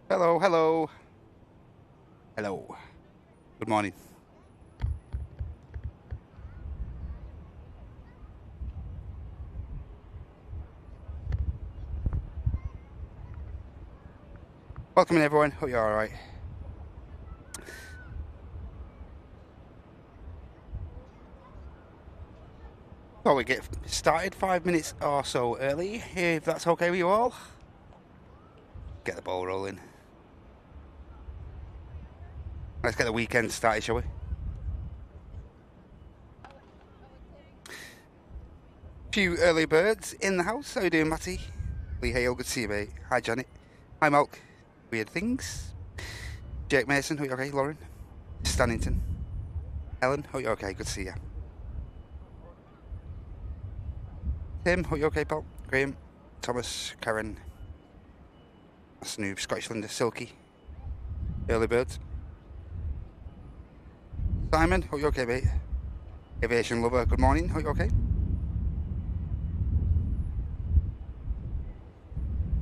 Hello, hello. Hello. Good morning. Welcome in, everyone. Hope you're all right. Well, we get started 5 minutes or so early, if that's okay with you all. Get the ball rolling. Let's get the weekend started, shall we? Few early birds in the house. How you doing, Matty? Lee Hale, good to see you, mate. Hi, Janet. Hi, Malk. Weird things. Jake Mason, hope you're okay. Lauren. Stannington. Ellen, hope you're okay. Good to see you. Tim, hope you're okay, pal. Graham. Thomas. Karen. Snoob. Scottish Linda. Silky. Early birds. Simon, hope you're okay, mate. Aviation lover, good morning. Hope you're okay.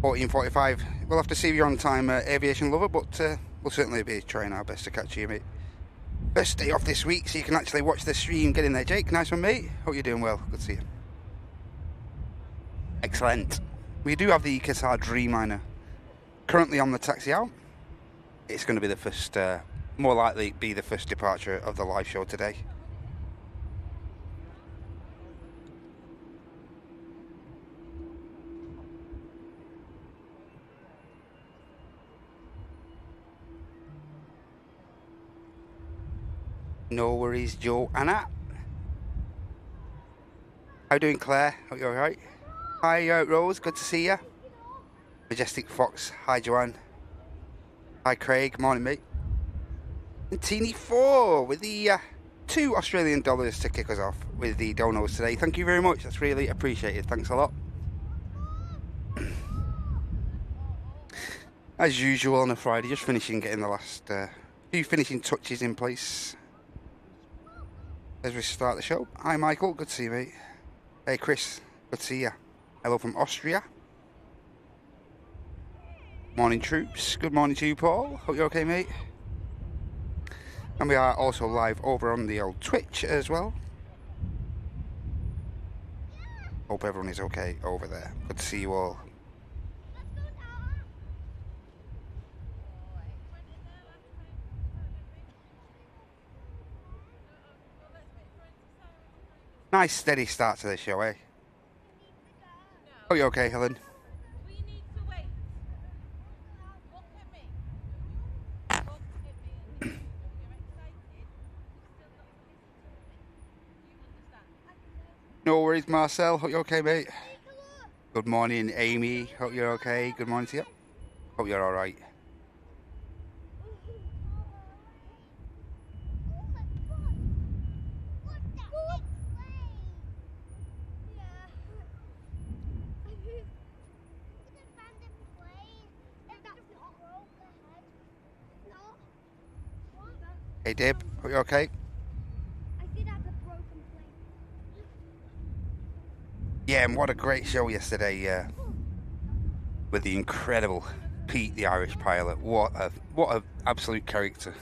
14:45. We'll have to see if you're on time, aviation lover, but we'll certainly be trying our best to catch you, mate. First day off this week, so you can actually watch the stream. Get in there, Jake. Nice one, mate. Hope you're doing well. Good to see you. Excellent. We do have the Qatar Dreamliner currently on the taxi out. It's going to be the first, more likely be the first departure of the live show today. No worries, Joanna. How you doing, Claire? Hope you're alright. Hi, Rose. Good to see you. Majestic Fox. Hi, Joanne. Hi, Craig. Morning, mate. And Teeny 4 with the $2 Australian to kick us off with the donos today. Thank you very much. That's really appreciated. Thanks a lot. As usual on a Friday, just finishing getting the last few finishing touches in place as we start the show. Hi, Michael. Good to see you, mate. Hey, Chris. Good to see you. Hello from Austria. Morning, troops. Good morning to you, Paul. Hope you're okay, mate. And we are also live over on the old Twitch as well. Hope everyone is okay over there. Good to see you all. Nice steady start to the show, eh? Oh, you okay, Helen? No worries, Marcel. Hope you're okay, mate. Good morning, Amy. Hope you're okay. Good morning to you. Hope you're all right. Hey, Deb. Hope you're okay. Yeah, and what a great show yesterday with the incredible Pete, the Irish pilot. What a absolute character.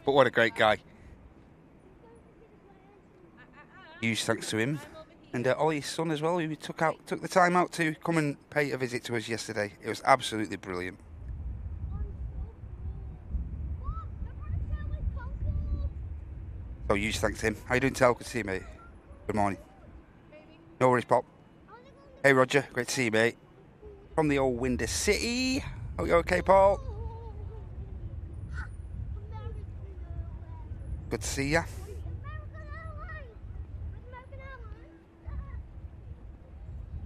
But what a great guy. Huge thanks to him. And Ollie's son as well, who took the time out to come and pay a visit to us yesterday. It was absolutely brilliant. So huge thanks to him. How you doing, Tel? Good to see you, mate. Good morning. No worries, Pop. Hey, Roger. Great to see you, mate. From the old Windy City. Hope you're okay, Paul. Good to see ya.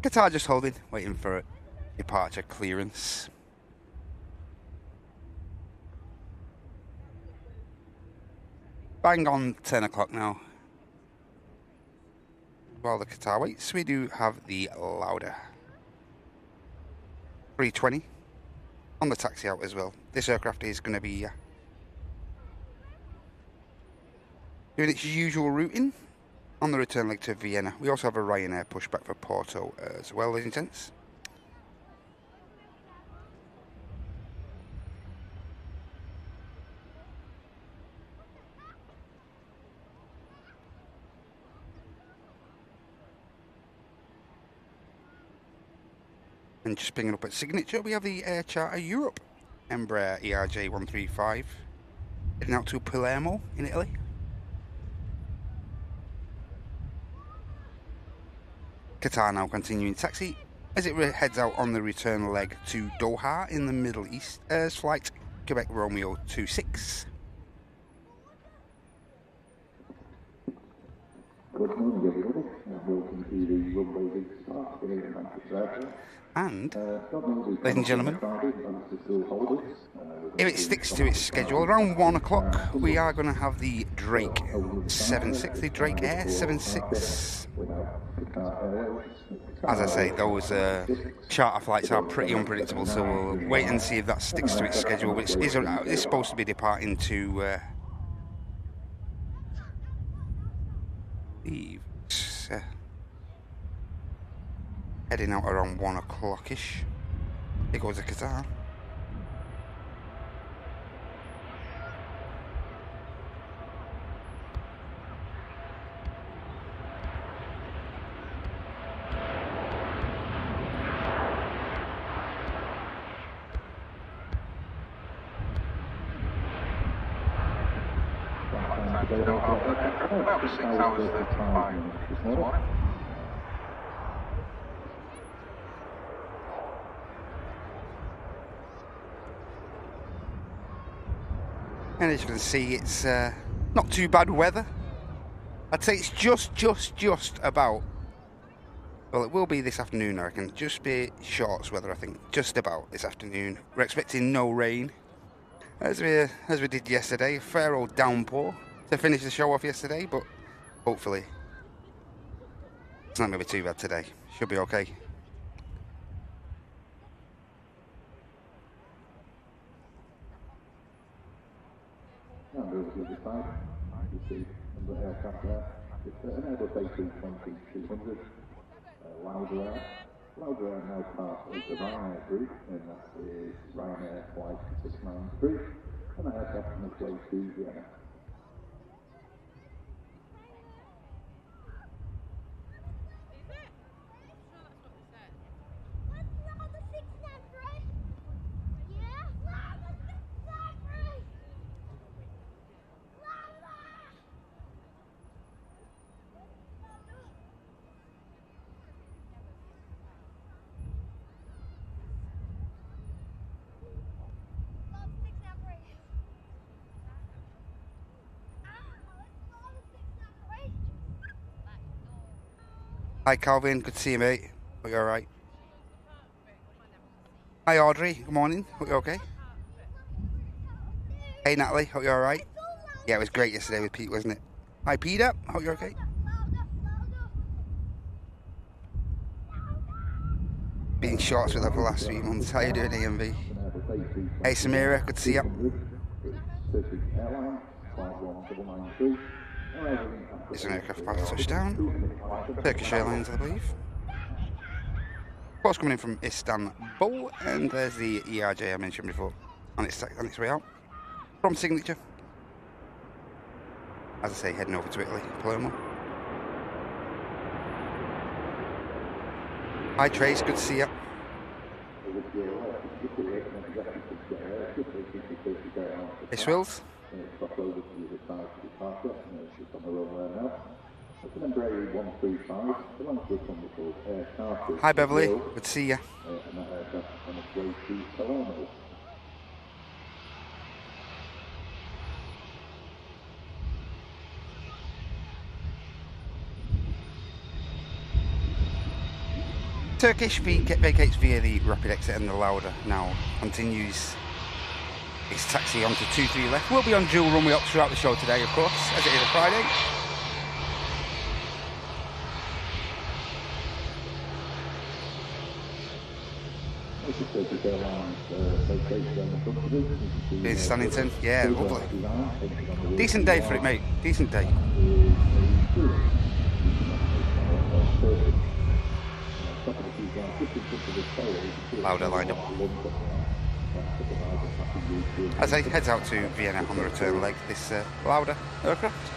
Qatar just holding, waiting for departure clearance. Bang on 10 o'clock now. While the Qatar waits, we do have the Lauda 320 on the taxi out as well. This aircraft is going to be doing its usual routing on the return leg to Vienna. We also have a Ryanair pushback for Porto as well, ladies and gents. And just picking up at signature, we have the Air Charter Europe Embraer ERJ 135 heading out to Palermo in Italy. Qatar now continuing taxi as it heads out on the return leg to Doha in the Middle East as flight Quebec Romeo 26. Good morning, everybody. Welcome to the Runway start here in Manchester. And, ladies and gentlemen, if it sticks to its schedule, around 1 o'clock we are going to have the Drake 76, the Drake Air 76. As I say, those charter flights are pretty unpredictable, so we'll wait and see if that sticks to its schedule, which is supposed to be departing to heading out around 1 o'clock-ish. It goes to Qatar. About 6 hours 35 this morning. And as you can see, it's not too bad weather. I'd say it's just about, well, it will be this afternoon, I reckon. Just be shorts weather, I think. Just about this afternoon. We're expecting no rain, as we did yesterday. A fair old downpour to finish the show off yesterday, but hopefully it's not going to be too bad today. Should be okay. And over to the other side, you see another aircraft there. It's an Airbus A320-200, Loganair. Loganair now part of the Ryanair group, and that is Ryanair Flight 693, and the aircraft on its way to Vienna. Hi Calvin, good to see you, mate. Hope you're alright. Hi Audrey, good morning. Hope you're okay. Hey Natalie, hope you're alright. Yeah, it was great yesterday with Pete, wasn't it? Hi Peter, hope you're okay. Been shorts with her for the last 3 months. How you doing, EMV? Hey Samira, good to see you. Turkish Airlines, Flight 1993. There's an aircraft about to touch down. Turkish Airlines, I believe. Of course, coming in from Istanbul, and there's the ERJ I mentioned before on its way out from signature. As I say, heading over to Italy, Palermo. Hi Trace, good to see you. Hey Swills. Hi Beverly, good to see you. Turkish vacates via the rapid exit and the Lauda now continues its taxi onto 23 left. We'll be on dual runway ops throughout the show today, of course, as it is a Friday. Here's Stannington, yeah, lovely. Decent day for it, mate, decent day. Lauda lined up. As it heads out to Vienna on the return leg, this Lauda aircraft.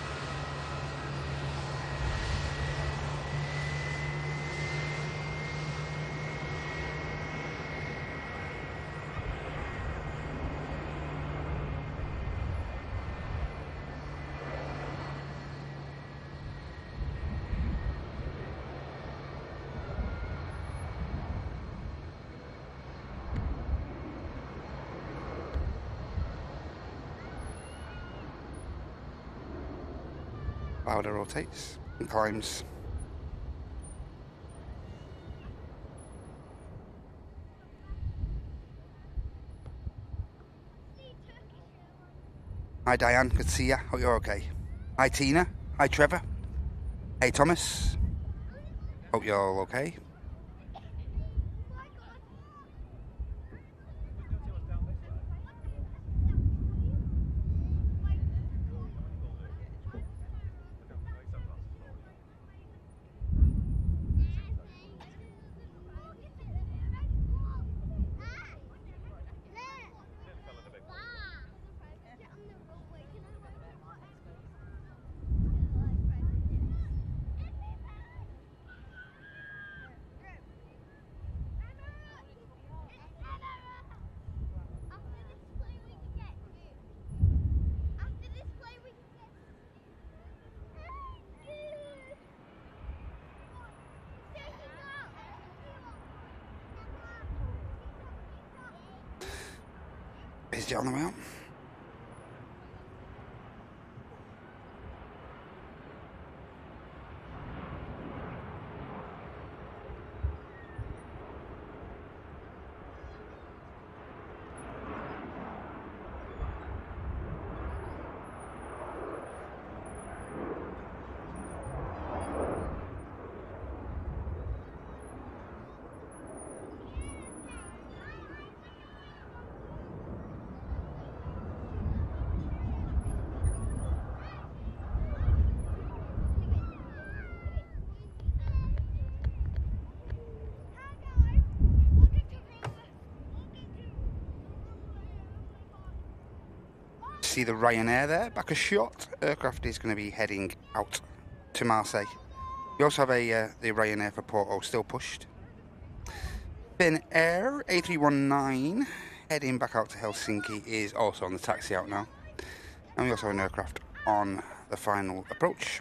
Lauda rotates and climbs. Hi Diane, good to see ya. Hope you're okay. Hi Tina. Hi Trevor. Hey Thomas. Hope you're all okay. EasyJet on the way out. See the Ryanair there, back a shot. Aircraft is going to be heading out to Marseille. We also have the Ryanair for Porto still pushed. Then Air A319 heading back out to Helsinki is also on the taxi out now. And we also have an aircraft on the final approach.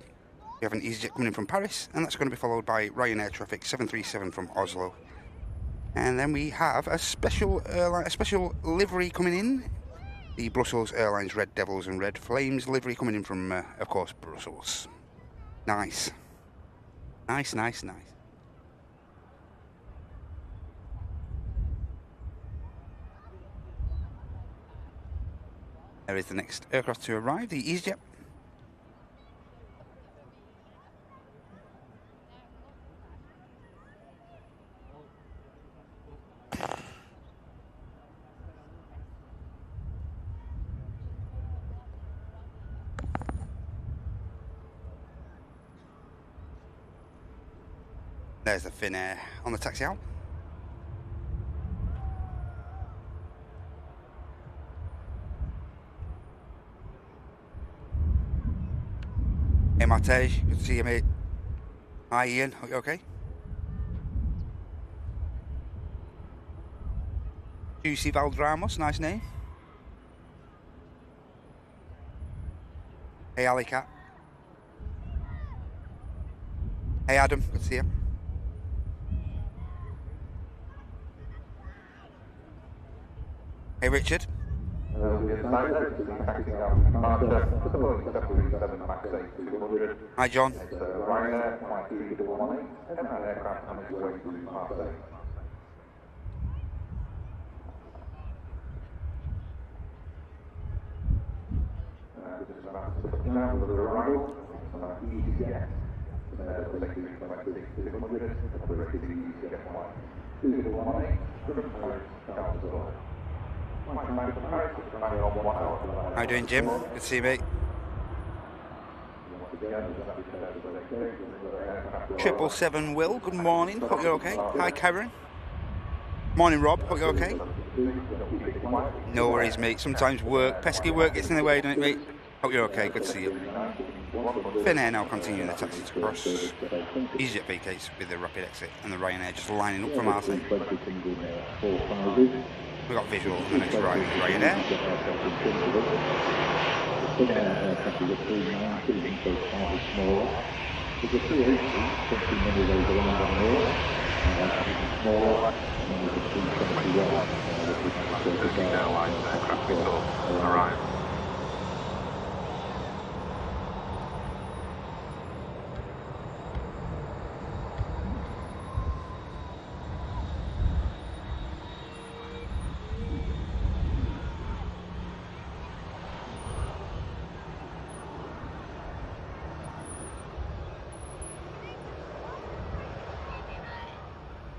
We have an EasyJet coming in from Paris, and that's going to be followed by Ryanair traffic 737 from Oslo. And then we have a special airline, a special livery coming in. The Brussels Airlines Red Devils and Red Flames livery coming in from, of course, Brussels. Nice. Nice, nice, nice. There is the next aircraft to arrive, the EasyJet. There's the Finnair on the taxi out. Hey Matej, good to see you mate. Hi Ian, hope you're okay. Juicy Valdramus, nice name. Hey Alicat. Hey Adam, good to see you. Hey Richard. Hi John. How you doing, Jim? Good to see you, mate. 777 Will, good morning. Hope you're okay. Hi, Karen. Morning, Rob. Hope you're okay. No worries, mate. Sometimes work, pesky work gets in the way, doesn't it, mate? Hope you're okay. Good to see you. Finnair now continuing the taxi to cross. EasyJet vacates with the rapid exit, and the Ryanair just lining up from Marseille. We've got visual on the next ride with Ryanair. Airlines aircraft arrive.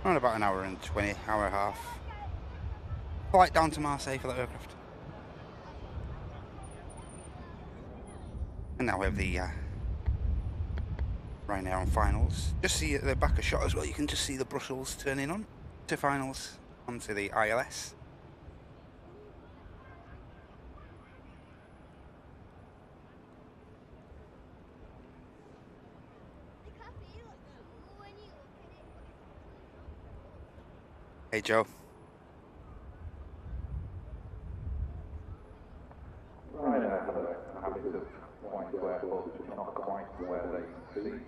Around about an hour and 20, hour and a half. Flight down to Marseille for that aircraft. And now we have the Ryanair on finals. Just see the back of shot as well. You can just see the Brussels turning on to finals onto the ILS. Hey Joe. Ryanair have a habit of flying to airports which are not quite where they see.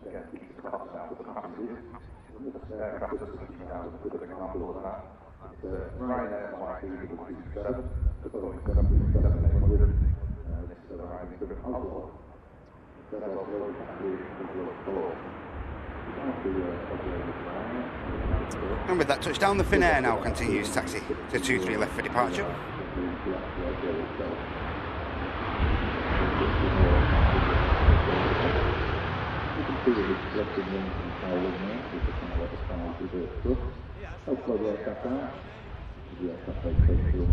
Again, keep the costs down for the passengers. This aircraft is $50,000 a good example of that. Ryanair flight EasyJet, the Boeing 737-800, this is arriving from Oslo. Instead of Oslo, Oslo. And with that touchdown, the Finnair now continues taxi to 23 left for departure.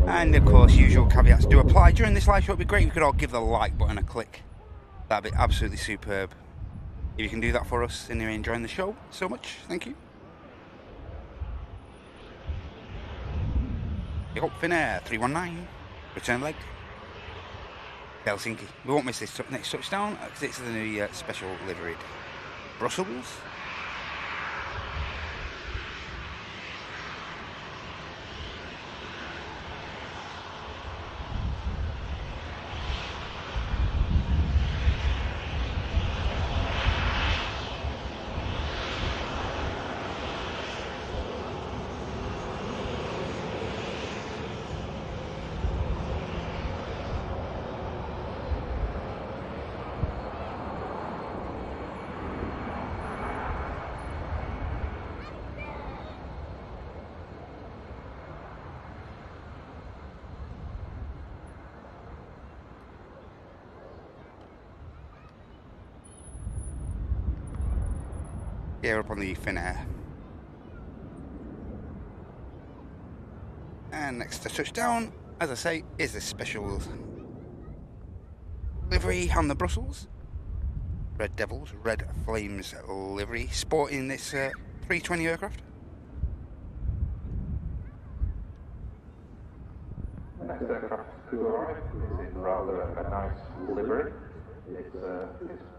And of course, usual caveats do apply. During this live show, it'd be great if you could all give the like button a click. That'd be absolutely superb. If you can do that for us and you're enjoying the show so much, thank you. Pick up Finnair 319, return leg, Helsinki. We won't miss this next touchdown because it's the new special liveried Brussels. Gear up on the Finnair. And next to touchdown, as I say, is this special livery on the Brussels. Red Devils, Red Flames livery, sporting this 320 aircraft. The next aircraft to arrive is in rather a nice livery. It's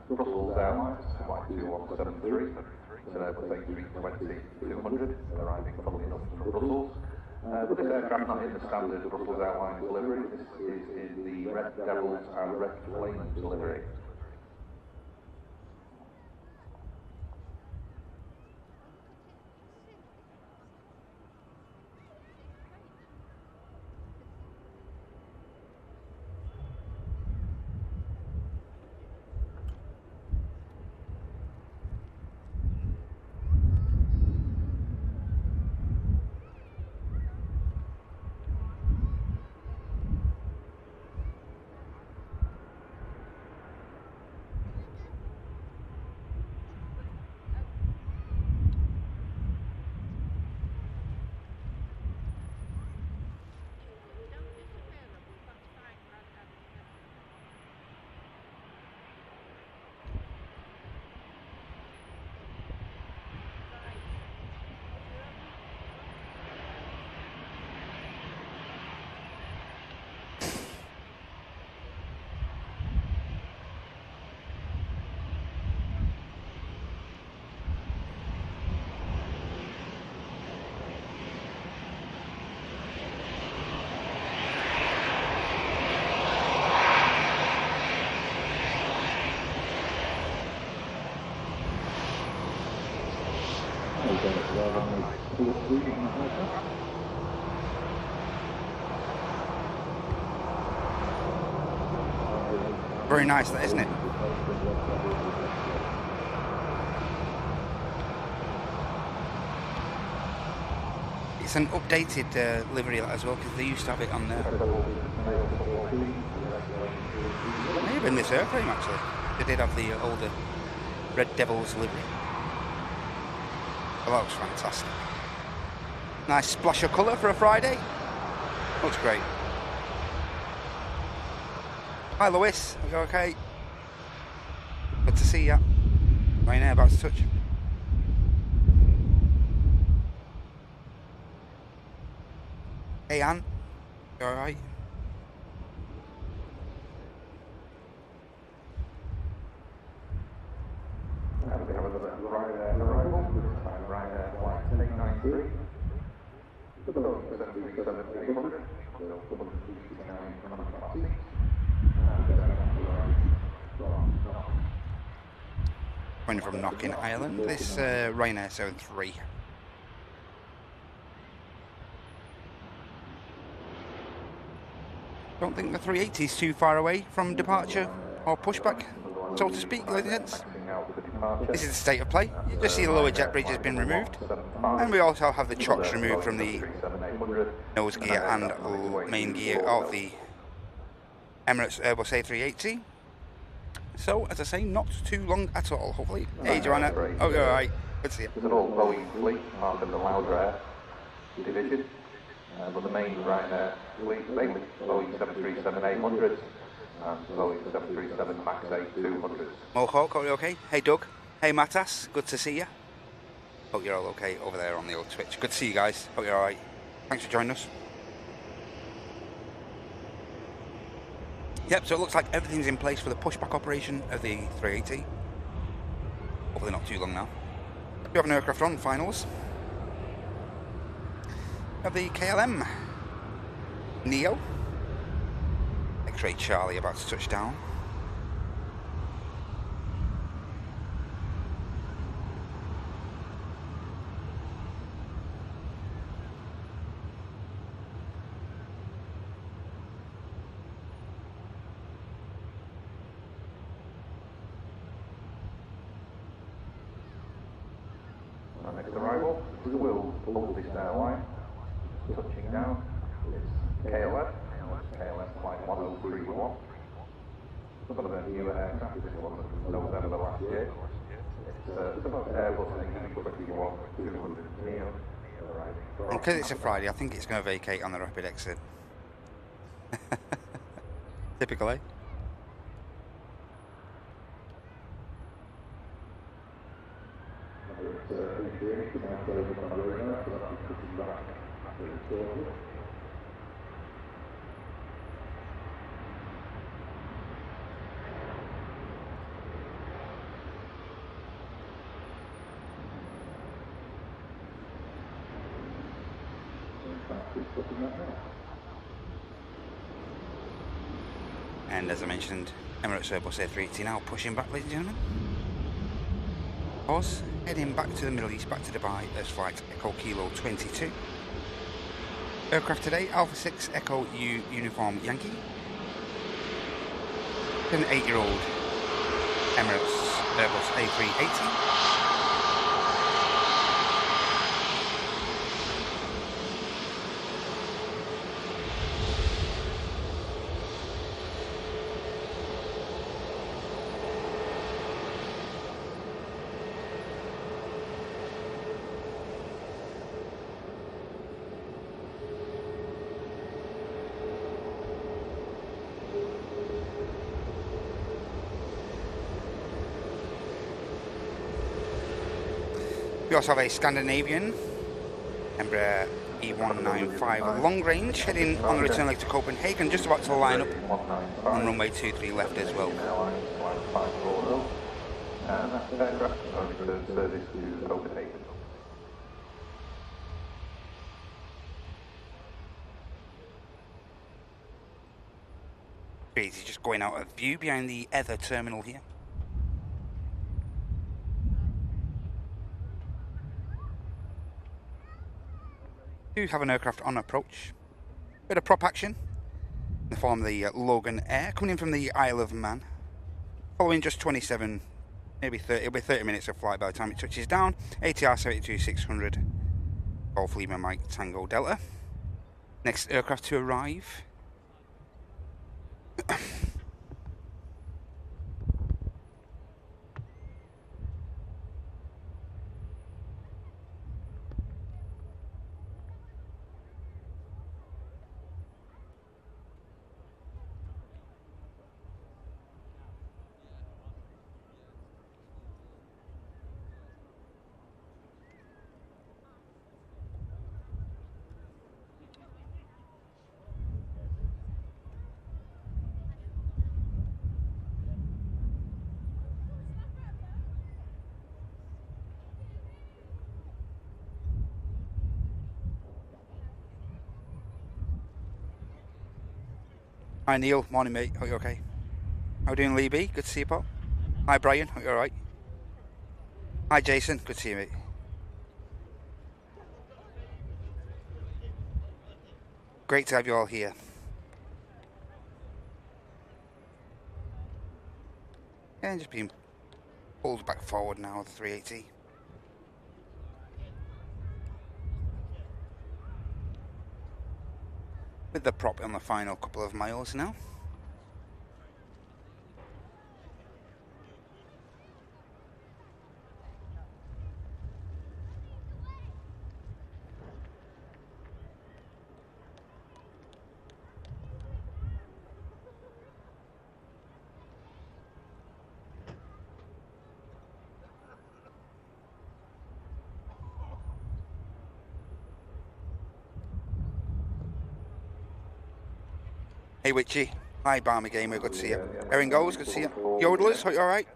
Brussels Airlines, flight 2173. It's an Airbus A320-200, arriving funnily enough from Brussels. But this aircraft not in the standard Brussels Airlines livery. This is in the Red Devils and Red Flames livery. Very nice, that, isn't it? It's an updated livery as well, because they used to have it on there. Maybe in this airframe actually. They did have the older Red Devils livery. Well, that looks fantastic. Nice splash of colour for a Friday. Looks great. Hi Lewis, are you okay? Good to see you. Ryanair about to touch. Hey Anne, you alright? Coming from Knockin, Ireland, this Ryanair 73. Don't think the 380 is too far away from departure or pushback, so to speak, ladies and gents. This is the state of play. You just see the lower jet bridge has been removed, and we also have the chocks removed from the nose gear and main gear of the Emirates A380. So, as I say, not too long at all, hopefully. Hey Joanna, oh you're alright, good to see you. It's an old Boeing fleet, part of the Loganair division, but the main Ryanair fleet, mainly Boeing 737-800s and Boeing 737 MAX 8-200s. Mohawk, are you okay? Hey Doug, hey Matas, good to see you. Hope you're all okay over there on the old Twitch. Good to see you guys, hope you're alright. Thanks for joining us. Yep, so it looks like everything's in place for the pushback operation of the 380. Hopefully not too long now. We have an aircraft on finals. We have the KLM Neo. X-Ray Charlie about to touch down. Next arrival, we will pull this airline, touching down, it's KLM flight 1031. Some of the newer aircraft, this one was November last year. It's about Airbus A350 Neo. Because it's a Friday, I think it's going to vacate on the rapid exit. Typical, eh? And as I mentioned, Emirates Airbus A380 now pushing back, ladies and gentlemen. Pause, heading back to the Middle East, back to Dubai as flight Echo Kilo 22. Aircraft today, Alpha 6 Echo U Uniform Yankee. An 8-year-old Emirates Airbus A380. We also have a Scandinavian Embraer E195 long range heading on the return leg to Copenhagen, just about to line up on runway 23 left as well. And that's the aircraft on return service to Copenhagen. Crazy, just going out of view behind the Ether terminal here. Do have an aircraft on approach. Bit of prop action in the form of the Loganair coming in from the Isle of Man. Following just 27, maybe 30, it'll be 30 minutes of flight by the time it touches down. ATR 72-600, Golf Lima Mike Tango Delta. Next aircraft to arrive. Hi Neil, morning mate, hope you're okay. How you doing Lee B? Good to see you, Paul. Hi Brian, hope you're alright. Hi Jason, good to see you mate. Great to have you all here. And just being pulled back forward now, the 380. With the prop on the final couple of miles now. Hey Witchy, hi Barmy Gamer, good to see you. Erin Goes, good to see you. Yodelers, hope you're alright.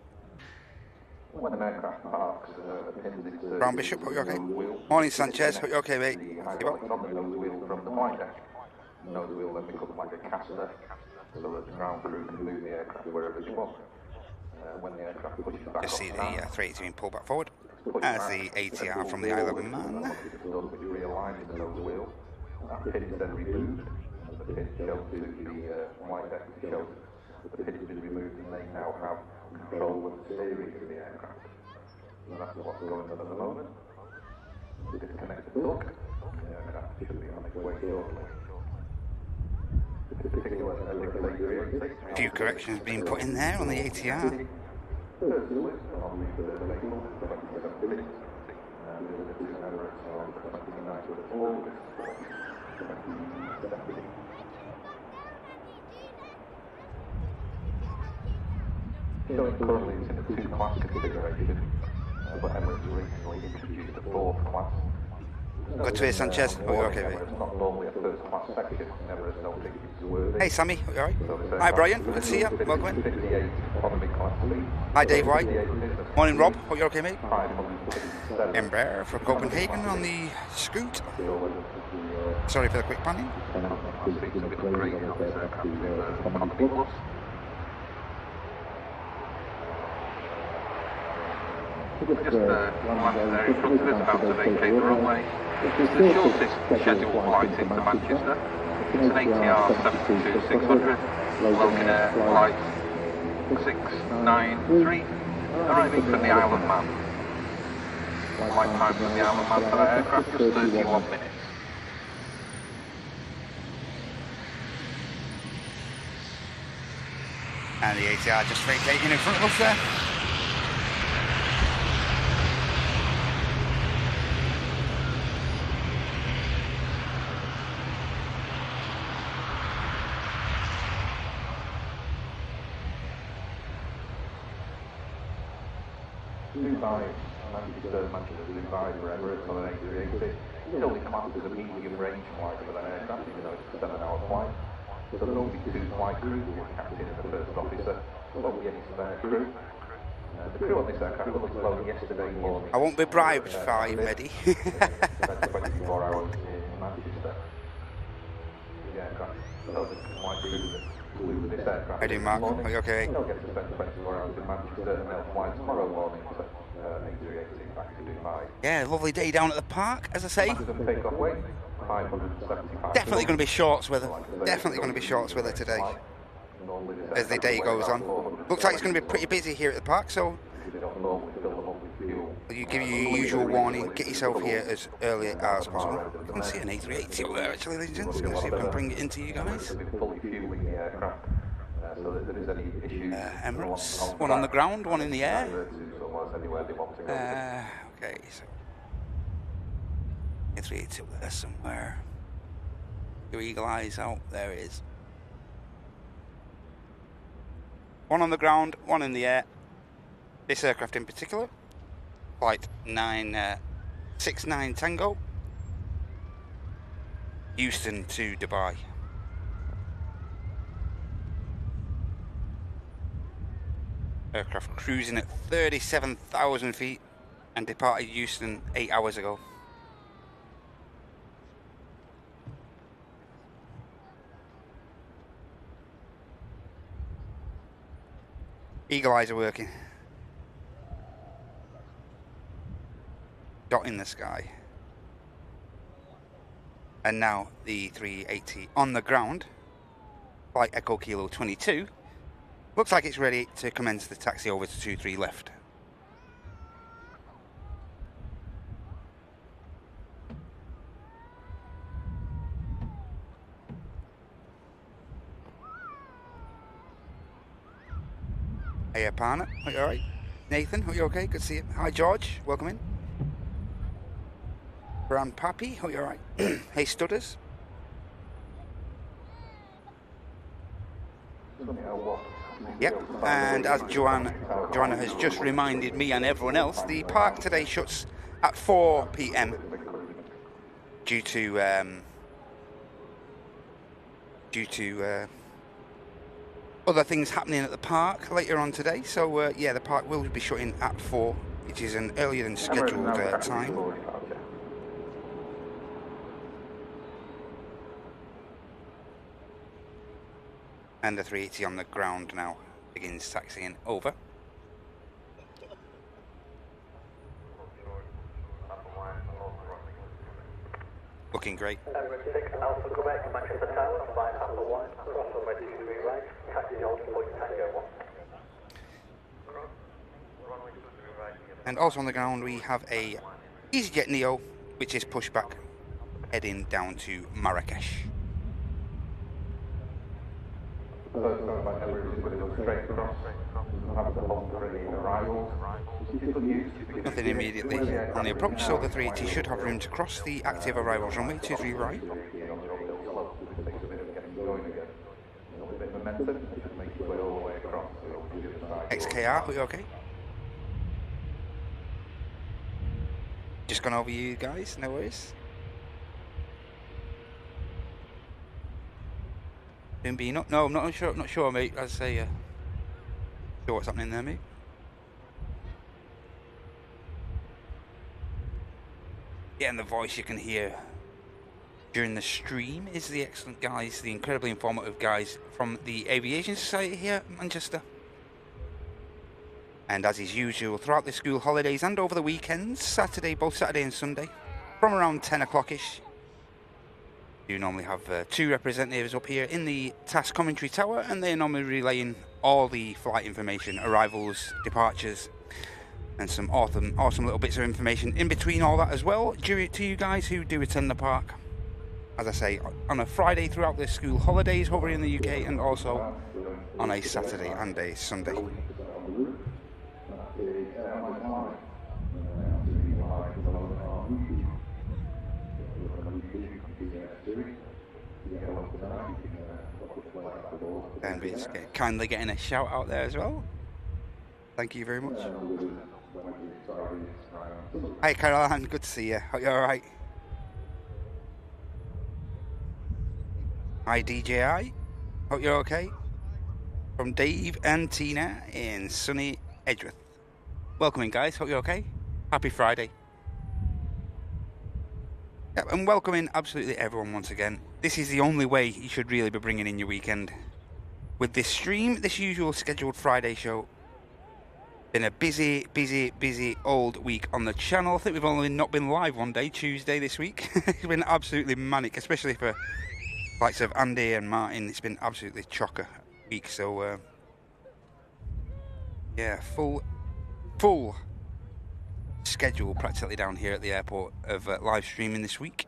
When an aircraft parks, Brown Bishop, hope you're okay. Morning Sanchez, hope you're okay mate. on the nose wheel from the flight deck. The nose wheel then becomes like a caster, so that the ground crew can move the aircraft wherever they want. When the aircraft pushes back Just see the off 380 being pulled back forward. As the ATR from the Isle of Man. which realigns the nose wheel. That pin is then removed. The pin shows to the flight deck shows that the pin has been removed and they now have control of the steering of the aircraft. So that's what's going on at the moment. We disconnect the hook. The aircraft should be on its way shortly. A few corrections being put in there on the ATR. Going currently it's in a two-class configuration, but Emirates recently introduced a fourth class. Good to hear Sanchez, hope you're okay mate. It's not normally a first-class section, Emirates don't think it's worthy. Hey Sammy, hope you're alright. Hi Brian, good to see you, welcome in. 58 economy class seat. Hi Dave White. Morning Rob, hope you're okay mate. 567. Embraer for Copenhagen on the Scoot. Sorry for the quick panning. Seats have been upgraded on this aircraft to economy plus. Just landed there in front of us, about to vacate the runway. It's the shortest scheduled flight into Manchester. It's an ATR 727-600, Loganair flight 693, arriving from the Isle of Man. Flight time from the Isle of Man for that aircraft, just 31 minutes. And the ATR just vacating in front of us there. Dubai, Manchester to Dubai for Emirates on an A380. It only comes as a medium range flight for that aircraft, even though it's a 7-hour flight. So there'll only be 2 flight crews, the captain and the first officer. There won't be any spare crew. The crew on this aircraft was flown yesterday morning. I won't be bribed by Mehdi. 24 hours in Manchester. The aircraft, so the flight crew that flew this aircraft. How you doing Mark, are you okay? They'll get to spend 24 hours in Manchester and they'll fly tomorrow morning to A380 back to Dubai. Yeah, lovely day down at the park, as I say. Takeoff weight, 575. Definitely going to be shorts weather. Definitely going to be shorts weather today as the day goes on. Looks like it's going to be pretty busy here at the park, so you give you your usual warning, get yourself here as early as possible. You can see an A380 up there actually, ladies and gents. Going to see if I can bring it into you guys. Emirates, one on the ground, one in the air. Okay, so A380 up there somewhere. Your eagle eyes out, there it is. One on the ground, one in the air. This aircraft in particular, flight 969 Tango, Houston to Dubai. Aircraft cruising at 37,000 feet and departed Houston 8 hours ago. Eagle eyes are working. Dot in the sky. And now the 380 on the ground. Flight Echo Kilo 22. Looks like it's ready to commence the taxi over to 23 left. Hey, partner. Are you alright? Nathan, are you okay? Good to see you. Hi, George. Welcome in. Brown Pappy, are you alright? Hey, Studders. Yep, and as Joanna has just reminded me and everyone else, the park today shuts at 4 p.m. due to other things happening at the park later on today. So yeah, the park will be shutting at 4, which is an earlier than scheduled time. And the 380 on the ground now begins taxiing over. Looking great. Emirates 6 Alpha Quebec, Manchester Tower, 5 Alpha 1, cross runway 23 right, taxi hold point Tango 1. And also on the ground we have a EasyJet Neo, which is pushback, heading down to Marrakesh. Nothing immediately on the approach, so the 380 should have room to cross the active arrivals runway 23 right. XKR, are you okay? Just gone over you guys, no worries. Being up? No, I'm not sure, mate. As I say, sure what's happening there, mate. Yeah, and the voice you can hear during the stream is the excellent guys, the incredibly informative guys from the Aviation Society here at Manchester. And as is usual, throughout the school holidays and over the weekends, both Saturday and Sunday, from around 10 o'clock-ish, you normally have 2 representatives up here in the task commentary tower, and they're normally relaying all the flight information, arrivals, departures, and some awesome little bits of information in between all that as well, to you guys who do attend the park. As I say, on a Friday throughout the school holidays over in the UK, and also on a Saturday and a Sunday. And it's kindly getting a shout out there as well. Thank you very much. Hi Caroline, good to see you. Hope you're alright. Hi DJI, hope you're okay. From Dave and Tina in sunny Edgeworth. Welcome in guys, hope you're okay. Happy Friday. Yep, and welcoming absolutely everyone once again. This is the only way you should really be bringing in your weekend. With this stream, this usual scheduled Friday show. Been a busy old week on the channel. I think we've only not been live one day, Tuesday this week. It's been absolutely manic, especially for likes of Andy and Martin. It's been absolutely chocker week. So yeah, full schedule practically down here at the airport of live streaming this week.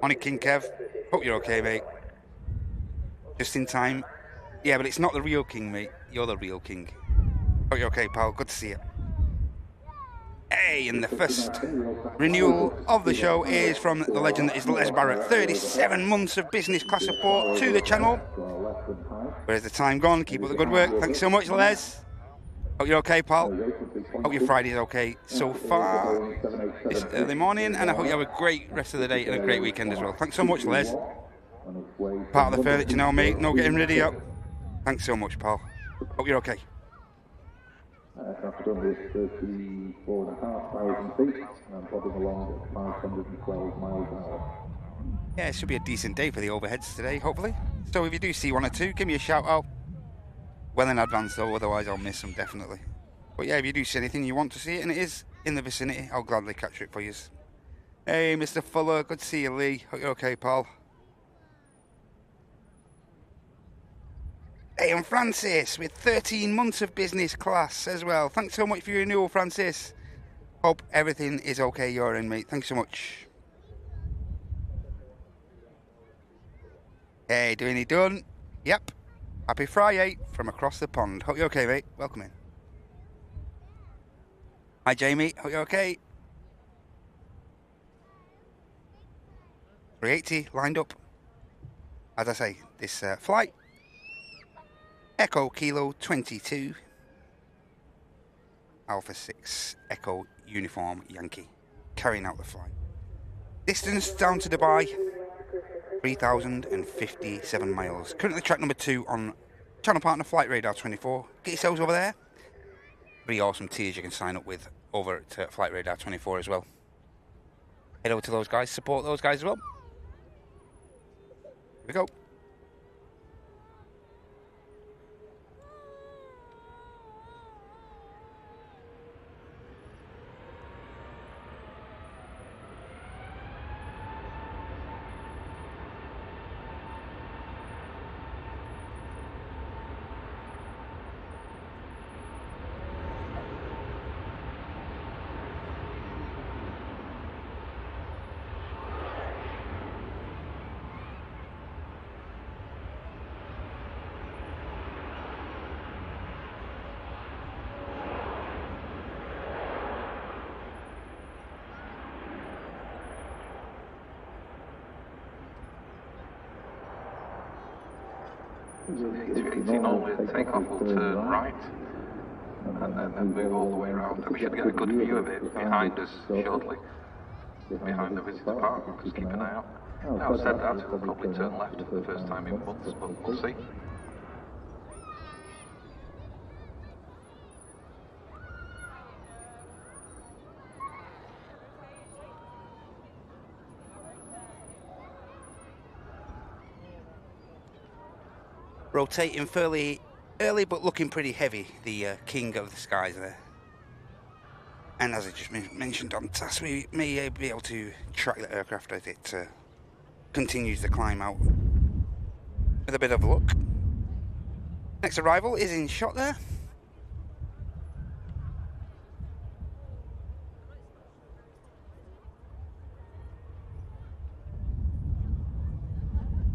Morning King Kev, hope you're okay mate. Just in time. Yeah, but it's not the real king, mate. You're the real king. Hope you're okay, pal. Good to see you. Hey, and the first renewal of the show is from the legend that is Les Barrett. 37 months of business class support to the channel. Where's the time gone? Keep up the good work. Thanks so much, Les. Hope you're okay, pal. Hope your Friday's okay so far this early morning, and I hope you have a great rest of the day and a great weekend as well. Thanks so much, Les. Part of the furniture now, mate. No getting ready up. Thanks so much, pal. Hope you're okay. Aircraft done with 34,500 feet and plodding along at 512 miles an hour. Yeah, it should be a decent day for the overheads today, hopefully. So if you do see one or two, give me a shout out. well in advance though, otherwise I'll miss them definitely. But yeah, if you do see anything you want to see it and it is in the vicinity, I'll gladly capture it for you. Hey, Mr. Fuller, good to see you, Lee. Hope you're okay, pal. Hey, and Francis with 13 months of business class as well. Thanks so much for your renewal, Francis. Hope everything is okay your end, mate. Thanks so much. Hey, doing it done? Yep. Happy Friday from across the pond. Hope you're okay, mate. Welcome in. Hi, Jamie. Hope you're okay. 380 lined up. As I say, this flight. Echo Kilo 22. Alpha 6 Echo Uniform Yankee. Carrying out the flight. Distance down to Dubai. 3,057 miles. Currently track number 2 on channel partner Flight Radar 24. Get yourselves over there. Pretty awesome tiers you can sign up with over at Flight Radar 24 as well. Head over to those guys, support those guys as well. Here we go. So the A380 on with takeoff will turn right and then move all the way around. And we should get a good view of it behind us shortly, behind the visitor park. Just keep an eye out. Now, said that, we'll probably turn left for the first time in months, but we'll see. Rotating fairly early, but looking pretty heavy. The king of the skies there. And as I just mentioned on task, we may be able to track the aircraft as it continues to climb out with a bit of luck. Next arrival is in shot there.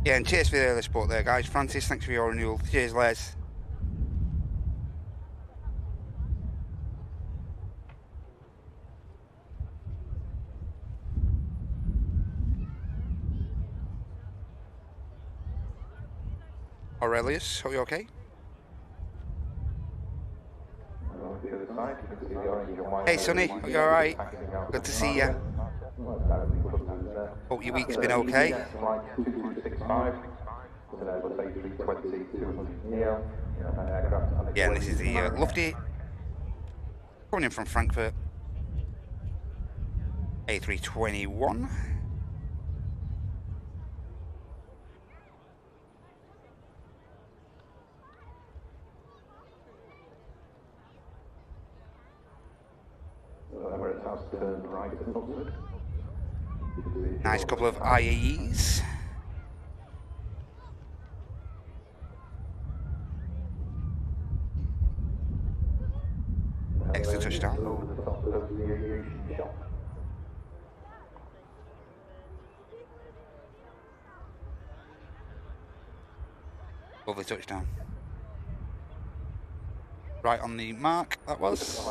Yeah, and cheers for the early support there, guys. Francis, thanks for your renewal. Cheers, Les. Aurelius, are you okay? Hey, Sonny, are you alright? Good to see you. Hope your week's been okay. Yeah, and this is the Lufty coming in from Frankfurt. A321. Nice couple of IAEs. Extra touchdown. Lovely touchdown. Right on the mark, that was.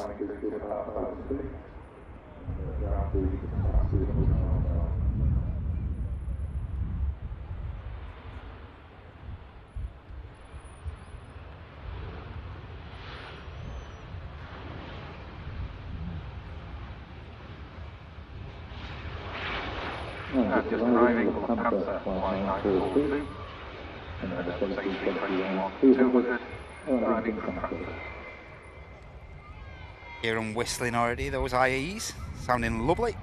Just arriving from Transat flight 942, and then the A321 200, arriving from Frankfurt. Hear them whistling already, those IAEs, sounding lovely.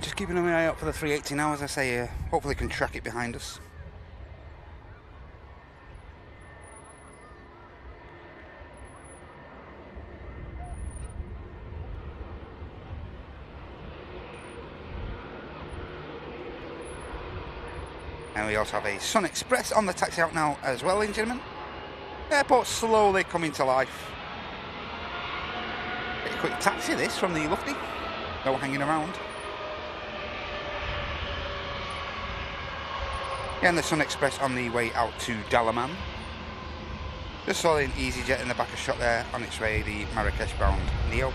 Just keeping an eye out for the 380 now, as I say, hopefully can track it behind us. And we also have a Sun Express on the taxi out now as well, ladies and gentlemen. Airport slowly coming to life. Pretty quick taxi this from the Lufty. No hanging around. Yeah, and the Sun Express on the way out to Dalaman. Just saw an EasyJet in the back of shot there on its way, the Marrakesh bound Neo.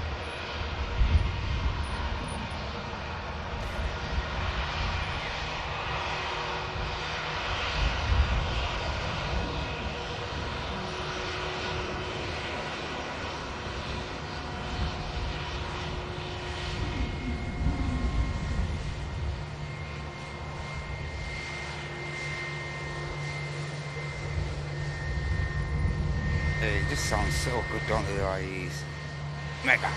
It just sounds so good, don't they, the IEs? Mega.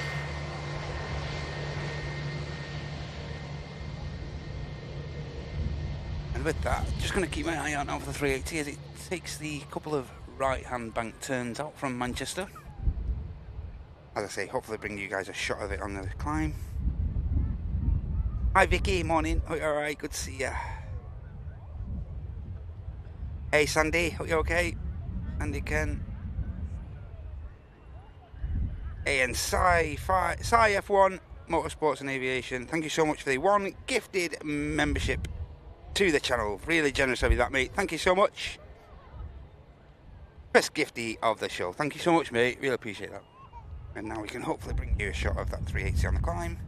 And with that, just going to keep my eye out now for the 380 as it takes the couple of right-hand bank turns out from Manchester. As I say, hopefully bring you guys a shot of it on the climb. Hi Vicky, morning. Hope you're alright, good to see ya. Hey Sandy, hope you're okay. Andy Ken. Hey, and Sci F1 Motorsports and Aviation, thank you so much for the one gifted membership to the channel. Really generous of you, that, mate. Thank you so much. Best gifty of the show. Thank you so much, mate. Really appreciate that. And now we can hopefully bring you a shot of that 380 on the climb.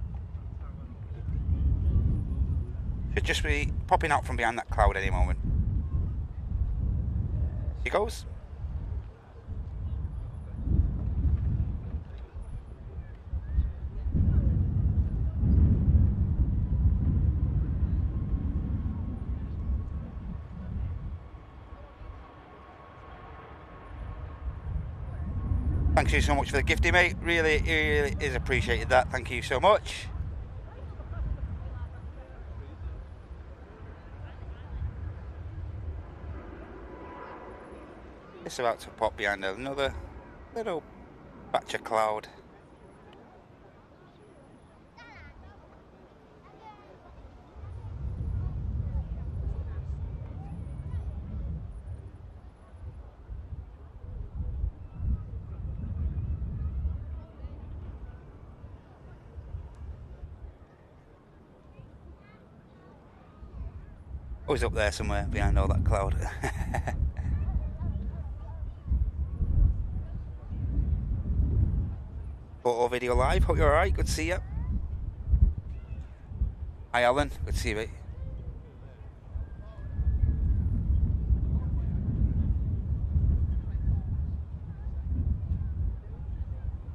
Should just be popping out from behind that cloud any moment. Here goes. Thank you so much for the gifting, mate. Really is appreciated that. Thank you so much. Just about to pop behind another little batch of cloud. Always up there somewhere behind all that cloud. Photo video live, hope you're alright, good to see you. Hi Alan, good to see you, mate.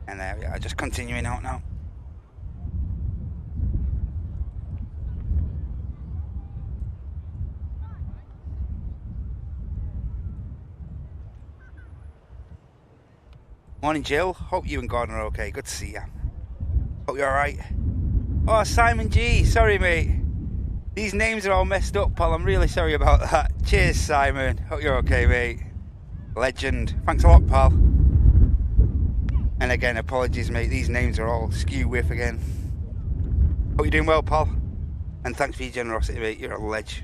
And there we are, just continuing out now. Morning Jill, hope you and Gordon are okay, good to see you. Hope you're alright. Oh, Simon G, sorry mate. These names are all messed up, pal, I'm really sorry about that. Cheers Simon, hope you're okay mate. Legend, thanks a lot pal. And again, apologies mate, these names are all skew with again. Hope you're doing well pal. And thanks for your generosity mate, you're a ledge.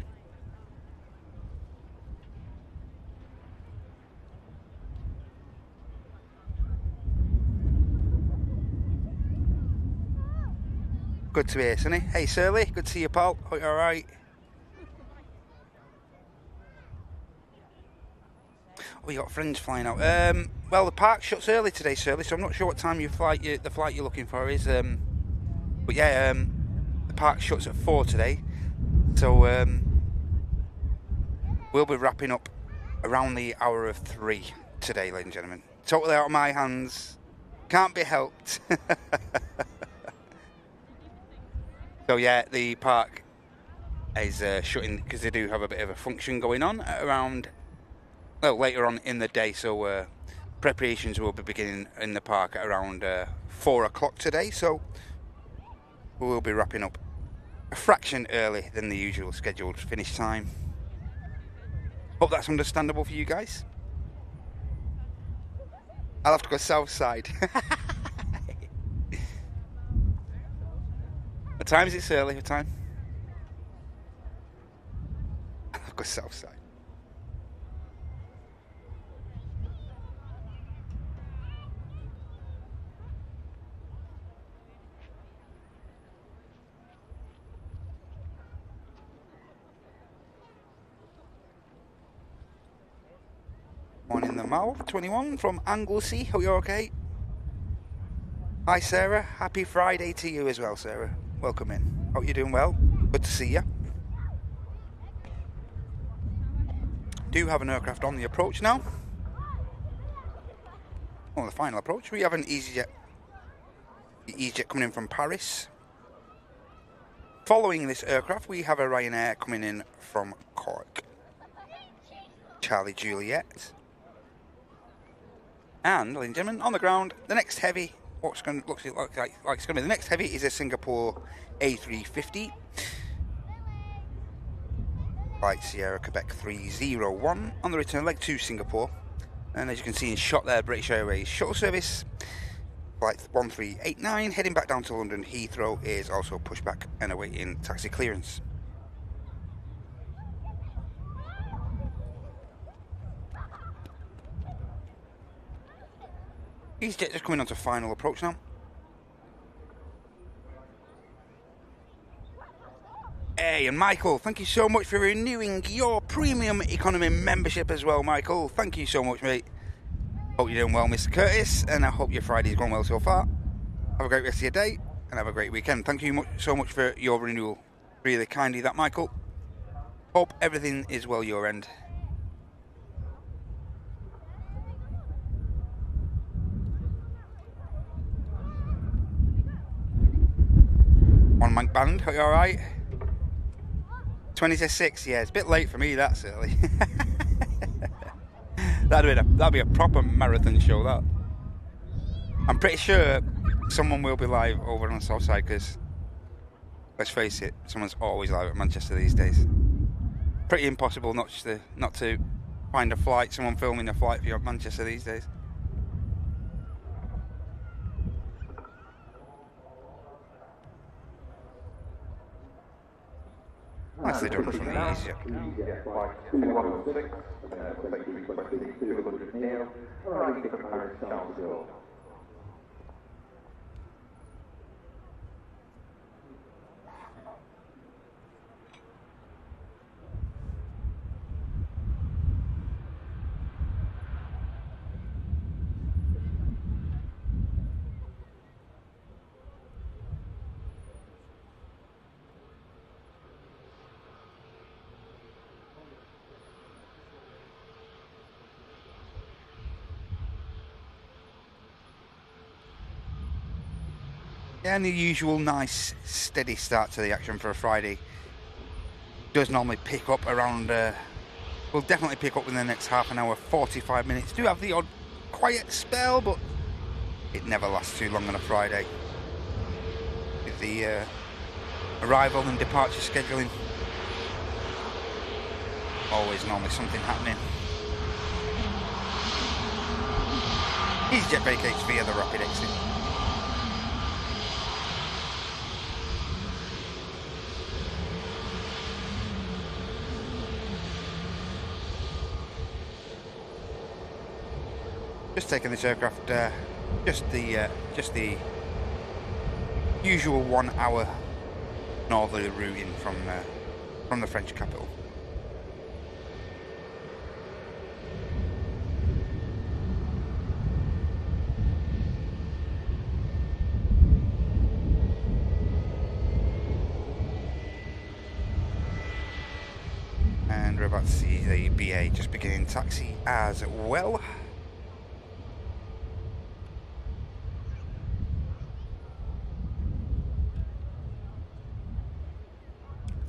Good to hear, Sonny. Hey, Surly. Good to see you, pal. Hope you're alright. Oh, you got friends flying out. Well, the park shuts early today, Surly, so I'm not sure what time the flight you're looking for is. But yeah, the park shuts at 4 today. So we'll be wrapping up around the hour of 3 today, ladies and gentlemen. Totally out of my hands. Can't be helped. So yeah, the park is shutting because they do have a bit of a function going on at around, well, later on in the day. So preparations will be beginning in the park at around 4 o'clock today. So we will be wrapping up a fraction early than the usual scheduled finish time. Hope that's understandable for you guys. I'll have to go south side. What time is it, early? What time? I'll go south side. One in the mouth, 21 from Anglesey. Hope you're okay. Hi Sarah, happy Friday to you as well, Sarah. Welcome in. Hope you're doing well. Good to see you. Do have an aircraft on the approach now. On the final approach, we have an EasyJet. The EasyJet coming in from Paris. Following this aircraft, we have a Ryanair coming in from Cork. Charlie Juliet. And, ladies and gentlemen, on the ground, the next heavy, looks like it's going to be the next heavy is a Singapore A350. Flight Sierra Quebec 301 on the return leg to Singapore. And as you can see in shot there, British Airways shuttle service. Flight 1389 heading back down to London Heathrow is also pushback and awaiting taxi clearance. EasyJet just coming on to final approach now. Hey, and Michael, thank you so much for renewing your premium economy membership as well, Michael. Thank you so much, mate. Hope you're doing well, Mr. Curtis, and I hope your Friday's gone well so far. Have a great rest of your day, and have a great weekend. Thank you so much for your renewal. Really kindly, that, Michael. Hope everything is well your end. One Mank Band, are you alright? 20 to 6, yeah, it's a bit late for me, that's early. That'd be a proper marathon show, that. I'm pretty sure someone will be live over on the south side, because, let's face it, someone's always live at Manchester these days. Pretty impossible not to find a flight, someone filming a flight for you at Manchester these days. Nicely done from the EasyJet. EasyJet flight 2106, Quebec 320, 200 nil, arriving from Paris, Charles de Gaulle. Yeah, and the usual nice steady start to the action for a Friday does normally pick up around, will definitely pick up within the next half an hour, 45 minutes. Do have the odd quiet spell, but it never lasts too long on a Friday. With the arrival and departure scheduling, always normally something happening. EasyJet vacates via the rapid exit. Just taking this aircraft, just the usual 1 hour northerly routing from the French capital. And we're about to see the BA just beginning taxi as well.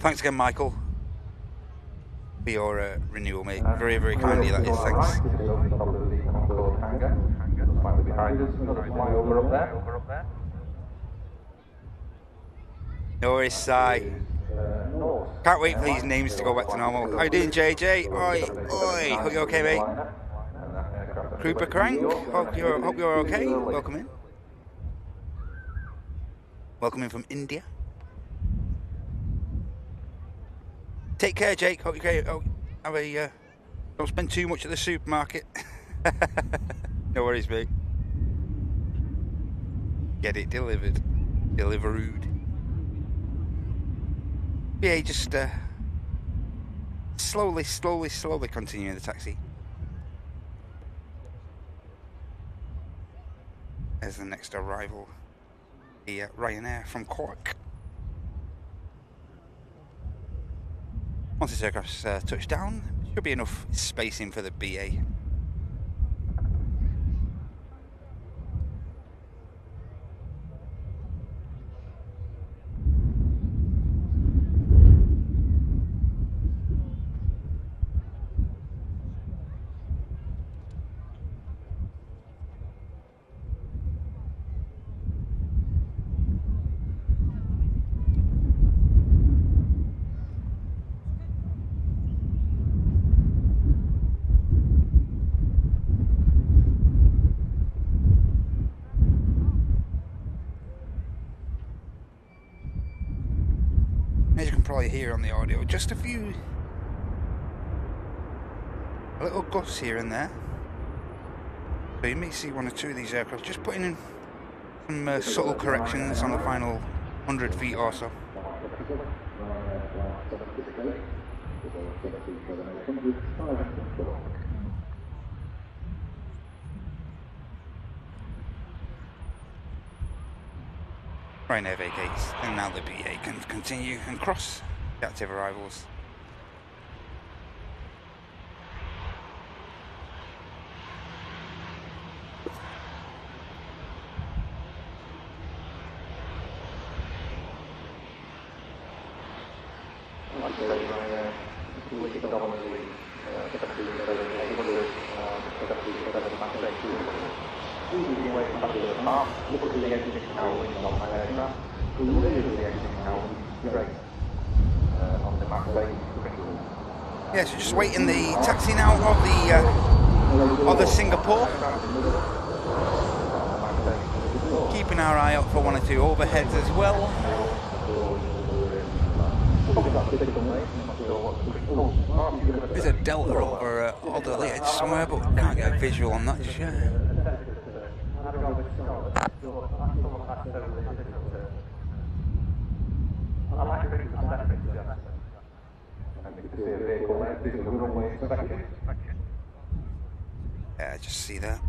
Thanks again, Michael, for your renewal, mate. Very, very kindly, that is. Thanks. No worries, Si. Can't wait for these names to go back to normal. How you doing, JJ? Oi, oi. Hope you're okay, mate. Krupa Crank. Hope you're okay. Welcome in. Welcome in from India. Take care, Jake. Hope you're okay. have a don't spend too much at the supermarket. No worries, mate. Get it delivered. Delivered. Yeah, just slowly continuing the taxi. There's the next arrival, the Ryanair from Cork. Once this aircraft's touched down, should be enough spacing for the BA. As you can probably hear on the audio, just a little gusts here and there. So you may see one or two of these aircraft just putting in some subtle corrections on the final 100 feet or so. Ryanair vacates, and now the BA can continue and cross the active arrivals. Yeah, so just waiting the taxi now of the Singapore. Keeping our eye out for one or two overheads as well. There's a Delta over Alderley Edge somewhere, but can't get a visual on that just yet. Yeah, just see that.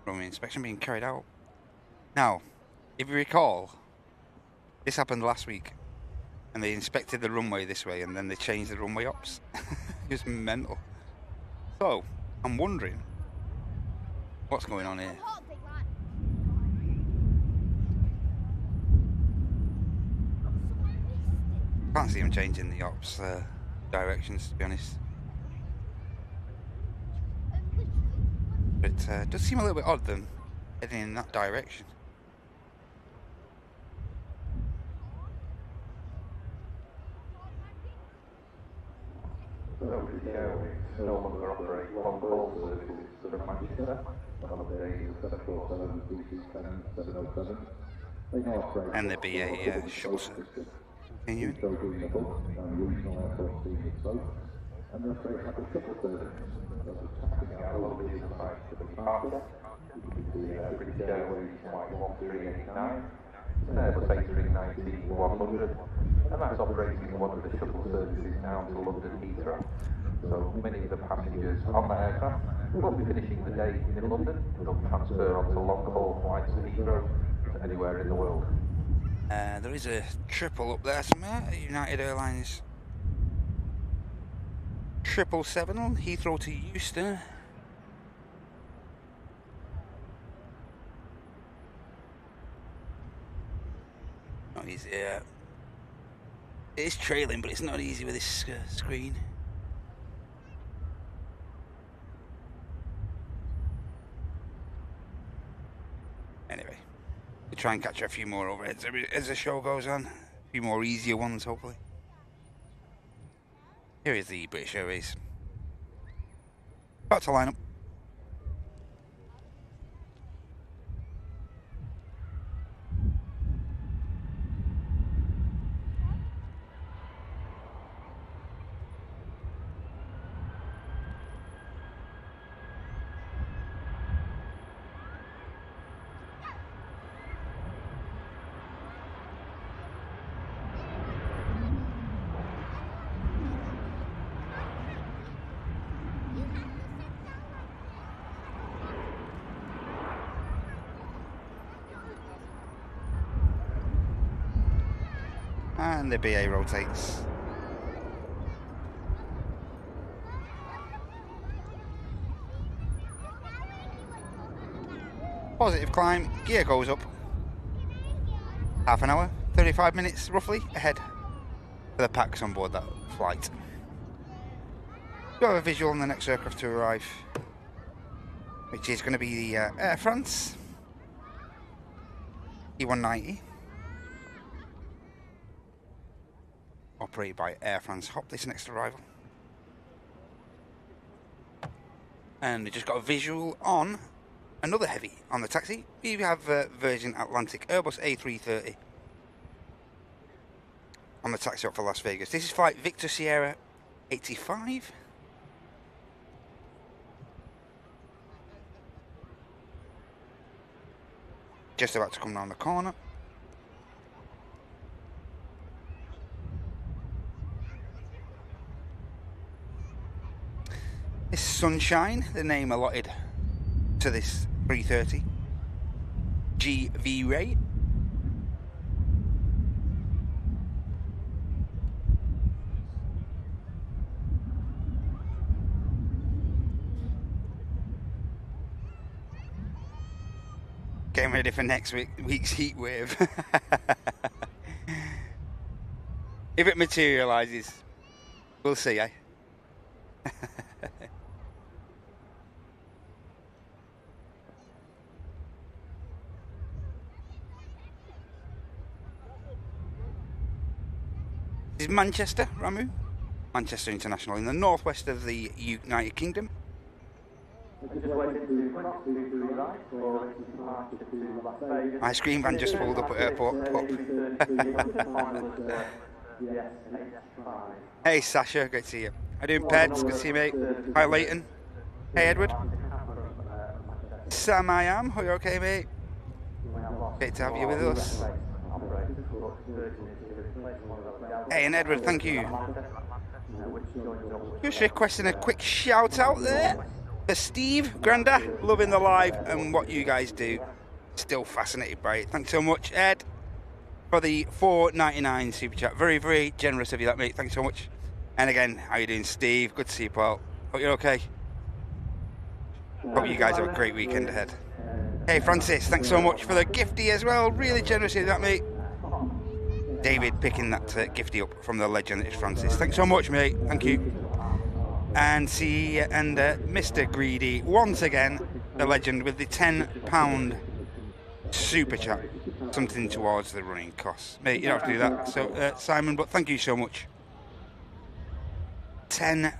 Runway inspection being carried out. Now, if you recall, this happened last week, and they inspected the runway this way, and then they changed the runway ops. It was mental. So, I'm wondering what's going on here. Can't see them changing the ops directions, to be honest. But it does seem a little bit odd them heading in that direction. Turkish Airways no longer operate long-haul services from Manchester on the days of 747, 327, 707. They now operate and the BA shuttles. Continuing. And regional airports being both, and they operate like a shuttle service. They'll be taxing out a lot of the inside to the departure. You can see British Airways Flight 1389, an Airbus A380-100, and that's operating one of the shuttle services now to London Heathrow. So many of the passengers on that aircraft will be finishing the day in London, and they'll transfer onto long-haul flights to Heathrow to anywhere in the world. There is a triple up there somewhere, United Airlines 777 on Heathrow to Euston. Not easy, yeah. It is trailing, but it's not easy with this screen. Anyway, we'll try and capture a few more overheads as the show goes on. A few more easier ones, hopefully. Here is the British Airways. About to line up. And the BA rotates. Positive climb, gear goes up. Half an hour, 35 minutes roughly ahead for the packs on board that flight. We'll have a visual on the next aircraft to arrive, which is going to be the Air France E190, operated by Air France Hop, this next arrival. And we just got a visual on another heavy on the taxi. We have Virgin Atlantic Airbus A330 on the taxi up for Las Vegas. This is flight Victor Sierra 85. Just about to come round the corner. This Sunshine, the name allotted to this 330 GV Ray. Getting ready for next week's heat wave. If it materialises, we'll see, eh? This is Manchester, Ramu. Manchester International in the northwest of the United Kingdom. My screen van just pulled up at airport. Hey Sasha, great to see you. How you doing, Peds? Good to see you, mate. Hi Leighton. Hey Edward. Sam I am. Are you okay, mate? Great to have you with us. Hey, and Edward, thank you. Just requesting a quick shout out there for Steve Granda, loving the live and what you guys do. Still fascinated by it. Thanks so much, Ed, for the $4.99 super chat. Very, very generous of you, that mate. Thanks so much. And again, how you doing, Steve? Good to see you, pal. Hope you're okay. Hope you guys have a great weekend ahead. Hey, Francis, thanks so much for the gifty as well. Really generous of that, mate. David picking that gifty up from the legend that is Francis. Thanks so much, mate. Thank you. And see, and Mr. Greedy once again, the legend with the £10 super chat. Something towards the running costs, mate. You don't have to do that. So Simon, but thank you so much. £10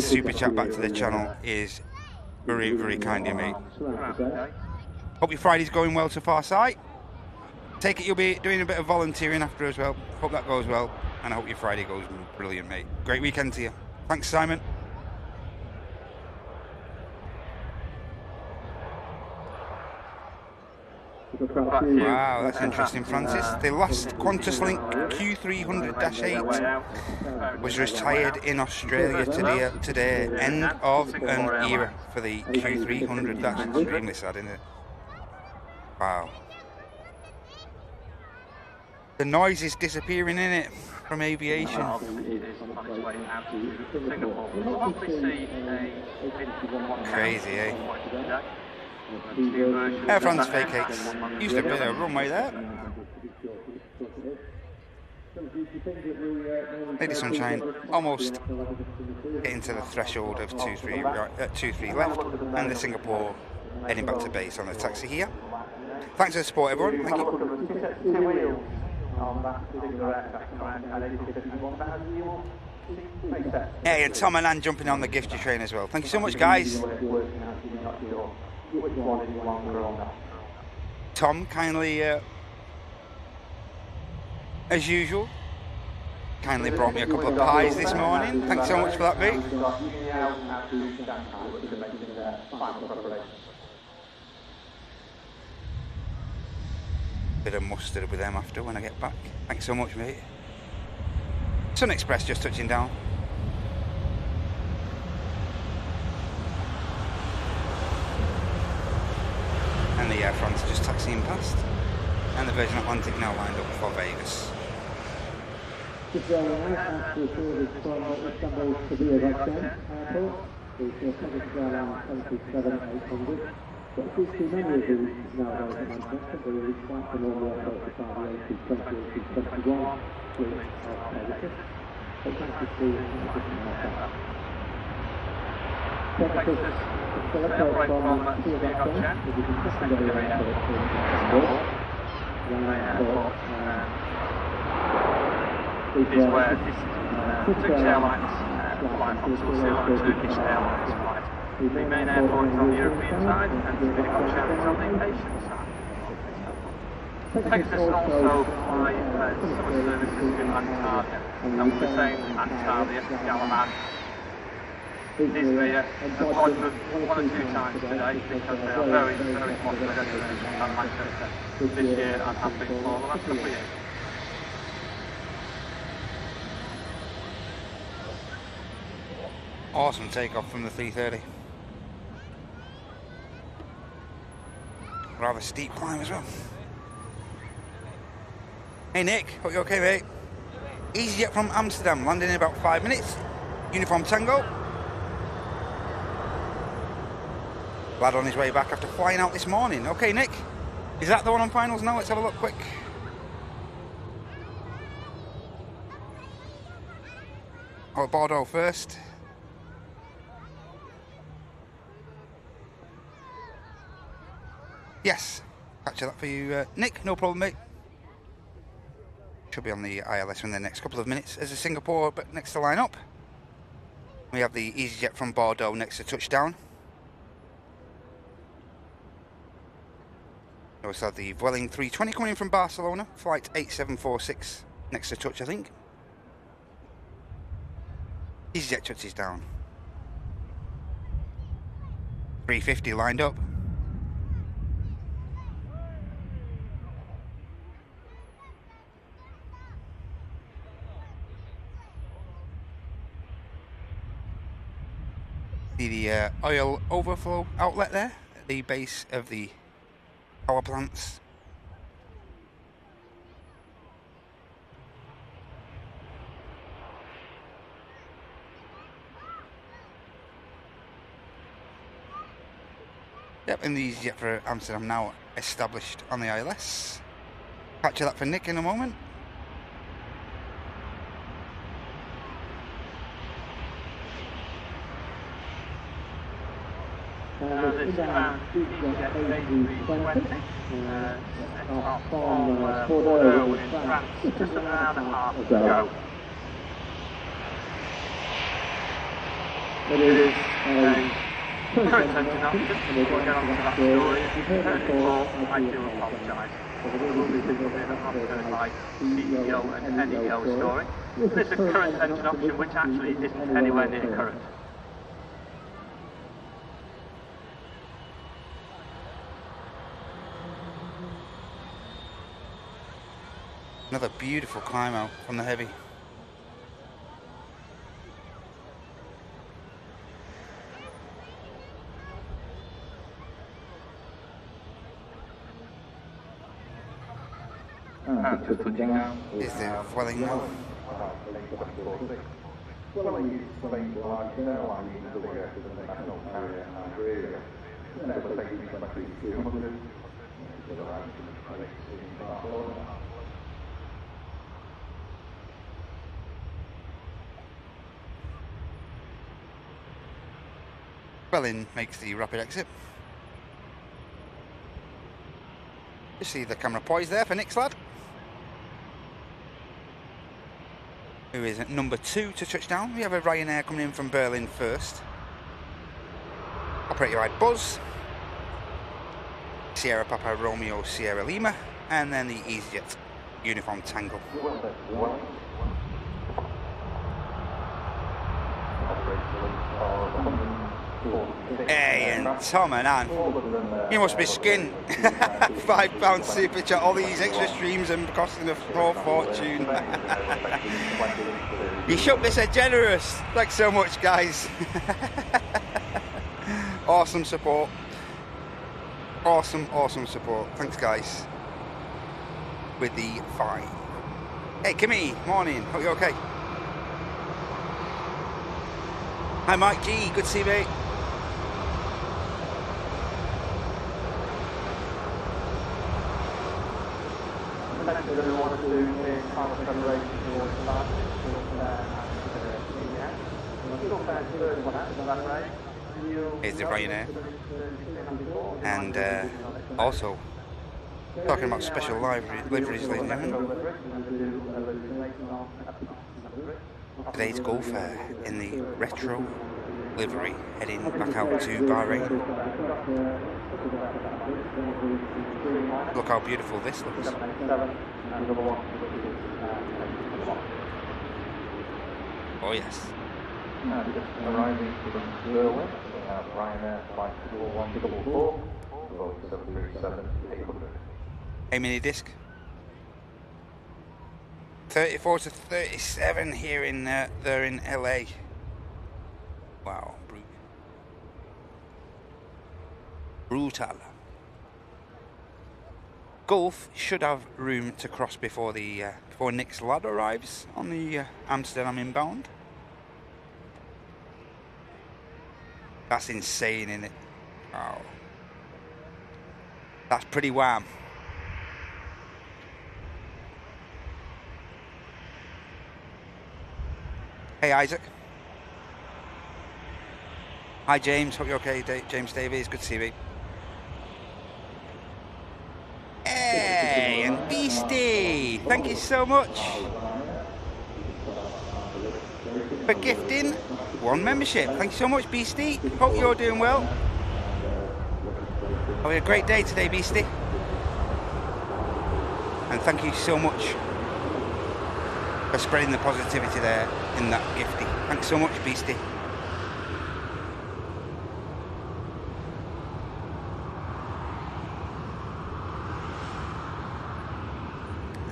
super chat back to the channel is very, very kind of you, mate. Hope your Friday's going well so far, Si. Take it you'll be doing a bit of volunteering after as well. Hope that goes well, and I hope your Friday goes brilliant, mate. Great weekend to you. Thanks, Simon. Wow, that's interesting, Francis. The last Qantas Link Q300-8 was retired in Australia today. End of an era for the Q300. That's extremely sad, isn't it? Wow. The noise is disappearing, in it, from aviation. Crazy, eh? Air France vacates. Used a bit of runway there. Lady Sunshine almost getting to the threshold of 2-3 left, and the Singapore heading back to base on the taxi here. Thanks for the support, everyone. Thank you. Hey, and Tom and Ann jumping on the gift train as well. Thank you so much, guys. Tom kindly, as usual, kindly brought me a couple of pies this morning. Thanks so much for that, mate. Bit of mustard with them after when I get back. Thanks so much, mate. Sun Express just touching down. And the Air France just taxiing past. And the Virgin Atlantic now lined up for Vegas. Just rolling out after a service from Istanbul to the Loganair Airport. It's your Turkish Airlines 737-800. But it seems too many of these nowadays at Manchester, but it is quite the normal approach to fly the A320, A321 fleet of Pegasus. But thanks to the different aircraft. Pegasus is still approach from the Loganair, which is the secondary airport to Istanbul. Ryanair Airport is where Turkish Airlines flight comes also on Turkish Airlines flight. The main airport is on the European side and the Loganair is on the Asian side. Pegasus also fly summer services in Antalya, and we're saying Antalya, Yalaman, Izmir, and Bodrum one or two times today because they are very, very popular destinations at Manchester this year and have been for the last couple of years. Awesome takeoff from the 330. Rather steep climb as well. Hey Nick, hope you're okay mate. EasyJet from Amsterdam, landing in about 5 minutes. Uniform Tango. Lad on his way back after flying out this morning. Okay Nick, is that the one on finals now? Let's have a look quick. Oh, Bordeaux first. Yes, capture that for you, Nick, no problem, mate. Should be on the ILS in the next couple of minutes. As a Singapore but next to line up. We have the EasyJet from Bordeaux next to touchdown. We also have the Vueling 320 coming in from Barcelona, flight 8746 next to touch, I think. EasyJet touches down. 350 lined up. See the oil overflow outlet there at the base of the power plants. Yep, and the EasyJet for Amsterdam now established on the ILS. Capture that for Nick in a moment. This is EasyJet A320 off from Bordeaux in France, just an hour and a half to go. It is a current engine option. We'll get on to that story. If you've heard before, I do apologise. There will be people here that have heard my CEO and NEO story. This is a current engine option which actually isn't anywhere near current. Another beautiful climb out from the heavy. Just touching down. Is the Vueling now? Vueling is Spain's largest airline in the world as an international carrier and carrier. It's an A350-200. It's arrived in Barcelona. Vueling makes the rapid exit. You see the camera poised there for Nick's lad, who is at number 2 to touchdown. We have a Ryanair coming in from Berlin first. Operator ride Buzz, Sierra Papa Romeo Sierra Lima, and then the EasyJet Uniform Tango. Hey, and Tom and Ann, you must be skinned. £5 super chat, all these extra streams and costing a small fortune. You shook me so generous. Thanks so much, guys. Awesome support. Awesome support. Thanks, guys. With the 5. Hey, Kimmy, morning. Hope you're okay. Hi, Mike G. Good to see you, mate. Here's the Ryanair. And also, talking about special liveries, ladies and gentlemen. Today's Gulfair in the retro livery, heading back out to Bahrain. Look how beautiful this looks. Oh yes. And just arriving from Berlin, we have Ryanair flight 144, Boeing 737-800. Hey, mini disc. 34 to 37 here in there in LA. Wow, brutal. Gulf should have room to cross before the before Nick's lad arrives on the Amsterdam inbound. That's insane, isn't it? Wow. That's pretty wham. Hey, Isaac. Hi, James. Hope you're okay. James Davies. Good to see you. Hey, and Beastie. Thank you so much for gifting one membership. Thank you so much, Beastie. Hope you're doing well. Having a great day today, Beastie. And thank you so much for spreading the positivity there in that gifty. Thanks so much, Beastie.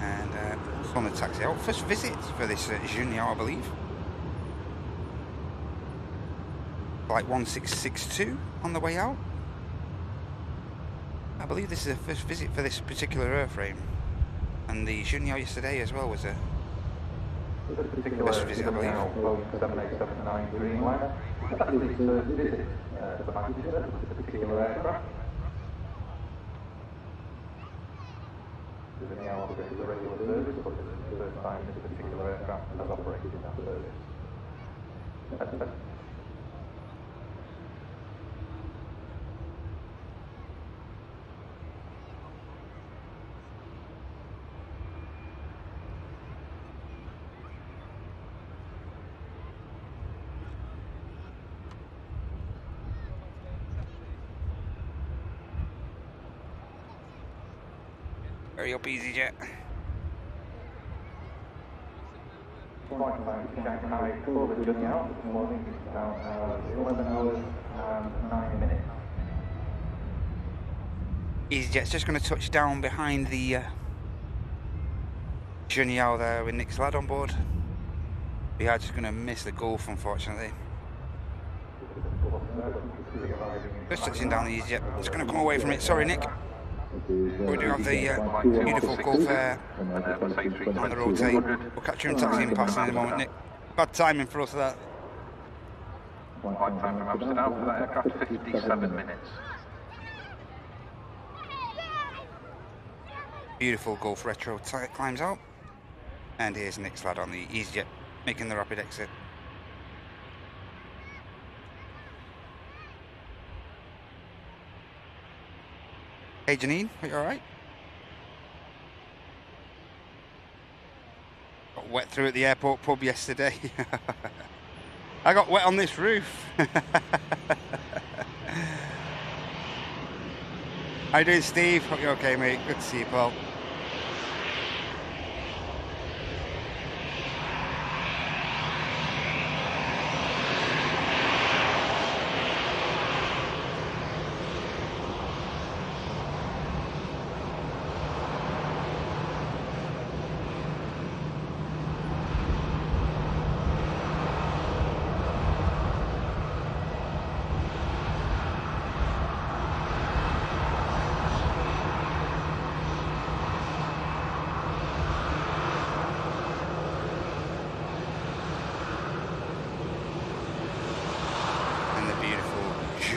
And on the taxi out. First visit for this Junior, I believe. Flight 1662 on the way out. I believe this is the first visit for this particular airframe. And the Junior yesterday as well was a first visit, I believe. Boeing 7879 Greenland. That is his first visit to Manchester with this particular aircraft. There's any hours of regular service, but this is the first time this particular aircraft has operated in that service. That's Hurry up, EasyJet. flight time to Shanghai for the journey out this morning is about 11 hours and 9 minutes. EasyJet's just going to touch down behind the Junior there with Nick's lad on board. We are just going to miss the Gulf, unfortunately. Just touching down the EasyJet. Just going to come away from it. Sorry, Nick. We do have the beautiful Gulfair on the rotate. We'll catch you in taxi and passing in a moment, Nick. Bad timing for us, that. Flight time from Amsterdam for that aircraft 57 minutes. Beautiful Gulf retro climbs out. And here's Nick's lad on the EasyJet making the rapid exit. Hey Janine, are you alright? Got wet through at the airport pub yesterday. I got wet on this roof. How you doing, Steve? Hope you're okay, mate. Good to see you, Paul.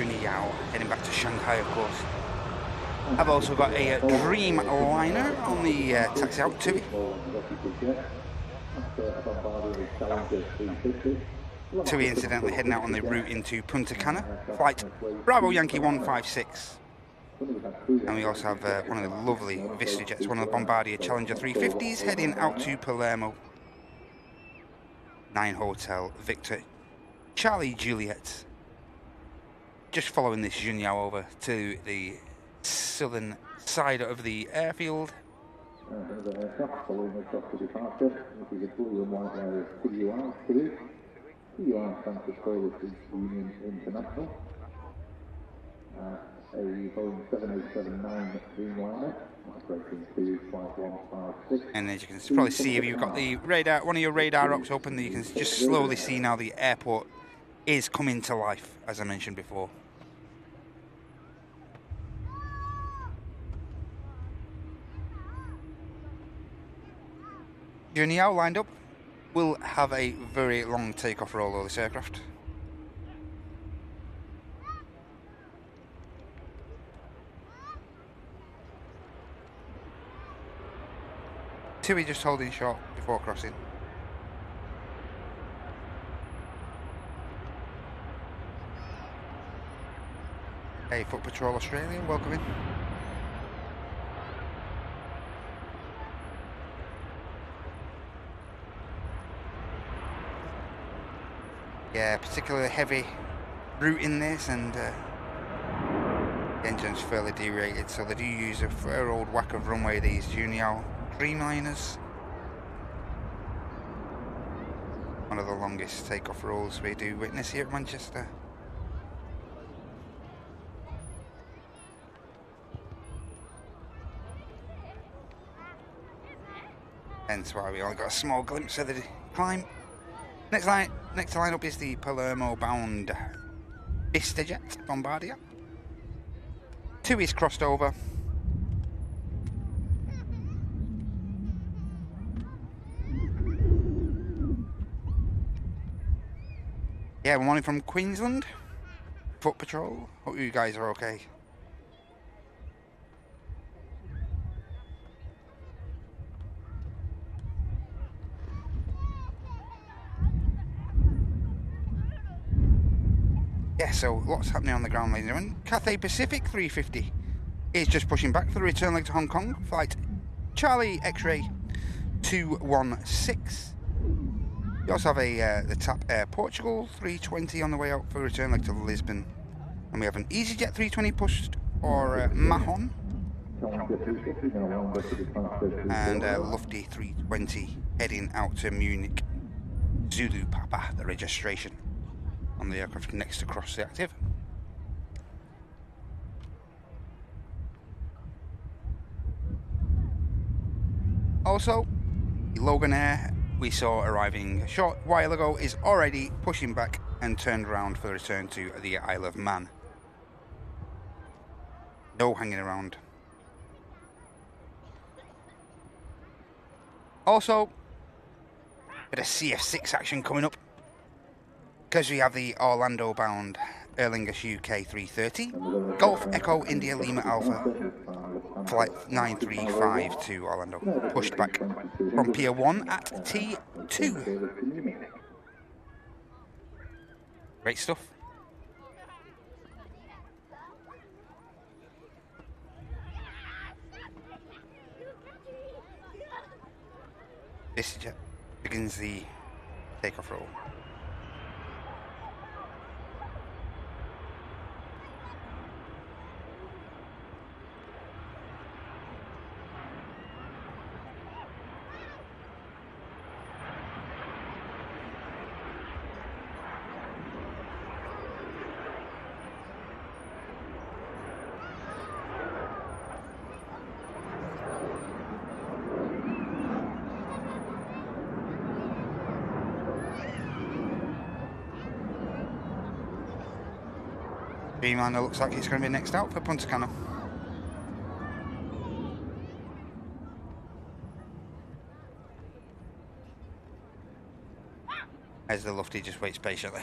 Junyao, heading back to Shanghai, of course. I've also got a Dreamliner on the taxi out to me. TUI incidentally heading out on the route into Punta Cana, flight Bravo Yankee 156. And we also have one of the lovely VistaJets, one of the Bombardier Challenger 350s, heading out to Palermo. 9 Hotel Victor Charlie Juliet. Just following this Junyao over to the southern side of the airfield. The aircraft following across the departure. This is a blue and white area of TUI. TUI stands for Coalition Union International. A Boeing 787-9 Dreamliner, operating to flight 156. And as you can probably see, if you've got the radar, one of your radar ops open, you can just slowly see now the airport is coming to life, as I mentioned before. Junyao lined up. Will have a very long takeoff roll of this aircraft. TUI just holding short before crossing. Hey, Foot Patrol Australia, welcome in. Yeah, particularly heavy route in this, and the engine's fairly derated, so they do use a fair old whack of runway, these Junyao Dreamliners. One of the longest takeoff rolls we do witness here at Manchester. Hence why we only got a small glimpse of the climb. Next to line up is the Palermo-bound VistaJet Bombardier. TUI's crossed over. Yeah, we're morning from Queensland. Foot Patrol. Hope you guys are okay. Yeah, so lots happening on the ground, ladies and gentlemen. Cathay Pacific 350 is just pushing back for the return leg to Hong Kong. Flight Charlie X-Ray 216. We also have the TAP Air Portugal 320 on the way out for the return leg to Lisbon. And we have an EasyJet 320 pushed or Mahon. And a Lufty 320 heading out to Munich. Zulu Papa, the registration on the aircraft next to cross the active. Also, the Loganair we saw arriving a short while ago is already pushing back and turned around for the return to the Isle of Man. No hanging around. Also, bit of CF6 action coming up, because we have the Orlando-bound Aer Lingus UK 330, Golf Echo India Lima Alpha, flight 935 to Orlando, pushed back from Pier 1 at T2. Great stuff. VistaJet begins the takeoff roll. Dreamliner looks like it's going to be next out for Punta Cana. As the Lufty just waits patiently.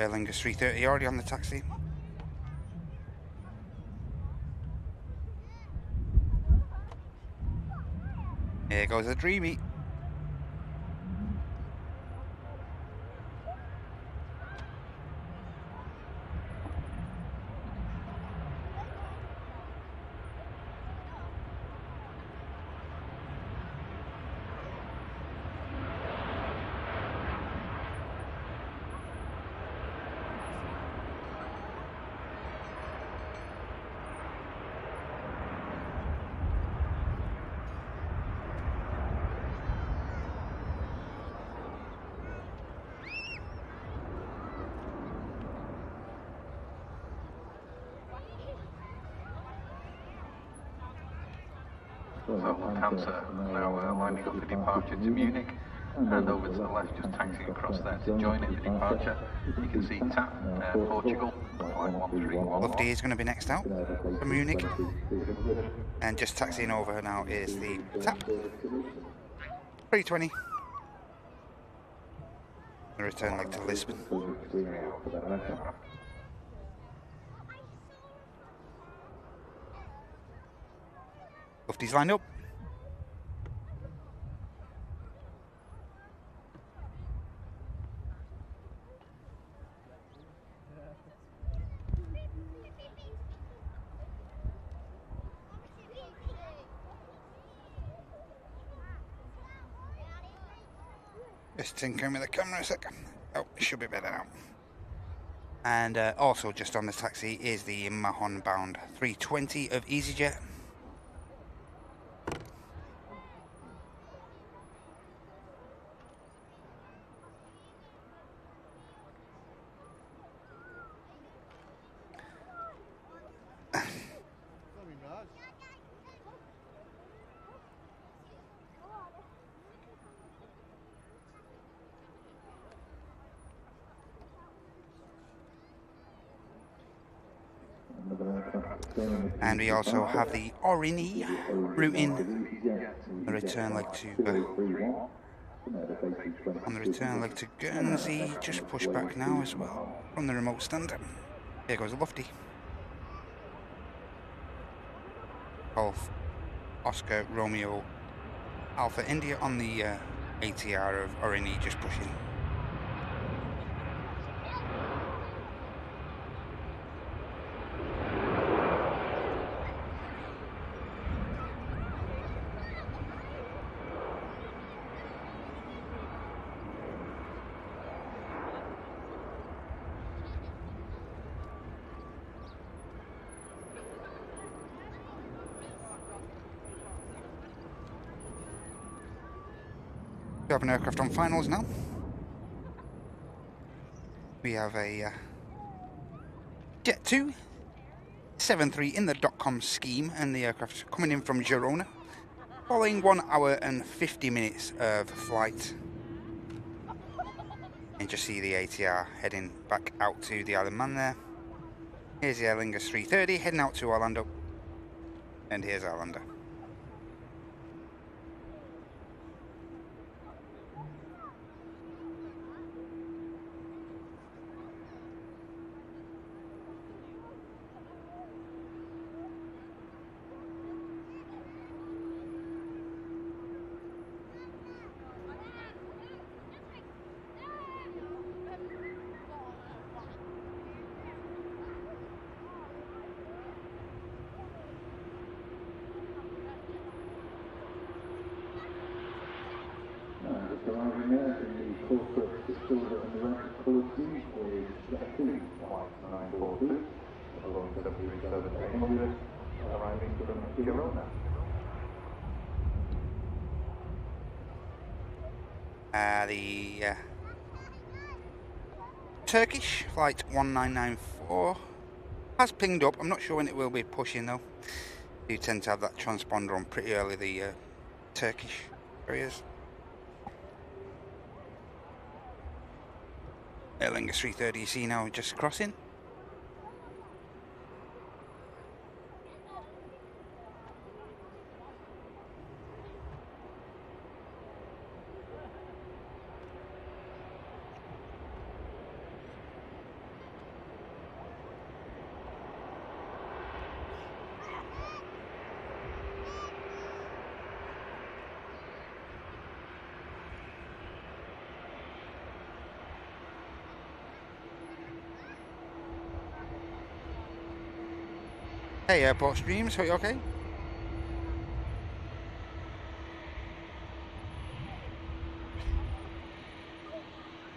Aer Lingus 330 already on the taxi. Here goes the Dreamy. So Lufthansa now winding up for departure to Munich, and over to the left, just taxiing across there to join it for departure. You can see TAP, Portugal, flight 131. Lofty is going to be next out from Munich, and just taxiing over now is the TAP 320. The return leg to Lisbon. Lofty's lined up. Just tinkering with the camera a second. Oh, it should be better now. And also just on the taxi is the Mahon bound 320 of EasyJet. And we also have the Orini routing the return leg to on the return leg to Guernsey. Just push back now as well from the remote stand. Here goes the Lofty. Golf Oscar Romeo Alpha India on the ATR of Orini, just pushing. We have an aircraft on finals now. We have a Jet 2 7-3 in the .com scheme, and the aircraft coming in from Girona, following 1 hour and 50 minutes of flight. And just see the ATR heading back out to the Isle of Man there. Here's the Aer Lingus 330 heading out to Orlando, and here's Icelandair. Arriving there in the corporate silver and the red coloured scheme is Jet 2, flight 942, along 737-800, arriving from Girona. The Turkish flight 1994 has pinged up. I'm not sure when it will be pushing though. You tend to have that transponder on pretty early, the Turkish areas. Aer Lingus 330 you see now just crossing. Hey, airport streams, are you okay?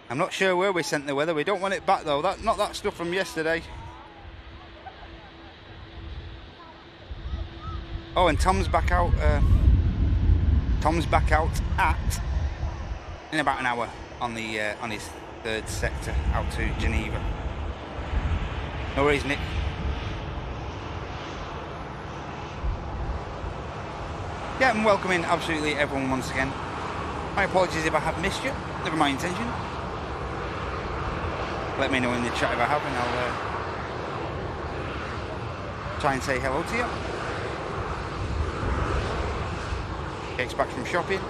I'm not sure where we sent the weather. We don't want it back though. Not that stuff from yesterday. Oh, and Tom's back out. Tom's back out in about an hour on his third sector out to Geneva. No worries, Nick. Yeah, I'm welcoming absolutely everyone once again. My apologies if I have missed you. Never my intention. Let me know in the chat if I have, and I'll try and say hello to you. Jake's back from shopping.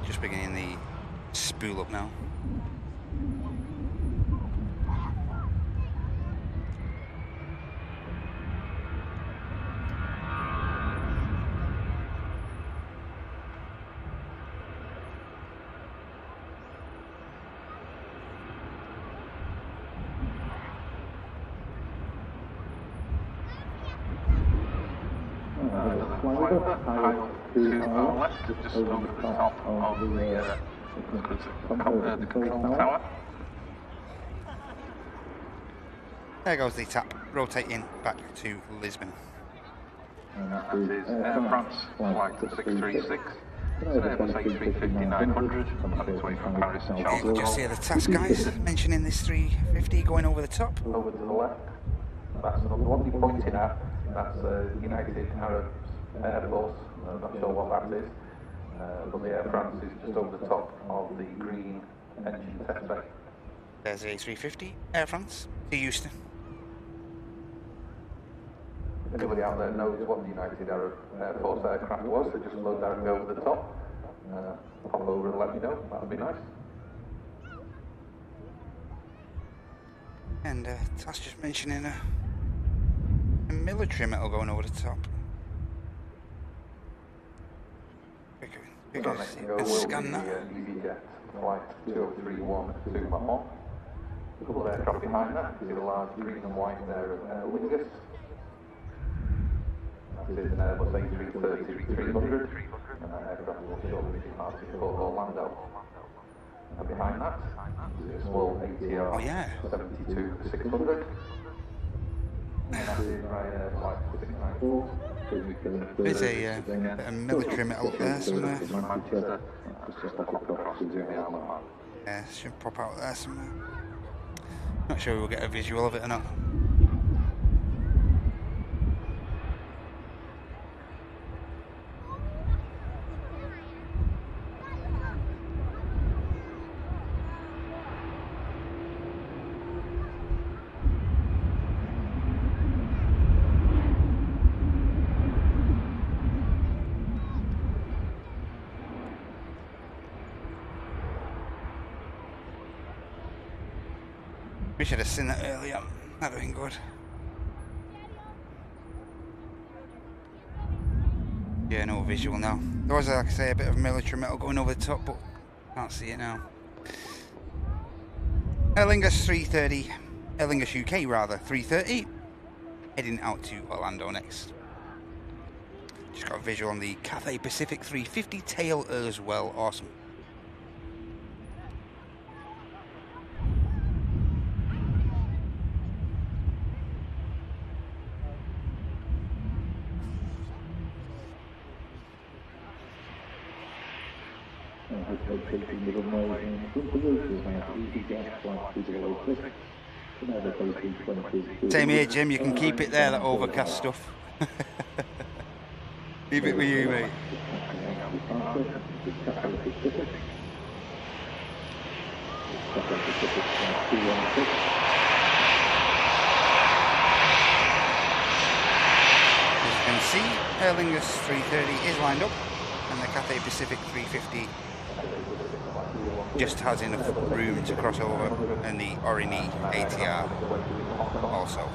Just beginning the spool up now. To our left, just over the top of the control tower. There goes the tap, rotating back to Lisbon. That is Air France flight 636. Airbus A350-900 on its way from Paris and Charles de Gaulle. Just hear the task guys mentioning this 350 going over the top. Over to the left. That's the one you're pointing at. That's United Arab Air Force. I'm not sure what that is. But the Air France is just over the top of the green engine test bay. There's the A350, Air France, to Houston. Anybody out there knows what the United Arab Air Force aircraft was, they just load down and go over the top. Pop over and let me know, that would be nice. And that's just mentioning a military metal going over the top. Next to go will be EasyJet flight 2031 to Mahon. A couple of aircraft behind that, you see the large green and white there of Aer Lingus. That is an Airbus A330-300, and that aircraft will shortly be departing for Orlando. And behind that, you see a small ATR 72-600. And that is Ryanair flight 694. There's a military metal up there somewhere. Yeah, should pop out there somewhere. Not sure we'll get a visual of it or not. We should have seen that earlier. That'd have been good. Yeah, no visual now. There was, like I say, a bit of military metal going over the top, but can't see it now. Aer Lingus 330, Aer Lingus UK rather, 330. Heading out to Orlando next. Just got a visual on the Cathay Pacific 350 tail as well. Awesome. Same here, Jim. You can keep it there, that overcast stuff. Leave it with you, mate. As you can see, Aer Lingus 330 is lined up, and the Cathay Pacific 350 just has enough room to cross over, and the Orini ATR also.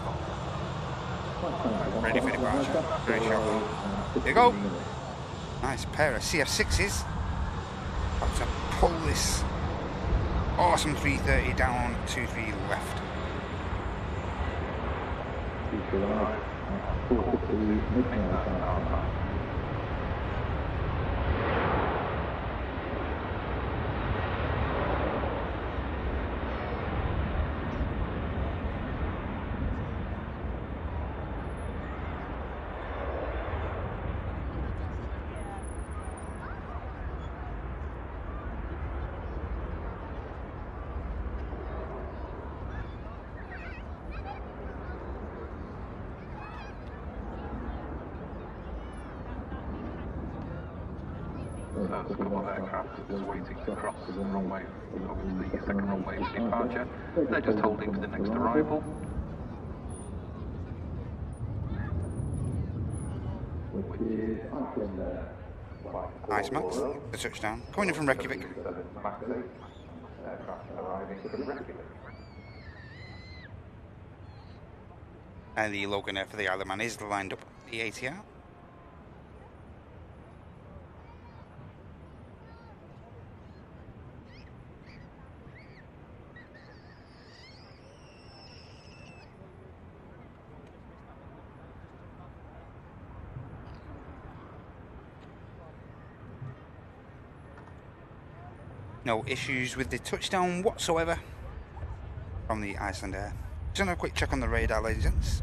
Ready for departure. Very sharp. Here you go. Nice pair of CF6s. About to pull this awesome 330 down to the left. to arrive at 4:50 midnight time. So there's a couple of aircraft just waiting to cross the runway over to the second runway for departure. They're just holding for the next arrival. Which is Icelandair. Nice, Max. The touchdown. Coming in from Reykjavik. Aircraft arriving from Reykjavik. And the Loganair for the Isle of Man is lined up, the ATR. No issues with the touchdown whatsoever from the Icelandair. Just gonna have a quick check on the radar, ladies and gents.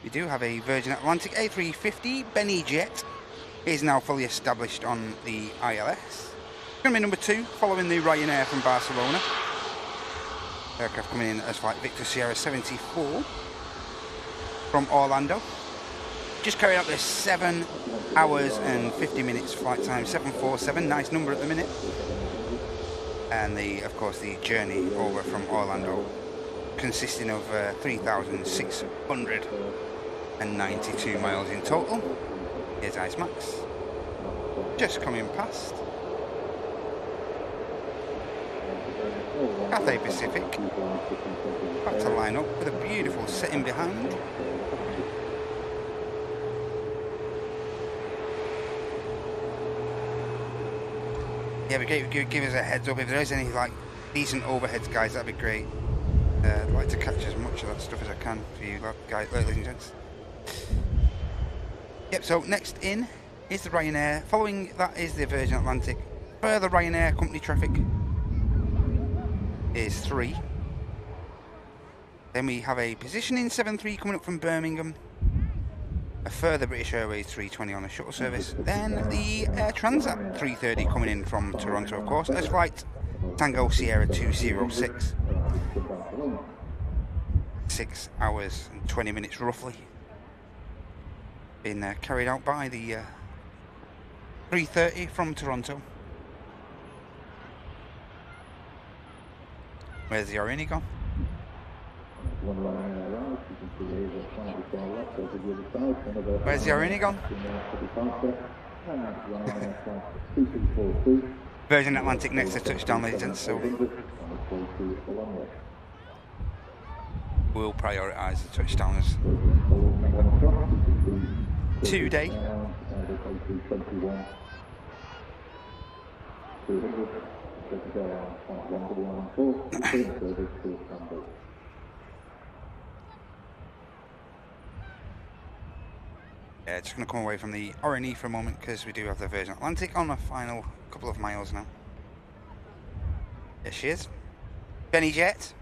We do have a Virgin Atlantic A350 EasyJet. Is now fully established on the ILS. It's going to be number 2, following the Ryanair from Barcelona. Aircraft coming in as flight Victor Sierra 74 from Orlando. Just carried out this 7 hours and 50 minutes flight time, 747, nice number at the minute. And of course, the journey over from Orlando, consisting of 3,692 miles in total. Here's Ice Max, just coming past. Cathay Pacific, back to line up with a beautiful setting behind. Yeah, but give us a heads up if there is any like decent overheads, guys. That'd be great. I'd like to catch as much of that stuff as I can for you guys, ladies and gents. Yep, so next in is the Ryanair. Following that is the Virgin Atlantic. Further Ryanair company traffic is 3. Then we have a positioning 73 coming up from Birmingham. A further British Airways 320 on a shuttle service. Then the Air Transat 330 coming in from Toronto, of course, as flight Tango Sierra 206. 6 hours and 20 minutes roughly. Been carried out by the 330 from Toronto. Where's the Aer Lingus gone? Where's the Aer Lingus gone? Virgin Atlantic next to touchdown, ladies and gentlemen. So we'll prioritise the touchdowners today. Yeah, just going to come away from the RNE for a moment because we do have the Virgin Atlantic on the final couple of miles now. There she is. EasyJet.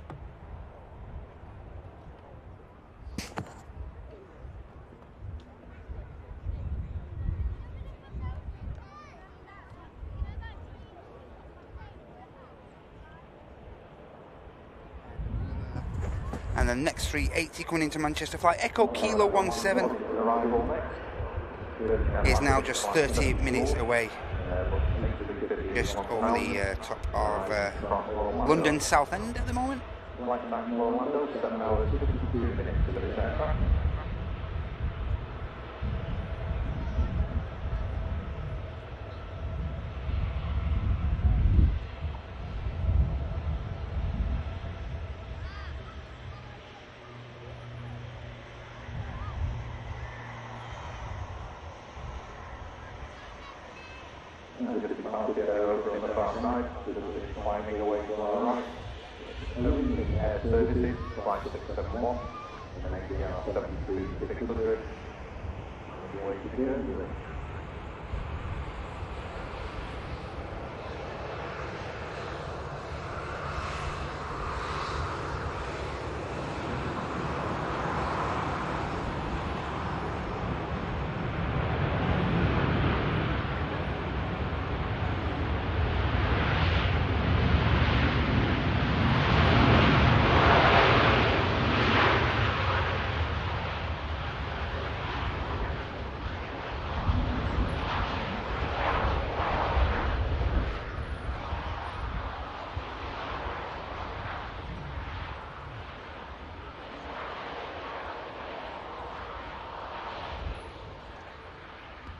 And the next 380 coming into Manchester flight, Echo Kilo 17, is now just 30 minutes away, just over the top of London Southend at the moment. There's a departure over on the far side, there's a climbing away to our right. Opening air services, flight 671, and then ADR 73600. Away to Guernsey.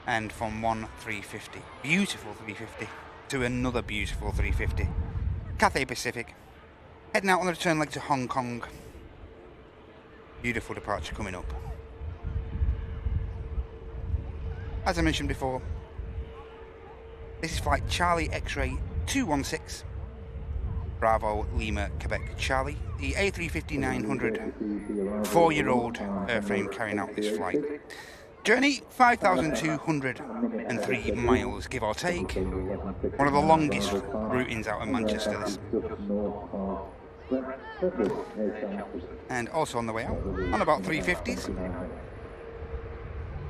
And from one 350, beautiful 350, to another beautiful 350, Cathay Pacific, heading out on the return leg to Hong Kong. Beautiful departure coming up. As I mentioned before, this is flight Charlie X-ray 216, Bravo Lima Quebec Charlie, the A350-900 4-year-old airframe carrying out this flight. Journey 5,203 miles, give or take. One of the longest routings out of Manchester. And also on the way out, on about 350s,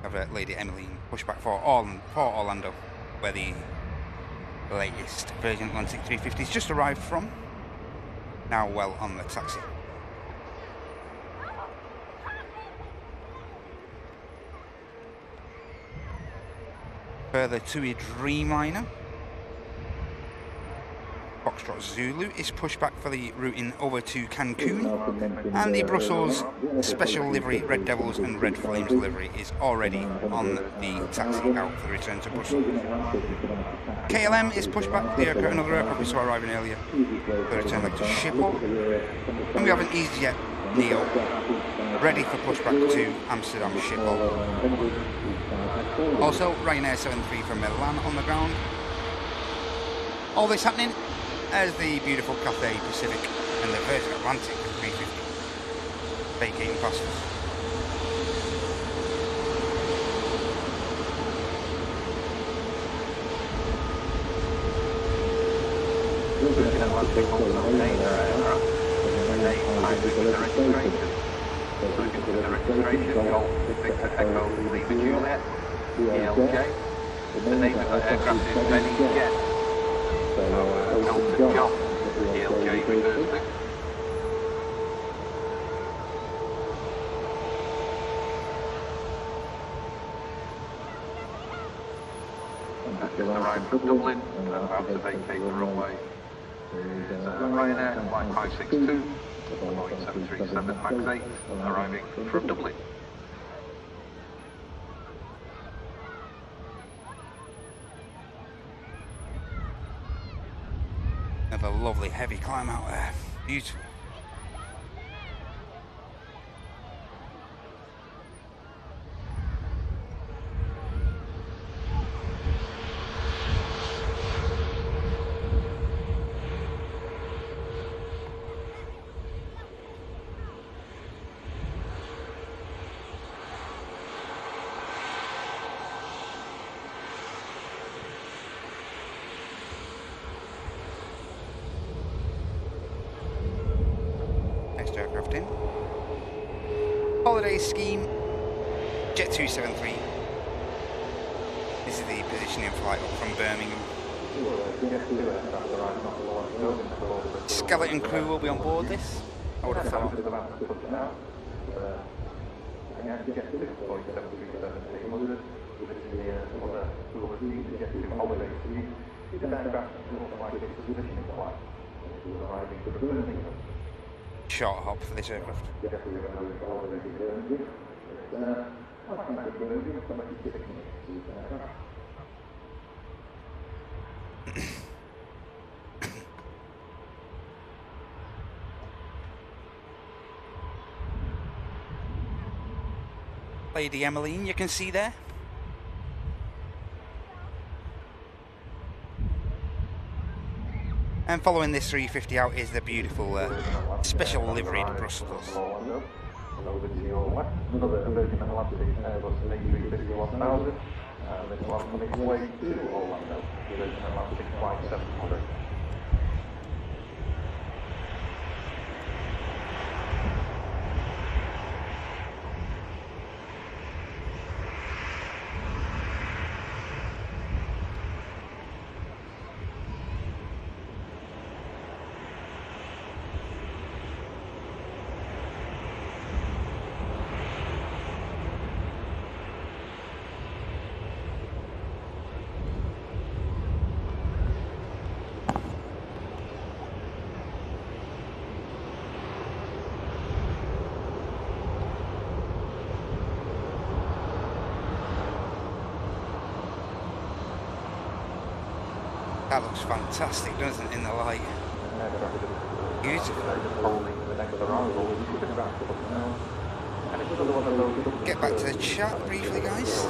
have Lady Emmeline pushback for Orlando, where the latest Virgin Atlantic 350s just arrived from. Now well on the taxi. Further to a Dreamliner, Foxtrot Zulu is pushed back for the routing over to Cancun, and the Brussels Special Livery Red Devils and Red Flames livery is already on the taxi out for the return to Brussels. KLM is pushed back, another aircraft we saw arriving earlier, for the return leg to Schiphol, and we have an EasyJet Neo ready for pushback to Amsterdam Schiphol. Also, Ryanair 73 from Milan on the ground. All this happening as the beautiful Cathay Pacific and the Virgin Atlantic 350 vacating passengers. Virgin Atlantic also contains their aircraft. They find the registration. Looking for the registration, Golf Victor Echo Lima Juliet, ELJ. The name of that aircraft is Benny Jet. Elton John, ELJ refers to. Just arrived from Dublin and about to vacate the runway. There's Ryanair flight 562, Boeing 737 MAX 8, arriving from Dublin. Another lovely heavy climb out there. Beautiful. Aircraft in. Holiday scheme, Jet 273. This is the positioning flight up from Birmingham. Skeleton crew will be on board this, I would have thought. Short hop for this aircraft. Lady Emmeline, you can see there. And following this 350 out is the beautiful special liveried Brussels. Over to your left, another Virgin Atlantic Airbus A350 1000, this one coming away to Orlando, Virgin Atlantic Flight 700. That looks fantastic, doesn't it, in the light? Beautiful. Get back to the chat briefly, guys.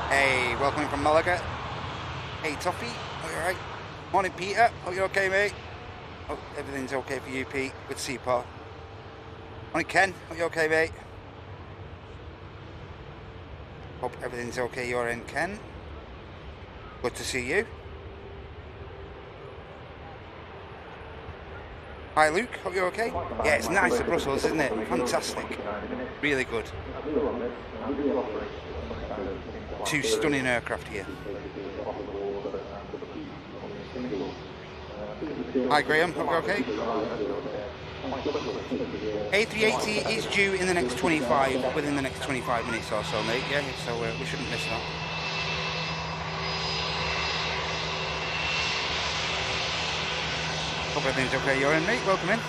Hey, welcome from Malaga. Hey, Toffee, are you alright? Morning, Peter. Hope you're okay, mate. Hope everything's okay for you, Pete. Good to see you, Paul. Morning, Ken. Hope you're okay, mate. Hope everything's okay your end, Ken. Good to see you. Hi, Luke. Hope you're okay. Yeah, it's nice at Brussels, isn't it? Fantastic. Really good. Two stunning aircraft here. Hi Graham, hope you're okay. A380 is due in the next 25, within the next 25 minutes or so, mate. Yeah, so we shouldn't miss that. Hope everything's okay you're in, mate. Welcome in.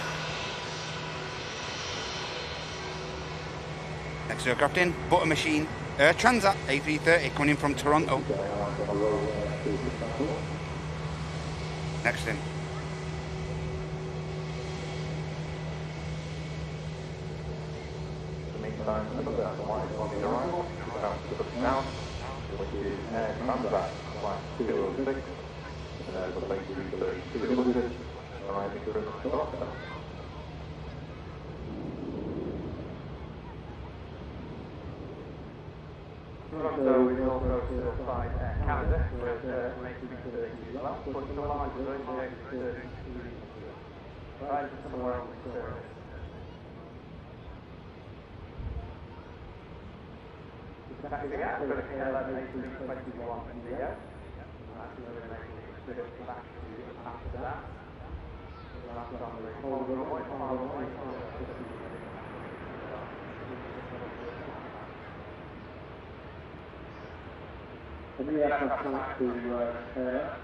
Next aircraft in, Butter Machine, Transat A330 coming in from Toronto. Next in. Meantime, another flight on the arrival, down to the south, which is Air Transat, flight 206, the A330 arriving from Toronto. Toronto is also still flying Canada, with making as well, but the line is very right somewhere else. Exactly, yeah, for the KLM A321 India. Actually, we're making a bit of back to after that. That's on the whole runway, far away. And the aircraft comes to Air.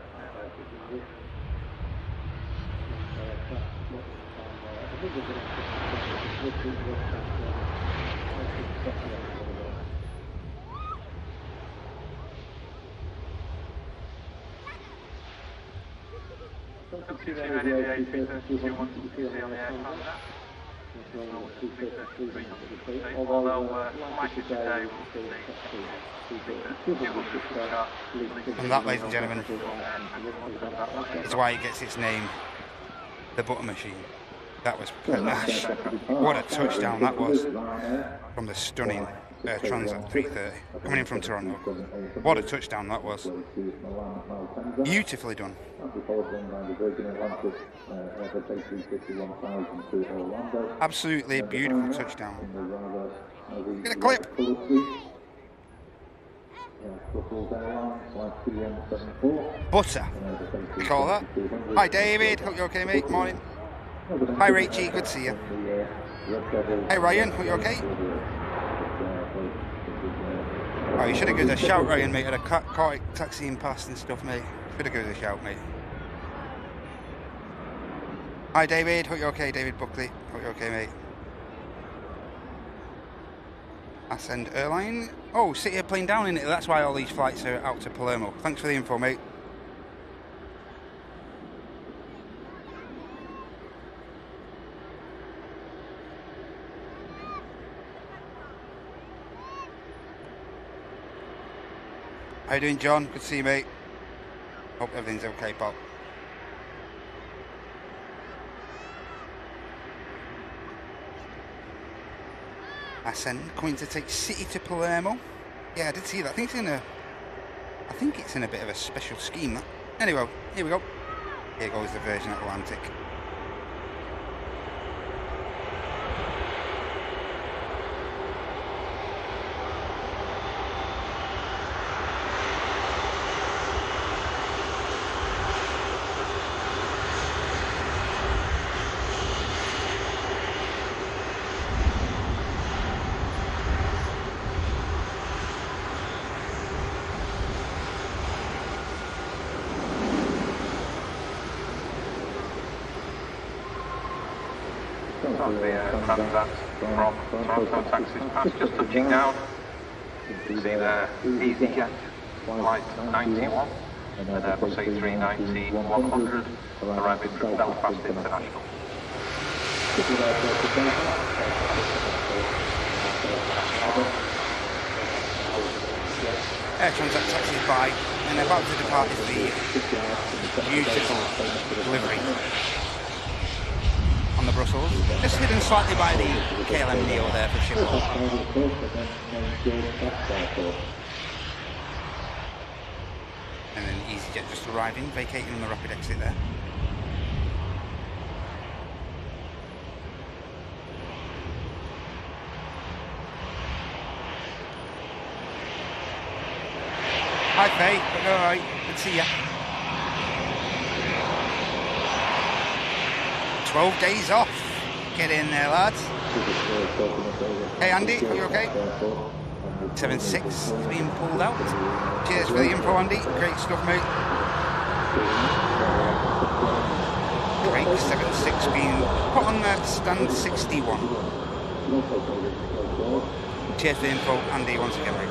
Too many aviators you want to see on the aircraft. Although slightly today And that, ladies and gentlemen, is why it gets its name, the Butter Machine. That was panache. What a touchdown that was from the stunning Transat 330 coming in from Toronto. What a touchdown that was. Beautifully done. Absolutely beautiful touchdown. Get a clip. Butter. We call that. Hi David, hope you're okay, mate. Morning. Hi Rachie, good to see you. Hey Ryan, hope you're okay. Oh, you should have given us a shout, Ryan, mate. I'd have caught it taxiing past and stuff, mate. Should have given us a shout, mate. Hi David, hope you're okay. David Buckley, hope you're okay, mate. Ascend Airline. Oh, City Airplane down in it. That's why all these flights are out to Palermo. Thanks for the info, mate. How you doing, John? Good to see you, mate. Hope everything's okay, pal. Ascend coming to take City to Palermo. Yeah, I did see that. I think it's in a bit of a special scheme. That. Anyway, here we go. Here goes the Virgin Atlantic. The Transat from Toronto taxis past, just touching down. You can see the EasyJet flight 91 and Airbus A380-100 arriving from Belfast International. Air Transat taxis by, and about to depart is the beautiful livery on the Brussels, just hidden slightly by the KLM Neo there for Schiphol. And then EasyJet just arriving, vacating on the rapid exit there. Hi Faye, alright, good to see ya. 12 days off. Get in there, lads. Hey Andy, are you okay? 7.6 is being pulled out. Cheers for the info, Andy. Great stuff, mate. Great, 7.6 being put on the stand 61. Cheers for the info, Andy, once again, mate.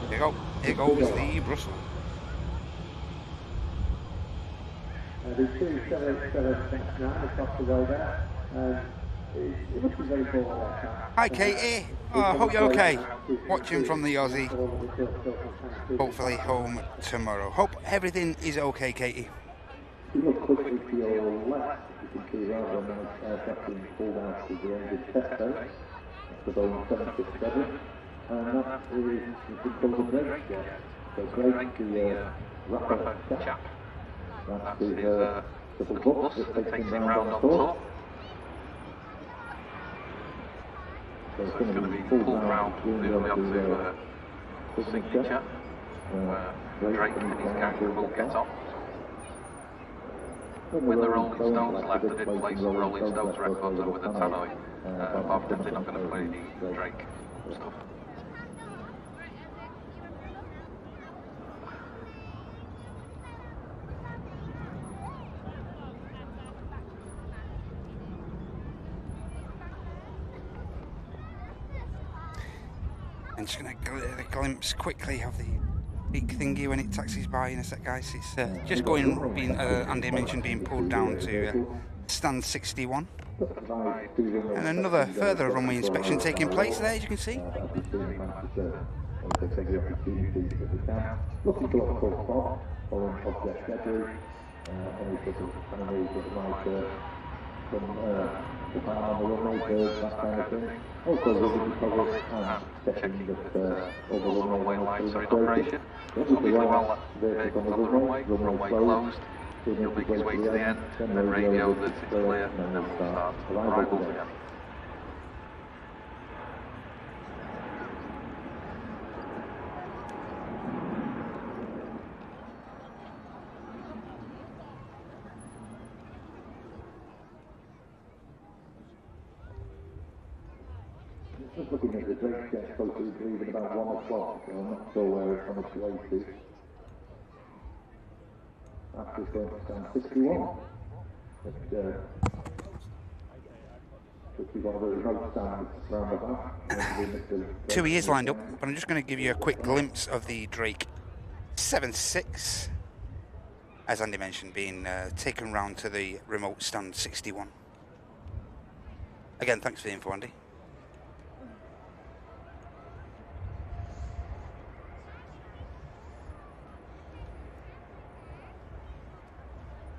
Here you go. Here goes the Brussels. The 27769 across the way there. It looks very full there. Hi Katie, I hope you're okay. Watching from the Aussie. Hopefully home tomorrow. Hope everything is okay, Katie. If you look quickly to your left, you can see rather than aircraft being pulled out to the end of test base. That's the Boeing 767. And that is the Golden Jet. So great, the rapper chap. That's his little bus that takes him round on tour. So it's going to be pulled round nearly up to Signature, where Drake and his gang will get on. When the Rolling Stones left, they did play some Rolling Stones records over the tannoy, but I'm definitely not going to play any Drake stuff. I'm just going to get a glimpse quickly of the big thingy when it taxis by in a sec, guys. It's just going, being Andy mentioned, being pulled down to stand 61. And another further runway inspection taking place there, as you can see. The time on the runway, that kind of thing. Also, checking that all the runway lights are in operation. Obviously, while that vehicle's on the runway closed, he'll make his way to the end, and then radio that it's clear, and then we'll start arrivals again. Just looking at the Drake jet, supposed to be leaving about 1 o'clock, so I'm not sure where it's on its way to. After it's going to stand 61. Which is one of the remote stands around the back. 2 years lined up, but I'm just going to give you a quick glimpse of the Drake 7.6, as Andy mentioned, being taken round to the remote stand 61. Again, thanks for the info, Andy.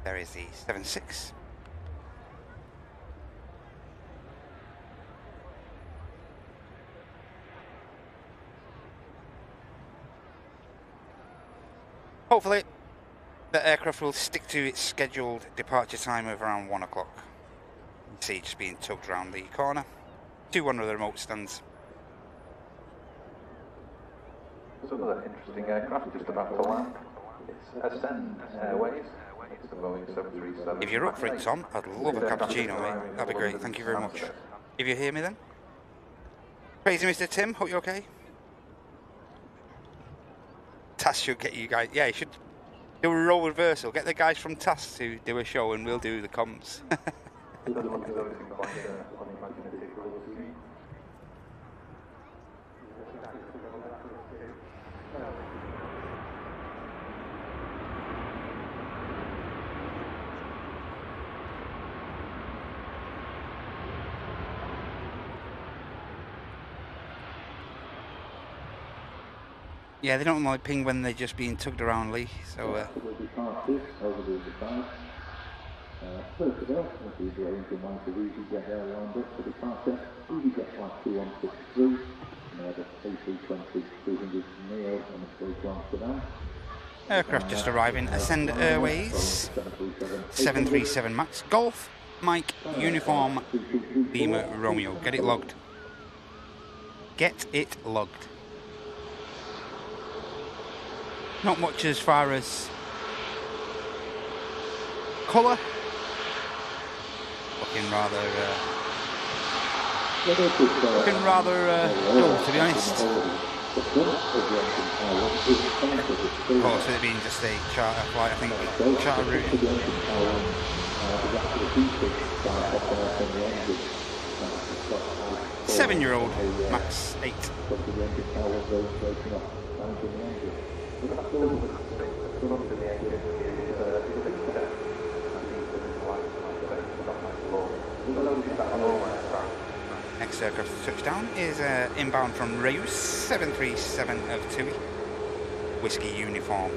There is the 76. Hopefully, the aircraft will stick to its scheduled departure time of around 1 o'clock. You see it just being tugged around the corner to one of the remote stands. There's another interesting aircraft just about to land. It's Ascend Airways. It's a Boeing 737. If you're up for it, Tom, I'd love a cappuccino, mate. That'd be great. Thank you very much. If you hear me then. Crazy Mr. Tim, hope you're okay. TAS should get you guys. Yeah, you should do a role reversal. Get the guys from TAS to do a show and we'll do the comms. Yeah, they don't like ping when they're just being tugged around, Lee. So. First of all, this is your engine line for EasyJet Airline for departure. EasyJet flight 2163, and the A320-200 Neo and the stage one sedan. Aircraft just arriving. Ascend Airways 737 Max Golf Mike Uniform Lima Romeo. Get it logged. Get it logged. Not much as far as colour. Looking rather dull, to be honest. Of course, with it being just a charter flight, I think charter routing. 7-year-old Max 8. Next aircraft to touchdown is inbound from Reus 737 of TUI, Whiskey Uniform.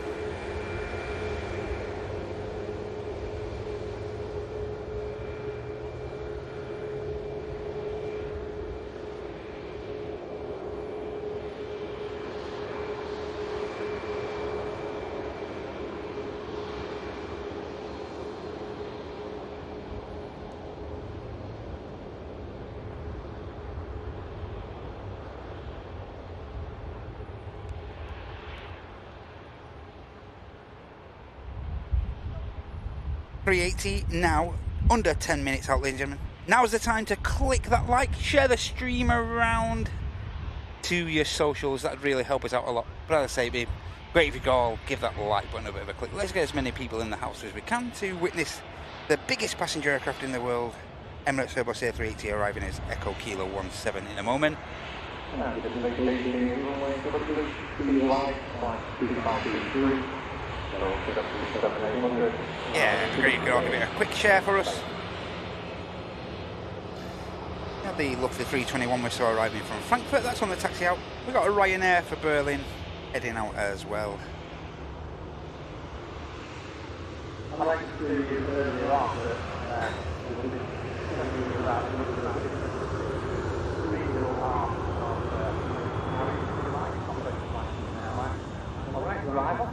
A380 now, under 10 minutes out, ladies and gentlemen. Now's the time to click that like, share the stream around to your socials. That'd really help us out a lot. But as I say, it'd be great if you could all give that like button a bit of a click. Let's get as many people in the house as we can to witness the biggest passenger aircraft in the world, Emirates A380, arriving as Echo Kilo 17 in a moment. Yeah, it'd be great if you could all give it a quick share for us. We have the lovely 321 we saw arriving from Frankfurt. That's on the taxi out. We've got a Ryanair for Berlin heading out as well. I'd like to do earlier on that about regional arm of arrival.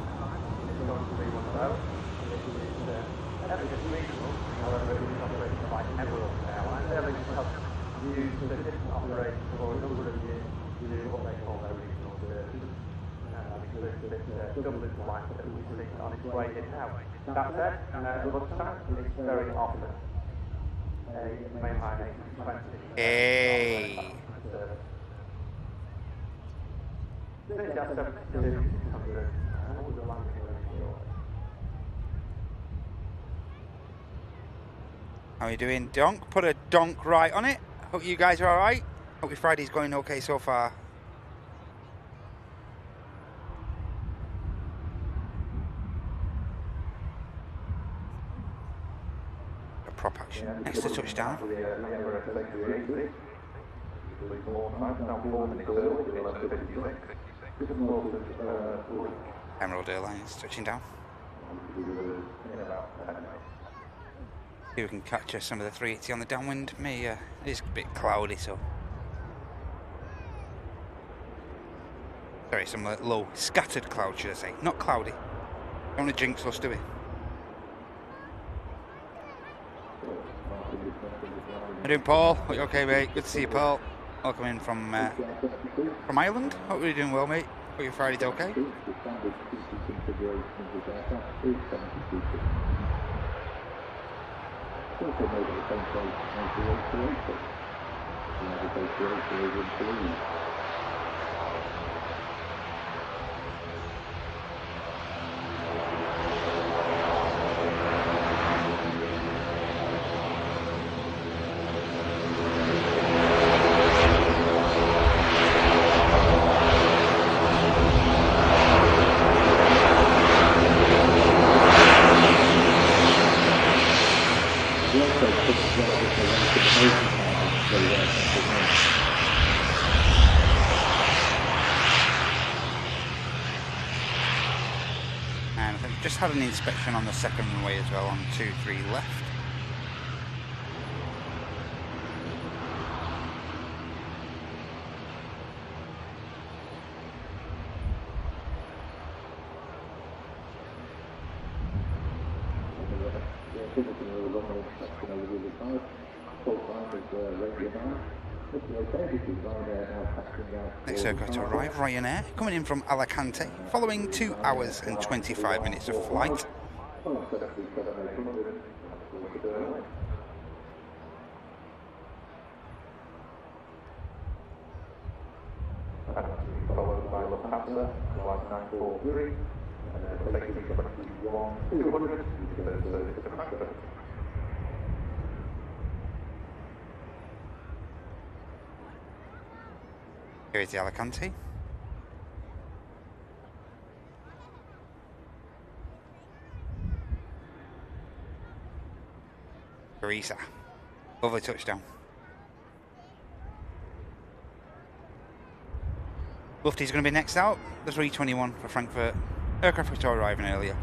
It's going to be one of those. This is regional, however, it is operated by Emirates Airlines. Aer Lingus has used the different operators for a number of years to do what they call their regional services. This Dublin flight that we see on its way in now. That said, Luxair is very often a mainline A350. Hey! How are you doing, Donk? Put a donk right on it. Hope you guys are alright. Hope your Friday's going okay so far. A prop action next to touchdown. Emerald Airlines touching down. See if we can capture some of the 380 on the downwind. It's a bit cloudy, so. Sorry, some low, scattered cloud, should I say. Not cloudy. Don't want to jinx us, do we? How you doing, Paul? Are you okay, mate? Good to see you, Paul. Welcome in from Ireland. Hope you're doing well, mate. Hope your Friday's okay. And I've just had an inspection on the second runway as well on 23 left. Next aircraft to arrive, Ryanair, coming in from Alicante, following 2 hours and 25 minutes of flight. Followed by Luxair, flight 943, and taking 21-200, service to Frankfurt. Here is the Alicante. Teresa. Lovely touchdown. Lufty's going to be next out. The 321 for Frankfurt. Aircraft which are arriving earlier.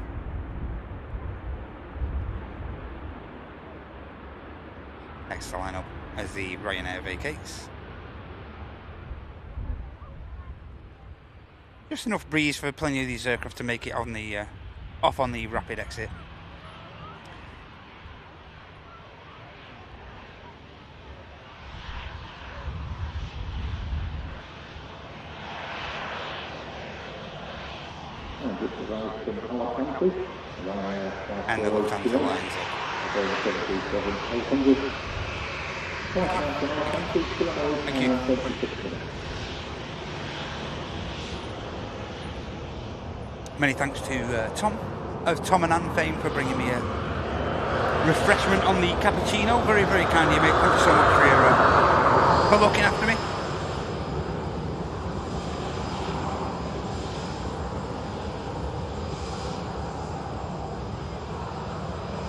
Next to line up as the Ryanair vacates. Just enough breeze for plenty of these aircraft to make it on the off on the rapid exit. And the Lufthansa lines up. Thank you. Many thanks to Tom of Tom and Ann fame for bringing me a refreshment on the cappuccino. Very, very kind of you, mate. Thank you so much for looking after me.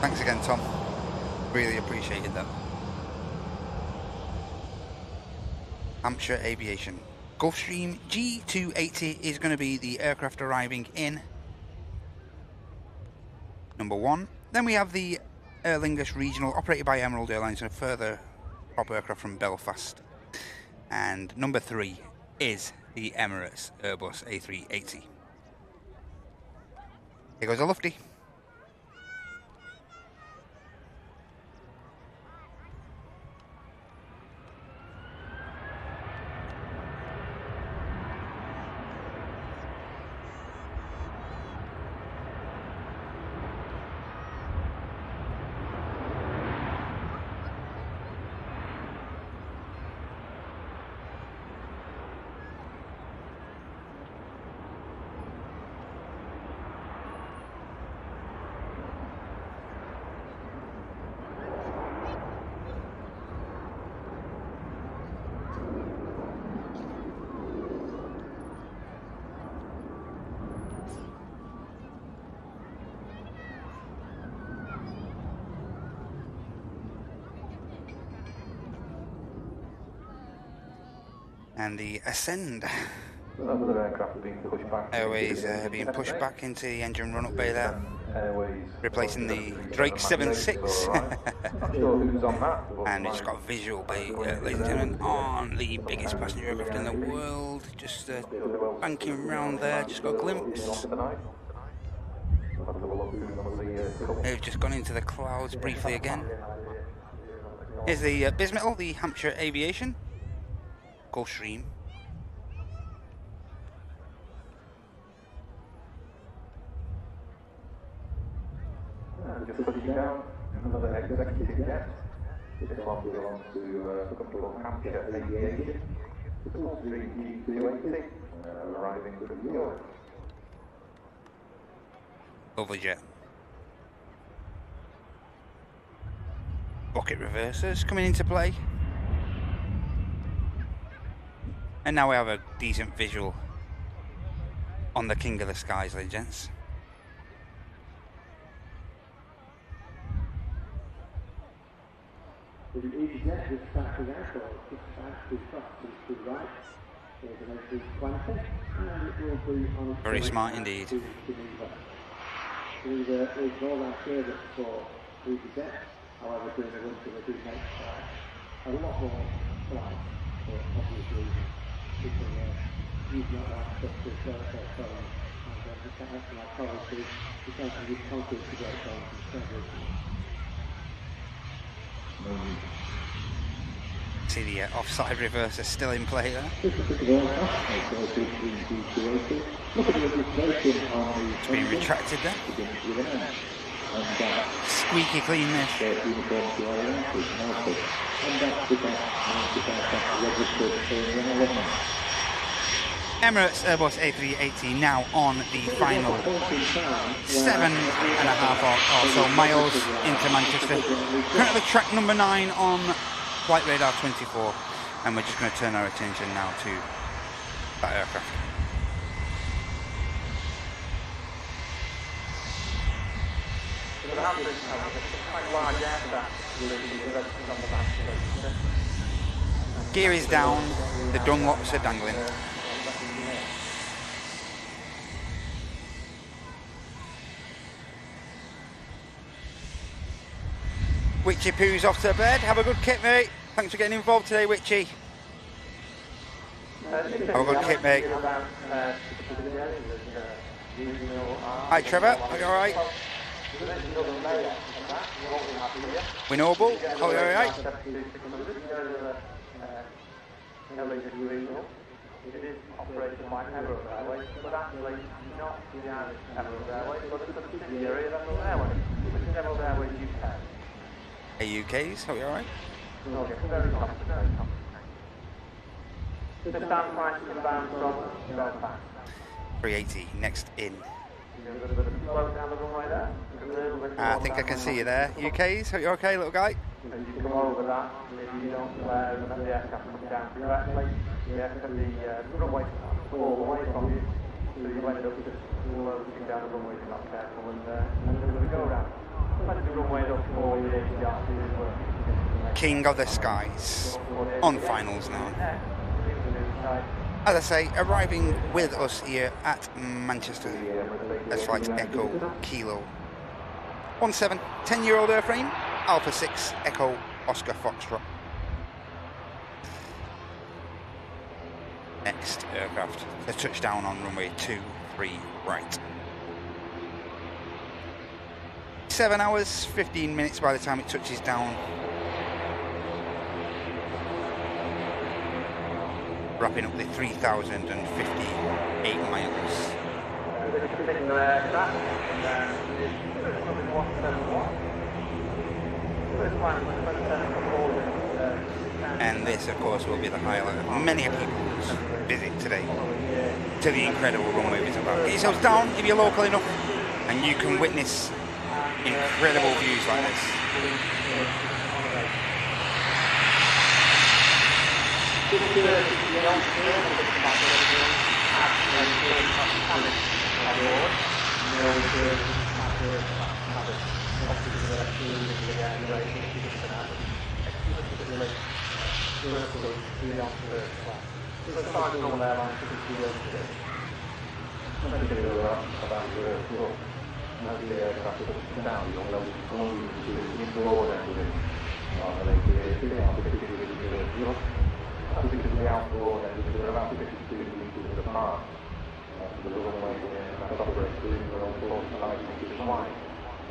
Thanks again, Tom. Really appreciated that. Hampshire Aviation. Gulfstream G280 is going to be the aircraft arriving in number 1. Then we have the Aer Lingus regional operated by Emirates Airlines and a further prop aircraft from Belfast. And number 3 is the Emirates Airbus A380. Here goes a Lufty. And the Ascend. Another aircraft being pushed back. Airways being pushed back into the engine run-up bay there. Airways. Replacing the Drake 7.6. Not sure who's on that. And it's got a visual, ladies and gentlemen, on the biggest passenger aircraft in the world. Just banking round there, just got a glimpse. They've just gone into the clouds briefly again. Here's the Bismetal, the Hampshire Aviation. Gulfstream. Just pushing down another executive jet. This one belongs to a company called Hampshire Aviation. It's a Gulfstream A380 arriving from New York. Lovely jet. Bucket reversers coming into play. And now we have a decent visual on the king of the skies, ladies and gents. The EasyJet is starting out, so just past the top to the right. There's an A320, and it will be on its Very way smart indeed. to Geneva. We've ignored our service for EasyJet, however, during the winter we do make a lot more flights for obvious reasons. People use not access to their phones, and we can't ask my colleagues we can't use concrete to get phones instead. See the offside reverser still in play there. It's been retracted there. Squeaky clean this. Emirates Airbus A380 now on the final 7.5 or so miles into Manchester. Currently track number 9 on Flight Radar 24, and we're just going to turn our attention now to that aircraft. Gear is down, the Dunlops are dangling. Witchy Poo's off to bed. Have a good kit, mate. Thanks for getting involved today, Witchy. Have a good kit, mate. Hi, Trevor. Are you alright? Winoble, are you alright? It is operated by Emirates Airways, but actually not the Emirates Airways, but it's a subsidiary of Emirates Airways, which is Emirates Airways UK. Hey, UKs, are you alright? Oh, yes, very confident, very confident. The stand price is bound from Belfast. 380, next in. Slow down the runway there. I think I can see you there. UKs, are you okay, little guy? As you come over that, if you don't let the aircraft come down correctly, the runway fall away from you, so you end up just floating down the runway if you're not careful, and there's a go around. Plenty of runway up for you, King of the skies, on finals now. As I say, arriving with us here at Manchester. That's flight Echo Kilo 17, 10-year-old airframe, Alpha 6 Echo Oscar Foxtrot. Next aircraft, the touchdown on runway 23 right. 7 hours, 15 minutes by the time it touches down. Wrapping up the 3,058 miles. And this, of course, will be the highlight of many people's visit today to the incredible runway we're about. Get yourselves down if you're local enough, and you can witness incredible views like this. As the aircraft touches down, you'll notice volume to inboard engine on an Aviation A350 Europe. That's because the outboard engines are about 52 metres apart. The runway that operates within their own 45 metres wide.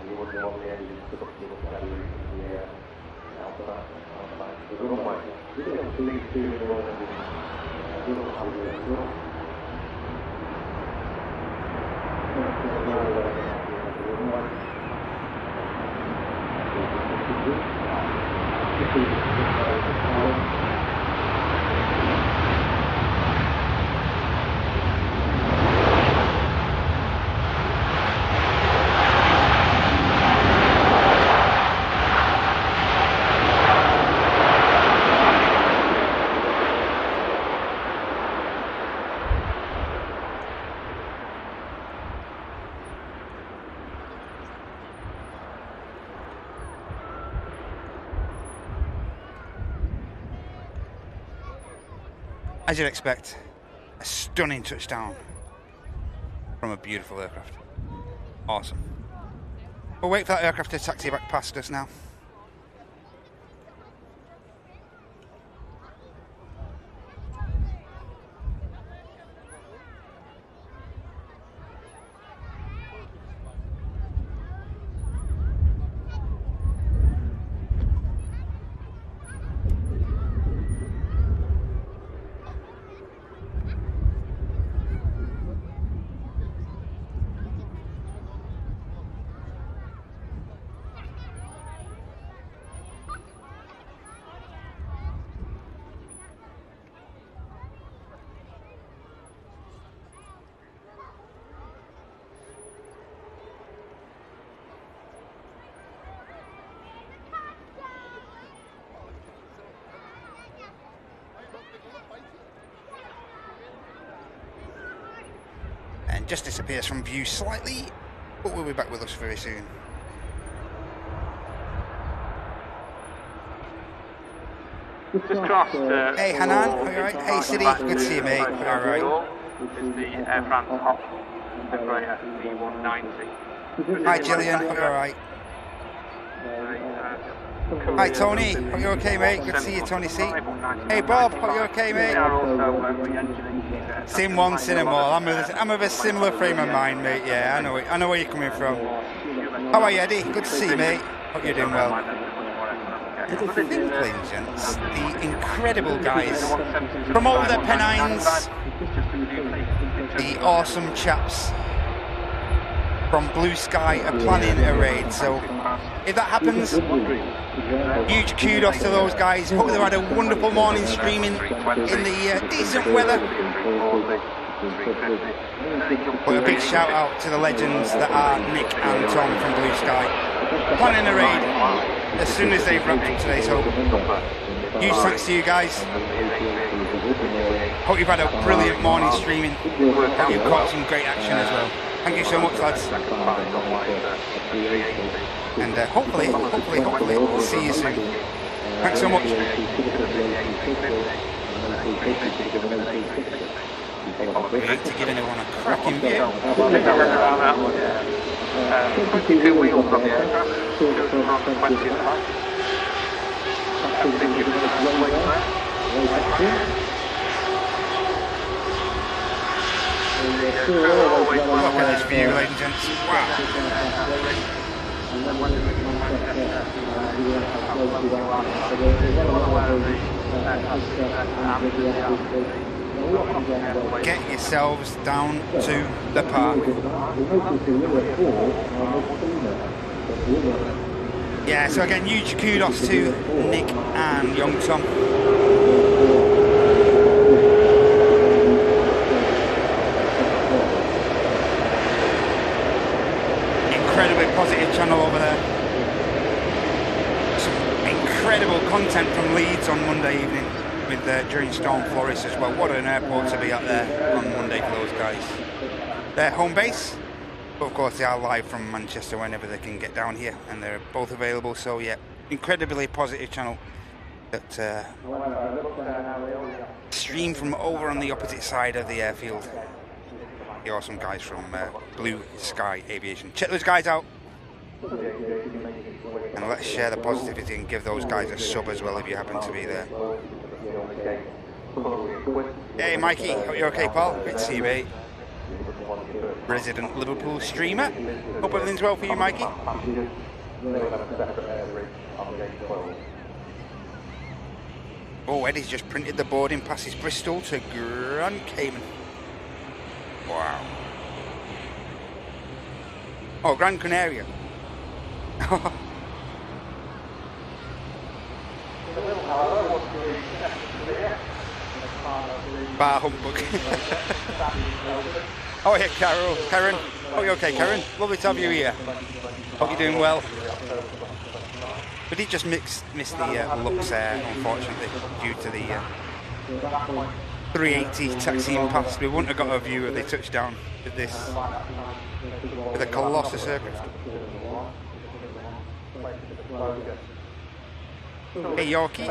You wouldn't want the engines to look very in the air outside the runway. You can see two inboard engines. As you'd expect, a stunning touchdown from a beautiful aircraft. Awesome. We'll wait for that aircraft to taxi back past us now. And just disappears from view slightly, but we'll be back with us very soon. Just crossed. Hey Hainan, are you alright? Hey City, good to see you mate, alright. This is the Air France Hop Embraer E190. Hi Gillian, are you alright? Hi Tony, are you okay mate? Good to see you Tony C. Hey Bob, are you okay mate? Sim 1, Sim all. I'm of a similar frame of mind mate, yeah, I know where you're coming from. How are you Eddie? Good to see you mate. Hope you're doing well. And I think, ladies and gents, the incredible guys from over the Pennines, the awesome chaps from Blue Sky are planning a raid, so if that happens, huge kudos to those guys. Hope they've had a wonderful morning streaming in the decent weather. But a big shout out to the legends that are Nick and Tom from Blue Sky, planning a raid as soon as they've wrapped up today, so huge thanks to you guys. Hope you've had a brilliant morning streaming. Hope you've caught some great action as well. Thank you so much lads. And hopefully we'll see you soon. Thanks so much. We hate to give anyone a cracking view. 22 wheels on the aircraft, 2 from 20 at the back. Everything gives us a weight there. Look at this view, ladies and gents. Wow. Get yourselves down to the park. Yeah, so again, huge kudos to Nick and young Tom. Incredibly positive channel over there. Some incredible content from Leeds on Monday evening with during Storm Flores as well. What an airport to be up there on Monday for those guys. Their home base, but of course they are live from Manchester whenever they can get down here, and they're both available. So yeah, incredibly positive channel that stream from over on the opposite side of the airfield The awesome guys from Blue Sky Aviation. Check those guys out. And let's share the positivity and give those guys a sub as well if you happen to be there. Hey Mikey, hope you're okay, pal. Great to see you, mate. Resident Liverpool streamer. Hope everything's well for you, Mikey. Oh, Eddie's just printed the boarding passes Bristol to Grand Cayman. Wow. Oh, Gran Canaria. Bar humbug. Oh yeah, Karen. Oh, you okay, Karen? Lovely to have you here. Hope you're doing well. We did just miss the Luxair, unfortunately, due to the 380 taxiing past. We wouldn't have got a view of the touchdown with this, with a Colossus aircraft. Hey Yorkie.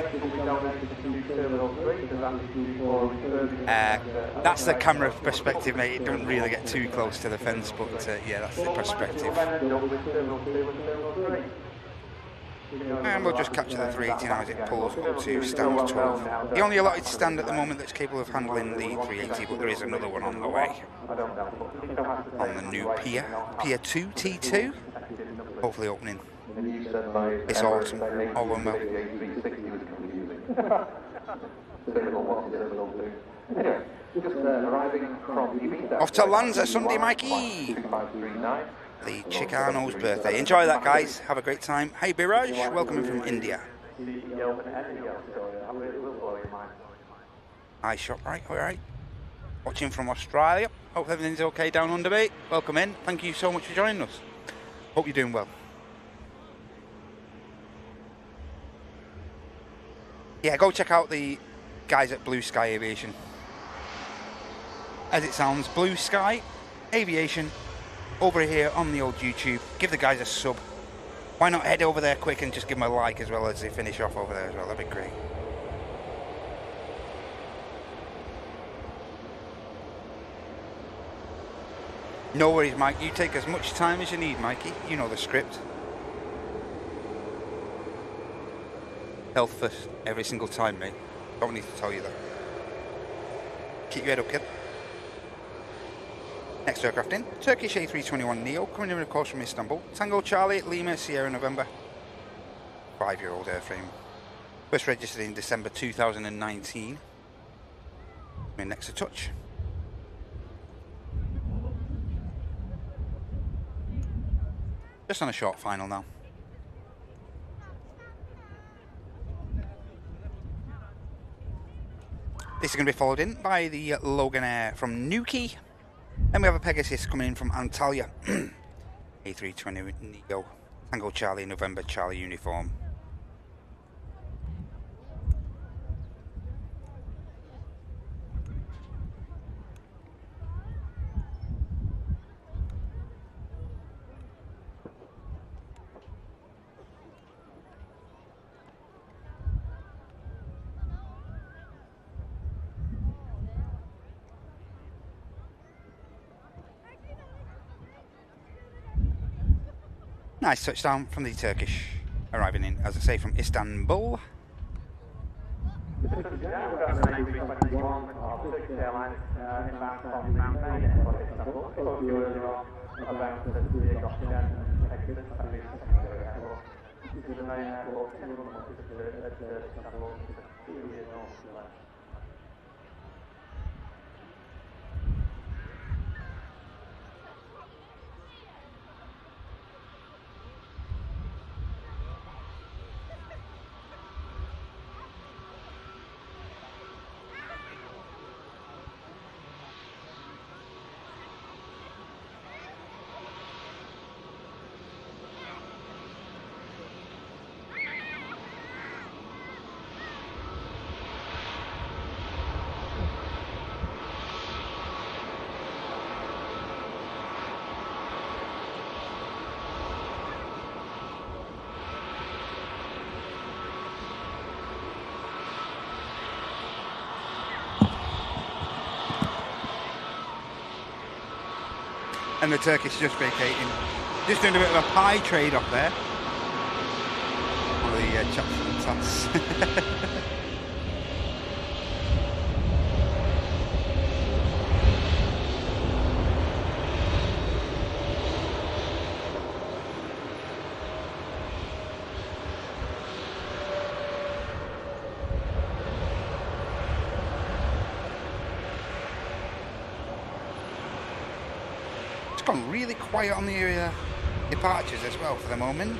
That's the camera perspective, mate. It doesn't really get too close to the fence, but yeah, that's the perspective. And we'll just capture the 380 now as it pulls up to stand 12. The only allotted stand at the moment that's capable of handling the 380, but there is another one on the way. On the new Pier 2 T2. Hopefully opening this autumn. All going well. Off to Lanza Sunday, Mikey. The Chicano's birthday. Enjoy that, guys. Have a great time. Hey, Biraj, welcome in from India. Hi, ShopRite. All right. Watching from Australia. Hope everything's okay down under, mate. Welcome in. Thank you so much for joining us. Hope you're doing well. Yeah, go check out the guys at Blue Sky Aviation. As it sounds, Blue Sky Aviation over here on the old YouTube. Give the guys a sub. Why not head over there quick and just give them a like as well as they finish off over there as well. That'd be great. No worries, Mike. You take as much time as you need, Mikey. You know the script. Health first every single time, mate. Don't need to tell you that. Keep your head up, kid. Next aircraft in, Turkish A321 Neo, coming in of course from Istanbul. Tango Charlie, Lima, Sierra November. 5-year-old airframe. First registered in December 2019. Coming next to touch. Just on a short final now. This is going to be followed in by the Loganair from Newquay. Then we have a Pegasus coming in from Antalya. A320 Neo, Tango Charlie, November Charlie uniform. Nice touchdown from the Turkish, arriving in, as I say, from Istanbul. Turkish Airlines inbound from Runway for Istanbul. Spoke to you earlier on about the oxygen exit at least. This is the main airport in Istanbul. and the Turkish just vacating. Just doing a bit of a pie trade up there. One of the chaps from TAS. Gone really quiet on the departures as well for the moment.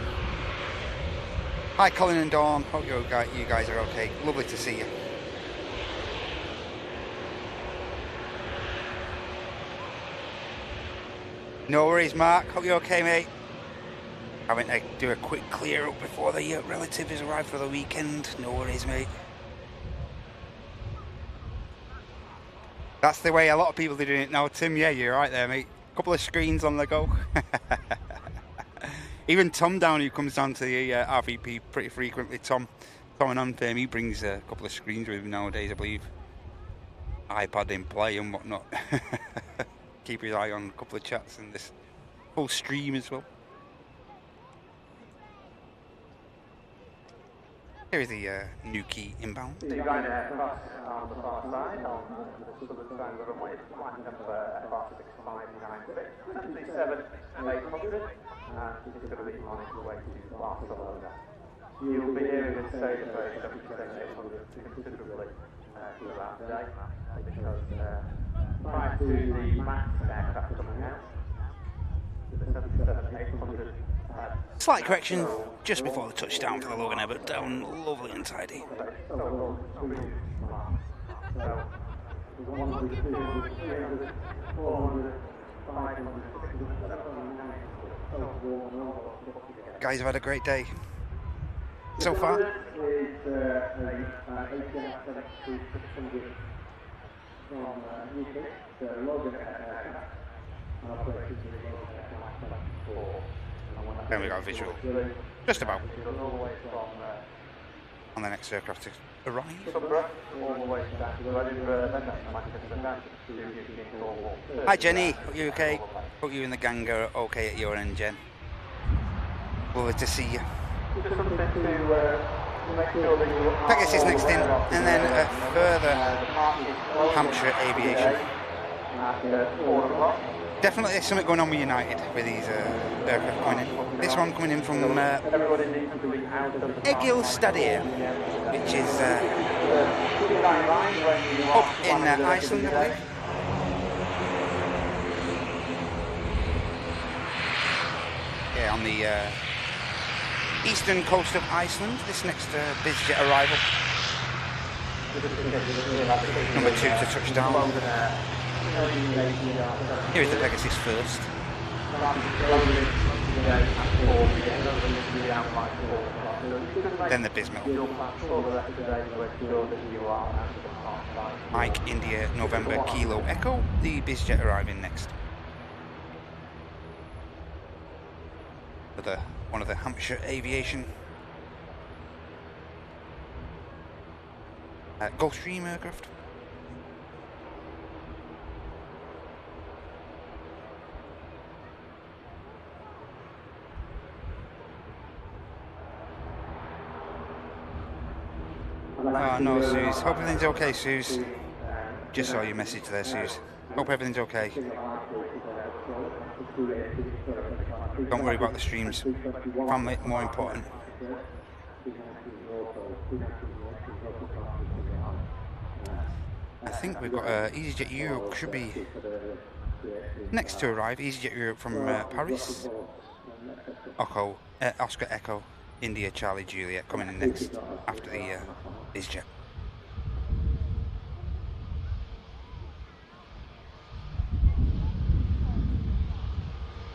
Hi Colin and Dawn, hope you guys are okay. Lovely to see you. No worries Mark, hope you're okay mate. I went to do a quick clear up before the relatives arrive for the weekend. No worries mate. That's the way a lot of people are doing it now Tim, yeah you're right there mate. Couple of screens on the go. Even Tom down, who comes down to the RVP pretty frequently, Tom and Unfirm, he brings a couple of screens with him nowadays, I believe. iPad in play and whatnot. Keep his eye on a couple of chats and this full stream as well. Here is the new key inbound. The Ryanair cross on the far side, on the southern side of the runway, flight number FR6596, 737-800, and it's going to be on its way to Barcelona. You'll be hearing us say the phrase 737-800 considerably throughout the day, because prior to the MAX aircraft coming out, the 737-800 slight correction just before the touchdown for the Loganair, but down lovely and tidy. Guys have had a great day so far. Then we got a visual, just about, on the next aircraft to arrive. Hi Jenny, are you okay? Hope you and the gang are okay at your end, Jen. Lovely to see you. Pegasus next in, and then a further Hampshire Aviation. Definitely there's something going on with United with these aircraft coming in. This one coming in from Icelandair, which is up in Iceland, I believe. Yeah, on the eastern coast of Iceland, this next EasyJet arrival. Number 2 to touchdown. Here is the Pegasus first. Then the Bismarck. Mike, India, November, Kilo, Echo. The EasyJet arriving next. One of the Hampshire Aviation Gulfstream aircraft. Oh no, Suze. Hope everything's okay, Suze. Just saw your message there, Suze. Hope everything's okay. Don't worry about the streams. Family more important. I think we've got EasyJet Europe should be next to arrive. EasyJet Europe from Paris. Oscar Echo, India Charlie Juliet coming in next after the EasyJet.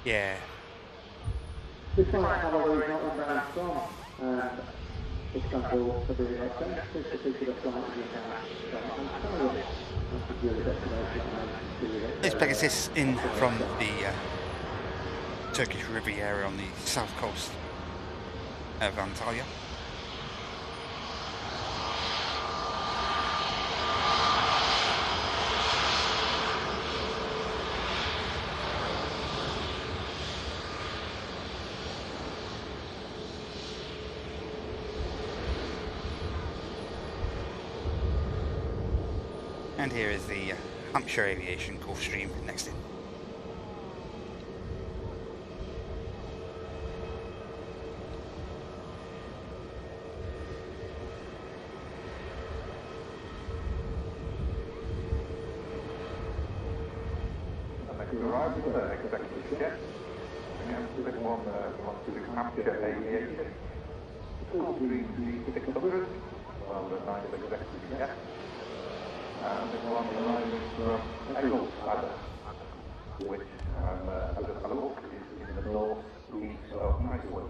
Yeah. This flight have already got inbound from Istanbul for the this particular flight This Pegasus in from the Turkish Riviera on the south coast of Antalya. And here is the Hampshire Aviation Gulfstream next in. Arrived with an executive jet. Again, this one belongs to Hampshire Aviation. Gulfstream 600, well, the nice executive jet. And this one arriving from Icelandair, which, as a look, is in the north-east of Iceland.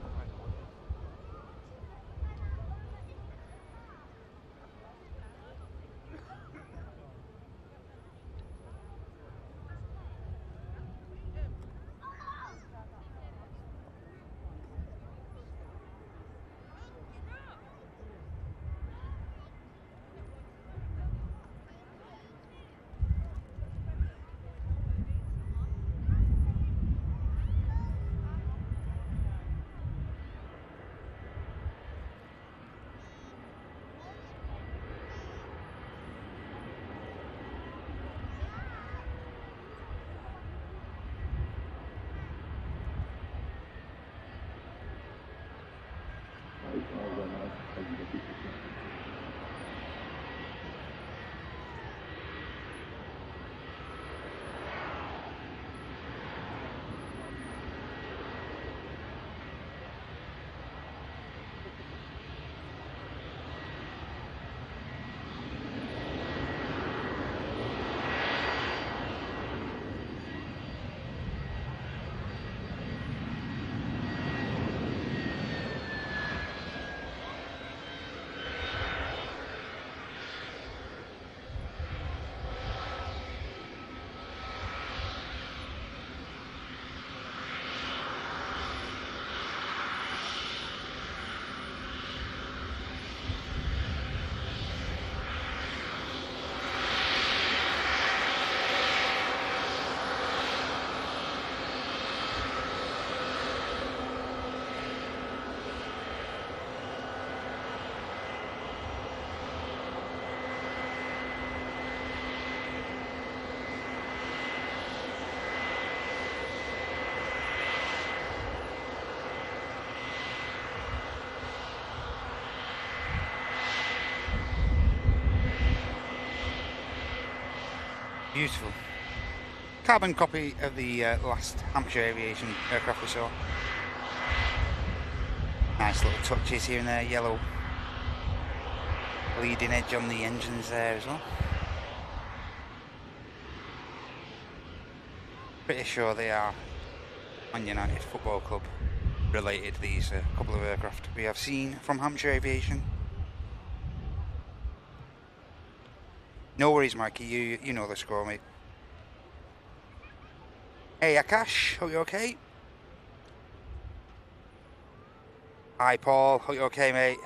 Beautiful. Carbon copy of the last Hampshire Aviation aircraft we saw. Nice little touches here and there, yellow leading edge on the engines there as well. Pretty sure they are Man United Football Club related, these couple of aircraft we have seen from Hampshire Aviation. No worries, Mikey, you know the score, mate. Hey Akash, hope you're okay. Hi Paul, hope you're okay, mate.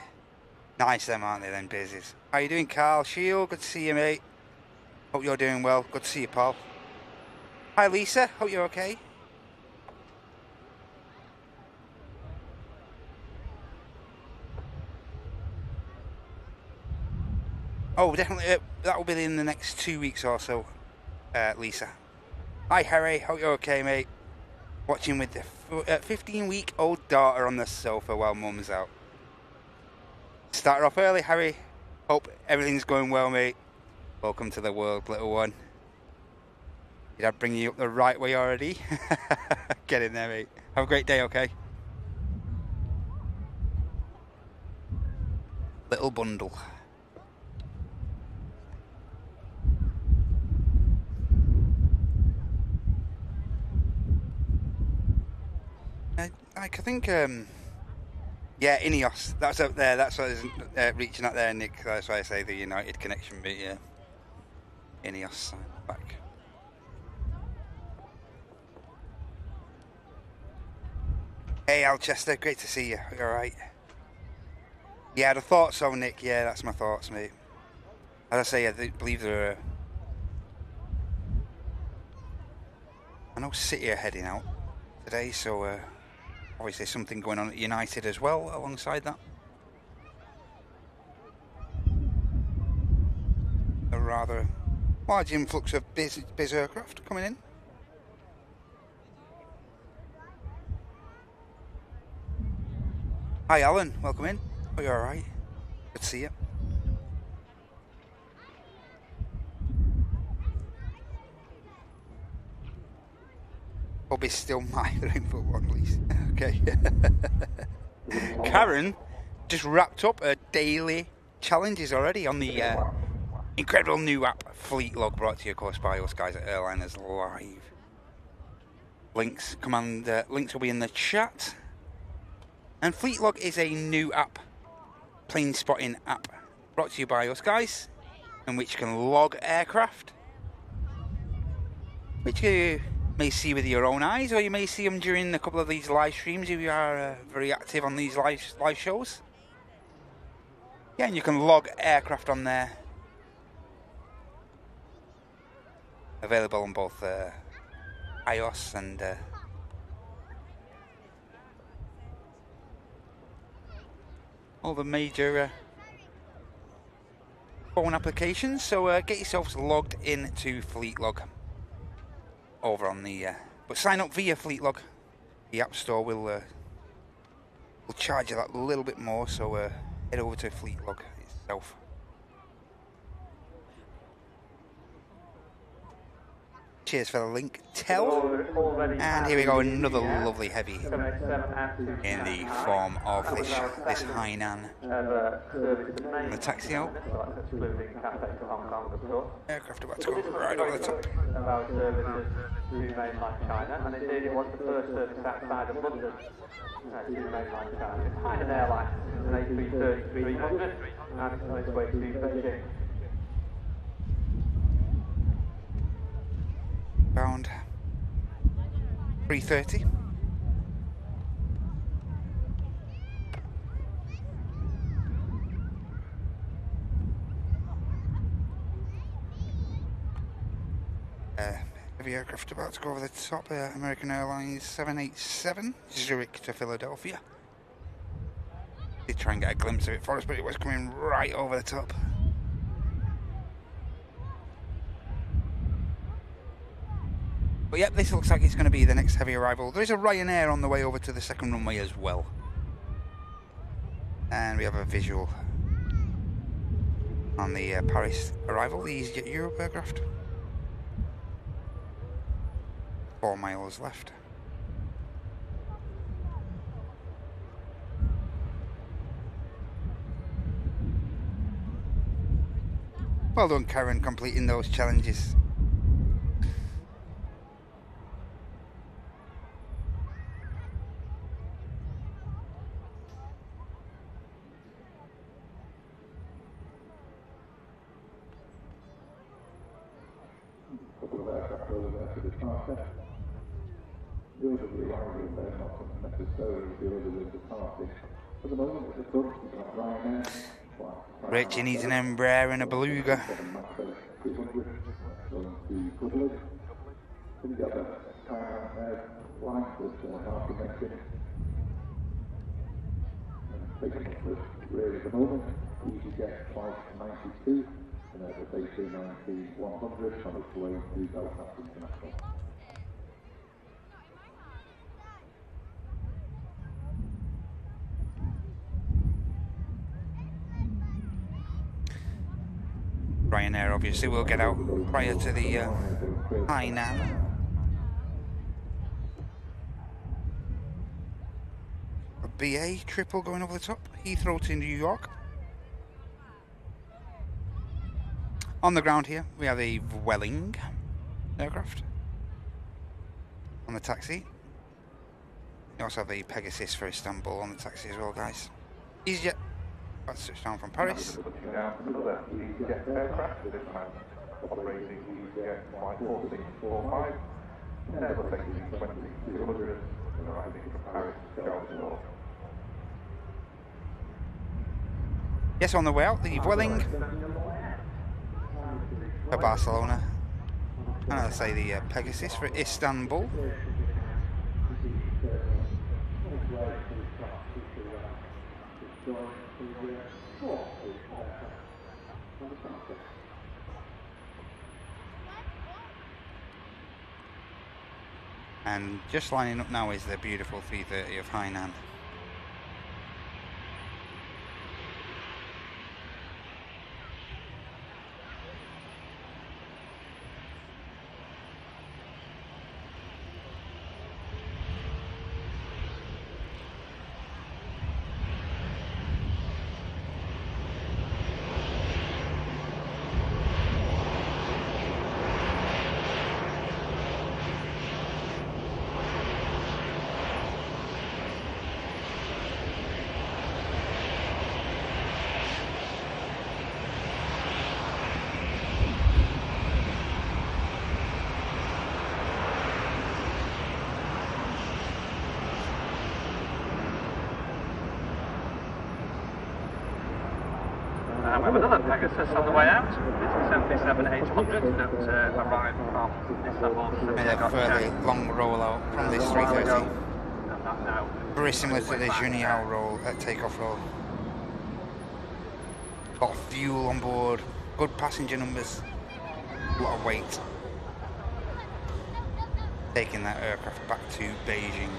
Nice them, aren't they, them busies. How you doing, Carl? Shield, good to see you, mate. Hope you're doing well. Good to see you, Paul. Hi Lisa, hope you're okay. Oh, definitely, that will be in the next 2 weeks or so, Lisa. Hi Harry, hope you're okay, mate. Watching with the 15-week-old daughter on the sofa while mum's out. Started off early, Harry. Hope everything's going well, mate. Welcome to the world, little one. Did I bring you up the right way already? Get in there, mate. Have a great day, okay? Little bundle. I think, yeah, Ineos. That's up there. That's what is reaching out there, Nick. That's why I say the United connection. But yeah, Ineos back. Hey, Alchester. Great to see you. You all right? Yeah, the thoughts so, Nick. Yeah, that's my thoughts, mate. As I say, I believe there are. I know City are heading out today, so. Obviously something going on at United as well alongside that. A rather Large influx of biz aircraft coming in. Hi Alan, welcome in. Are you alright? Good to see you. Bobby's still mithering for one, please. Okay. Karen just wrapped up her daily challenges already on the incredible new app Fleet Log, brought to you of course by us guys at Airliners Live. Links will be in the chat. And Fleet Log is a new app, plane spotting app, brought to you by us guys, in which you can log aircraft, which you may see with your own eyes, or you may see them during a couple of these live streams if you are very active on these live shows. Yeah, and you can log aircraft on there. Available on both iOS and all the major phone applications. So get yourselves logged into Fleet Log over on the but sign up via Fleet Log. The App Store will charge you that a little bit more, so head over to Fleet Log itself. Cheers for the link, Tell. And here we go, another lovely heavy in the form of this Hainan. The taxi out. Aircraft about to go right over the top. About services to mainland China, and indeed it was the first service outside of London to mainland China. It's Hainan Airlines, an A330-300, and it's on its way to Beijing. Bound 330. Heavy aircraft about to go over the top. American Airlines 787 Zurich to Philadelphia. Did try and get a glimpse of it for us, but it was coming right over the top. But yep, this looks like it's going to be the next heavy arrival. There is a Ryanair on the way over to the second runway as well. And we have a visual on the Paris arrival, the EasyJet Europe aircraft. 4 miles left. Well done, Karen, completing those challenges. Richie needs an Embraer and a Beluga. At the moment, EasyJet flight 92, and that's a A390-100 on its way to Belfast International. Ryanair obviously will get out prior to the Hainan. A BA triple going over the top. Heathrow to New York. On the ground here we have a Vueling aircraft. On the taxi. We also have a Pegasus for Istanbul on the taxi as well, guys. EasyJet. About to switch down from Paris. Another EasyJet aircraft with this man operating EasyJet flight 4645, Airbus A320-200, and arriving from Paris to Charles. Yes, on the way out, the Vueling for Barcelona. And I'll say the Pegasus for Istanbul. And just lining up now is the beautiful 330 of Hainan. We have another Pegasus on the way out. It's a 737-800 that arrived from Istanbul. Made a fairly long rollout from this 330. Very similar to the Junior roll at takeoff roll. Got fuel on board, good passenger numbers, a lot of weight. Taking that aircraft back to Beijing.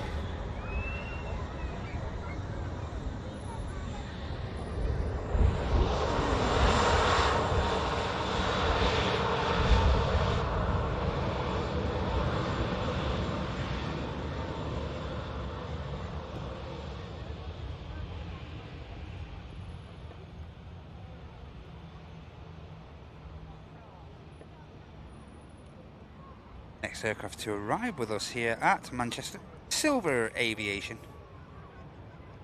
Next aircraft to arrive with us here at Manchester, Silver Aviation,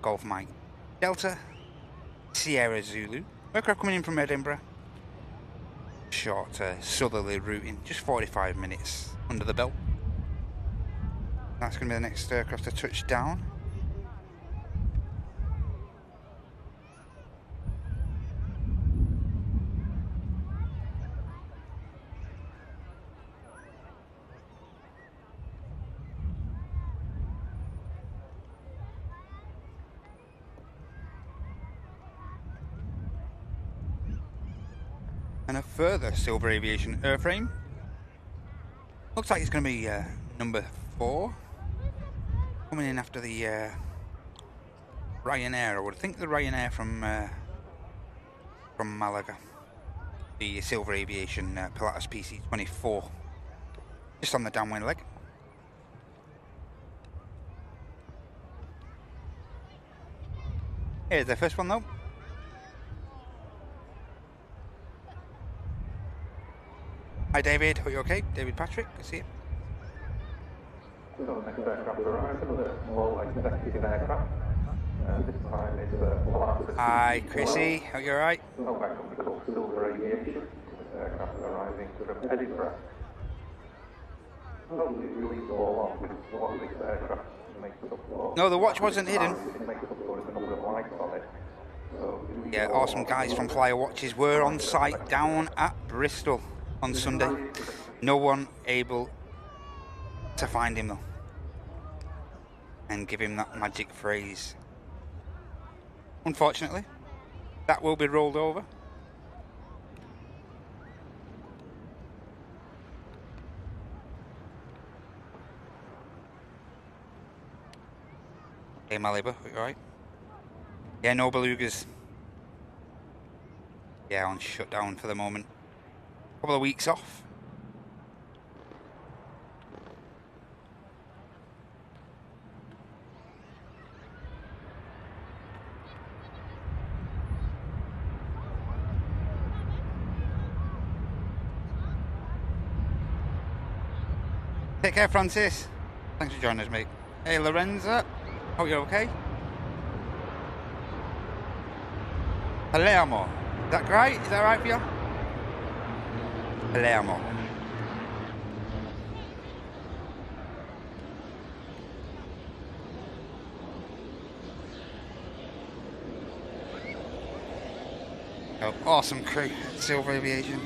Golf Mike Delta, Sierra Zulu, aircraft coming in from Edinburgh, short southerly routing, just 45 minutes under the belt. That's going to be the next aircraft to touch down. And a further Silver Aviation airframe. Looks like it's going to be number 4. Coming in after the Ryanair. I would think the Ryanair from Malaga. The Silver Aviation Pilatus PC-24. Just on the downwind leg. Here's the first one though. Hi David, are you okay? David Patrick, good to see you. So the next aircraft arrives, another small executive aircraft. This time it's Pilatus. Hi Chrissy, are you alright? Oh, back company called Silver Aviation. This aircraft arriving from Edinburgh. Hopefully it released all off with what this aircraft makes up for. No, the watch wasn't hidden. It makes up for the number of lights on it. So, Yeah, awesome guys from Flyer Watches were on site down at Bristol on Sunday. No one able to find him though and give him that magic phrase. Unfortunately, that will be rolled over. Hey Malibu, you alright? Yeah, no belugas. Yeah, on shutdown for the moment. Couple of weeks off. Take care, Francis. Thanks for joining us, mate. Hey, Lorenza. Hope you're okay. Palermo. Is that right? Is that right for you? Palermo. Oh, awesome crew at Silver Aviation.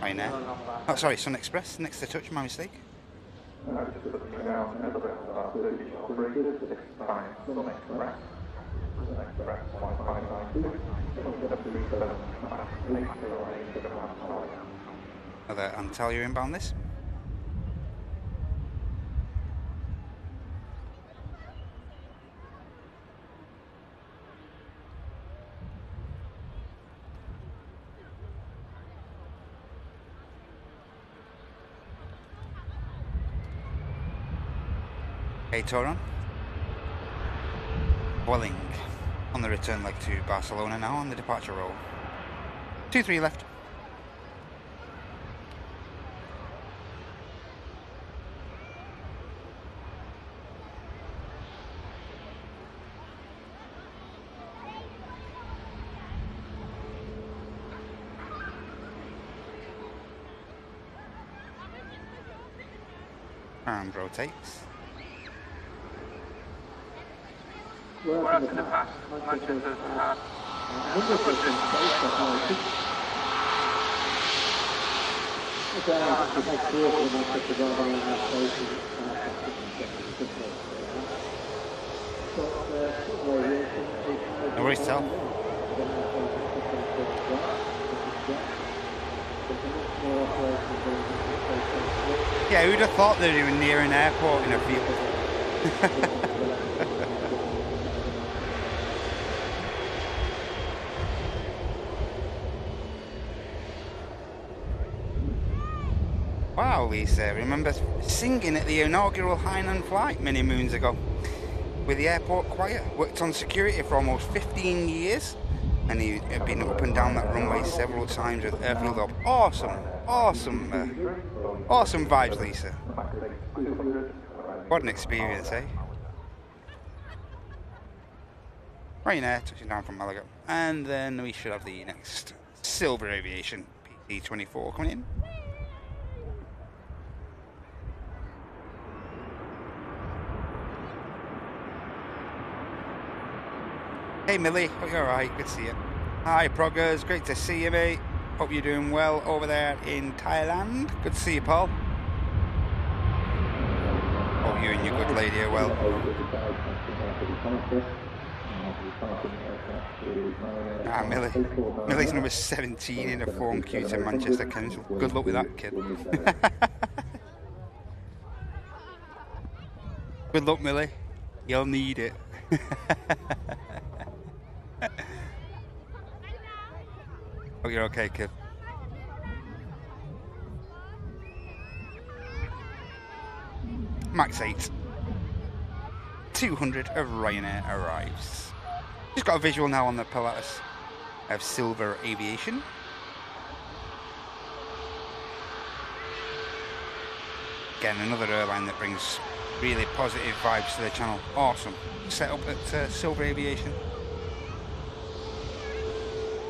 Ryanair. Oh, sorry, Sun Express, next to touch, my mistake. Another Antalya inbound this. Hey Toron. Welling on the return leg to Barcelona now on the departure roll. 2-3 left. And rotates. We're up in the past. Manchester's past. No worries, Tal. Yeah, who'd have thought they were near an airport in a field? Wow, Lisa, remember singing at the inaugural Hainan flight many moons ago with the airport choir. Worked on security for almost 15 years and he had been up and down that runway several times with airfield up. Awesome vibes, Lisa. What an experience, eh? Ryanair touching down from Malaga, and then we should have the next Silver Aviation PT24 coming in. Hey Millie, hope you're alright, good to see you. Hi Proggers, great to see you mate. Hope you're doing well over there in Thailand. Good to see you, Paul. Hope you and your good lady are well. Ah, Millie's number 17 in a form queue to Manchester Council. Good luck with that, kid. Good luck, Millie. You'll need it. Hope you're okay, kid. Max 8. 200 of Ryanair arrives. Just got a visual now on the Pilatus of Silver Aviation. Again, another airline that brings really positive vibes to the channel. Awesome. Set up at Silver Aviation.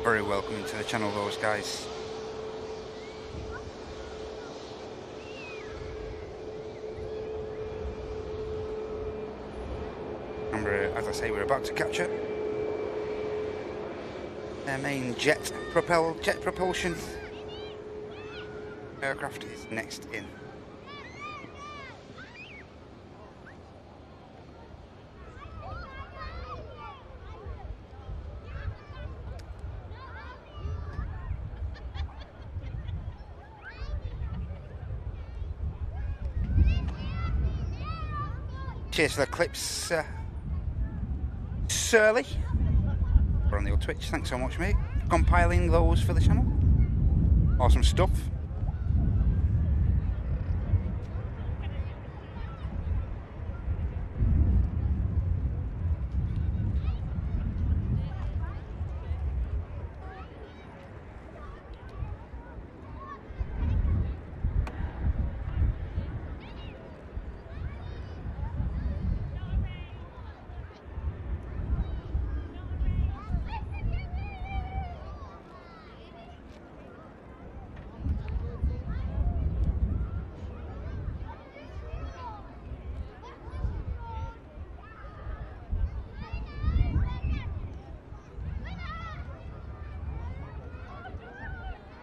Very welcoming to the channel, those guys. And as I say, we're about to capture their main jet propulsion aircraft is next in. Cheers for the clips, Surly. We're on the old Twitch, thanks so much, mate. Compiling those for the channel. Awesome stuff.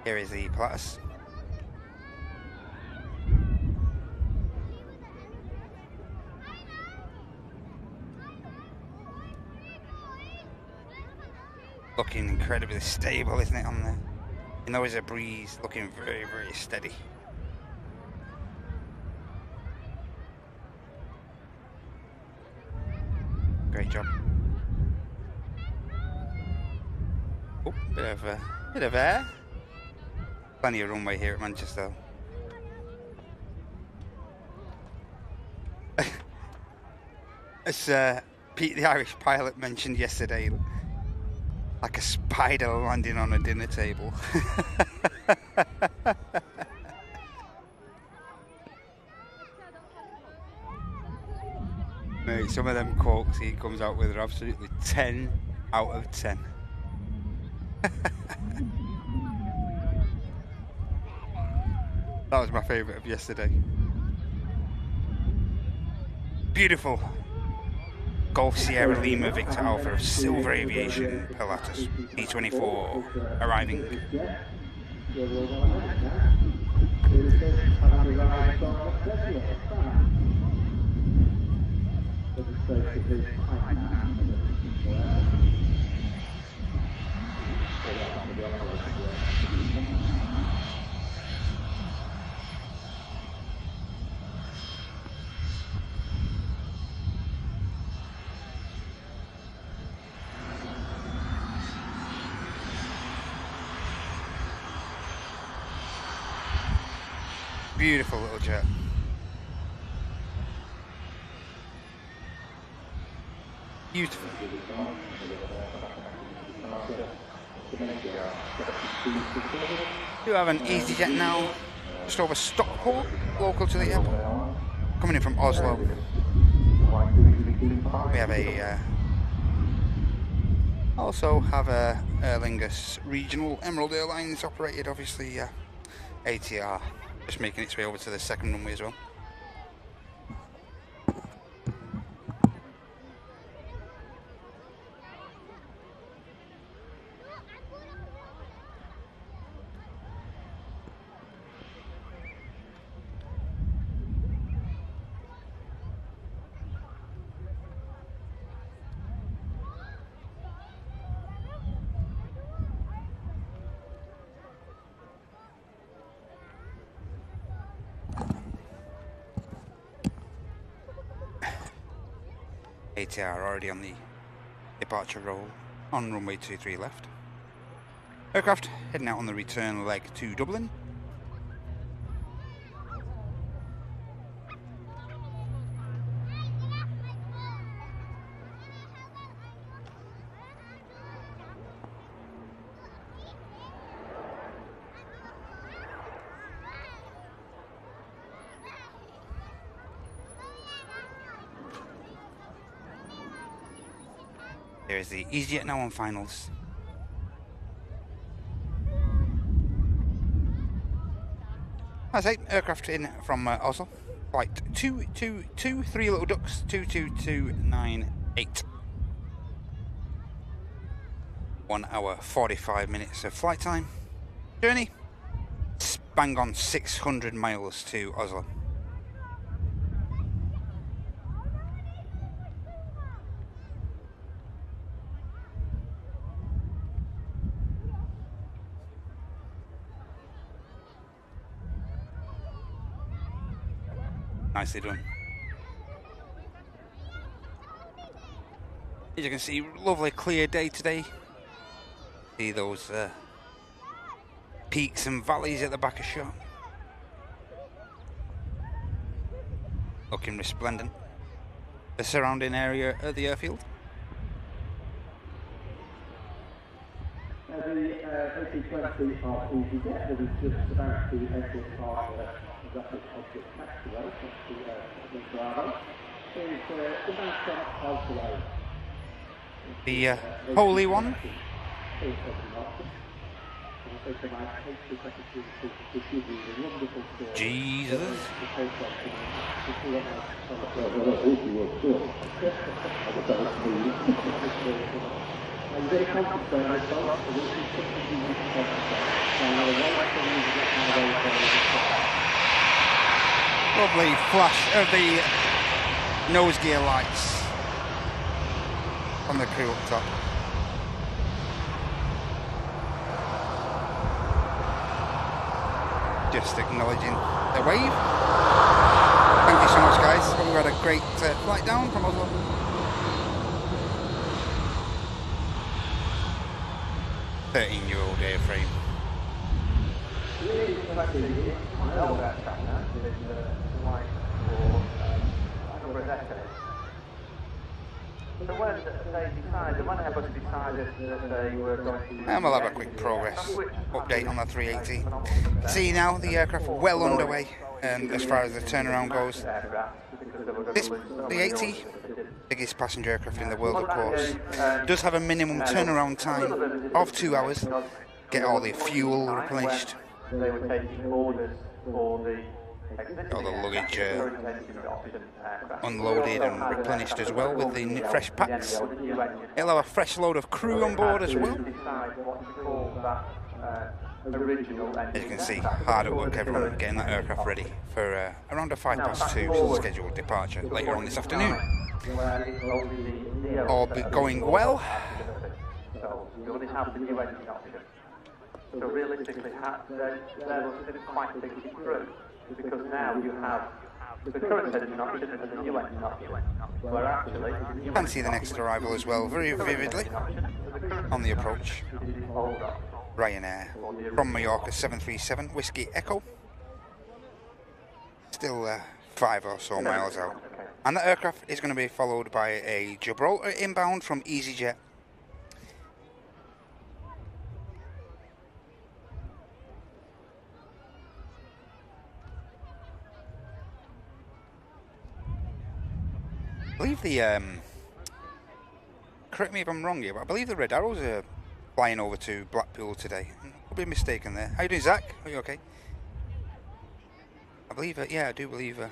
Here is the Pilatus. Looking incredibly stable, isn't it, on there? You know, there's a breeze, looking very, very steady. Great job. Oh, bit of air. Plenty of runway here at Manchester. As Pete the Irish pilot mentioned yesterday, like a spider landing on a dinner table. Mate, some of them quotes he comes out with are absolutely 10 out of 10. That was my favourite of yesterday. Beautiful. Golf Sierra Lima Victor Alpha of Silver Aviation Pilatus P24 arriving. Beautiful little jet. Beautiful. We have an EasyJet now, just over Stockport, local to the airport, coming in from Oslo. We have also have a Aer Lingus regional Emerald Airlines operated, obviously ATR, just making its way over to the second runway as well. ATR already on the departure roll on runway 23 left. Aircraft heading out on the return leg to Dublin. There is the EasyJet now on finals. That's 8 aircraft in from Oslo. Flight 222, 3 little ducks, 22298. 1 hour 45 minutes of flight time. Journey, bang on 600 miles to Oslo. Nicely done. As you can see, lovely clear day today. See those peaks and valleys at the back of shot. Looking resplendent. The surrounding area of the airfield. The A320 of EasyJet that is just about to enter our rapid object taxiway, the Bravo, is about 10 miles away. The Holy One. Jesus. Are you very concentrated on this one? Or will you something you need to concentrate? Now, the one thing you need to get out of those Lovely flash of the nose gear lights on the crew up top. Just acknowledging the wave. Thank you so much, guys. Hope you had a great flight down from Oslo. "13-year-old airframe." So when Airbus decided that they were going to... And we'll have a quick progress update on the 380. See now, the aircraft well underway as far as the turnaround goes. This 380, biggest passenger aircraft in the world, of course, does have a minimum turnaround time of 2 hours. Get all the fuel replenished. They were taking orders for the... all the luggage unloaded and replenished as well with the fresh packs. It'll have a fresh load of crew on board as well. As you can see, hard at work everyone getting that aircraft ready for around a 2:05 scheduled departure later on this afternoon. All going well. You only have the new engine option. So realistically, there was quite a big crew. Because now you have the current engine option and the new engine option. Where actually... You can see the next arrival as well, very vividly, on the approach. Ryanair from Mallorca, 737, Whiskey Echo. Still 5 or so miles out. And that aircraft is going to be followed by a Gibraltar inbound from EasyJet. I believe the, correct me if I'm wrong here, but I believe the Red Arrows are flying over to Blackpool today. Could be mistaken there. How you doing, Zach? Are you okay? I believe it, yeah, I do believe it.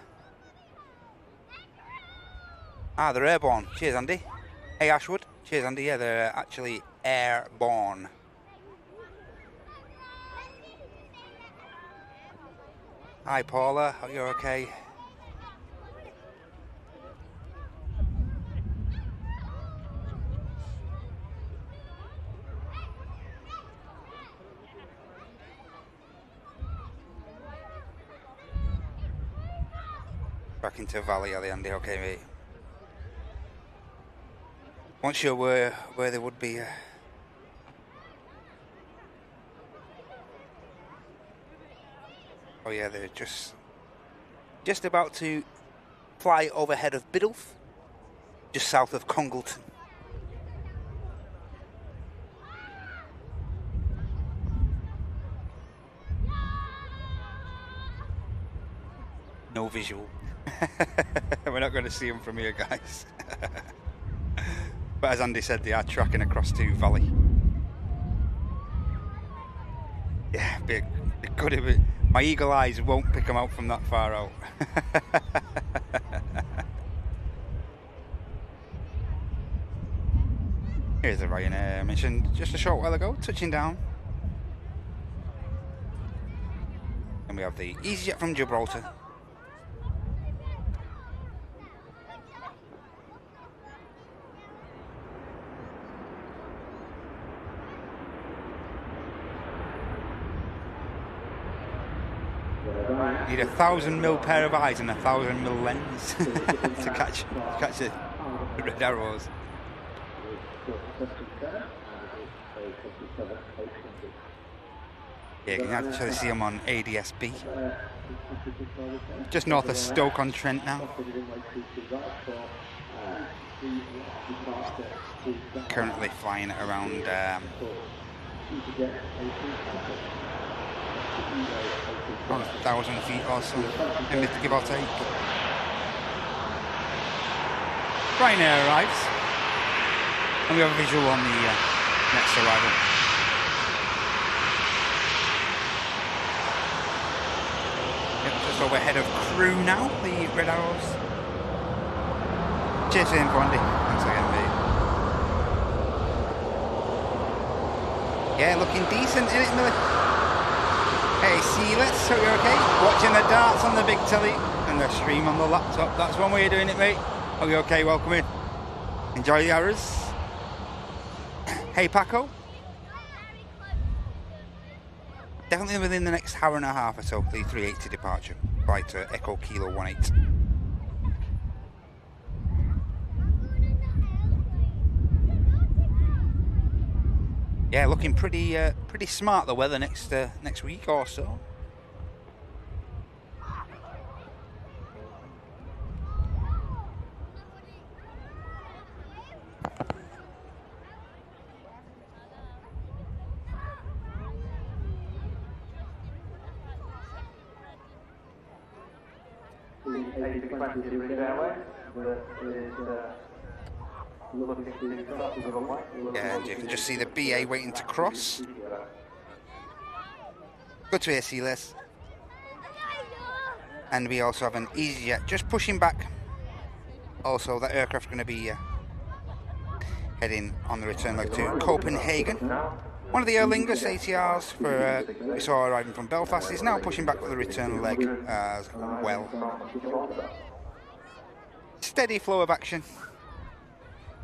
They're airborne. Cheers, Andy. Hey, Ashwood. Cheers, Andy. Yeah, they're actually airborne. Hi, Paula. Are you okay? Back into Valley, are they, Andy? Okay, mate. Not sure where they would be. Oh yeah, they're just about to fly overhead of Biddulph, just south of Congleton. No visual. We're not going to see them from here, guys. But as Andy said, they are tracking across to Valley. Yeah, be good if it... My eagle eyes won't pick them out from that far out. Here's the Ryanair I mentioned just a short while ago, touching down. And we have the EasyJet from Gibraltar. Need 1,000mm pair of eyes and 1,000mm lens to catch the Red Arrows. Yeah, you can actually see them on ADS-B. Just north of Stoke-on-Trent now. Currently flying at around 1,000 feet or so, give or take. Ryanair arrives, and we have a visual on the next arrival. Yep, just overhead of crew now, the Red Arrows. Cheers to the info, Andy. Thanks again, mate. Yeah, looking decent, isn't it, Millie? Hey, see, let's hope you're okay. Watching the darts on the big telly and the stream on the laptop. That's one way of doing it, mate. Hope you're okay. Welcome in. Enjoy the hours. Hey, Paco. Definitely within the next hour and a half or so, the 380 departure. Flight to Echo Kilo 18. Yeah, looking pretty smart, the weather next week or so. Yeah, and you can just see the BA waiting to cross. Good to hear, Sealess. And we also have an EasyJet just pushing back. Also, that aircraft going to be heading on the return leg to Copenhagen. One of the Aer Lingus ATRs we saw arriving from Belfast is now pushing back for the return leg as well. Steady flow of action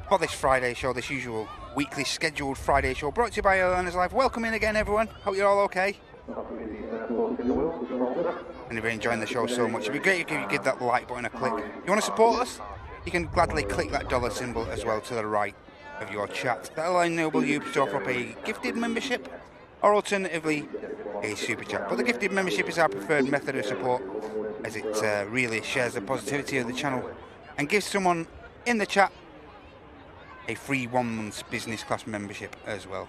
for this Friday show, this usual weekly scheduled Friday show brought to you by Airliners Live. Welcome in again, everyone. Hope you're all okay. And if you're enjoying the show so much, it'd be great if you give that like button a click. You want to support us? You can gladly click that dollar symbol as well to the right of your chat. That'll enable you to offer up a gifted membership or alternatively a super chat. But the gifted membership is our preferred method of support, as it really shares the positivity of the channel and gives someone in the chat a free 1 month's business class membership as well.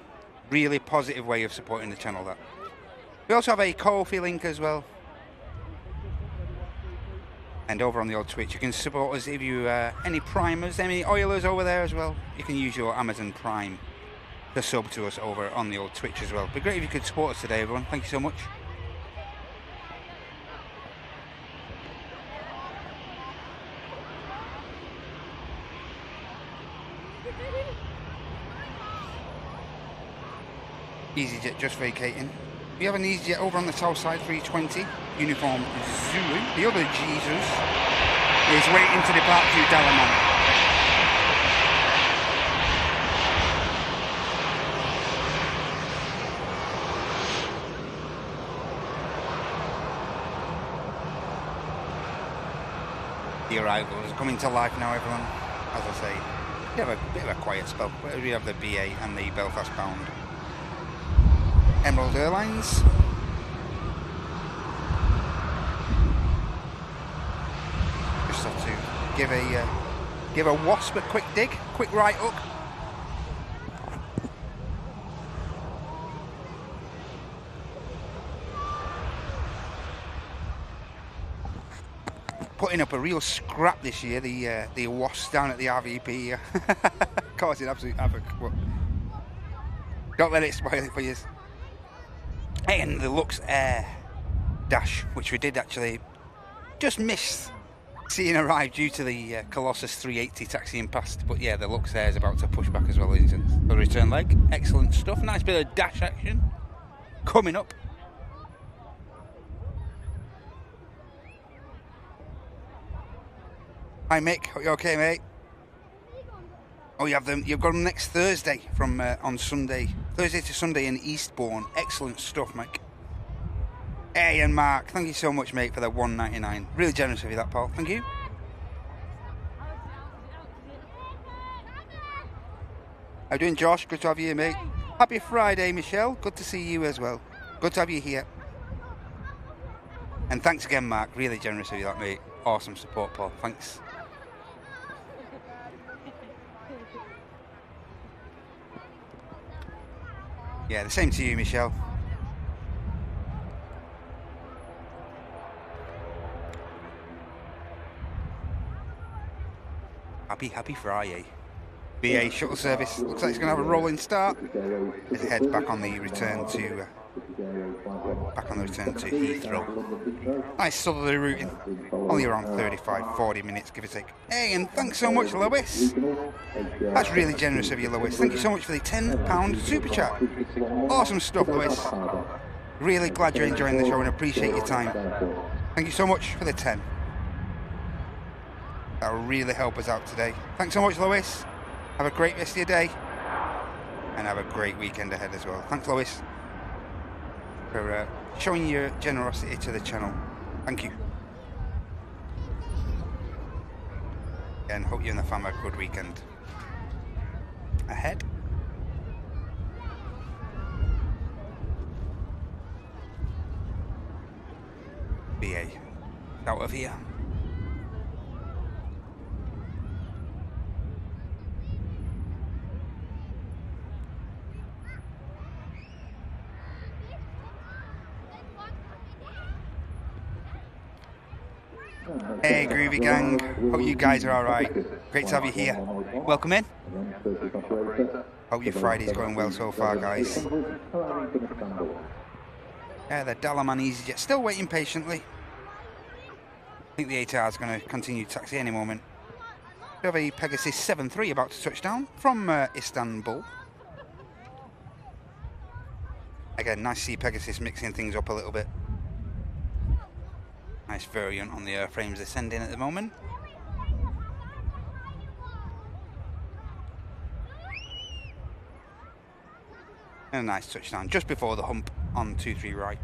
Really positive way of supporting the channel, that. We also have a Ko-fi link as well. And over on the old Twitch, you can support us if you any primers, any oilers over there as well. You can use your Amazon Prime to sub to us over on the old Twitch as well. It'd be great if you could support us today, everyone. Thank you so much. EasyJet just vacating. We have an EasyJet over on the south side, 320, uniform Zulu. The other Jesus is waiting to depart to Dalaman. The arrivals are coming to life now, everyone. As I say, we have a bit of a quiet spell. We have the BA and the Belfast bound Emirates Airlines. Just have to give a wasp a quick dig, quick right hook. Putting up a real scrap this year, the wasps down at the RVP, causing absolute havoc. But don't let it spoil it for you. And the Luxair dash, which we did actually just miss seeing arrive due to the Colossus 380 taxiing past. But yeah, the Luxair is about to push back as well, isn't it? The return leg, excellent stuff. Nice bit of dash action coming up. Hi Mick, hope you're okay, mate. Oh, you've got them next Thursday from on Sunday. Thursday to Sunday in Eastbourne. Excellent stuff, Mick. Hey, and Mark, thank you so much, mate, for the $1.99. Really generous of you, that, Paul. Thank you. How you doing, Josh? Good to have you here, mate. Happy Friday, Michelle. Good to see you as well. Good to have you here. And thanks again, Mark. Really generous of you, that, mate. Awesome support, Paul. Thanks. Yeah, the same to you, Michelle. Happy Friday. BA shuttle service looks like it's going to have a rolling start as it heads back on the return to Back on the return to Heathrow. Nice southerly routing, only around 35-40 minutes, give or take. Hey, and thanks so much, Lois. That's really generous of you, Lois. Thank you so much for the £10 super chat. Awesome stuff, Lois. Really glad you're enjoying the show and appreciate your time. Thank you so much for the 10. That'll really help us out today. Thanks so much, Lois. Have a great rest of your day. And have a great weekend ahead as well. Thanks, Lois, for showing your generosity to the channel. Thank you. And hope you and the family have a good weekend ahead. BA out of here. Hey Groovy Gang, hope you guys are alright. Great to have you here. Welcome in. Hope your Friday's going well so far, guys. Yeah, the Dalaman EasyJet still waiting patiently. I think the ATR is going to continue to taxi any moment. We have a Pegasus 7-3 about to touch down from Istanbul. Again, nice to see Pegasus mixing things up a little bit. Nice variant on the airframes they're sending at the moment. And a nice touchdown just before the hump on 23 right.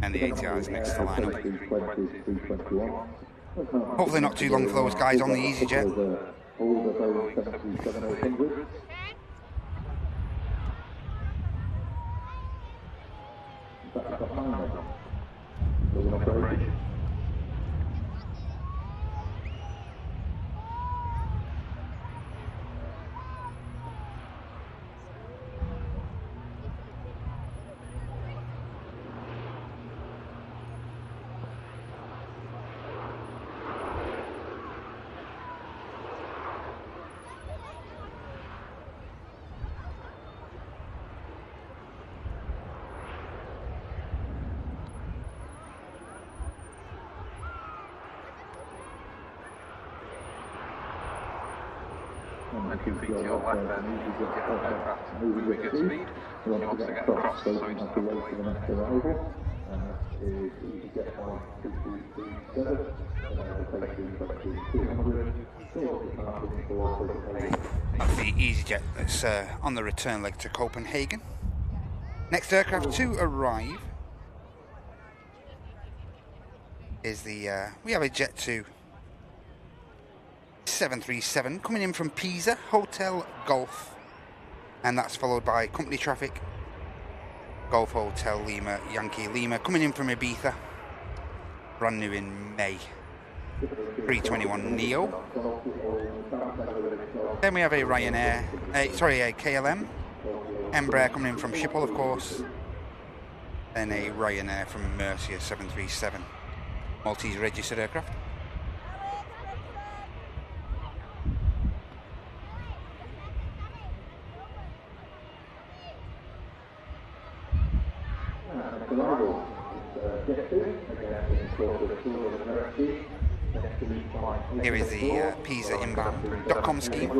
And the ATR is next to line up. Hopefully not too long for those guys on the EasyJet. And you feet to your left then, EasyJet aircraft moving at speed. He wants to get across, so he's happy to wait for the next arrival. And that is EasyJet 1237. That's the EasyJet that's on the return leg to Copenhagen. Next aircraft to arrive is the, we have a Jet 2 737 coming in from Pisa, Hotel Golf, and that's followed by company traffic, Golf Hotel Lima, Yankee Lima, coming in from Ibiza, brand new in May, 321 Neo. Then we have a Ryanair, a KLM, Embraer coming in from Schiphol, of course, then a Ryanair from Murcia 737, Maltese registered aircraft. Here is the Pisa inbound.com scheme.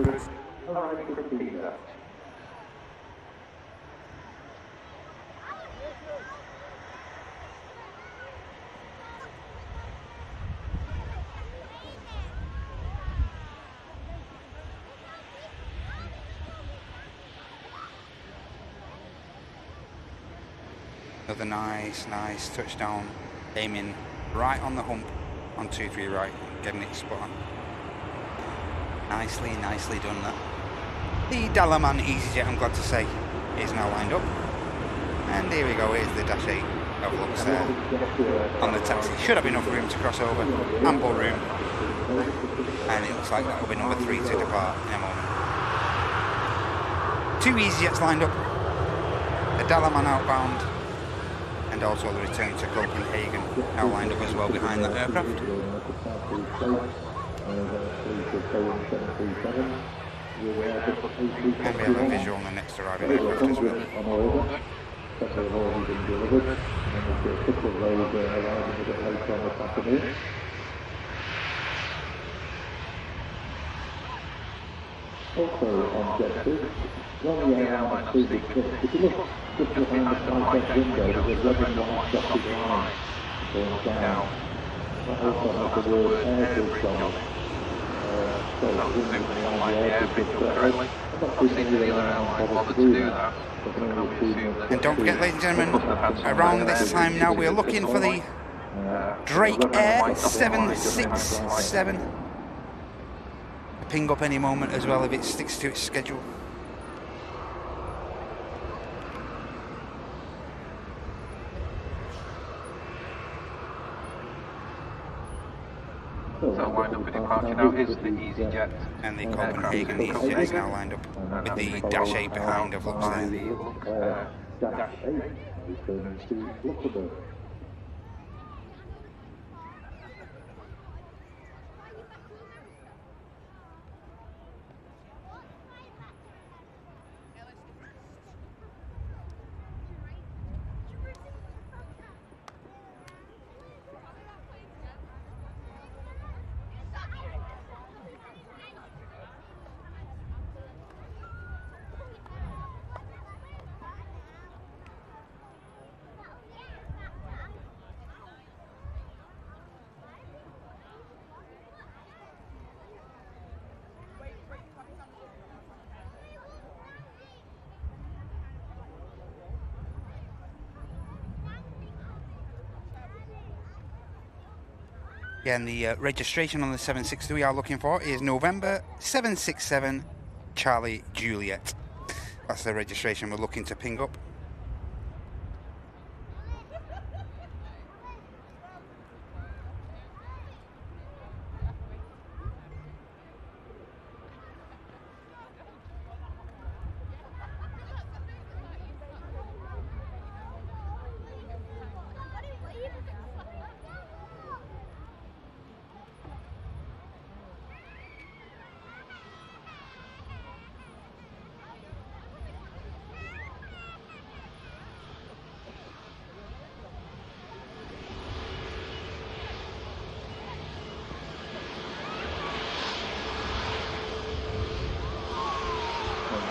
Another nice touchdown, aiming right on the hump on 23 right, getting it spot on. Nicely done that. The Dalaman EasyJet, I'm glad to say, is now lined up. And here we go, here's the Dash 8 of Luxair on the taxi. Should have enough room to cross over, ample room. And it looks like that will be number 3 to depart in a moment. 2 EasyJets lined up, the Dalaman outbound, and also the return to Copenhagen now lined up as well behind that aircraft. And we have a visual on the next arriving aircraft as well. On order. Several have already been delivered, and there's a couple of those arriving a bit later on this afternoon. Also on jet 2, Runway Airline of Sequence 6. If you look just behind the flight window, there's a red and white dotted line going down. That also has the word Airbus on it. So it's presumably on the Airbus, but I'm not seeing any other airline bother to do that. And don't forget, ladies and gentlemen, around this time now we're looking for the Drake Air 767 to ping up any moment as well if it sticks to its schedule. So lined up for departure now is the EasyJet. And the Copenhagen EasyJet is now lined up with the Dash 8 behind of Luxair. Dash 8 returning to Luxembourg. Yeah, and the registration on the 760 we are looking for is November 767 Charlie Juliet. That's the registration we're looking to ping up.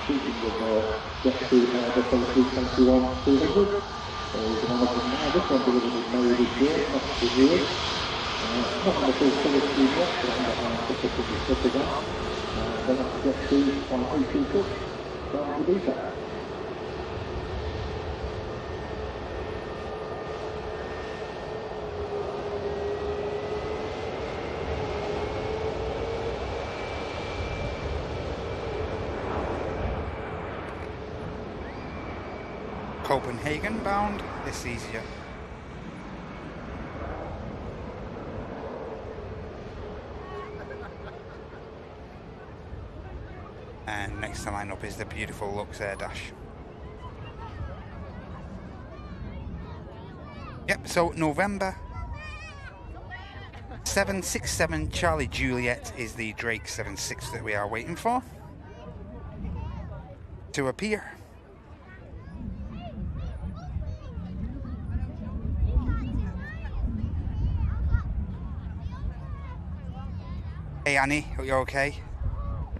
Shooting with jet to the 321 200. So you can imagine now this one delivered in May this year, not this year. Not on the full colour scheme yet, but I'm not going to put the stuff again. Then that's jet 2 on 826 from Ibiza. Copenhagen bound, this easier. And next to line up is the beautiful Luxair Dash. Yep, so November 767 Charlie Juliet is the Drake 76 that we are waiting for to appear. Hey Annie, hope you're okay.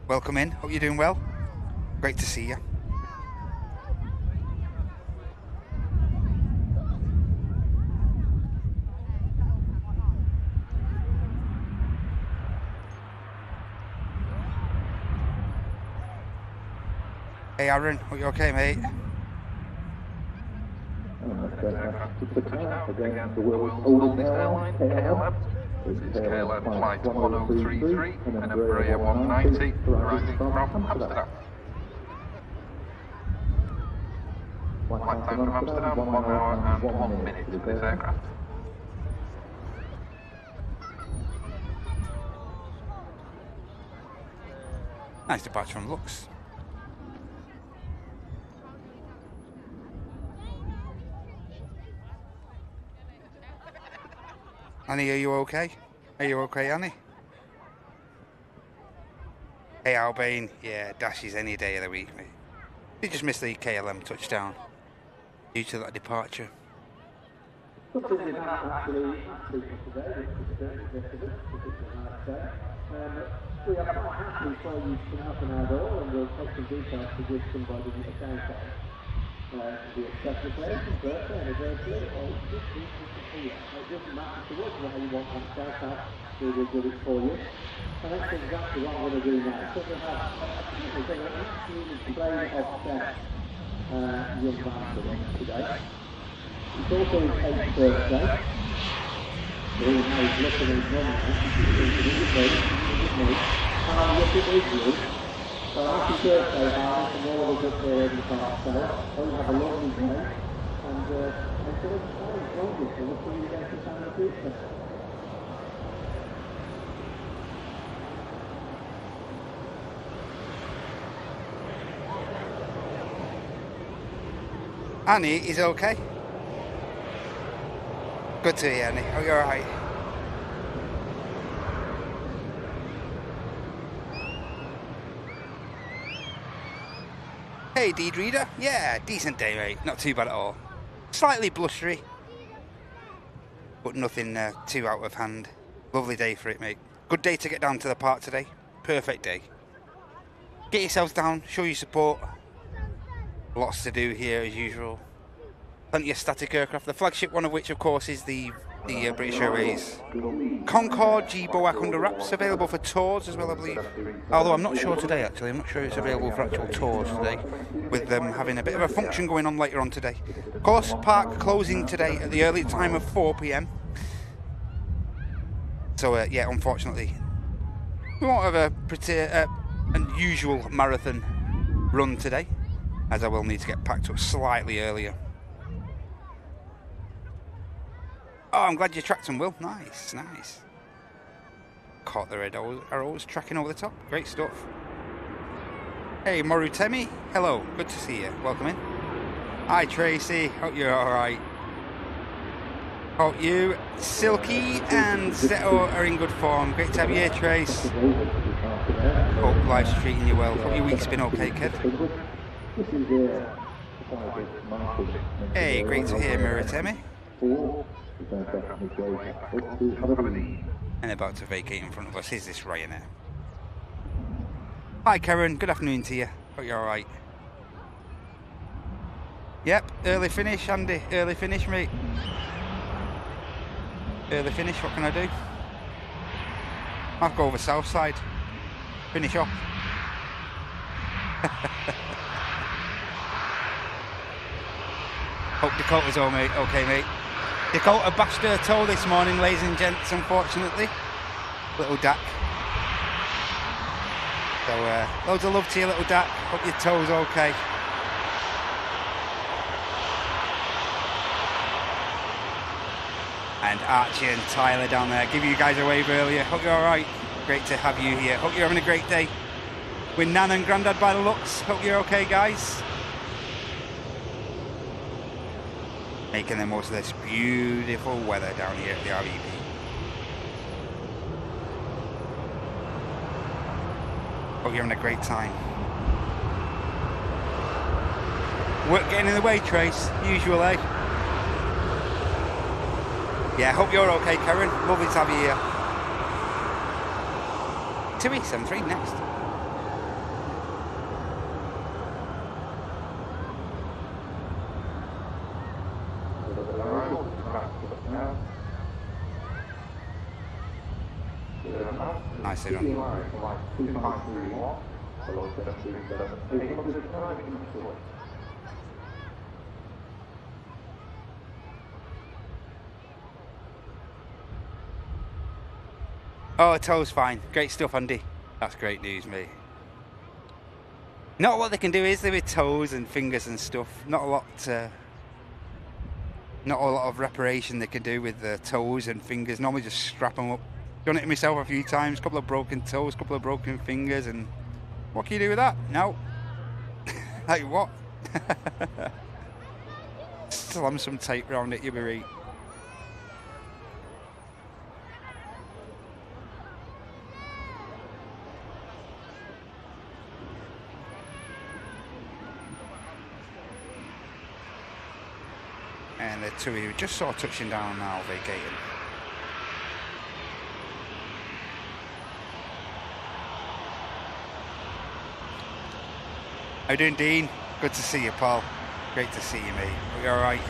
Welcome in, hope you're doing well. Great to see you. Hey Aaron, hope you're okay, mate. Again, the world's oldest airline, KLM. This is KLM flight 1033 and Emirates 190 arriving from Amsterdam. Flight time from Amsterdam, 1 hour and 1 minute for this aircraft. Nice departure from Lux. Annie, are you okay? Are you okay, Annie? Hey Albane, yeah, dashes any day of the week, mate. You just missed the KLM touchdown due to that departure. Something we haven't actually seen today, which is certainly different, because it's a nice day. We are quite happy for you to come out an hour, and we'll take some details to give somebody a shout out. The specification, birthday, anniversary, or just here. It doesn't matter to us what you want on shout out, we will do it for you. And that's exactly what I'm going to do now. So we have an absolutely plain obsessed young man for us today. It's also his 8th birthday. So he's looking at his mum now. And I'm looking with you. So happy birthday, Harry, from all of us up here in the park. So hope you have a lovely day. And until next time, we'll see you again sometime in the future. Annie is okay. Good to hear, Annie. Are you alright? Hey, Deed Reader. Yeah, decent day, mate. Not too bad at all. Slightly blustery, but nothing too out of hand. Lovely day for it, mate. Good day to get down to the park today. Perfect day. Get yourselves down, show your support. Lots to do here as usual. Plenty of static aircraft. The flagship one of which, of course, is the British Airways Concorde G Boac under wraps, available for tours as well, I believe. Although I'm not sure today, actually. I'm not sure it's available for actual tours today, with them having a bit of a function going on later on today. Of course, park closing today at the early time of 4 p.m. So, yeah, unfortunately, we won't have a pretty unusual marathon run today, as I will need to get packed up slightly earlier. Oh, I'm glad you tracked them, Will. Nice, nice. Caught the red arrows tracking over the top. Great stuff. Hey, Morutemi. Hello. Good to see you. Welcome in. Hi, Tracy. Hope you're all right. Hope you, Silky, and Zeto are in good form. Great to have you here, Trace. Hope life's treating you well. Hope your week's been okay, kid. Hey, great to hear, Muratemi. And about to vacate in front of us is this Ryanair. Hi, Karen. Good afternoon to you. Hope you're alright. Yep, early finish, Andy. Early finish, mate. Early finish, what can I do? I'll go over south side. Finish off. Hope Dakota's all mate. Okay, mate. Dakota bashed her toe this morning, ladies and gents, unfortunately. Little Dak. So, loads of love to you, little Dak. Hope your toe's okay. And Archie and Tyler down there. Give you guys a wave earlier. Hope you're alright. Great to have you here. Hope you're having a great day. With Nan and Grandad by the looks. Hope you're okay, guys. Making the most of this beautiful weather down here at the RVP. Hope you're having a great time. Work getting in the way, Trace. Usual, eh? Yeah, hope you're okay, Karen. Lovely to have you here. 2E73 next. Nicely done. Oh, toe's fine. Great stuff, Andy. That's great news, mate. Not what they can do, is there, with toes and fingers and stuff? Not a lot of reparation they can do with the toes and fingers. Normally just strap them up. Done it myself a few times. Couple of broken toes, couple of broken fingers, and what can you do with that? No. Like what? Slam some tape around it, you'll be right. And the two who just saw touching down now vacating. How you doing, Dean? Good to see you, pal. Great to see you, mate. Are you alright?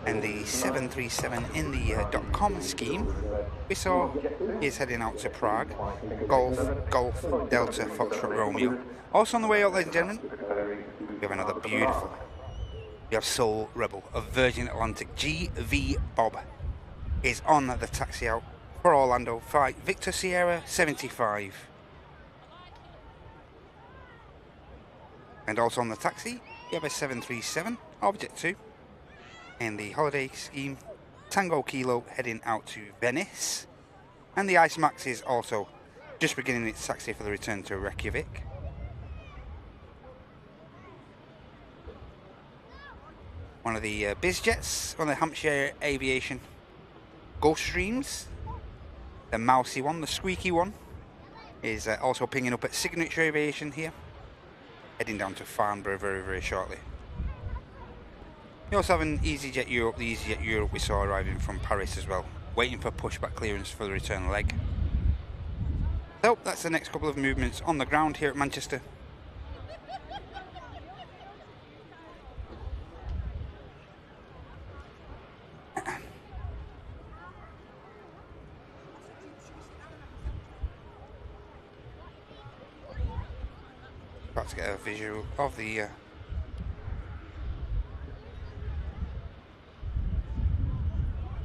And the 737 in the .com scheme we saw is heading out to Prague. Golf, Delta, Foxtrot, Romeo. Also on the way out, ladies and gentlemen, we have another beautiful. We have Soul Rebel of Virgin Atlantic. GV Bob is on the taxi out for Orlando. Flight Victor Sierra 75. And also on the taxi, we have a 737 Object 2. In the holiday scheme, Tango Kilo heading out to Venice. And the Ice Max is also just beginning its taxi for the return to Reykjavik. One of the BizJets, one of the Hampshire Aviation Gulfstreams. The mousy one, the squeaky one, is also pinging up at Signature Aviation here. Heading down to Farnborough very, very shortly. We also have an EasyJet Europe, the EasyJet Europe we saw arriving from Paris as well, waiting for pushback clearance for the return leg. So that's the next couple of movements on the ground here at Manchester. About to get a visual of the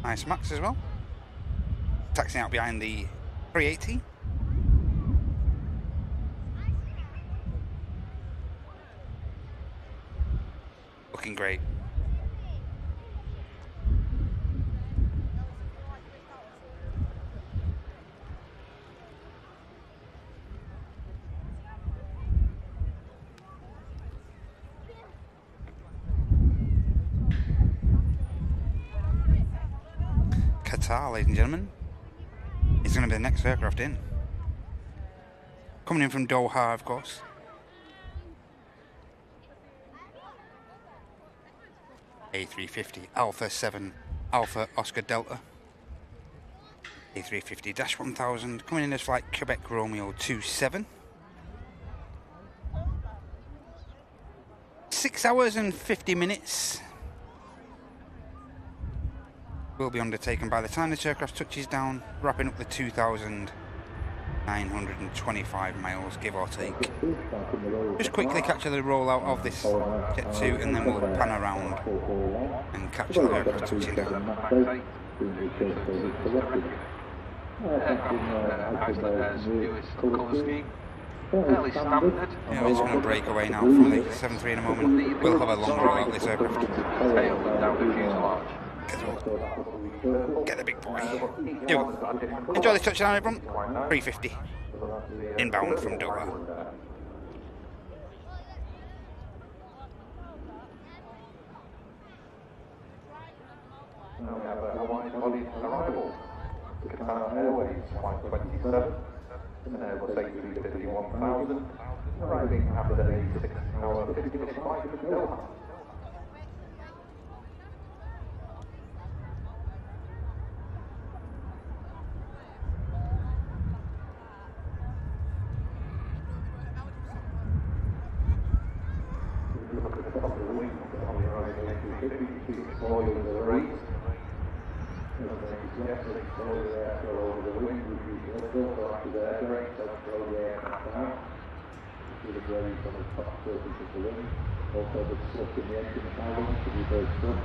Ice Max as well. Taxiing out behind the 380. Looking great. Qatar, ladies and gentlemen, is going to be the next aircraft in. Coming in from Doha, of course. A350 Alpha 7 Alpha Oscar Delta. A350-1000 coming in as flight Quebec Romeo 27. 6 hours and 50 minutes. Will be undertaken by the time this aircraft touches down, wrapping up the 2,925 miles, give or take. Just quickly capture the rollout of this Jet 2 and then we'll pan around and capture the aircraft touching down. Icelandair's newest colour scheme. Fairly standard. Yeah, it's going to break away now from the 7-3 in a moment. We'll have a long rollout this aircraft. Tail down the fuselage. Get the big boy. Here we go. Enjoy this touchdown, everyone. 350. Inbound from Doha. Now we have a Hawaii-bodied arrival. Qatar Airways Flight 27, an Airbus A350-1000, arriving after a 6-hour 50-minute flight to Doha. Look at the top of the wing on the arriving A350, you see the spoilers are raised. Yes, it's over there, so over the wing, we use the other, so after the air brake, so throw the aircraft out. You see the blades on the top surface of the wing. Also the slip in the engine housing to be very good.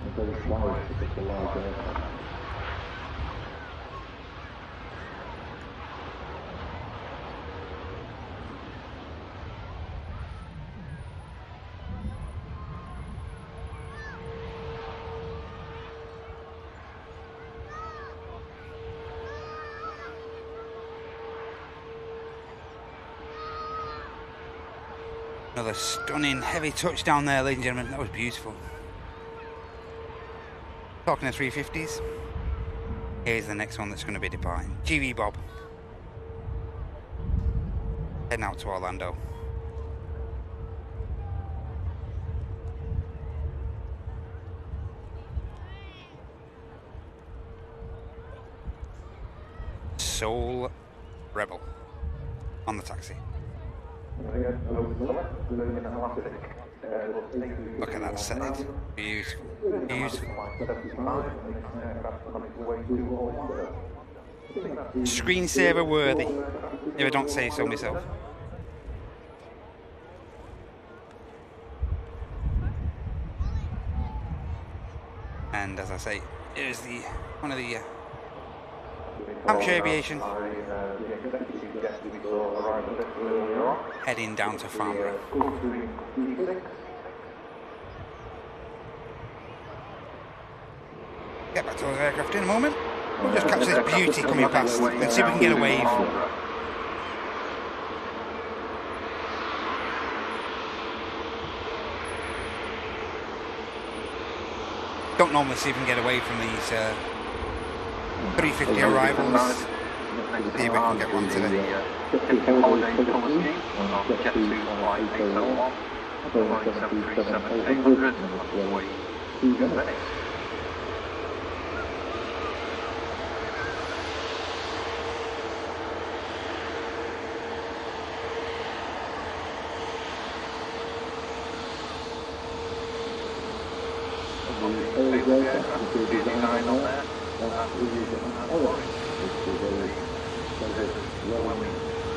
And very quiet to pick a large aircraft. Another stunning heavy touchdown there, ladies and gentlemen. That was beautiful. Talking to 350s. Here's the next one that's going to be departing. GV Bob. Heading out to Orlando. Soul Rebel on the taxi. Look at that set. Beautiful. Beautiful. Screensaver worthy, if I don't say so myself. And as I say, here's the one of the Hampshire Aviation heading down to Farnborough. Get back to those aircraft in a moment. We'll just catch this beauty coming past and see if we can get a wave. Don't normally see if we can get away from these 350 arrivals. See if we can get one today. Holiday colour scheme on Jet 2 Flight 801, flying 737-800 on its way to Venice. Design on there.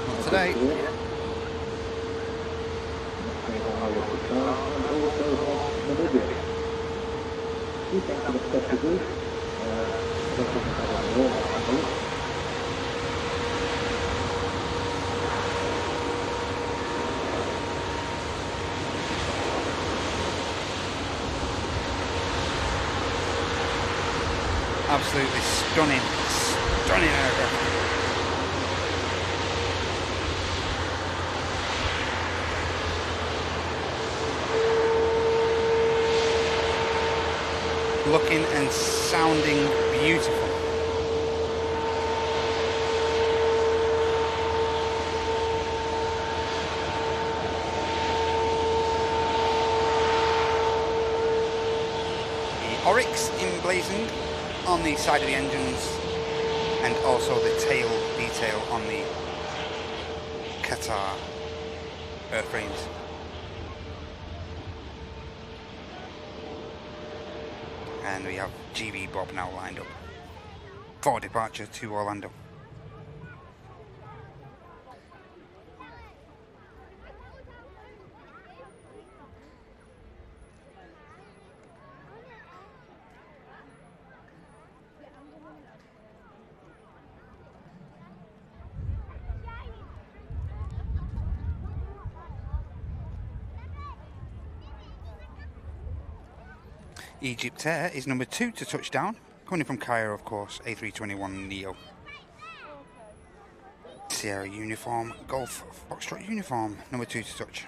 Not today. Absolutely stunning, stunning aircraft. Looking and sounding beautiful. The Oryx emblazoned on the side of the engines, and also the tail detail on the Qatar airframes. And we have GV Bob now lined up for departure to Orlando. Egyptair is number 2 to touchdown, coming from Cairo, of course, A321 Neo. Sierra uniform, Golf Foxtrot uniform, number 2 to touch.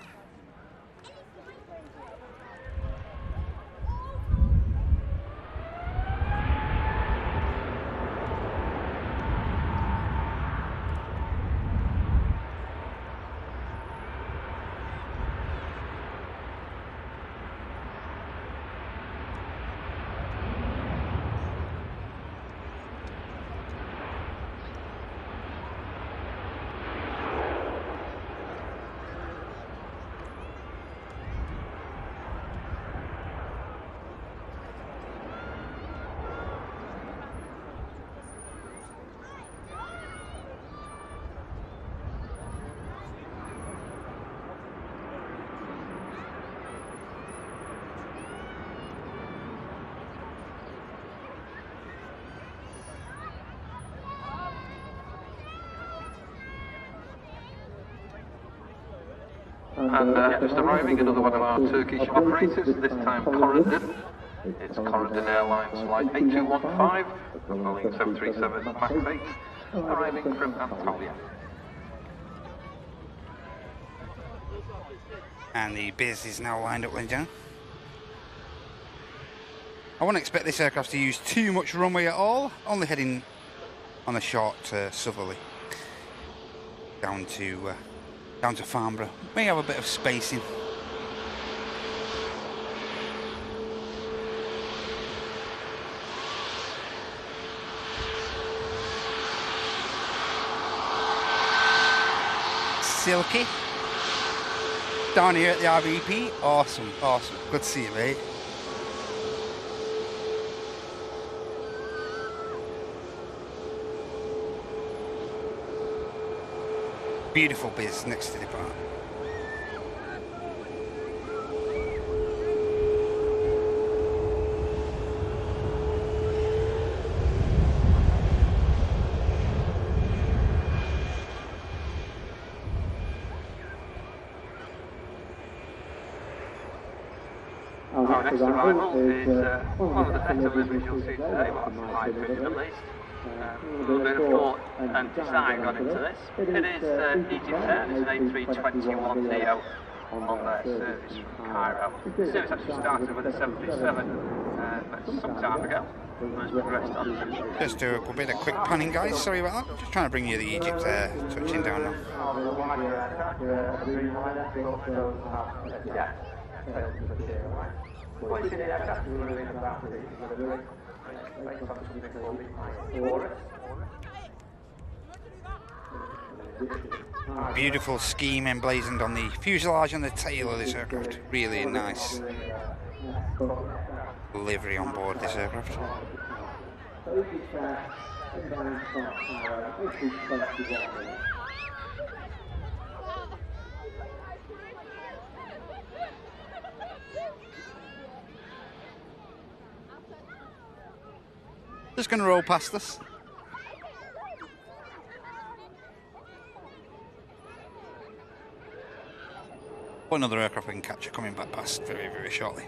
And just arriving, another one of our Turkish operators, this time Corendon. It's Corendon Airlines Flight 8215, Boeing 737 MAX 8, arriving from Antalya. And the biz is now lined up and down. I wouldn't expect this aircraft to use too much runway at all, only heading on a short southerly down to Farnborough. May have a bit of spacing. Silky down here at the RVP. Awesome, awesome. Good to see you, mate. Beautiful biz next to the bar. Our next arrival is one of the better liveries you'll see today, well, from my opinion at least. A little bit of thought and design gone into this. It is EasyJet, it's an A321neo on their service from Cairo. The service actually started with a 737 some time ago. Just do a bit of quick panning, guys. Sorry about that. Just trying to bring you the Egypt touching down now. Beautiful scheme emblazoned on the fuselage and the tail of this aircraft. Really nice livery on board this aircraft. Just going to roll past us. Another aircraft we can capture coming back past very, very shortly.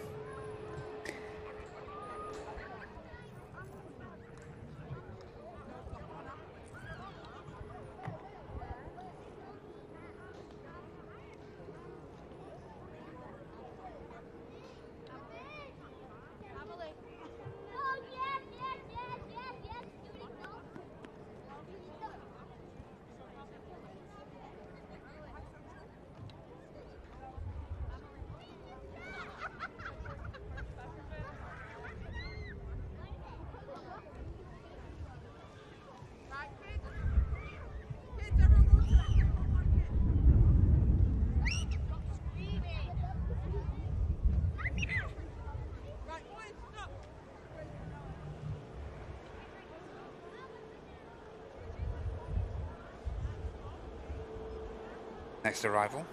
Next arrival,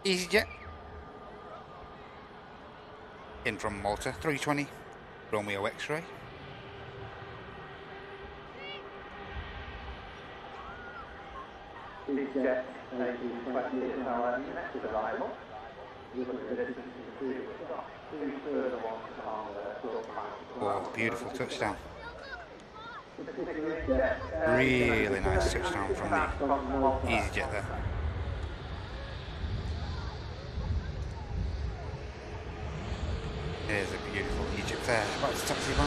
EasyJet, in from Malta, 320, Romeo X-ray. EasyJet A350 is our next arrival. Oh, beautiful touchdown. Really nice touchdown from the EasyJet there. There's a beautiful Egypt there, about to taxi by.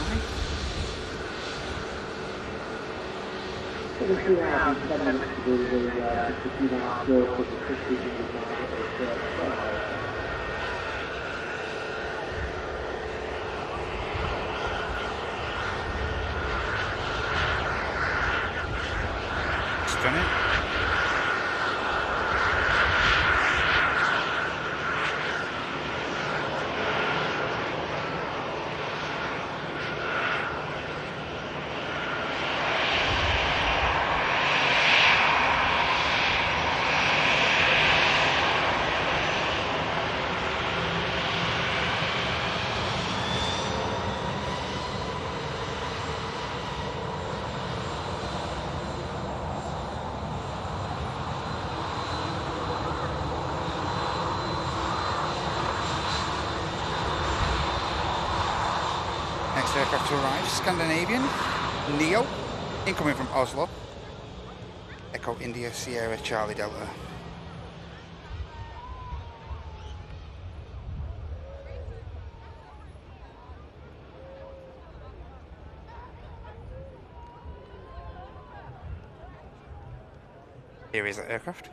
Stunning. Aircraft to arrive, Scandinavian, Neo, incoming from Oslo, Echo India Sierra Charlie Delta. Here is the aircraft.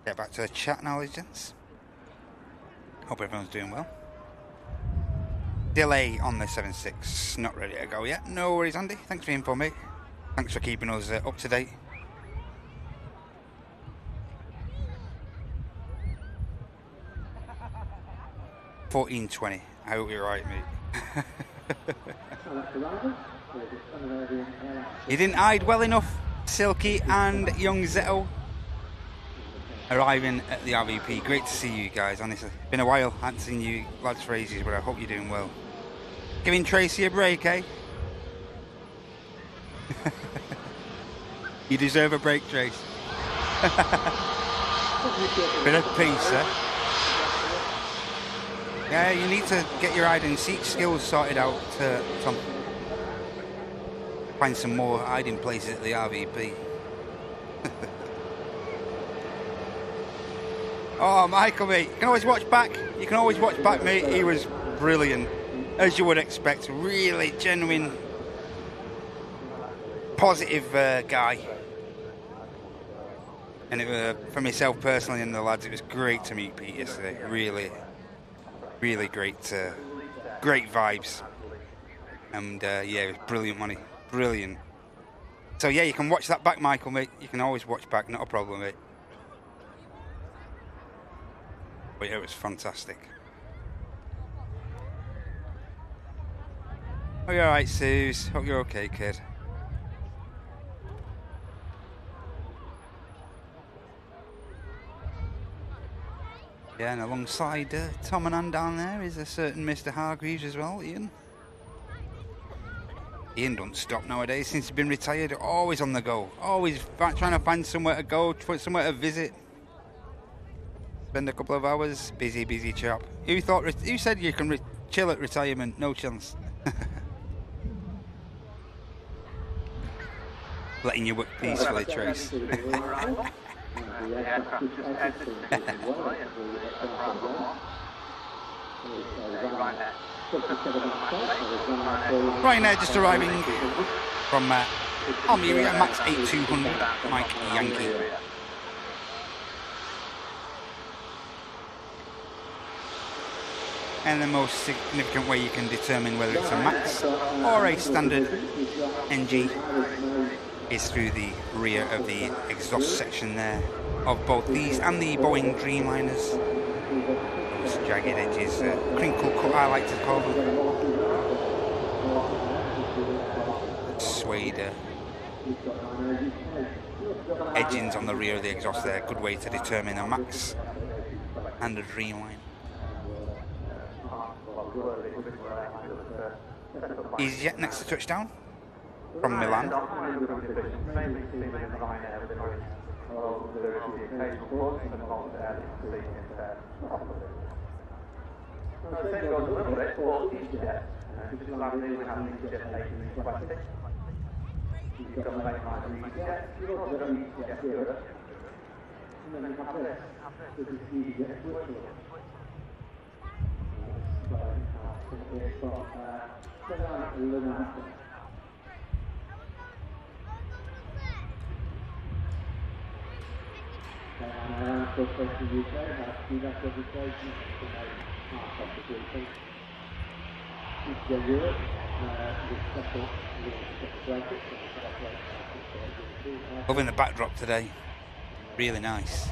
Get back to the chat now, gents. Hope everyone's doing well. Delay on the 76, not ready to go yet. No worries, Andy. Thanks for the info, mate. Thanks for keeping us up to date. $14.20. I hope you're right, mate. You didn't hide well enough, Silky and young Zetto. Arriving at the RVP. Great to see you guys, honestly. Been a while, I haven't seen you lads for ages, but I hope you're doing well. Giving Tracy a break, eh? You deserve a break, Trace. Bit of peace, eh? Yeah, you need to get your hide and seek skills sorted out, Tom. Find some more hiding places at the RVP. Oh, Michael, mate. You can always watch back. You can always watch back, mate. He was brilliant, as you would expect. Really genuine, positive guy. And for myself personally and the lads, it was great to meet Pete yesterday. Really, really great vibes. And yeah, it was brilliant, money. Brilliant. So yeah, you can watch that back, Michael, mate. You can always watch back. Not a problem, mate. But yeah, it was fantastic. Oh, you're alright, Suze. Hope you're okay, kid. Yeah, and alongside Tom and Ann down there is a certain Mr. Hargreaves as well, Ian. Ian don't stop nowadays since he's been retired. Always on the go. Always trying to find somewhere to go, somewhere to visit. Spend a couple of hours. Busy chap. Who said you can chill at retirement? No chance. Letting you work peacefully, Trace. Ryanair just arriving from Almeria, Max 8200, Mike Yankee. And the most significant way you can determine whether it's a Max or a standard NG is through the rear of the exhaust section there of both these and the Boeing Dreamliners. Those jagged edges, crinkle cut I like to call them. Suede edgings on the rear of the exhaust there. Good way to determine a Max and a Dreamliner. EasyJet next to touchdown from Milan. Loving the backdrop today, really nice.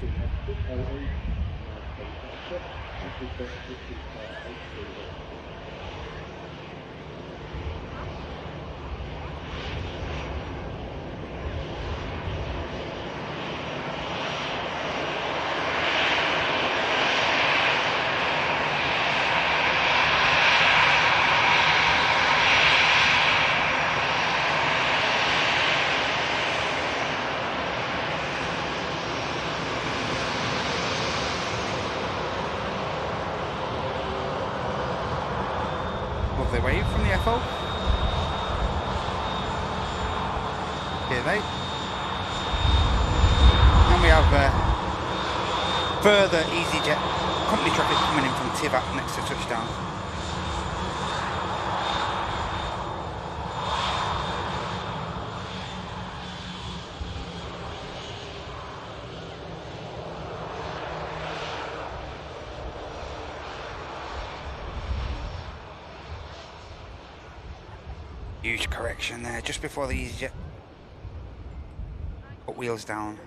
Lovely wave from the FO. Here, mate. And we have further EasyJet company traffic coming in from Tivat next to touchdown. Huge correction there just before the EasyJet put wheels down.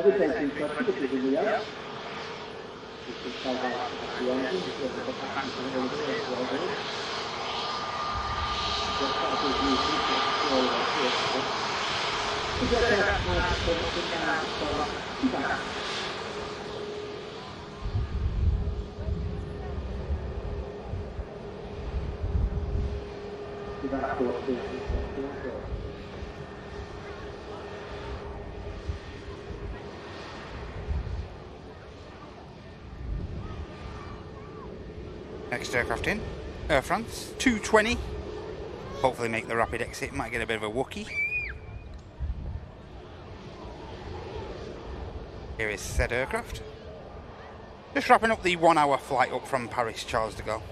This engine traffic is in the air. This is how the engine, this is the capacity of the engine as well. Next aircraft in, Air France, 220. Hopefully make the rapid exit, might get a bit of a Wookie. Here is said aircraft. Just wrapping up the 1 hour flight up from Paris, Charles de Gaulle.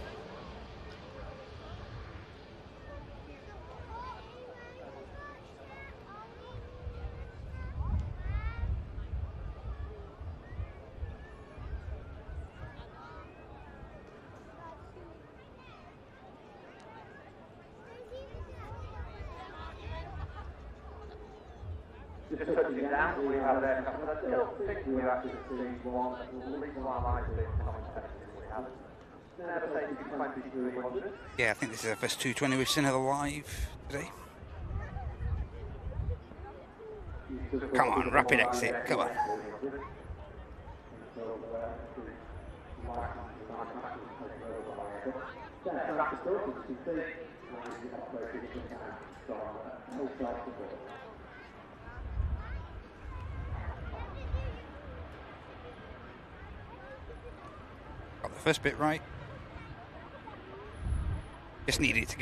Just touching down, we have aircraft. I still think we actually see one at least one I think we have. Never say 2300. Yeah, I think this is the first 220 we've seen of the live today. Come on, rapid exit, come on. Got the first bit right. Just need him to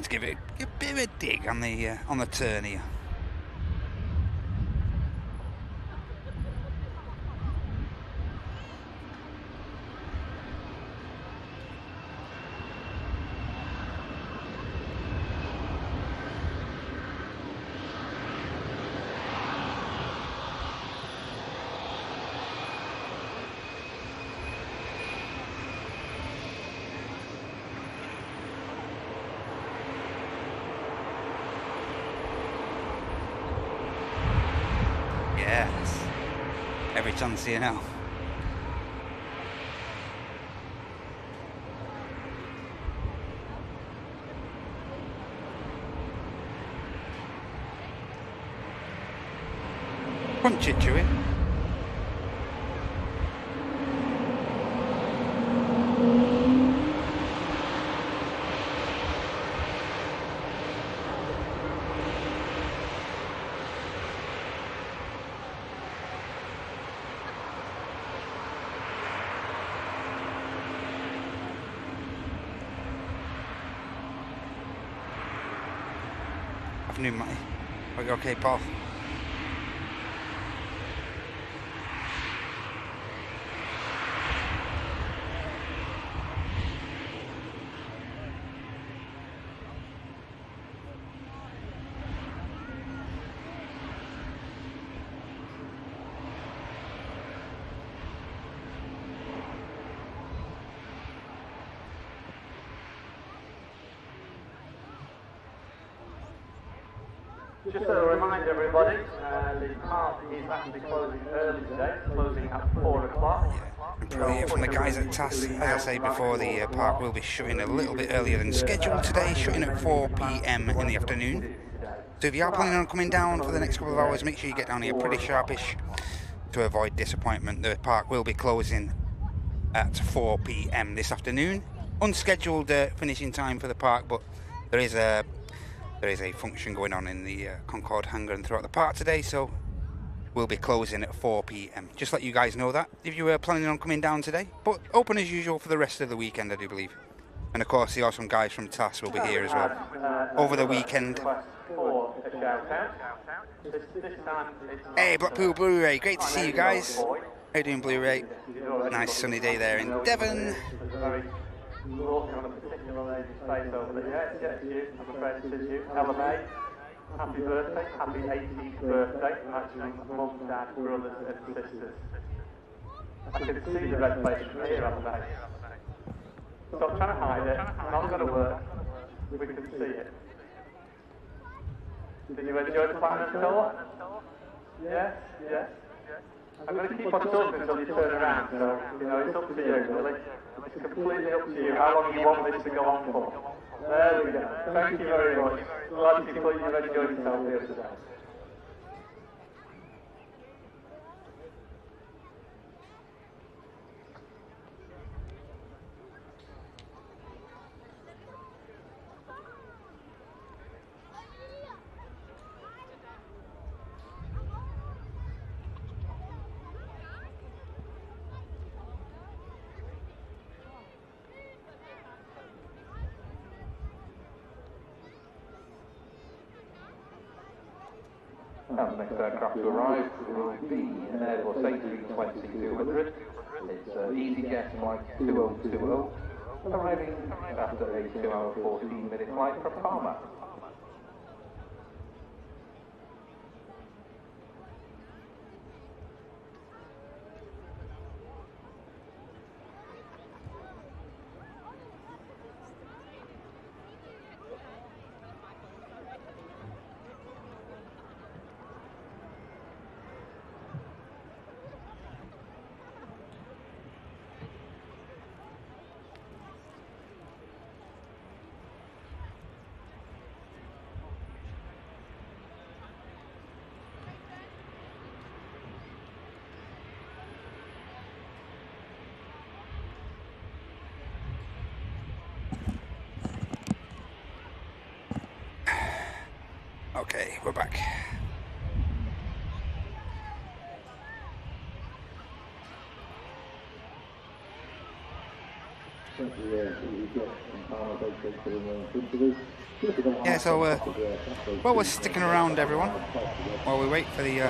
give it a bit of a dig on the turn here. Yes. Every chance you know. Punch it to it. Afternoon, Matty. Are you okay, Paul? Just a reminder, everybody, the park is actually closing early today, closing at 4 o'clock. And probably hear from the guys at TAS. As I say before, the park will be shutting a little bit earlier than scheduled today, shutting at 4 p.m. in the afternoon. So if you are planning on coming down for the next couple of hours, make sure you get down here pretty sharpish to avoid disappointment. The park will be closing at 4 p.m. this afternoon. Unscheduled finishing time for the park, but there is a function going on in the Concorde hangar and throughout the park today, so we'll be closing at 4 p.m. Just let you guys know that if you were planning on coming down today, but open as usual for the rest of the weekend, I do believe. And of course the awesome guys from TAS will be here as well over the weekend. Hey Blackpool Blu-ray, great to see you guys. How you doing, Blu-ray? Nice sunny day there in Devon. Happy birthday, happy 18th birthday, actually mum, dad, brothers and sisters. I can see the red face from here, haven't I? Stop trying to hide it, it's not going to work, we can see it. Did you enjoy the platinum tour? Yes, yes. I'm going to keep on talking until you turn around, so, you know, it's up to you, really. It's completely up to you how long you want this to go on for. There we go. Thank you very much. Glad you completely enjoyed yourself here today. And the next aircraft to arrive will be an Airbus A320-200. It's EasyJet flight 2020, arriving after a 2-hour 14-minute flight from Palma. Okay, we're back. Yeah, so well, we're sticking around, everyone, while we wait for the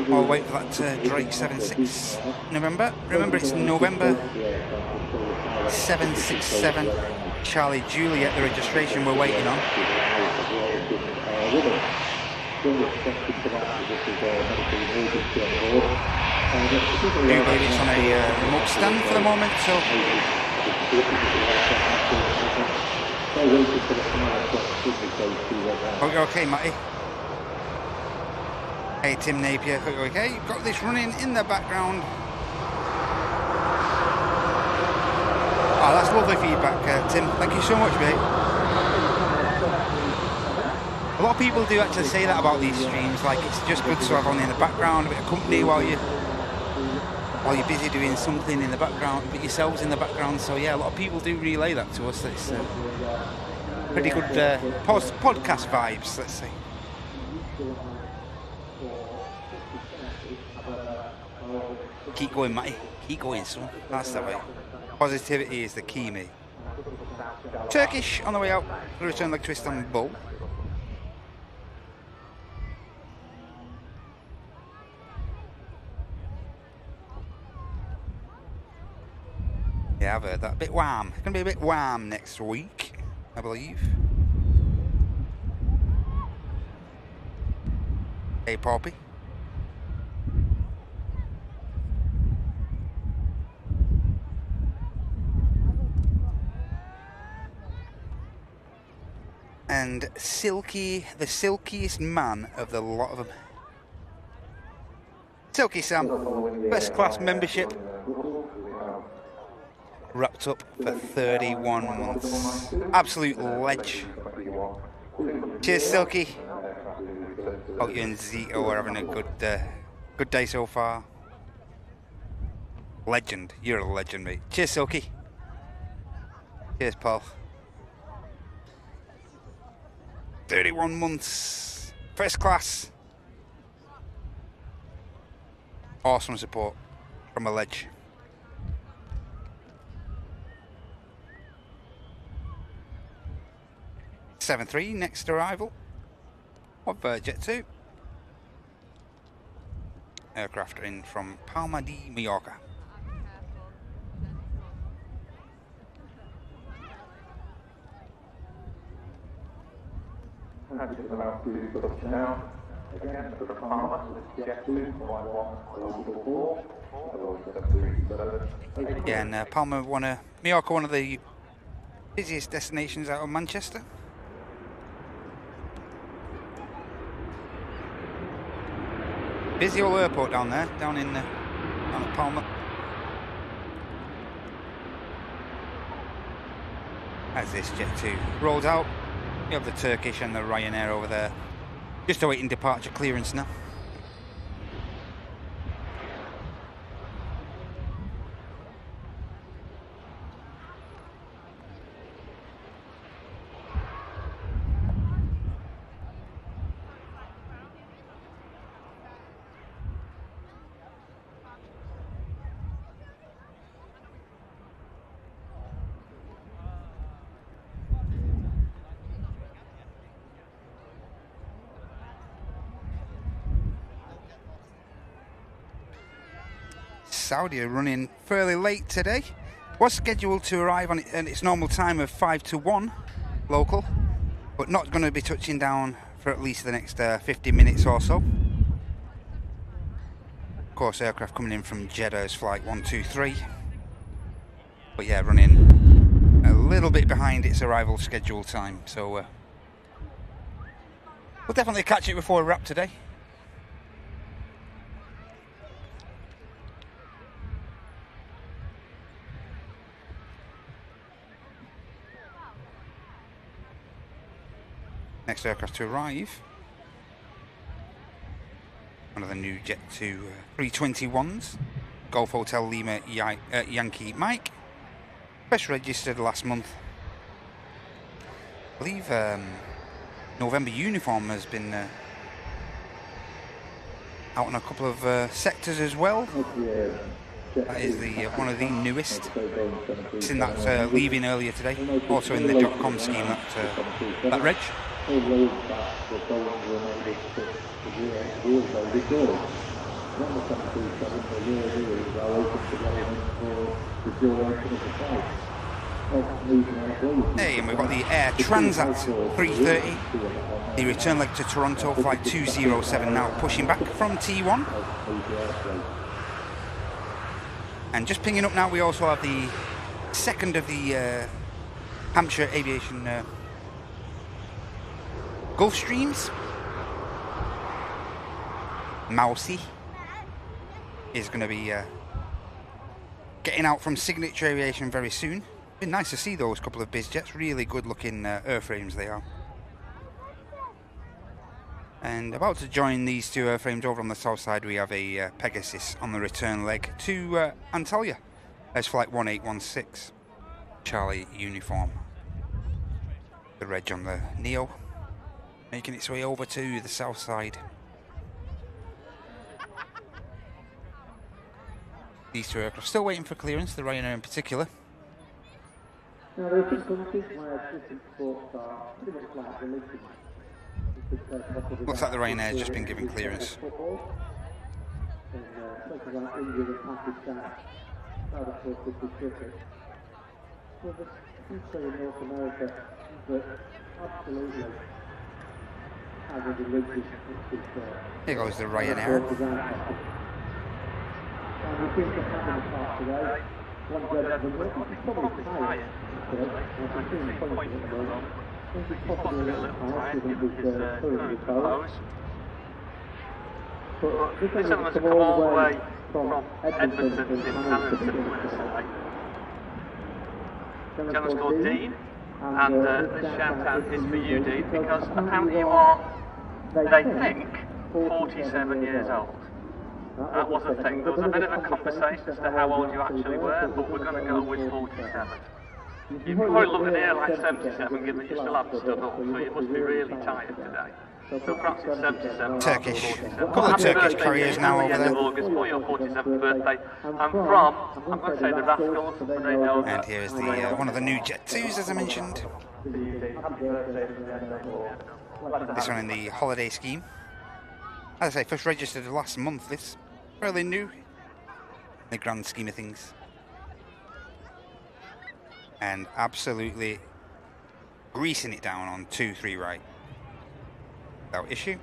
while we wait for that Drake 76 November. Remember, it's November 767 Charlie Juliet, the registration we're waiting on. I do believe it's on a remote stand for the moment, so hope you're okay, Matty. Hey Tim Napier, hope you're okay. You've got this running in the background. Oh, that's lovely feedback, Tim. Thank you so much, mate. A lot of people do actually say that about these streams, like it's just good to have on in the background, a bit of company while you're busy doing something in the background, put yourselves in the background. So yeah, a lot of people do relay that to us. It's pretty good podcast vibes, let's say. Keep going, Matty. Keep going, son. That's the way. Positivity is the key, mate. Turkish on the way out. Return leg twist on Bull. Yeah, I've heard that. A bit warm. It's going to be a bit warm next week, I believe. Hey, Poppy. And Silky, the silkiest man of the lot of them. Silky Sam, first class membership wrapped up for 31 months. Absolute ledge. Cheers, Silky. Hope you and Zito are having a good day so far. Legend. You're a legend, mate. Cheers, Silky. Cheers, Paul. 31 months. First class. Awesome support from a ledge. 7-3, next arrival of Jet 2. Aircraft in from Palma de Mallorca. Again, for Palma, Jet 2, Again, Palma Mallorca, one of the busiest destinations out of Manchester. Busy old airport down there, down at Palma. As this Jet 2 rolls out, you have the Turkish and the Ryanair over there, just awaiting departure clearance now. Saudi are running fairly late today. Was scheduled to arrive on its normal time of 5 to 1 local, but not going to be touching down for at least the next 50 minutes or so. Of course, aircraft coming in from Jeddah's flight 123, but yeah, running a little bit behind its arrival schedule time, so we'll definitely catch it before we wrap today. Next aircraft to arrive, one of the new Jet 2 321s, Golf Hotel Lima Yankee Mike, first registered last month. I believe November uniform has been out on a couple of sectors as well. That is one of the newest. Seen that leaving earlier today, also in the .com scheme, that reg. Hey, and we've got the Air Transat 330, the return leg to Toronto, flight 207 now, pushing back from T1. And just pinging up now, we also have the second of the Hampshire Aviation Gulf Streams. Mousy is going to be getting out from Signature Aviation very soon. Been nice to see those couple of biz jets, really good looking airframes they are. And about to join these two airframes over on the south side, we have a Pegasus on the return leg to Antalya as flight 1816, Charlie uniform. The reg on the Neo, making its way over to the south side. These two aircraft still waiting for clearance, the Ryanair in particular. Now, there are some countries where different sports are pretty much like religion. Looks like the Ryanair has just been given clearance. In places like India and Pakistan, that of course would be cricket. Well, there's country in North America that absolutely has a religious Here goes the Ryanair. And we seem to have in the park today, one gentleman, he's probably tired today, and he's feeling pointing at the moment. I think he's possibly a little tired given his current repose. But this gentleman's come all the way from Edmonton in Canada to win today. Gentleman's called Dean, and this shout out is for you, Dean, because apparently you are, they think, 47 years old. That was a thing. There was a bit of a conversation as to how old you actually were, but we're going to go with 47. You'd probably look at near like 77, given that you still haven't stood up, so you must be really tired today. So perhaps it's 77. Turkish. Couple of Turkish carriers now over there. August for your 47th birthday. I'm from, I'm going to say the Rascals, but they know. And here is the one of the new Jet 2s, as I mentioned. This one in the holiday scheme. As I say, first registered last month. It's fairly new in the grand scheme of things. And absolutely greasing it down on 2-3 right. Without issue.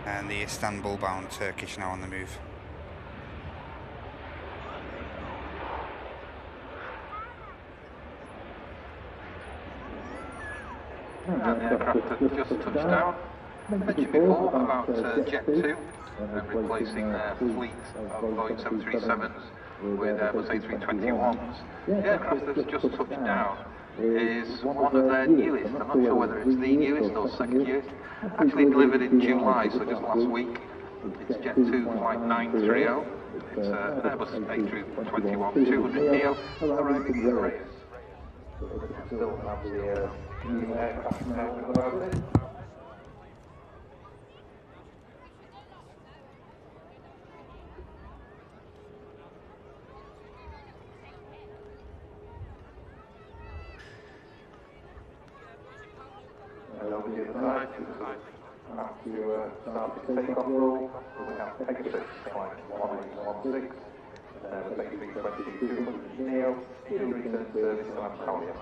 And the Istanbul bound Turkish now on the move. And the aircraft that just touched down. Mentioned before about Jet 2 replacing their fleet of Boeing 737s with Airbus A321s. The aircraft that's just touched down is one of their newest. I'm not sure whether it's the newest or second newest. Actually delivered in July, so just last week. It's Jet 2 Flight 930. It's an Airbus A321-200neo arriving in Emirates. Still have the new aircraft now. After start the takeoff roll, we have Pegasus flight 1816, with A320 200neo, in return service to Antalya.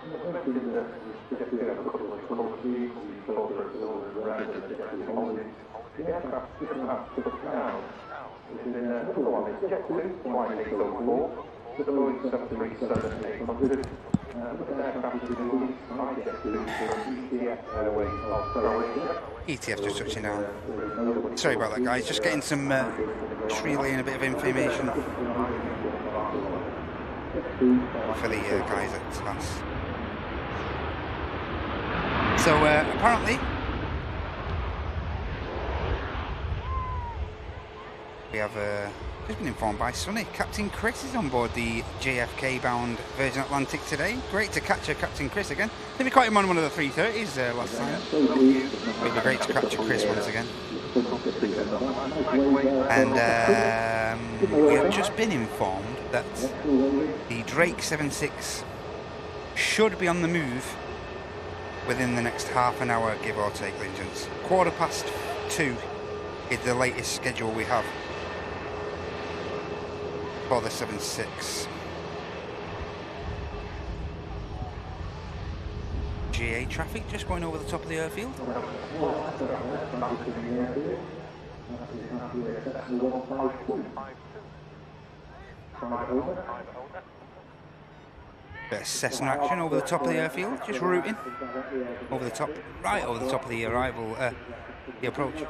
I mentioned that we just have a couple of colour schemes, we call for silver and red and different holidays. The aircraft just have to put down. This is another one, it's Jet 2, Flight 804, the Boeing 737-800, but the aircraft is moved by Jet 2 for EasyJet Airways of Croatia. ETF just touching down. Sorry about that, guys. Just getting some relaying a bit of information for the guys at TAS. So apparently we have just been informed by Sonny. Captain Chris is on board the JFK bound Virgin Atlantic today. Great to catch Captain Chris again. Didn't we caught him on one of the 330s last time? It'd be great to catch Chris once again. And we have just been informed that the Drake 76 should be on the move within the next half an hour, give or take, Legends. 2:15 is the latest schedule we have for the 76. GA traffic just going over the top of the airfield. Bit of Cessna action over the top of the airfield, just routing over the top, right over the top of the arrival, the approach.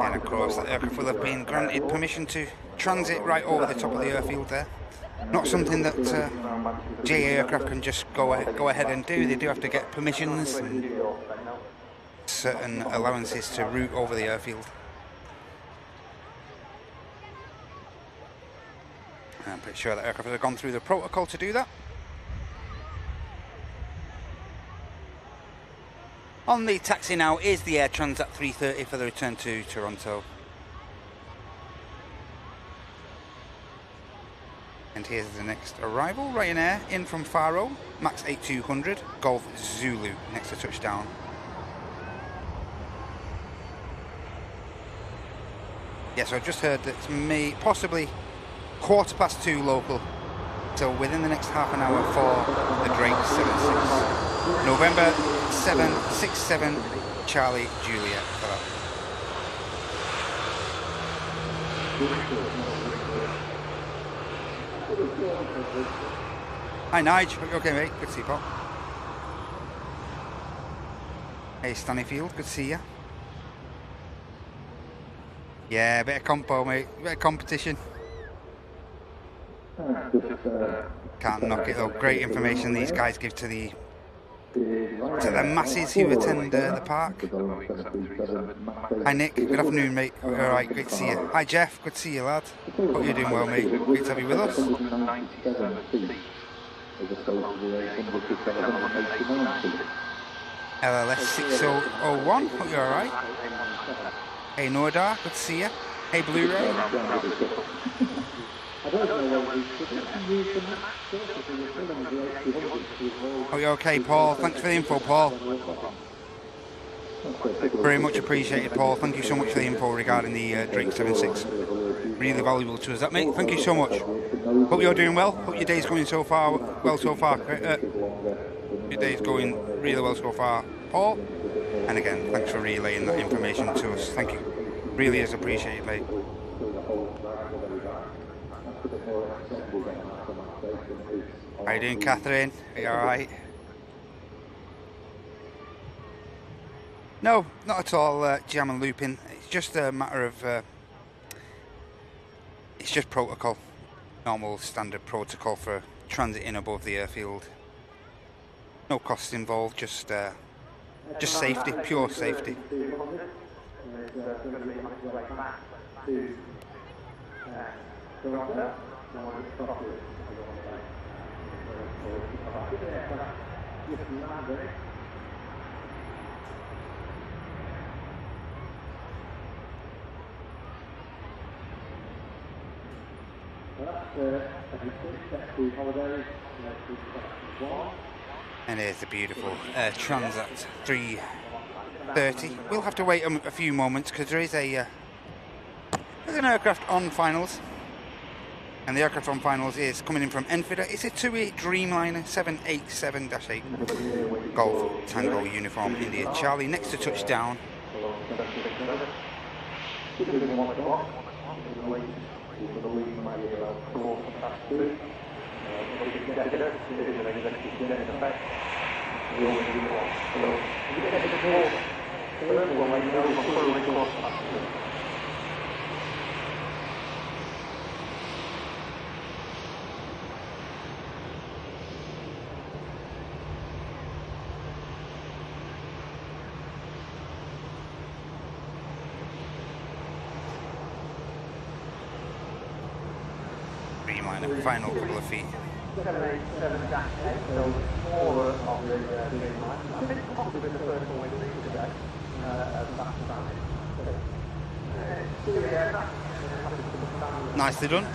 And of course, the aircraft will have been granted permission to transit right over the top of the airfield there. Not something that GA aircraft can just go ahead and do. They do have to get permissions and certain allowances to route over the airfield. I'm pretty sure that aircraft have gone through the protocol to do that. On the taxi now is the Air Transat 330 for the return to Toronto. And here's the next arrival, Ryanair in from Faro, Max 8200, Golf Zulu, next to touchdown. Yes, I just heard that possibly 2:15 local. So within the next half an hour for the Drake 76. November 767 Charlie Juliet for that. Hi Nige, okay mate, good to see you pal. Hey Stanleyfield, good to see you. Yeah, a bit of compo mate, a bit of competition. Can't knock it though, great information these guys give to the masses who attend the park. Hi Nick, good afternoon mate. Alright, great to see you. Hi Jeff, good to see you lad. Hope you're doing well mate, great to have you with us. LLS 6001, hope you're alright. Hey Nordar, good to see you. Hey Blu-ray. Oh, you okay, Paul? Thanks for the info, Paul. Very much appreciated, Paul. Thank you so much for the info regarding the Drake 76. Really valuable to us, that mate. Thank you so much. Hope you're doing well. Hope your day's going so far well so far. Your day's going really well so far, Paul. And again, thanks for relaying that information to us. Thank you. Really is appreciated, mate. How you doing, Catherine? Are you alright? No, not at all, jam and looping. It's just a matter of... it's just protocol. Normal standard protocol for transiting above the airfield. No costs involved, just safety, pure safety. And here's the beautiful Transat 330. We'll have to wait a few moments because there is there's an aircraft on finals. And the aircraft on finals is coming in from Enfider. It's a TUI Dreamliner 787-8 Golf Tango Uniform India Charlie next to touchdown. Dreamliner, final couple of feet. 787-8, so smaller of the Dreamliner. I think it's possibly the first one we've seen today. Nicely done.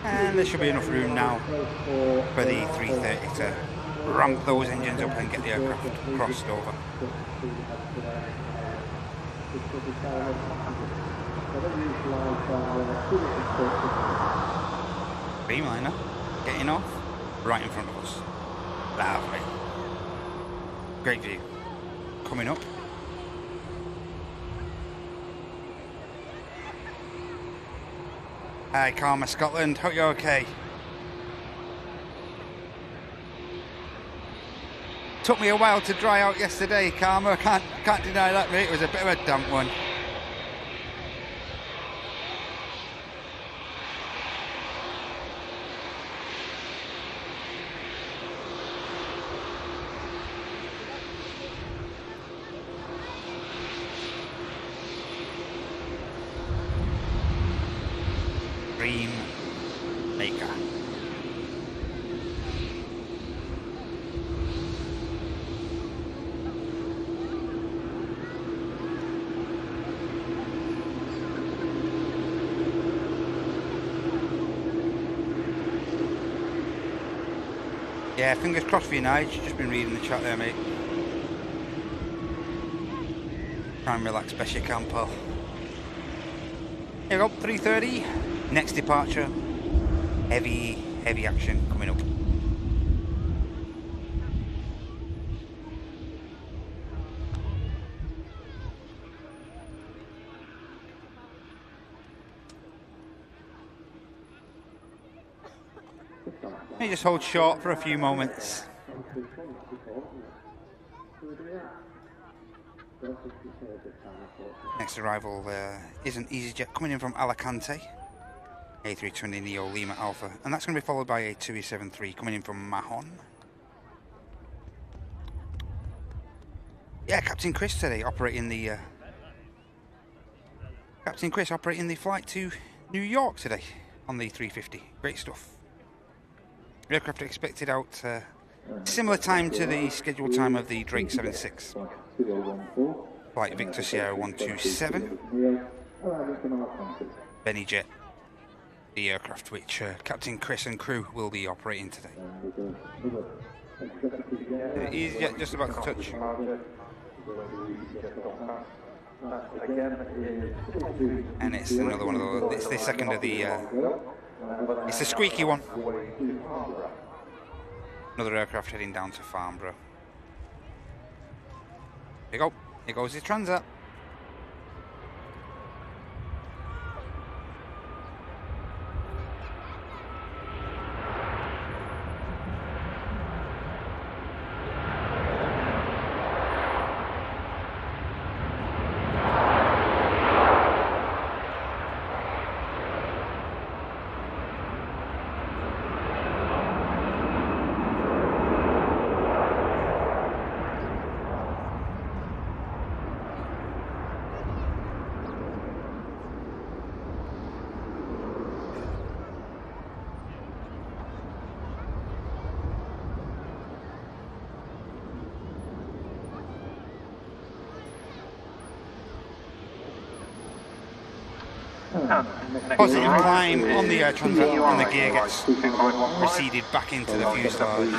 And there should be enough room now for the 330 to ramp those engines up and get the aircraft crossed over. Dreamliner getting off right in front of us. Lovely. Great view. Coming up. Hi Karma Scotland, hope you're okay. Took me a while to dry out yesterday, Karma, can't deny that mate, it was a bit of a damp one. Yeah, fingers crossed for you, Nige. Just been reading the chat there, mate. Try and relax best you can, pal. Here we go, 3:30. Next departure. Heavy action coming up. Let me just hold short for a few moments. Next arrival is an EasyJet coming in from Alicante, A320 Neo Lima Alpha, and that's going to be followed by a 273 coming in from Mahon. Yeah, Captain Chris today operating the flight to New York today on the 350. Great stuff. Aircraft expected out similar time to the scheduled time of the Drake 76. Flight Victor Sierra 127. Benny Jet, the aircraft which Captain Chris and crew will be operating today. EasyJet just about to touch. And it's another one of those. It's the second of the. It's the squeaky one. Another aircraft heading down to Farnborough. Here you go. Here goes the Transat. Positive climb on the Transat, and the gear gets receded back into the fuselage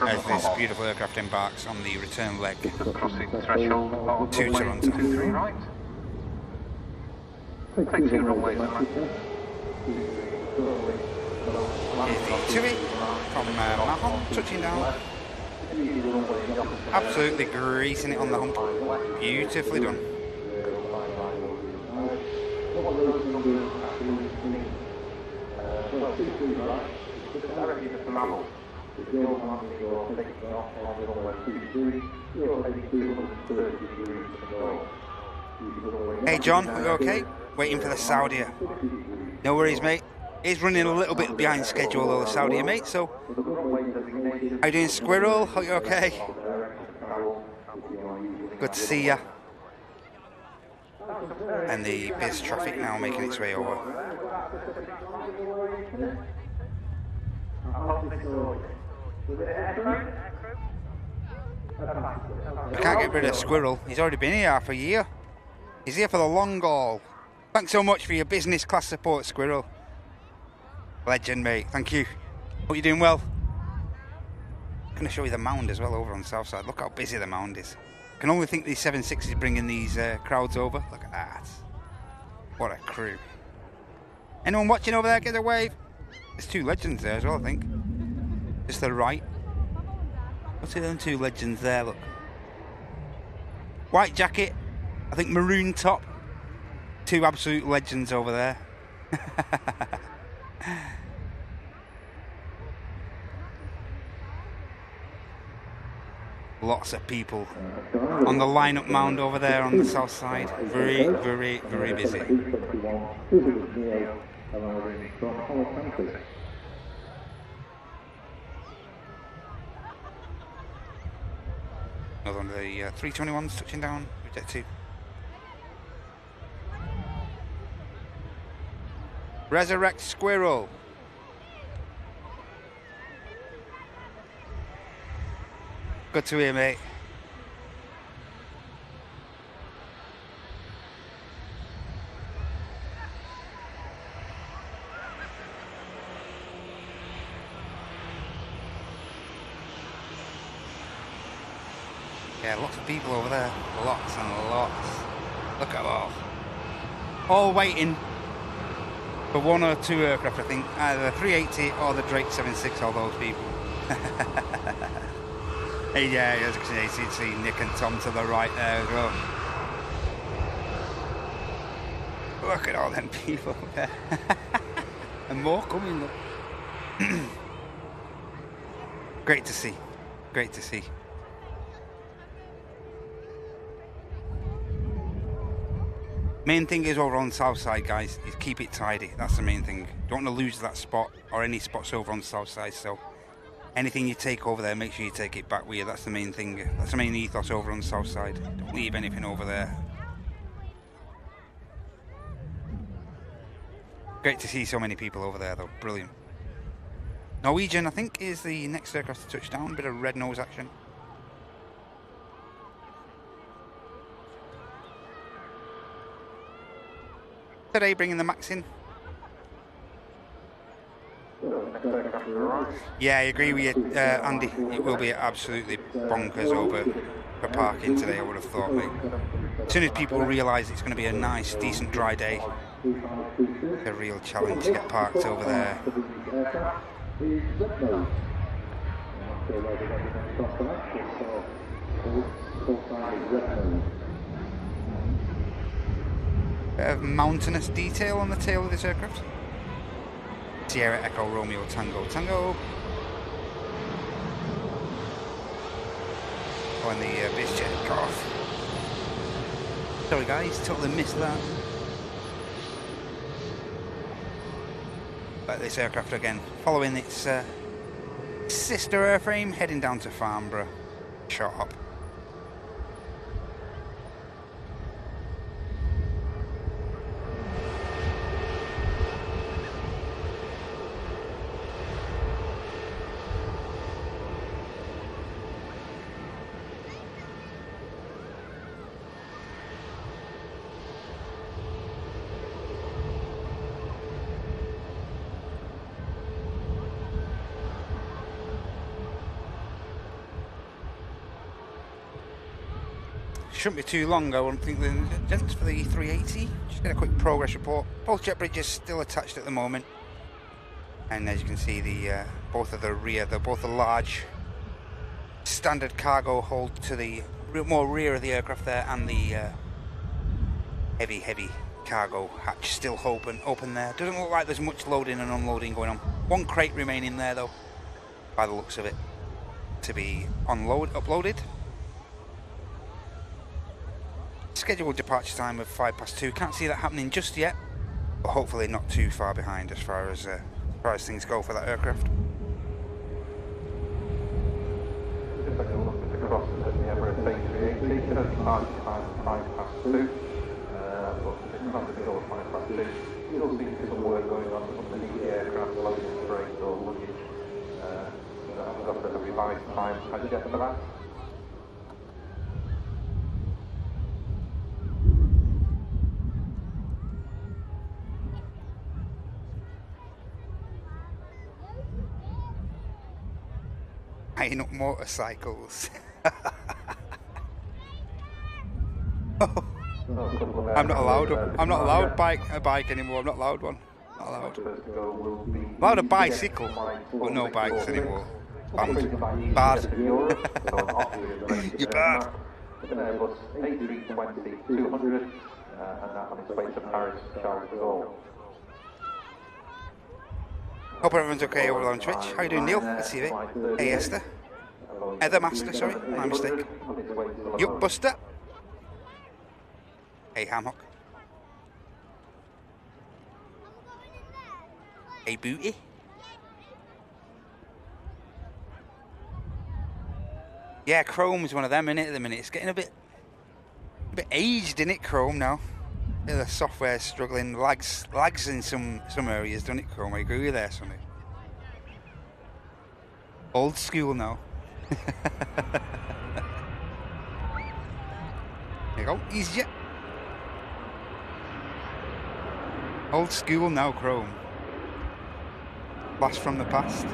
as this beautiful aircraft embarks on the return leg to Toronto. Here's the Tui from Mahon, touching down. Absolutely greasing it on the hump. Beautifully done. Hey John, are you okay? Waiting for the Saudia. No worries, mate. He's running a little bit behind schedule though, the Saudia, mate, so... How you doing, Squirrel? Are you okay? Good to see ya. And the biz traffic now making its way over. We can't get rid of Squirrel. He's already been here half a year. He's here for the long haul. Thanks so much for your business class support, Squirrel. Legend, mate. Thank you. Hope you're doing well. I'm going to show you the mound as well over on the south side. Look how busy the mound is. I can only think these 7.6 is bringing these crowds over. Look at that. What a crew. Anyone watching over there, get a wave. There's two legends there as well, I think. Just to the right. What's them two legends there, look. White jacket, I think maroon top. Two absolute legends over there. Lots of people on the line-up mound over there on the south side. Very, very, very busy. Another one of the 321s touching down. Jet 2. Resurrect Squirrel. Good to hear, mate. Yeah, lots of people over there. Lots and lots. Look at them all waiting for one or two aircraft, I think. Either the 380 or the Drake 76, all those people. Hey, yeah, as you can see Nick and Tom to the right there as well. Look at all them people there. And more coming, look. Great to see. Great to see. Main thing is over on the south side, guys, is keep it tidy. That's the main thing. Don't want to lose that spot or any spots over on the south side. So anything you take over there, make sure you take it back with you. That's the main thing. That's the main ethos over on the south side. Don't leave anything over there. Great to see so many people over there, though. Brilliant. Norwegian, I think, is the next aircraft to touch down. Bit of red nose action. Today bringing the Max in. Yeah, I agree with you, Andy. It will be absolutely bonkers over for parking today, I would have thought, mate. As soon as people realise it's going to be a nice, decent dry day, it's a real challenge to get parked over there. Bit of mountainous detail on the tail of this aircraft. Sierra Echo Romeo Tango Tango. On the EasyJet cut off. Sorry guys, totally missed that. But this aircraft again, following its sister airframe, heading down to Farnborough. Shot up. Shouldn't be too long, I wouldn't think, the gents, for the 380. Just get a quick progress report. Both jet bridges still attached at the moment, and as you can see, the both of the rear, they're both a large standard cargo hold to the more rear of the aircraft there, and the heavy cargo hatch still open there. Doesn't look like there's much loading and unloading going on. One crate remaining there though, by the looks of it, to be uploaded. Scheduled departure time of 2:05. Can't see that happening just yet, but hopefully not too far behind as far as things go for that aircraft. Just taking a look at the crosses at the Emirates A380, departure time 2:05. But the crosses is all 2:05. You'll see some work going on underneath the aircraft, loading freight or luggage. I've got the revised time as you get for that. Buying up motorcycles. I'm not allowed a bike anymore. I'm not allowed one. Not allowed. Allowed a bicycle, but no bikes anymore. Bad. Bad. You're bad. Airbus A320-200, and that on its way to Paris, Charles de Gaulle. Hope everyone's okay over on Twitch. How you doing, Neil? Let's see it. Hey, Esther. Heather Master, sorry, my mistake. Yup, Buster. Hey, Hammock. Hey, Booty. Yeah, Chrome's one of them, innit, at the minute. It's getting a bit aged, innit, Chrome now. Yeah, the software's struggling, lags in some areas, doesn't it, Chrome? I agree with you there, Sonny. Old school now. There you go, EasyJet. Old school now, Chrome. Blast from the past.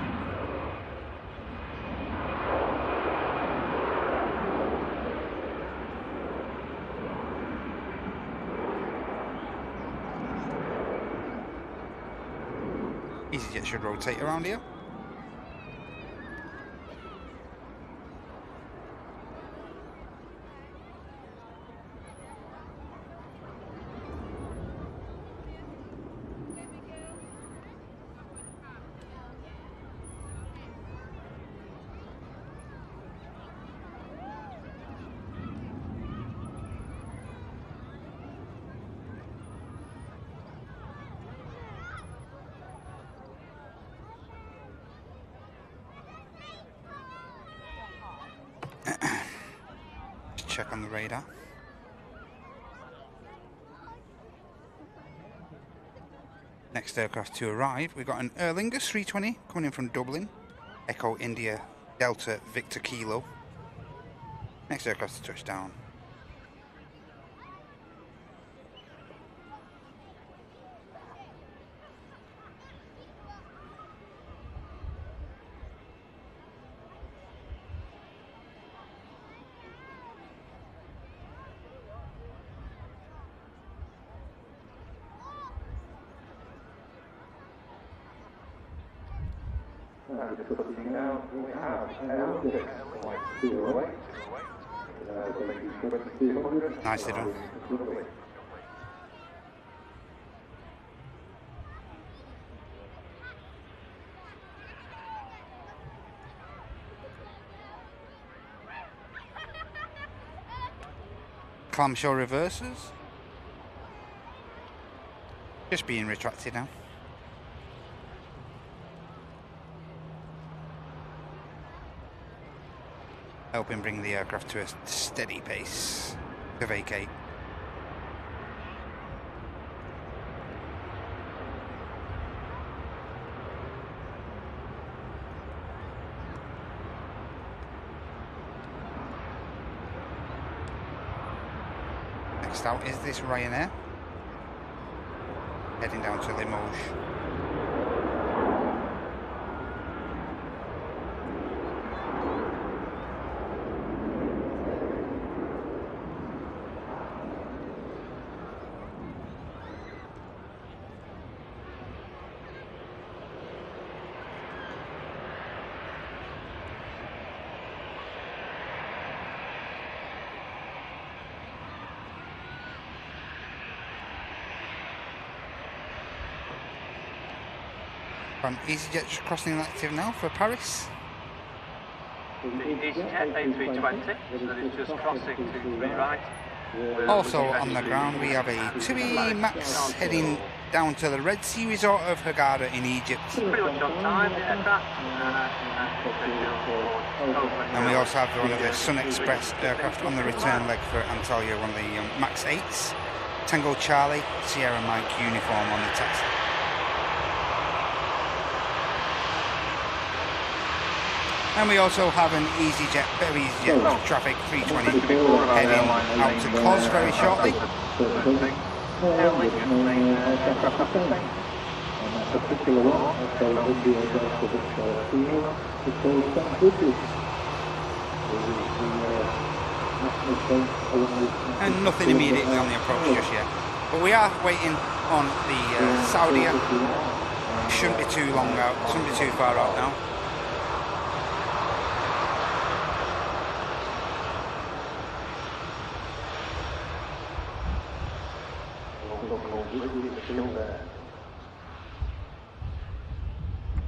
EasyJet should rotate around here. Check on the radar. Next aircraft to arrive, we've got an Aer Lingus 320 coming in from Dublin. Echo India Delta Victor Kilo. Next aircraft to touch down. Nicely done. Clamshell reversers. Just being retracted now. Helping bring the aircraft to a steady pace to vacate. Next out is this Ryanair, heading down to Limoges. From EasyJet just crossing active now for Paris. The EasyJet A320, so that it's just crossing to the right. Also on the ground we have a TUI Max heading down to the Red Sea resort of Hurghada in Egypt. Pretty much on time, the aircraft. And we also have one of the Sun Express aircraft on the return leg for Antalya, one of the Max 8s. Tango Charlie, Sierra Mike uniform on the taxi. And we also have an EasyJet, very EasyJet traffic 320 heading out to Cos very shortly. Aer Lingus, And nothing immediately on the approach just yet. But we are waiting on the Saudia. Shouldn't be too long out, shouldn't be too far out now.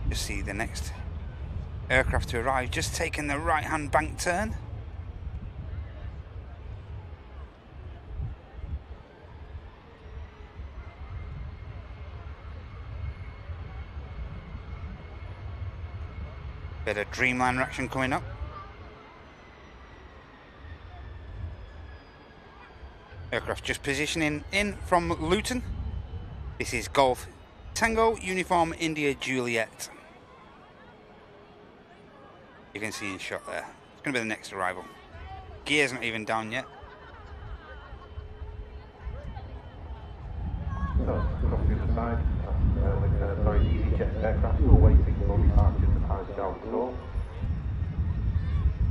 You see the next aircraft to arrive, just taking the right hand bank turn. Bit of Dreamliner action coming up. Aircraft just positioning in from Luton. This is Golf Tango Uniform India Juliet. You can see in shot there. It's going to be the next arrival. Gear's not even down yet.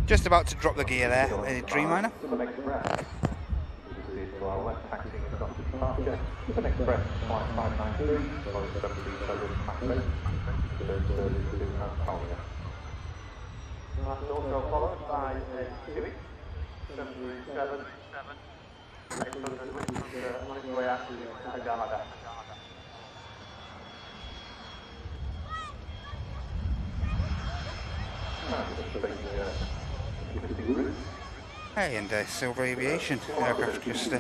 Just about to drop the gear there, a Dreamliner. That's also followed by a TUI 737 800, which is on its way out to Loganair. Hey, and Silver Aviation aircraft just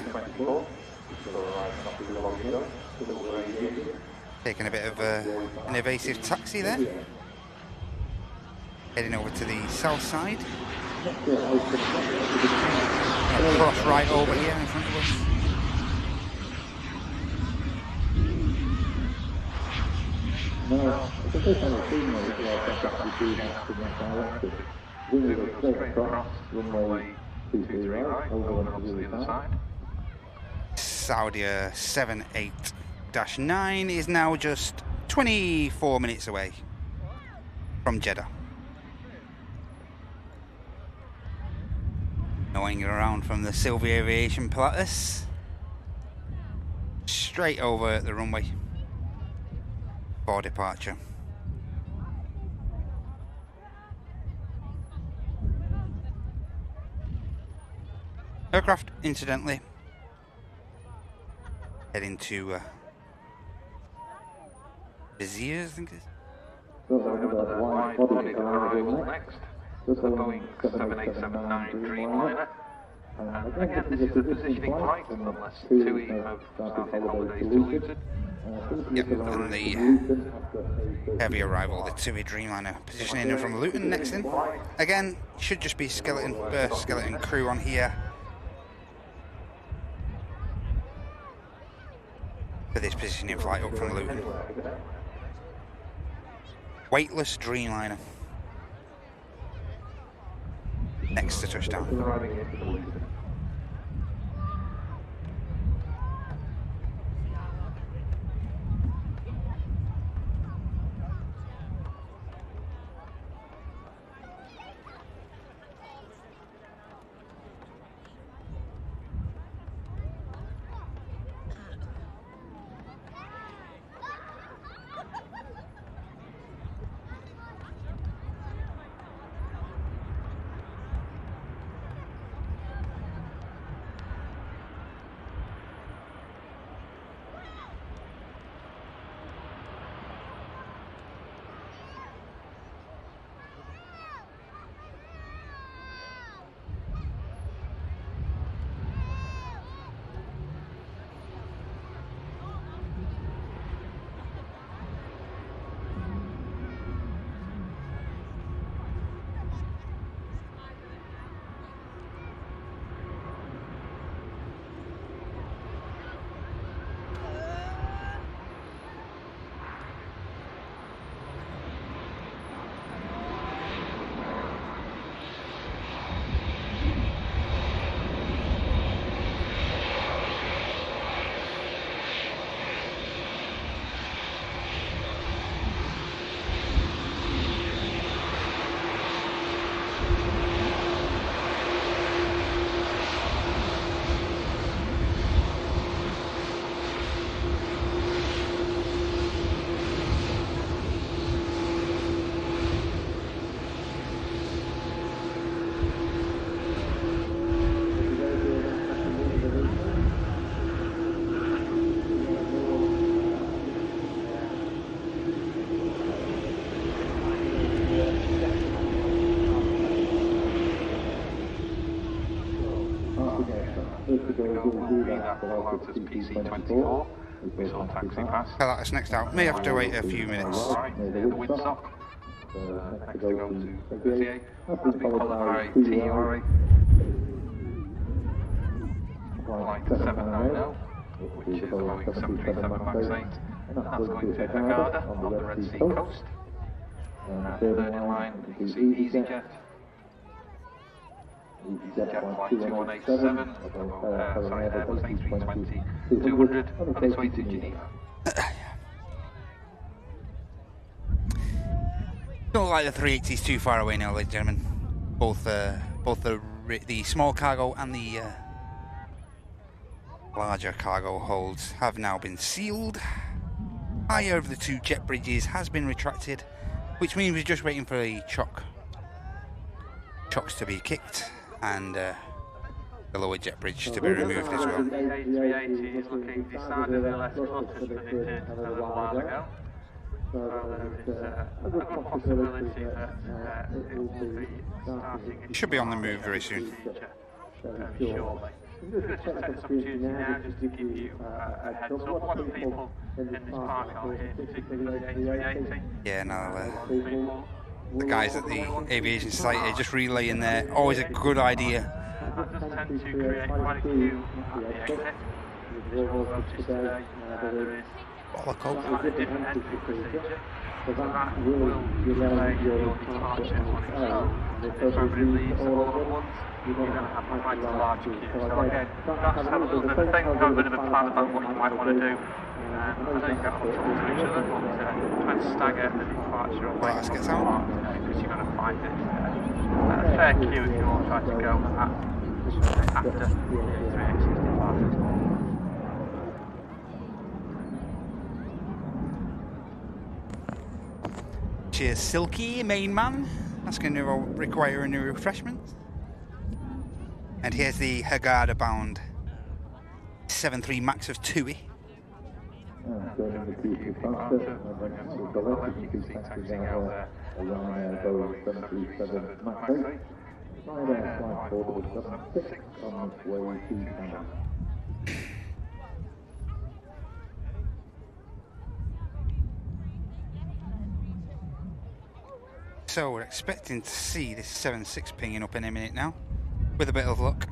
taking a bit of an evasive taxi there. Heading over to the south side. Cross right over here in front of us. No, it's the first time I've seen one before I've actually do that to that direction. Moving straight across, runway 23 right, over onto the other side. Saudi 78-9 is now just 24 minutes away from Jeddah. No hanging around from the Silver Aviation Pilatus. Straight over at the runway for departure. Aircraft, incidentally, heading to Viziers, I think it is. Another wide-bodied arrival next. The Boeing 787-9 Dreamliner. Again, this is a positioning flight, unless TUI have started holidays to Luton. Yep, and the heavy arrival, the TUI Dreamliner, positioning in from Luton next in. Again, should just be skeleton crew on here for this positioning flight up from Luton. Weightless Dreamliner. Next to touchdown. PC24. We saw taxi pass. Pilatus next out. May have to wait a few minutes. Right near the windsock. Next to go to Vizier. That's been followed by TUI. Flight 790, which is a Boeing 737 MAX 8. And that's going to Hurghada on the Red Sea coast. Third in line, you can see EasyJet. EasyJet flight 2187, Airbus A320 200 on its way to Geneva. Don't like the 380s too far away now, ladies and gentlemen. Both the small cargo and the larger cargo holds have now been sealed, higher of the two jet bridges has been retracted, which means we're just waiting for the chocks to be kicked and the lower jet bridge to be removed as well. The A380 is looking decidedly less cluttered than it did a little while ago. So there is a good possibility that it will be starting. Should be on the move very soon. Very shortly. I'm going to take this opportunity now just to give you a heads up. What do people in this park are here, particularly the A380? Yeah, no, the guys at the Aviation site are just relaying there. Always a good idea. That does tend to create quite a queue at the exit. You'll notice today there is a different entry procedure. So that will delay your departure on its own. If it's released all at once, you're going to have quite a large queue. So again, that's have a little bit of think, have a bit of a plan about what you might want to do. I know you get to talk to each other, but try and stagger the departure away Let's get from the park today, because you're going to find it a fair queue if you all try to go after the A380's departure. Cheers, Silky, main man. That's going to require a new refreshment. And here's the Hurghada bound 73 Max of TUI. Going in the queue for faster, and then we've got electric taxis out there, a Ryanair Boeing 737 MAX 8, Ryanair flight forward 76 on its way to Hainan. So we're expecting to see this 76 pinging up in a minute now, with a bit of luck.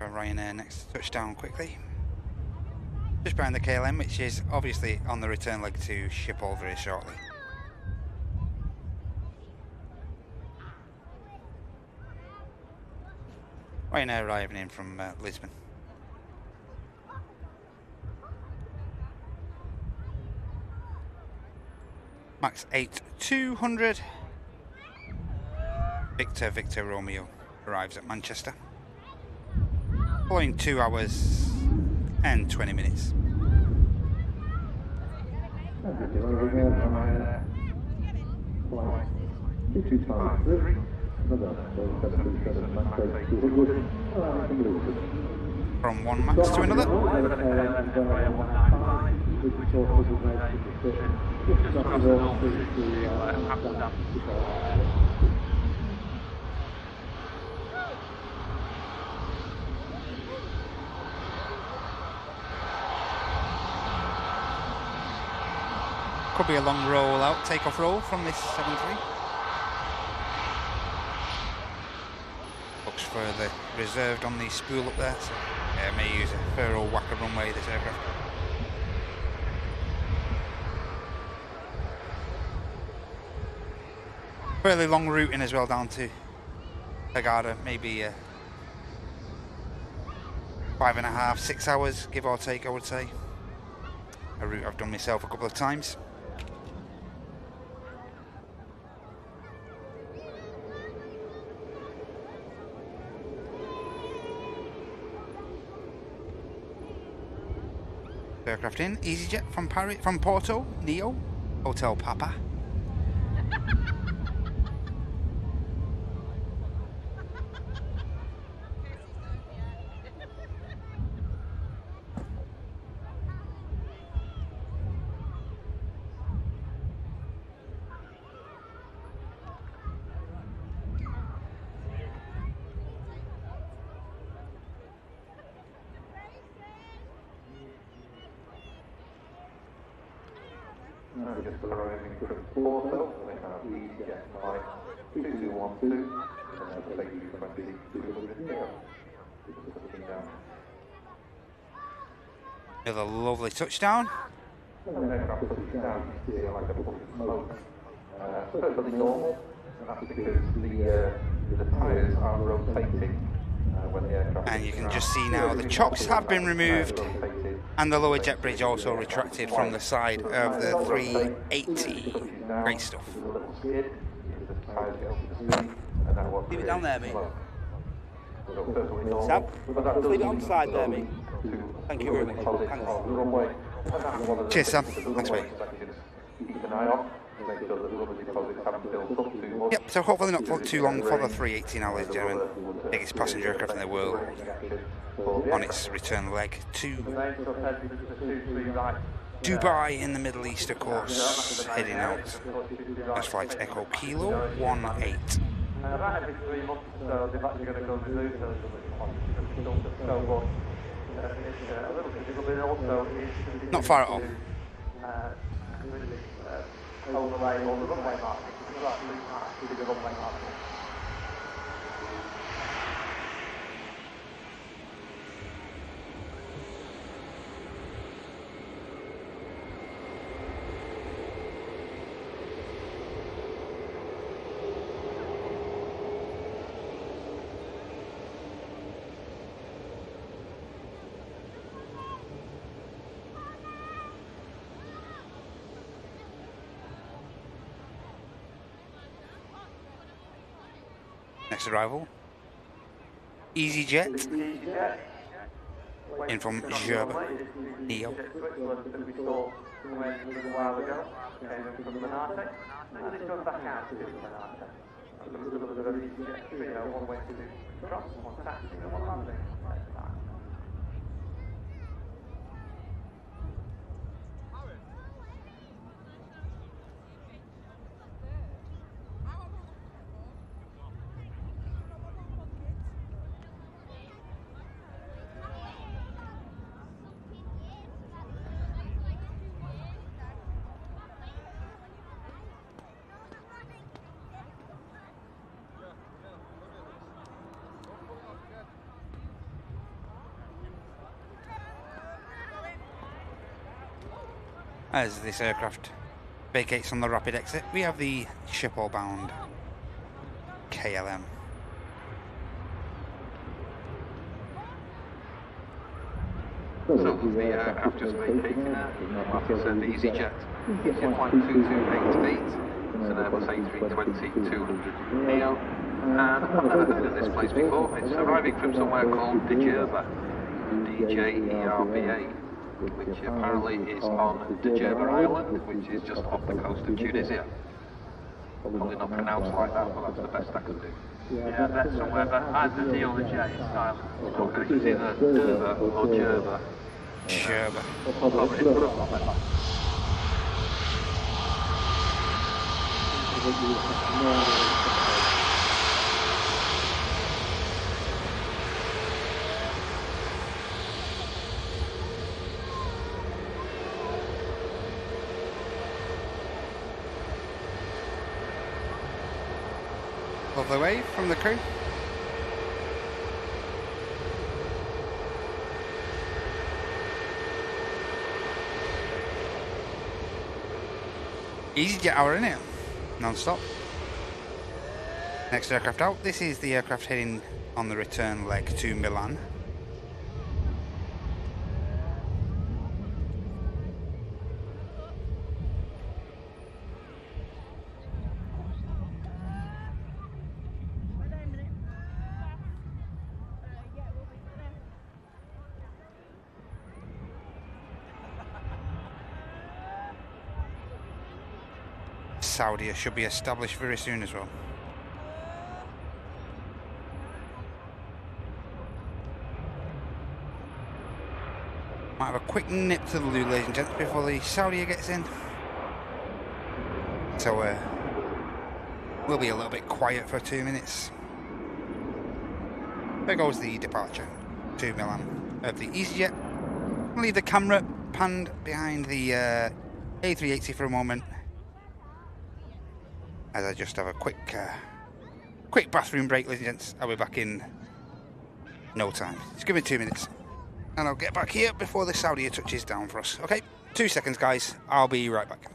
Ryanair next touchdown quickly. Just behind the KLM, which is obviously on the return leg to Schiphol very shortly. Ryanair arriving in from Lisbon. Max 8 200. Victor Romeo arrives at Manchester. Following 2 hours and 20 minutes. From one Max to another. Could be a long roll out, takeoff roll from this 73. Looks further reserved on the spool up there, so yeah, may use a fair old whacker runway this aircraft. Fairly long routing as well down to Hurghada, maybe 5.5, 6 hours, give or take, I would say. A route I've done myself a couple of times. Aircraft in, EasyJet from Porto, Neo, Hotel Papa. Just arriving from Porto, they have EasyJet flight 2212, and take you 2200 Neo. Another lovely touchdown. And then aircraft pushes down, you see like a puff of smoke. Perfectly normal, and that's because the tyres are rotating when And you can just see now the chocks have been removed and the lower jet bridge also retracted from the side of the 380. Great stuff. Leave it down there, mate. Sam, just leave it on the side there, mate. Thank you very much. Thanks. Cheers, Sam. Thanks, mate. Yep, so hopefully not for too long for the 380 now, ladies and gentlemen. Biggest passenger aircraft in the world on its return leg to Dubai in the Middle East, of course, heading out. That's flight Echo Kilo 18. Not far at all. Overlay or the runway mark. The runway mark. Next arrival, EasyJet, in from Gerba, Neo. As this aircraft vacates on the rapid exit, we have the Schiphol-bound KLM. So the aircraft just vacating now. Like I said, the EasyJet. EasyJet flight 2288. It's an Airbus A320-200 Neo. And I've never heard of this place before. It's arriving from somewhere called Djerba. D-J-E-R-B-A. Which apparently is on Djerba Island, which is just off the coast of Tunisia. Probably not pronounced like that, but that's the best I could do. Yeah, that's somewhere, but either D or the J is silent. Okay, it's either Djerba or Djerba. Gerba. Lovely wave from the crew. EasyJet hour in it, non-stop. Next aircraft out. This is the aircraft heading on the return leg to Milan. Saudi should be established very soon as well. Might have a quick nip to the loo, ladies and gents, before the Saudi gets in. So we'll be a little bit quiet for 2 minutes. There goes the departure to Milan of the EasyJet. I'll leave the camera panned behind the A380 for a moment, as I just have a quick bathroom break, ladies and gents. I'll be back in no time. Just give me 2 minutes and I'll get back here before the Saudi touches down for us. Okay, 2 seconds, guys. I'll be right back.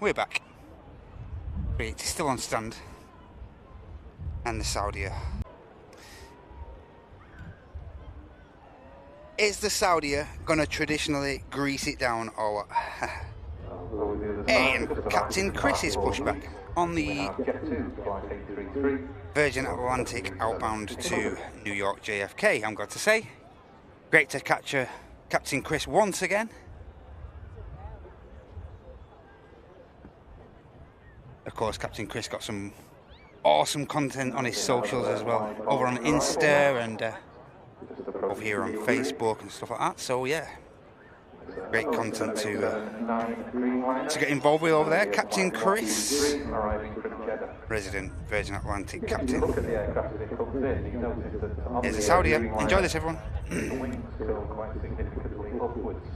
we're back. It's still on stand. And the Saudia. Is the Saudia gonna traditionally grease it down or what? And Captain Chris's pushback on the Virgin Atlantic outbound to New York JFK, I'm glad to say. Great to capture Captain Chris once again. Of course, Captain Chris got some awesome content on his socials as well, over on Insta and over here on Facebook and stuff like that. So yeah, great content to get involved with over there. Captain Chris, resident Virgin Atlantic captain. Here's the Saudia. Enjoy this, everyone. The wings go quite significantly upwards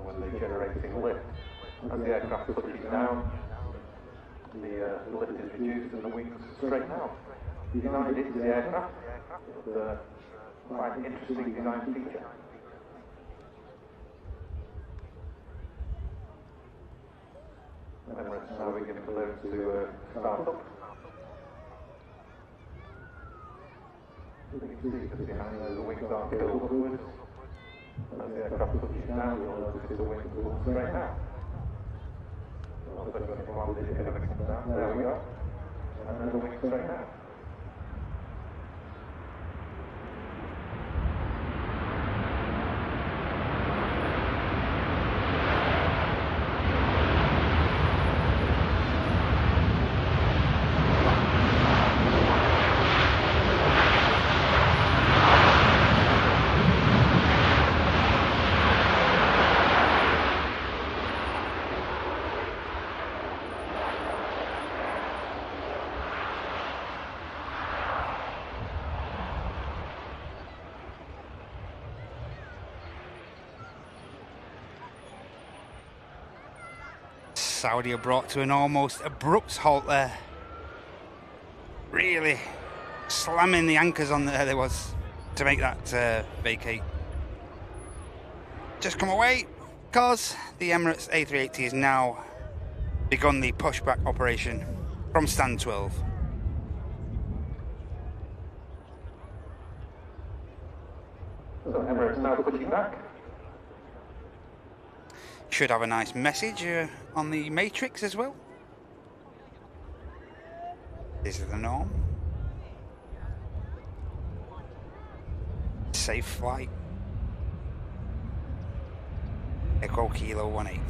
when they're generating lift. As the aircraft touches down, the lift is reduced and the wings straighten out. Designed into the aircraft, it's quite an interesting design feature. Emirates now we're getting close to start up. You can see that behind the wings are curled upwards. As the aircraft touches down, you'll notice the wings will straighten out. There we go. And then the wings straighten out. Saudia brought to an almost abrupt halt there. Really slamming the anchors on there was to make that vacate. Just come away because the Emirates A380 has now begun the pushback operation from stand 12. So Emirates now pushing back. Should have a nice message on the matrix as well. This is the norm. Safe flight. Echo Kilo 18.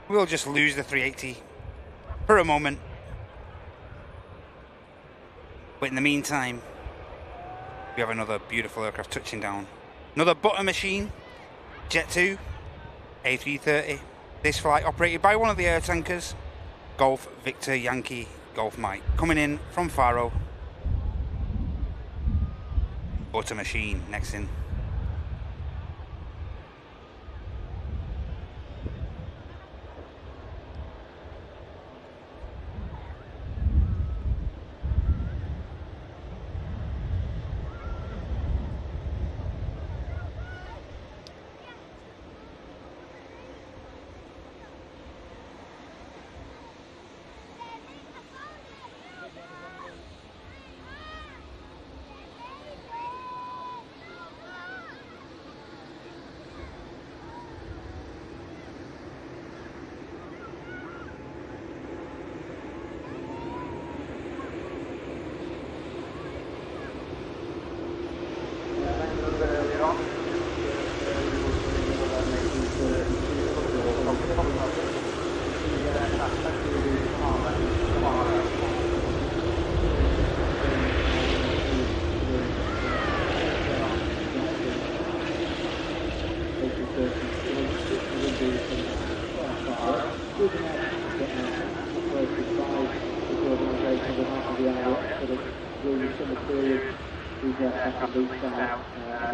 We'll just lose the 380 for a moment. But in the meantime, we have another beautiful aircraft touching down. Another butter machine, Jet 2, A330. This flight operated by one of the air tankers, Golf Victor Yankee Golf Mike, coming in from Faro. Butter machine next in.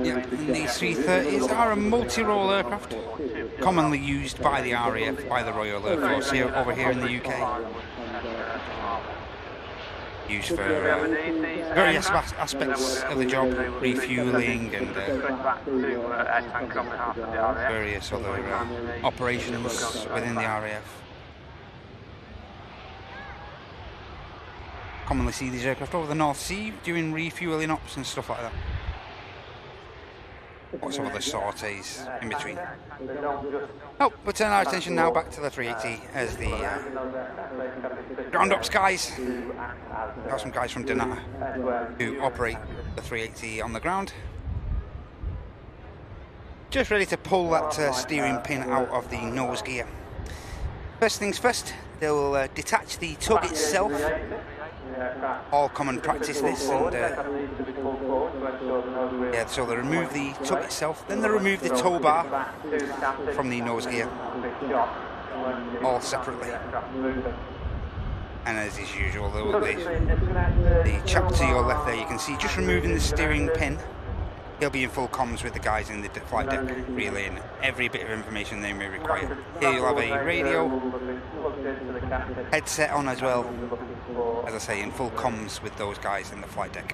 Yeah, and these 330s are a multi-role aircraft, commonly used by the RAF, by the Royal Air Force here over here in the UK. used for various aspects of the job, refueling and various other operations within the RAF. Commonly see these aircraft over the North Sea doing refueling ops and stuff like that. Lots of other sorties in between. Oh, we'll turn our attention now back to the 380 as the ground ops guys. Got some guys from Donata who operate the 380 on the ground. Just ready to pull that steering pin out of the nose gear. First things first, they'll detach the tug itself. All common practice this, and yeah, so they remove the tug itself, then they remove the tow bar from the nose gear, all separately. And as is usual, the chap to your left there, you can see just removing the steering pin. He'll be in full comms with the guys in the flight deck, relaying every bit of information they may require. Here you'll have a radio headset on as well, as I say, in full comms with those guys in the flight deck.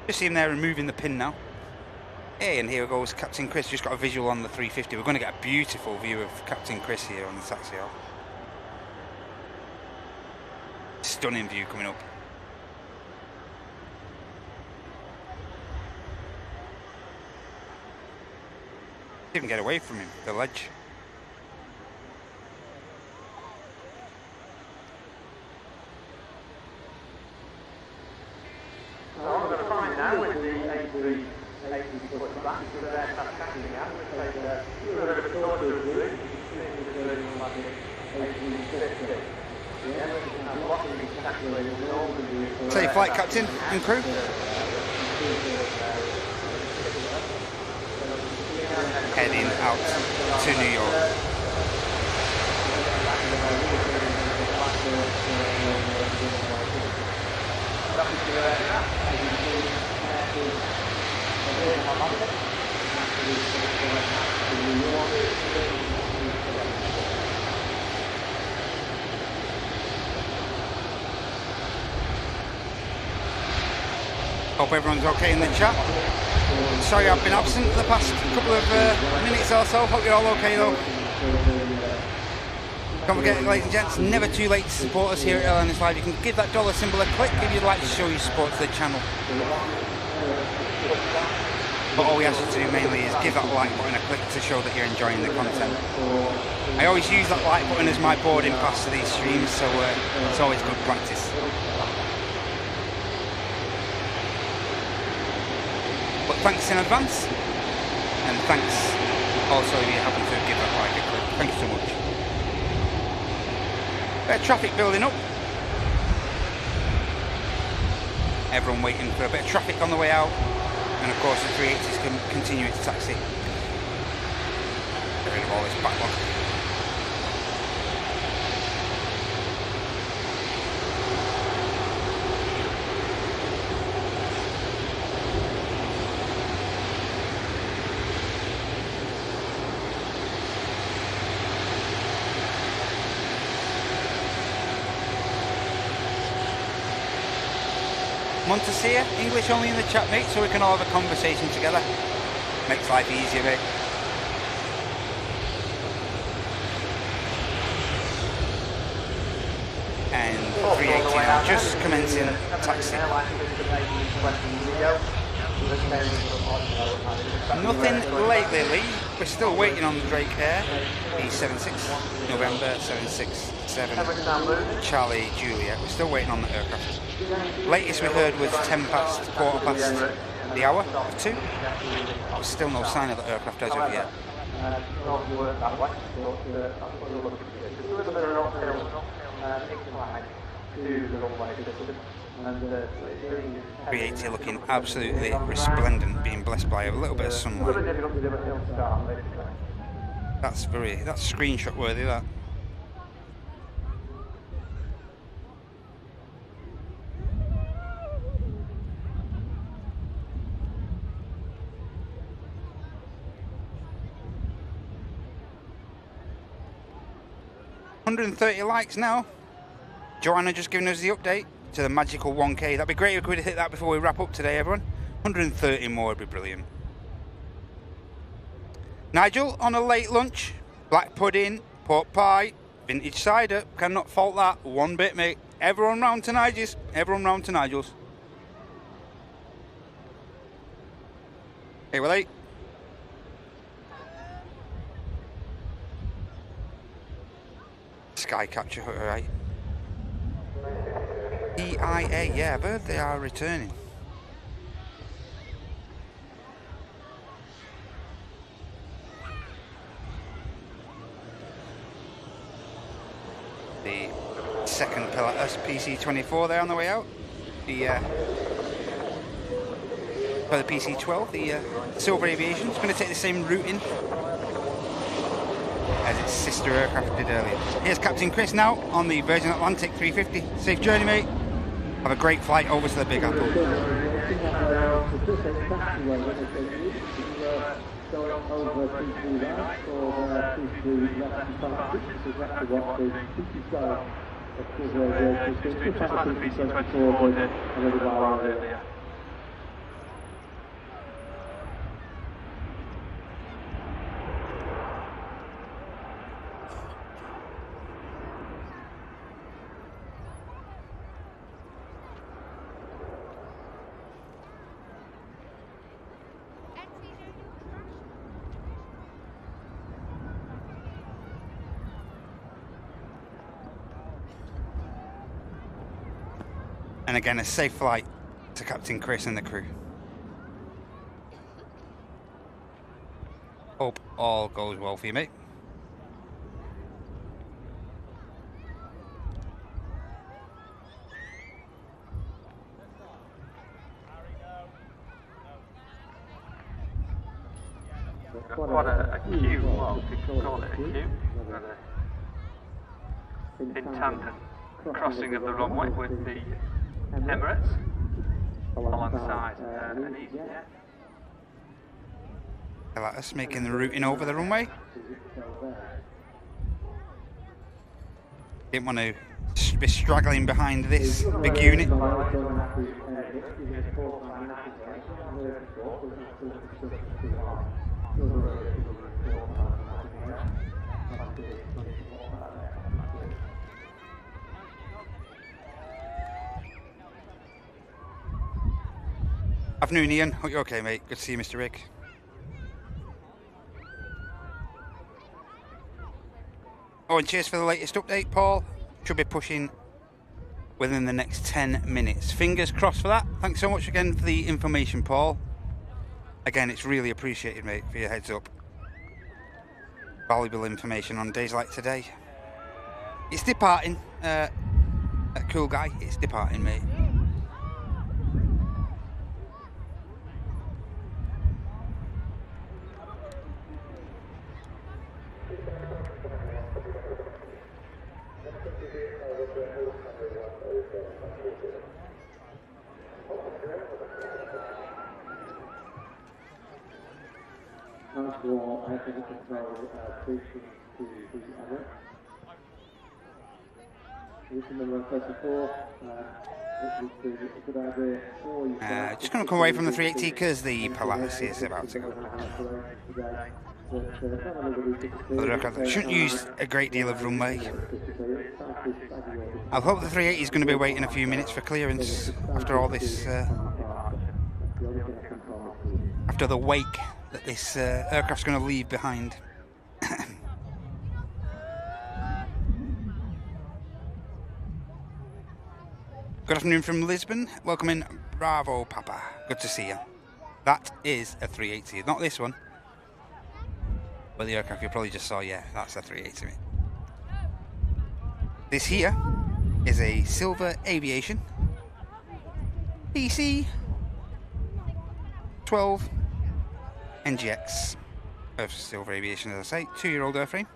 Just see him there removing the pin now. Hey, and here goes Captain Chris, just got a visual on the 350. We're going to get a beautiful view of Captain Chris here on the taxi hall. Stunning view coming up. Didn't get away from him, the ledge. So what we're going to find now with the A380 pushback, which is aircraft taxiing out, which takes a little bit of a tour to do it, A350. The Emirates have lots of these taxiways. Say flight captain and crew. Heading out to New York. Hope everyone's okay in the chat. Sorry I've been absent for the past couple of minutes or so. Hope you're all okay though. Don't forget, ladies and gents, never too late to support us here at Airline Live. You can give that dollar symbol a click if you'd like to show your support to the channel. But all we ask you to do mainly is give that like button a click to show that you're enjoying the content. I always use that like button as my boarding pass to these streams, so it's always good practice. But thanks in advance, and thanks also if you happen to give that like a click. Thank you so much. Bit of traffic building up. Everyone waiting for a bit of traffic on the way out, and of course the 380s can continue to taxi. Get rid of all this backlog. Montesia, English only in the chat, mate, so we can all have a conversation together. Makes life easier, mate. And 380 now, just commencing taxi. Nothing lately, Lee. We're still waiting on the Drake Air, B76, November 767, Charlie Juliet. We're still waiting on the aircraft. Latest we heard was 10 past, quarter past the hour, 2. Still no sign of the aircraft as of yet. 380 looking absolutely resplendent, being blessed by a little bit of sunlight. That's screenshot worthy, that. $130 likes now. Joanna just giving us the update to the magical 1K. That'd be great if we could hit that before we wrap up today, everyone. 130 more would be brilliant. Nigel on a late lunch. Black pudding, pork pie, vintage cider. Cannot fault that one bit, mate. Everyone round to Nigel's. Everyone round to Nigel's. Hey, we're late. Sky capture, alright. EIA, yeah, I've heard they are returning. The second Pilatus PC-24 there on the way out. The for the PC-12, the Silver Aviation is going to take the same routing as its sister aircraft did earlier. Here's Captain Chris now on the Virgin Atlantic 350. Safe journey, mate. Have a great flight over to the Big Apple. And again, a safe flight to Captain Chris and the crew. Hope all goes well for you, mate. Quite a queue, well, if you can call it a queue, in tandem crossing of the runway with the Emirates alongside an EasyJet. Pilatus making the routing over the runway. Didn't want to be straggling behind this big unit. Afternoon, Ian. Hope you're okay, mate. Good to see you, Mr. Rick. Oh, and cheers for the latest update, Paul. Should be pushing within the next 10 minutes. Fingers crossed for that. Thanks so much again for the information, Paul. Again, it's really appreciated, mate, for your heads up. Valuable information on days like today. It's departing. A cool guy. It's departing, mate. Just going to come away from the 380 because the Pilatus is about to go. Shouldn't use a great deal of runway. I hope the 380 is going to be waiting a few minutes for clearance after all this, after the wake that this aircraft's going to leave behind. Good afternoon from Lisbon. Welcome in, Bravo Papa. Good to see you. That is a 380, not this one. But the aircraft you probably just saw, yeah, that's a 380. This here is a Silver Aviation PC 12 NGX of Silver Aviation, as I say, 2-year-old airframe,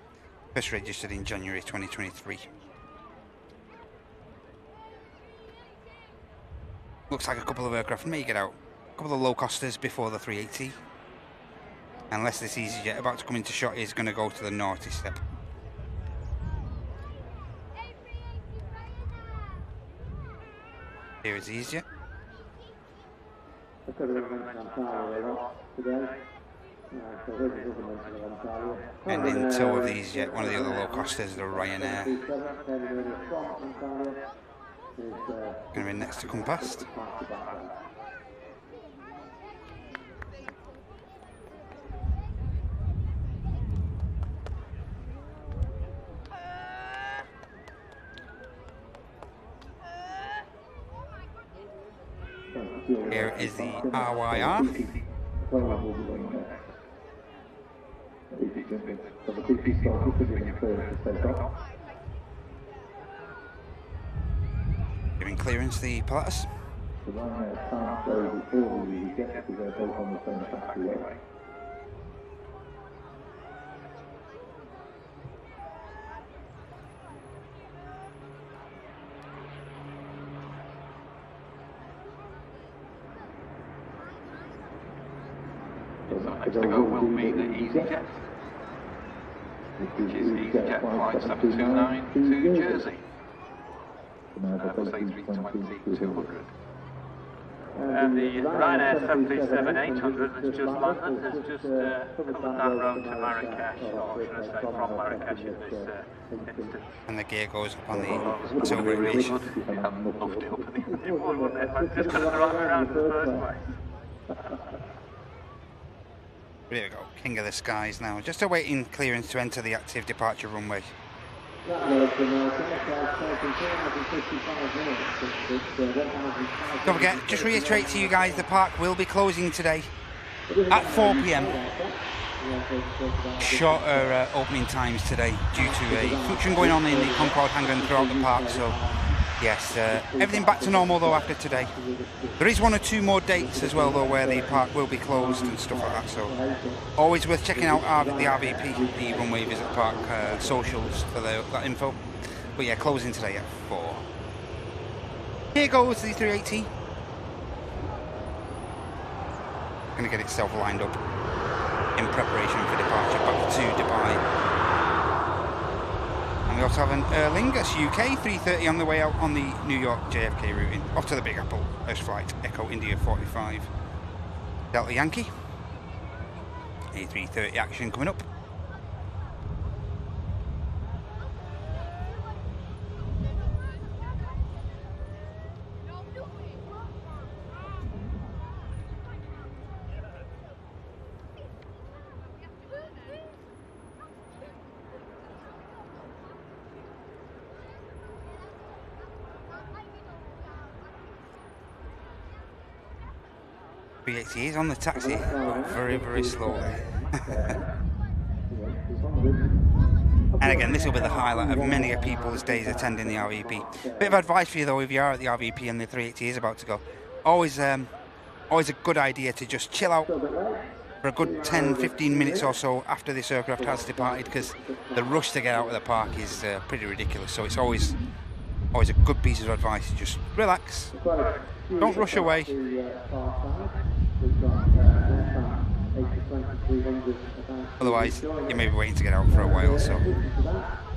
first registered in January 2023. Looks like a couple of aircraft may get out, a couple of low-costers before the 380. Unless this EasyJet about to come into shot is going to go to the naughty step. Here is EasyJet. I could have mentioned Antalya a lot today. So here's another mention of Antalya. And in tow of these yet, one of the other low costers, the Ryanair. Going to be next to come past. Here is the RYR. Giving clearance to the pilots. The Ryanair can't go before the EasyJet because they're both on the same taxiway. Next to go will be the EasyJet, which is EasyJet flight 729 to Jersey. Airbus A320 200. And the Ryanair 737-800 that's just landed has just covered that road to Marrakesh, or should I say from Marrakesh in this instance. And the gear goes up on the tow aviation. It would, wouldn't it? But just couldn't drive around in the first place. There we go, King of the Skies now. Just awaiting clearance to enter the active departure runway. Don't forget, just reiterate to you guys, the park will be closing today at 4 PM. Shorter opening times today due to a function going on in the Concorde hangar and throughout the park. So yes, everything back to normal though after today. There is one or two more dates as well though where the park will be closed and stuff like that. So always worth checking out the RVP, the Runway Visit Park socials for that info. But yeah, closing today at 4. Here goes the 380. Gonna get itself lined up in preparation for departure back to Dubai. And we also have an Aer Lingus UK 330 on the way out on the New York JFK routing off to the Big Apple. First flight Echo India 45 Delta Yankee. A330 action coming up. He is on the taxi, but very, very slowly. And again, this will be the highlight of many of people's days attending the RVP. Bit of advice for you though, if you are at the RVP and the 380 is about to go, always a good idea to just chill out for a good 10-15 minutes or so after this aircraft has departed, because the rush to get out of the park is pretty ridiculous. So it's always a good piece of advice. Just relax, don't rush away. Otherwise, you may be waiting to get out for a while, so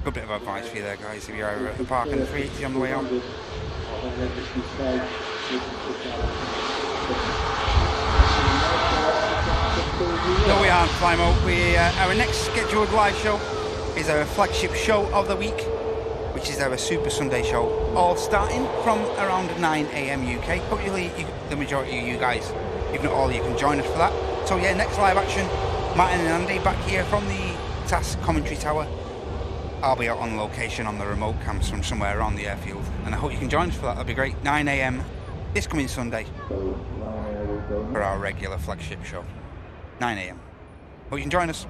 good bit of advice for you there, guys, if you're over at the park and the 380 on the way out. No, we aren't, Flymo. Our next scheduled live show is our flagship show of the week, which is our Super Sunday show, all starting from around 9 AM UK. Hopefully, the majority of you guys, if not all, you can join us for that. So yeah, next live action, Martin and Andy back here from the TAS commentary tower. I'll be out on location on the remote cams from somewhere around the airfield, and I hope you can join us for that. That'll be great. 9 AM this coming Sunday for our regular flagship show. 9 AM. Hope you can join us.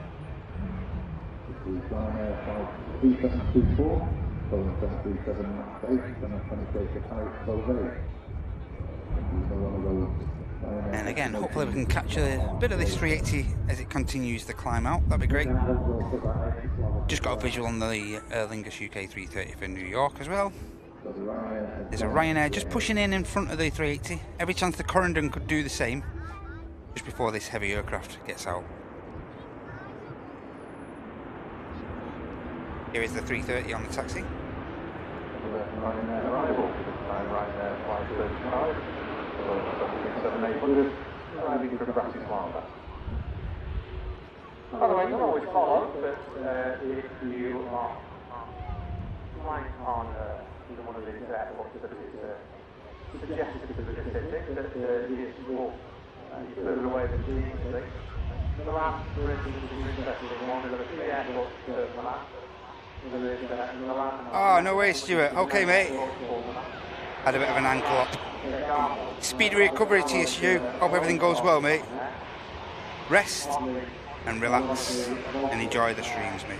And again, hopefully we can catch a bit of this 380 as it continues to climb out. That'd be great. Just got a visual on the Aer Lingus UK 330 for New York as well. There's a Ryanair just pushing in front of the 380. Every chance the Corendon could do the same just before this heavy aircraft gets out. Here is the 330 on the taxi. Ryanair arrival. Ryanair flight 35, so 787-800, arriving from Bratislava. By the way, you'll always follow, but if you are flying on one of these airports that is suggested to be specific, that is more further away than previously. Milan, for instance, is an interesting one. There are 3 airports to Milan. There is Milan. Oh, no way, Stuart. Okay, mate. Had a bit of an ankle up. Speedy recovery to you, Stu. Hope everything goes well, mate. Rest and relax and enjoy the streams, mate.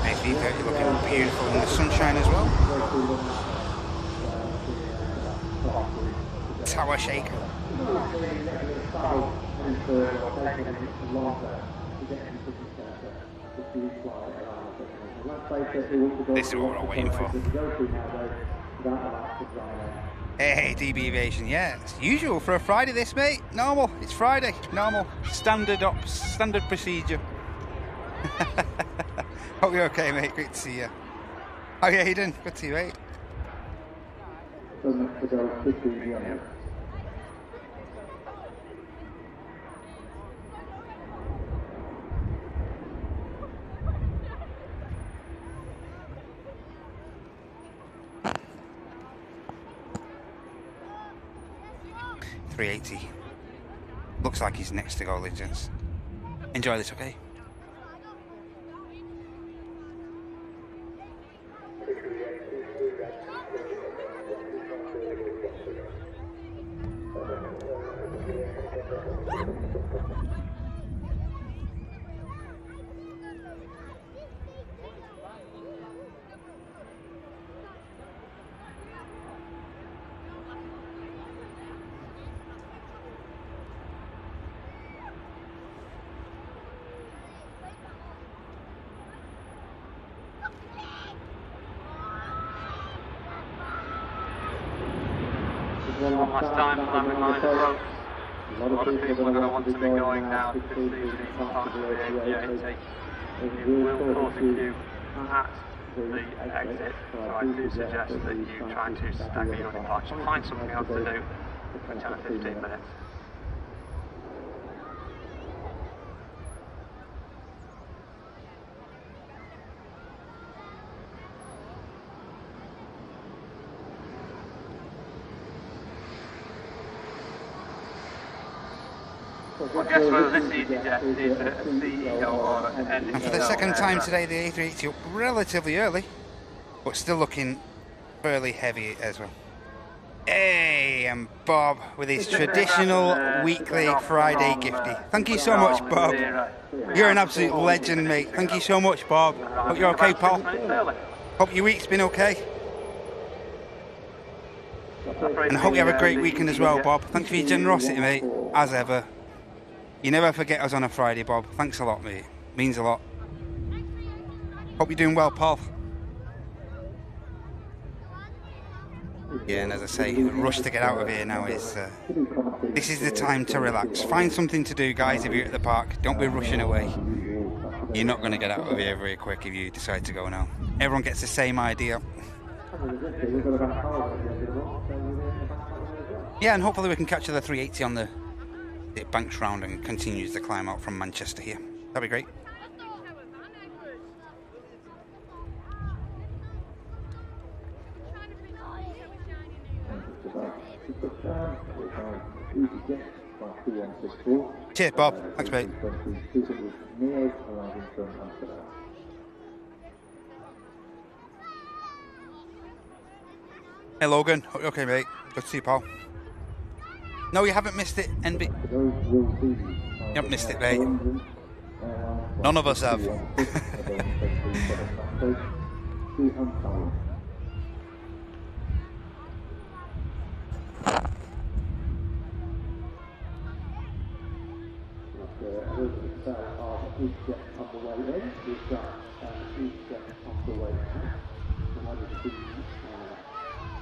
A330 looking beautiful in the sunshine as well. Tower shaker. This is what we're waiting for. Hey, DB Aviation, yeah, it's usual for a Friday this, mate. Normal, it's Friday, normal, standard procedure. Hope you're okay, mate, great to see you. How are you doing? Good to see you, mate. .380. Looks like he's next to go, legends. Enjoy this, okay? One last time, landing line approach. A lot of people are going to want to be going now this evening part of the A380. It will cause a queue at the exit, so I do suggest that you try to stagger your departure. Find something else to do for 10 or 15 minutes. Well, guess whether this EasyJet is a CEO or an And for the second time today, the A380 up relatively early, but still looking fairly heavy as well. Hey, and Bob with his traditional weekly Friday gifty. Thank you so much, Bob. You're an absolute legend, mate. Thank you so much, Bob. Hope you're okay, pal. Hope your week's been okay. And I hope you have a great weekend as well, Bob. Thanks for your generosity, mate, as ever. You never forget us on a Friday, Bob. Thanks a lot, mate. Means a lot. Hope you're doing well, pal. Yeah, and as I say, the rush to get out of here now is... this is the time to relax. Find something to do, guys, if you're at the park. Don't be rushing away. You're not going to get out of here very quick if you decide to go now. Everyone gets the same idea. Yeah, and hopefully we can catch the 380 on the... it banks round and continues the climb out from Manchester here. That'd be great. Cheers, Bob. Thanks, mate. Hey, Logan. Hope you're okay, mate. Good to see you, pal. No, you haven't missed it, NB. You haven't missed it, mate. None of us have.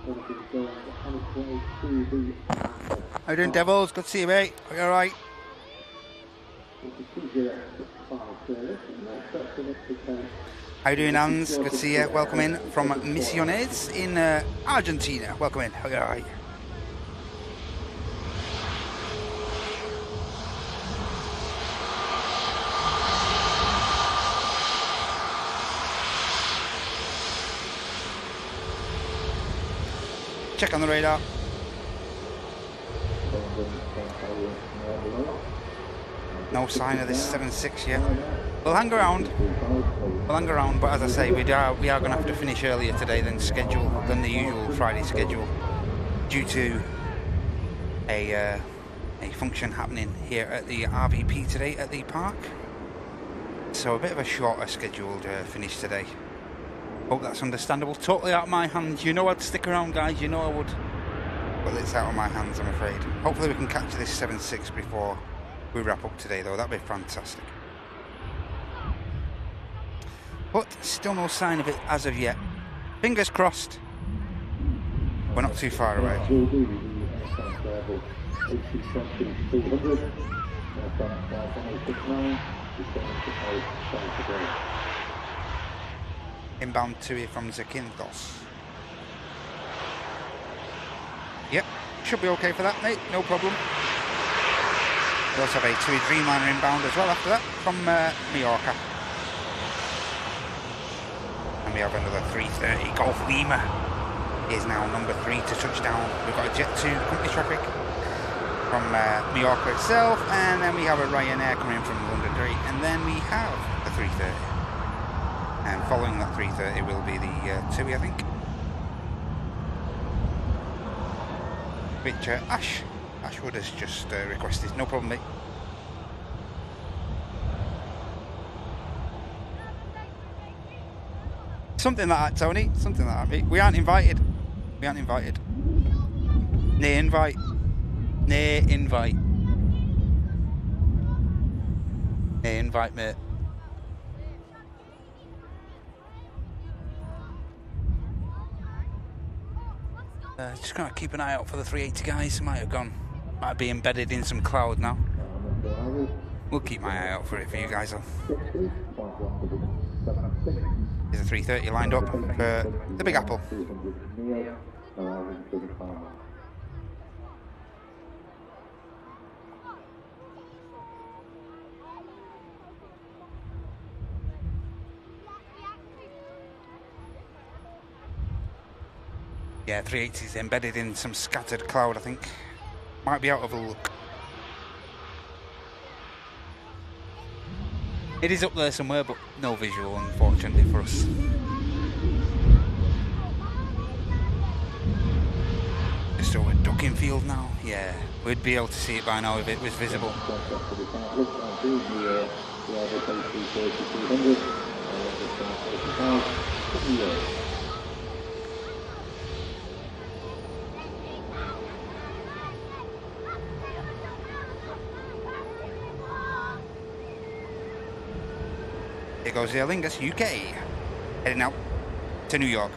How you doing, Devils? Good to see you, mate. Are you alright? How you doing, Hans? Good to see you. Welcome in from Misiones in Argentina. Welcome in. How you alright? Check on the radar. No sign of this 7.6 yet. We'll hang around. We'll hang around, but as I say, we are going to have to finish earlier today than the usual Friday schedule, due to a function happening here at the RVP today at the park. So a bit of a shorter scheduled finish today. Hope that's understandable. Totally out of my hands. You know I'd stick around, guys. You know I would. But it's out of my hands, I'm afraid. Hopefully we can catch this 7.6 before we wrap up today, though. That'd be fantastic. But still no sign of it as of yet. Fingers crossed. We're not too far away. Inbound to it from Zakynthos. Yep, should be okay for that, mate. No problem. We also have a TUI Dreamliner inbound as well after that from Mallorca. And we have another 330 Golf Lima. Is now number 3 to touchdown. We've got a Jet 2 company traffic from Mallorca itself, and then we have a Ryanair coming from London Derry, and then we have the 330. And following that 330 will be the TUI, I think. Which Ashwood has just requested. No problem, mate. Something like that, Tony. Something like that, mate. We aren't invited. We aren't invited. Nay invite. Nay invite. Nay invite, mate. Just gonna keep an eye out for the 380 guys. Might be embedded in some cloud now. We'll keep my eye out for it for you guys. There's a 330 lined up for the Big Apple. Yeah, 380 is embedded in some scattered cloud, I think. Might be out of a look. It is up there somewhere, but no visual, unfortunately, for us. Just over ducking field now. Yeah, we'd be able to see it by now if it was visible. Here goes Aer Lingus, UK, heading out to New York.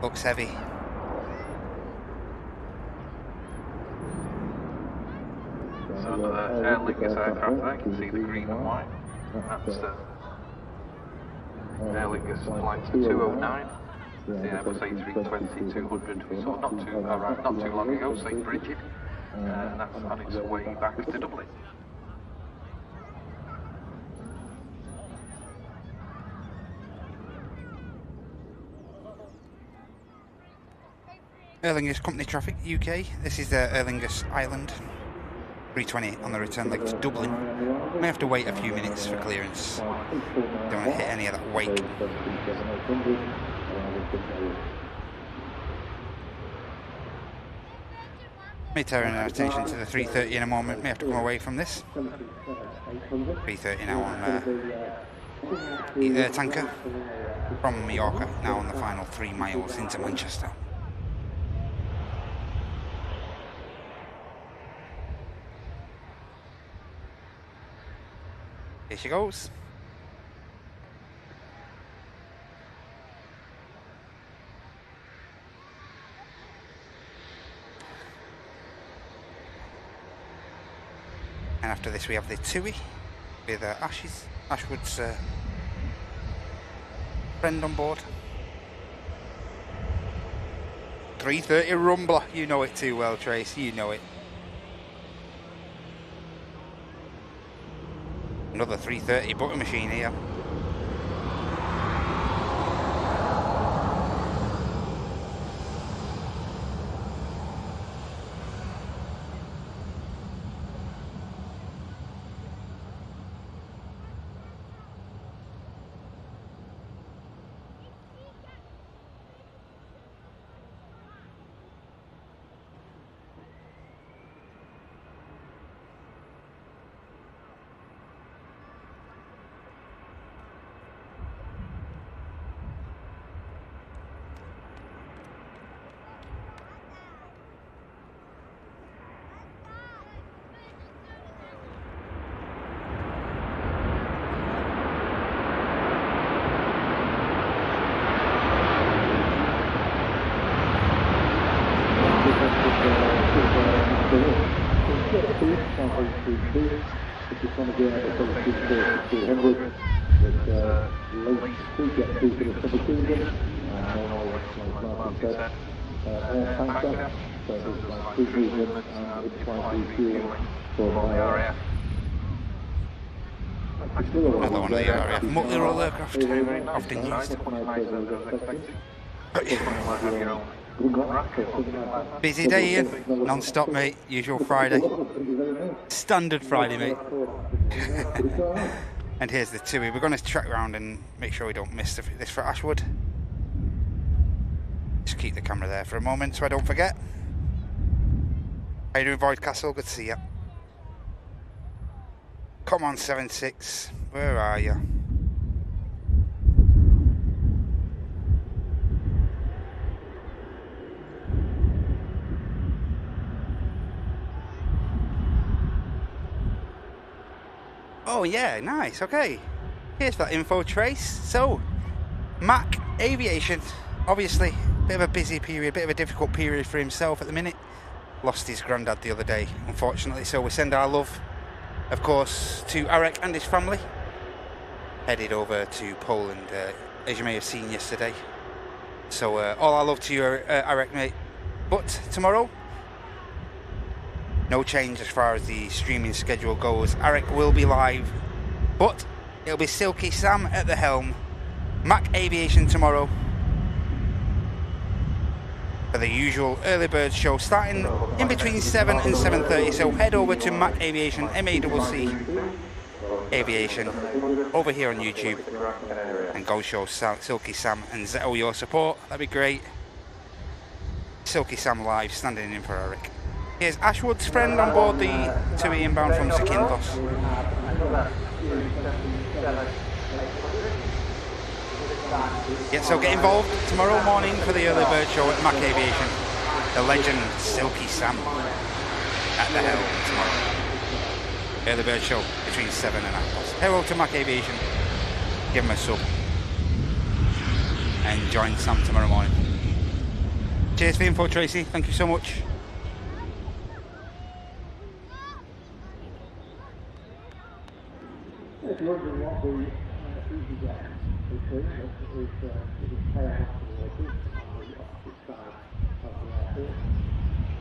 Looks heavy. So under the Aer Lingus aircraft there, you can see the green and white. That's Aer Lingus flight 209. The Airbus A320-200 we saw not too long ago, St. Bridget. And that's on its way back to Dublin. Aer Lingus company traffic, UK. This is the Aer Lingus Island. 320 on the return leg to Dublin. May have to wait a few minutes for clearance. Don't want to hit any of that wake. May turn our attention to the 330 in a moment. May have to come away from this. 330 now on the air tanker from Mallorca, now on the final 3 miles into Manchester. Here she goes. And after this we have the TUI with Ashwood's friend on board. 330 Rumbler, you know it too well, Trace, you know it. Another 330 butter machine here. Another one of the RAF multi-role aircraft, often used. Busy day, Ian. Non-stop, mate. Usual Friday. Standard Friday, mate. And here's the TUI. We're going to track around and make sure we don't miss this for Ashwood. Just keep the camera there for a moment so I don't forget. How you doing, Void Castle? Good to see you. Come on, 7-6. Where are you? Oh yeah, nice, okay. Here's that info, Trace. So, Mac Aviation, obviously, bit of a busy period, bit of a difficult period for himself at the minute. Lost his granddad the other day, unfortunately, so we send our love, of course, to Arek and his family. Headed over to Poland, as you may have seen yesterday. So, all our love to you, Arek, mate. But tomorrow, no change as far as the streaming schedule goes. Arek will be live, but it'll be Silky Sam at the helm. Mac Aviation tomorrow for the usual early bird show, starting in between 7 and 7:30. So head over to Mac Aviation, MACC Aviation, over here on YouTube, and go show Silky Sam and Zetto your support. That'd be great. Silky Sam live, standing in for Arek. Here's Ashwood's friend on board the TUI inbound from Zakynthos. Yeah, so get involved tomorrow morning for the early bird show at Mac Aviation. The legend Silky Sam at the helm tomorrow. Early bird show between 7 and 8. Head over to Mac Aviation, give him a sub, and join Sam tomorrow morning. Cheers for the info, Tracy. Thank you so much. If you're wondering what the EasyJet is doing, it is chaos related on the opposite side of the airport.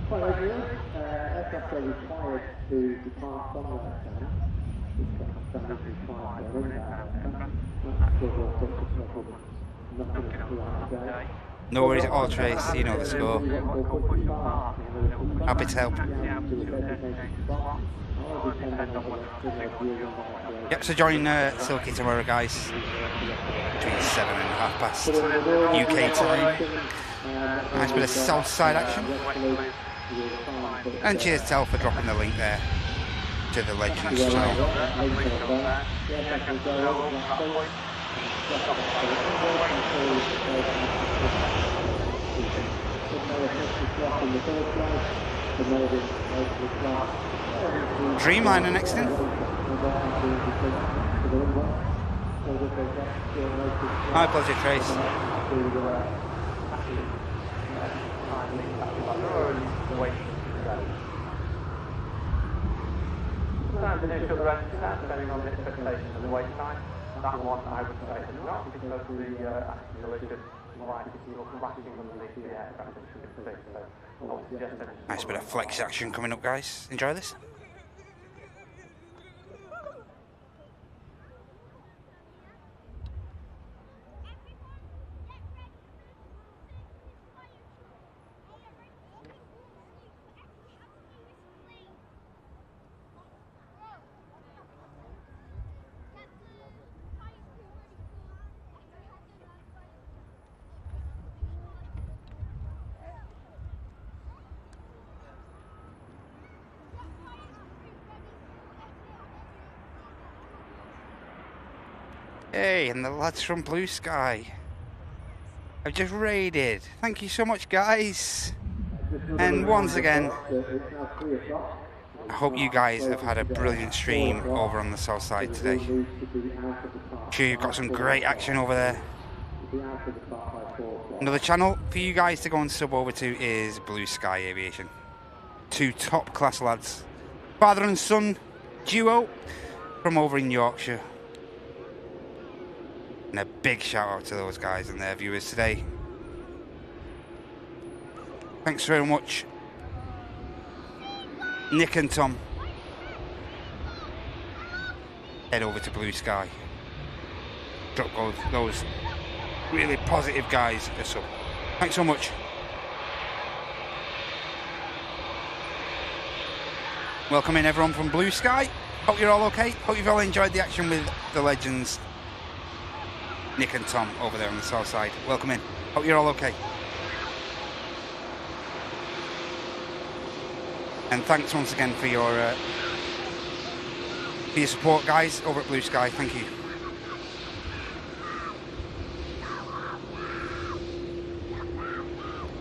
Quite regular, aircraft are required to depart from their stand. Stand is required to run that aircraft. That's still no problem. Nothing throughout the day. No worries at all, Trace. You know the score. Happy to help. Yep, so join Silky tomorrow, guys, between 7 and 5:30 UK time. Nice bit of south side action. And cheers Tel for dropping the link there to the Legends channel. Dreamliner next in. My pleasure, Trace. Initial range, depending on the expectations of the wait time. That one I would say is not, because the collision light is flashing underneath the aircraft, as you can see. So I would suggest that. Nice bit of flex action coming up, guys. Enjoy this. Hey, and the lads from Blue Sky have just raided. Thank you so much, guys. And once again, I hope you guys have had a brilliant stream over on the south side today. I'm sure you've got some great action over there. Another channel for you guys to go and sub over to is Blue Sky Aviation. Two top class lads, father and son duo from over in Yorkshire. And a big shout out to those guys and their viewers today. Thanks very much, Nick and Tom. Head over to Blue Sky. Drop those really positive guys a sub. Thanks so much. Welcome in everyone from Blue Sky. Hope you're all okay. Hope you've all enjoyed the action with the legends Nick and Tom over there on the south side. Welcome in. Hope you're all okay. And thanks once again for your support, guys, over at Blue Sky. Thank you.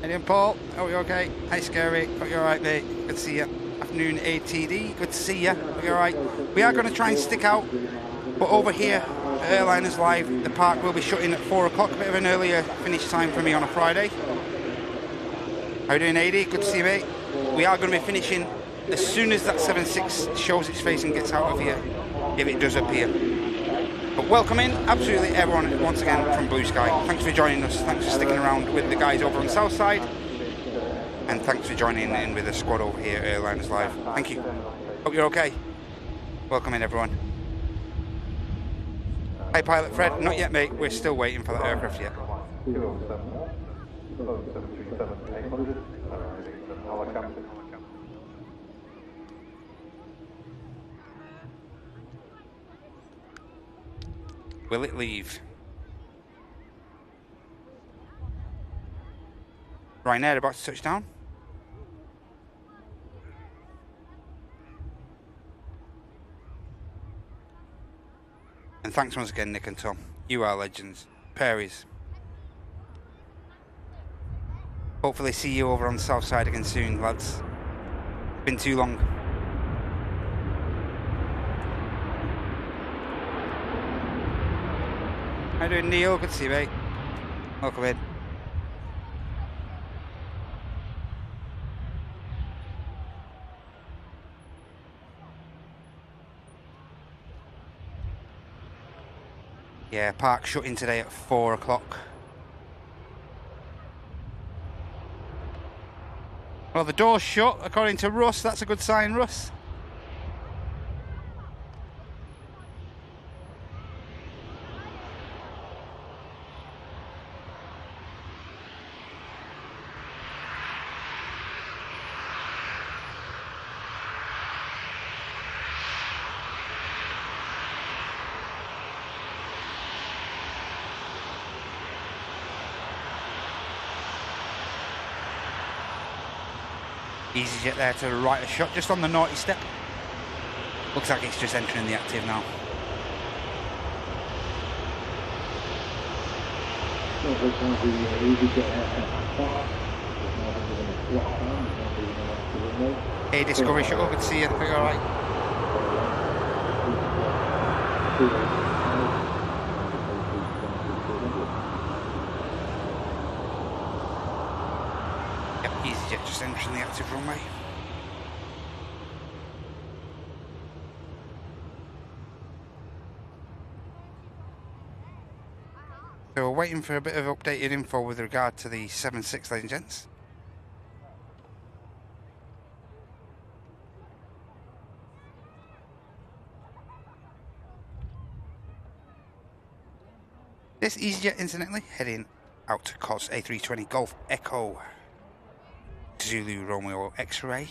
Hey, and Paul. Hope you're okay. Hi, Scary. Hope you're all right, mate. Good to see you. Afternoon, ATD. Good to see you. Hope you're all right. We are going to try and stick out, but over here, Airliners Live, the park will be shutting at 4 o'clock, a bit of an earlier finish time for me on a Friday. How you doing, AD? Good to see you, mate. We are going to be finishing as soon as that 7.6 shows its face and gets out of here, if it does appear. But welcome in, absolutely everyone, once again, from Blue Sky. Thanks for joining us, thanks for sticking around with the guys over on the south side, and thanks for joining in with the squad over here at Airliners Live. Thank you. Hope you're okay. Welcome in, everyone. Hi, Pilot Fred. Not yet, mate. We're still waiting for that aircraft yet. Will it leave? Ryanair about to touch down. And thanks once again, Nick and Tom. You are legends. Perry's. Hopefully see you over on the south side again soon, lads. Been too long. How you doing, Neil? Good to see you, mate. Welcome in. Yeah, park shutting today at 4 o'clock. Well, the door's shut, according to Russ. That's a good sign, Russ. EasyJet there to the right of shot, just on the naughty step. Looks like it's just entering the active now. Hey Discovery Shuttle, good to see you. Are you alright? Yep, EasyJet just entering the active runway. So we're waiting for a bit of updated info with regard to the 7.6, ladies and gents. This EasyJet, incidentally, heading out to Qatar A320 Golf Echo Zulu Romeo X-Ray.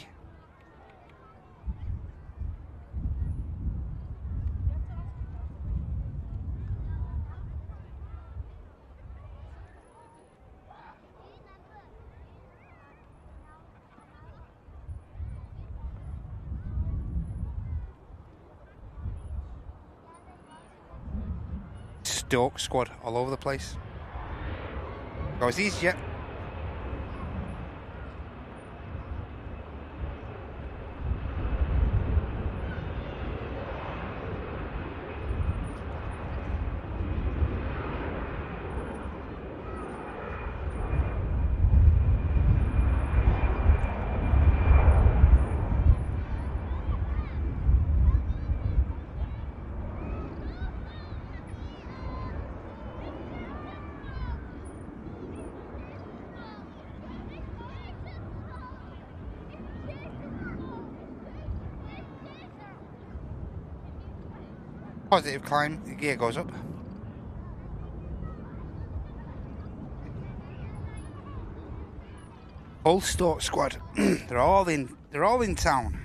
Stoke squad all over the place. Goes EasyJet. Positive climb, the gear goes up. Whole Stoke squad. they're all in town.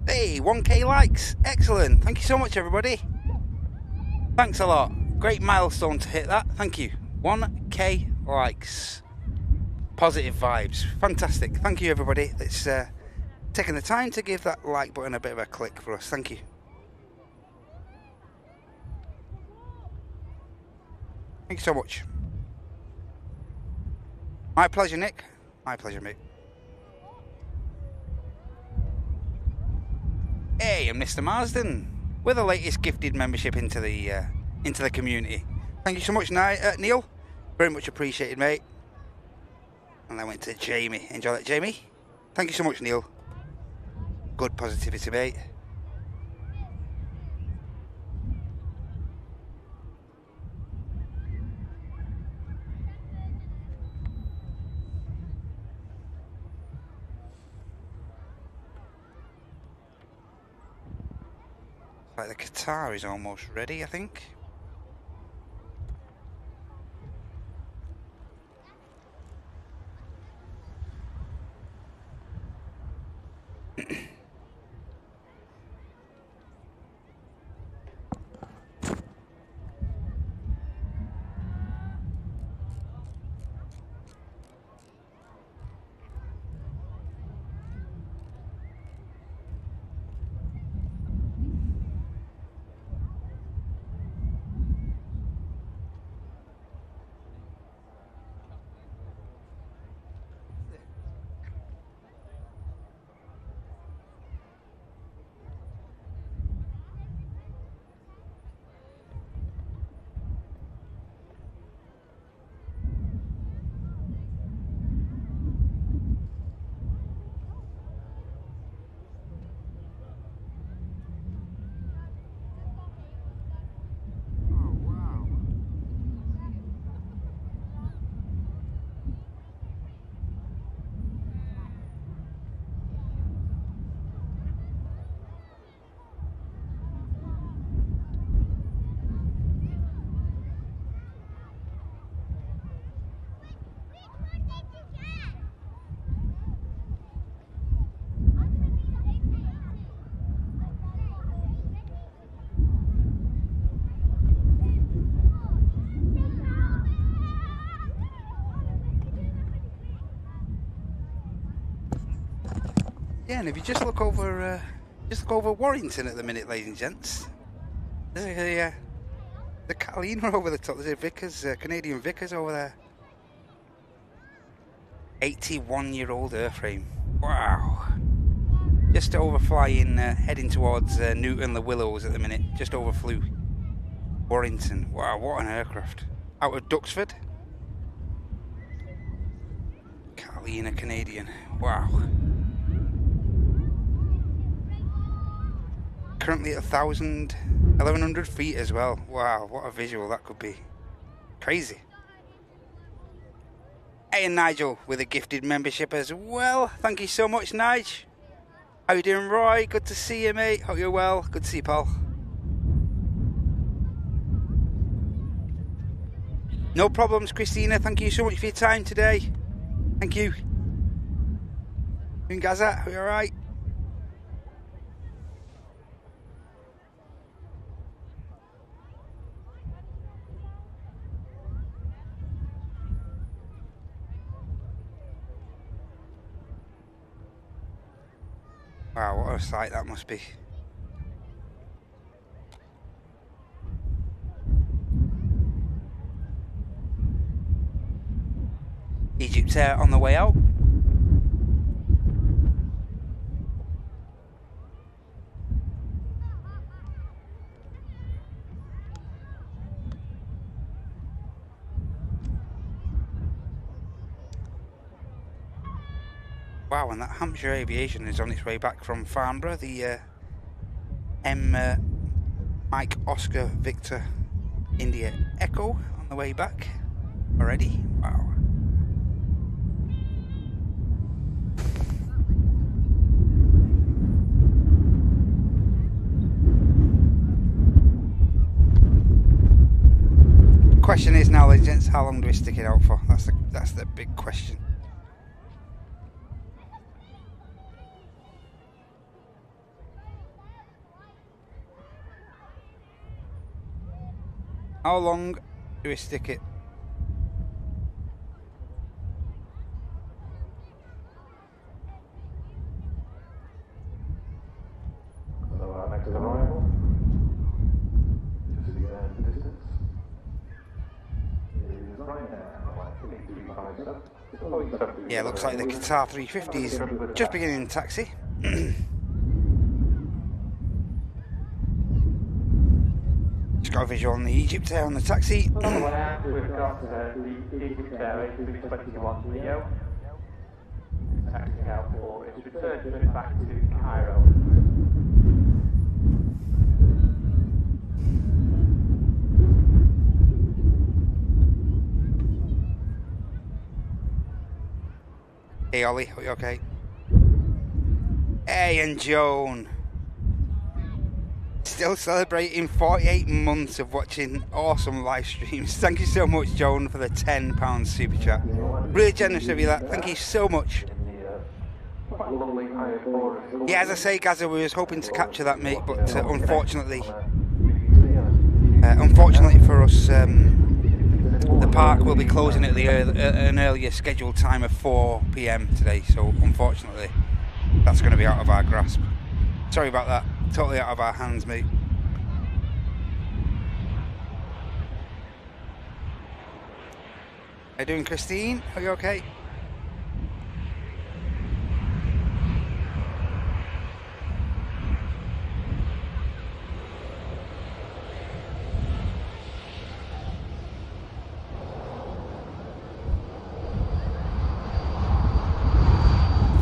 Hey, 1K likes. Excellent. Thank you so much, everybody. Thanks a lot. Great milestone to hit that. Thank you. 1K likes. Positive vibes. Fantastic. Thank you, everybody. That's taking the time to give that like button a bit of a click for us. Thank you. Thank you so much. My pleasure, Nick. My pleasure, mate. Hey, I'm Mr. Marsden with the latest gifted membership into the community. Thank you so much, Neil. Very much appreciated, mate. And I went to Jamie. Enjoy that, Jamie. Thank you so much, Neil. Good positivity, mate. Like the Qatar is almost ready, I think. Yeah, and if you just look over Warrington at the minute, ladies and gents, there's the Catalina over the top. There's a Vickers, Canadian Vickers over there. 81-year-old airframe. Wow. Just overflying, heading towards Newton Le Willows at the minute. Just overflew Warrington. Wow, what an aircraft. Out of Duxford. Catalina Canadian. Wow. Currently at 1,100 feet as well. Wow, what a visual that could be. Crazy. Hey, and Nigel with a gifted membership as well. Thank you so much, Nige. How you doing, Roy? Good to see you, mate. Hope you're well. Good to see you, pal. No problems, Christina. Thank you so much for your time today. Thank you. Doing Gaza? Are you alright? Wow, what a sight that must be. Egypt Air on the way out. Wow, and that Hampshire Aviation is on its way back from Farnborough. The Mike Oscar Victor India Echo on the way back already. Wow. Question is now, ladies and gents, how long do we stick it out for? That's the big question. How long do we stick it? So our next arrival, just the distance, is Ryanair A350. Yeah, looks like the Qatar A350 is just beginning to taxi. Just got a visual on the Egypt Air on the taxi. On the way out, we've got the EasyJet A350 Leo. Taxiing out for its return trip back to Cairo. Hey Ollie, are you okay? Hey, and Joan. Still celebrating 48 months of watching awesome live streams. Thank you so much, Joan, for the £10 super chat. Really generous of you, that. Thank you so much. Yeah, as I say, Gaza, we was hoping to capture that, mate, but unfortunately for us, the park will be closing at an earlier scheduled time of 4 PM today, so unfortunately that's going to be out of our grasp. Sorry about that, totally out of our hands, mate. How you doing, Christine? Are you okay?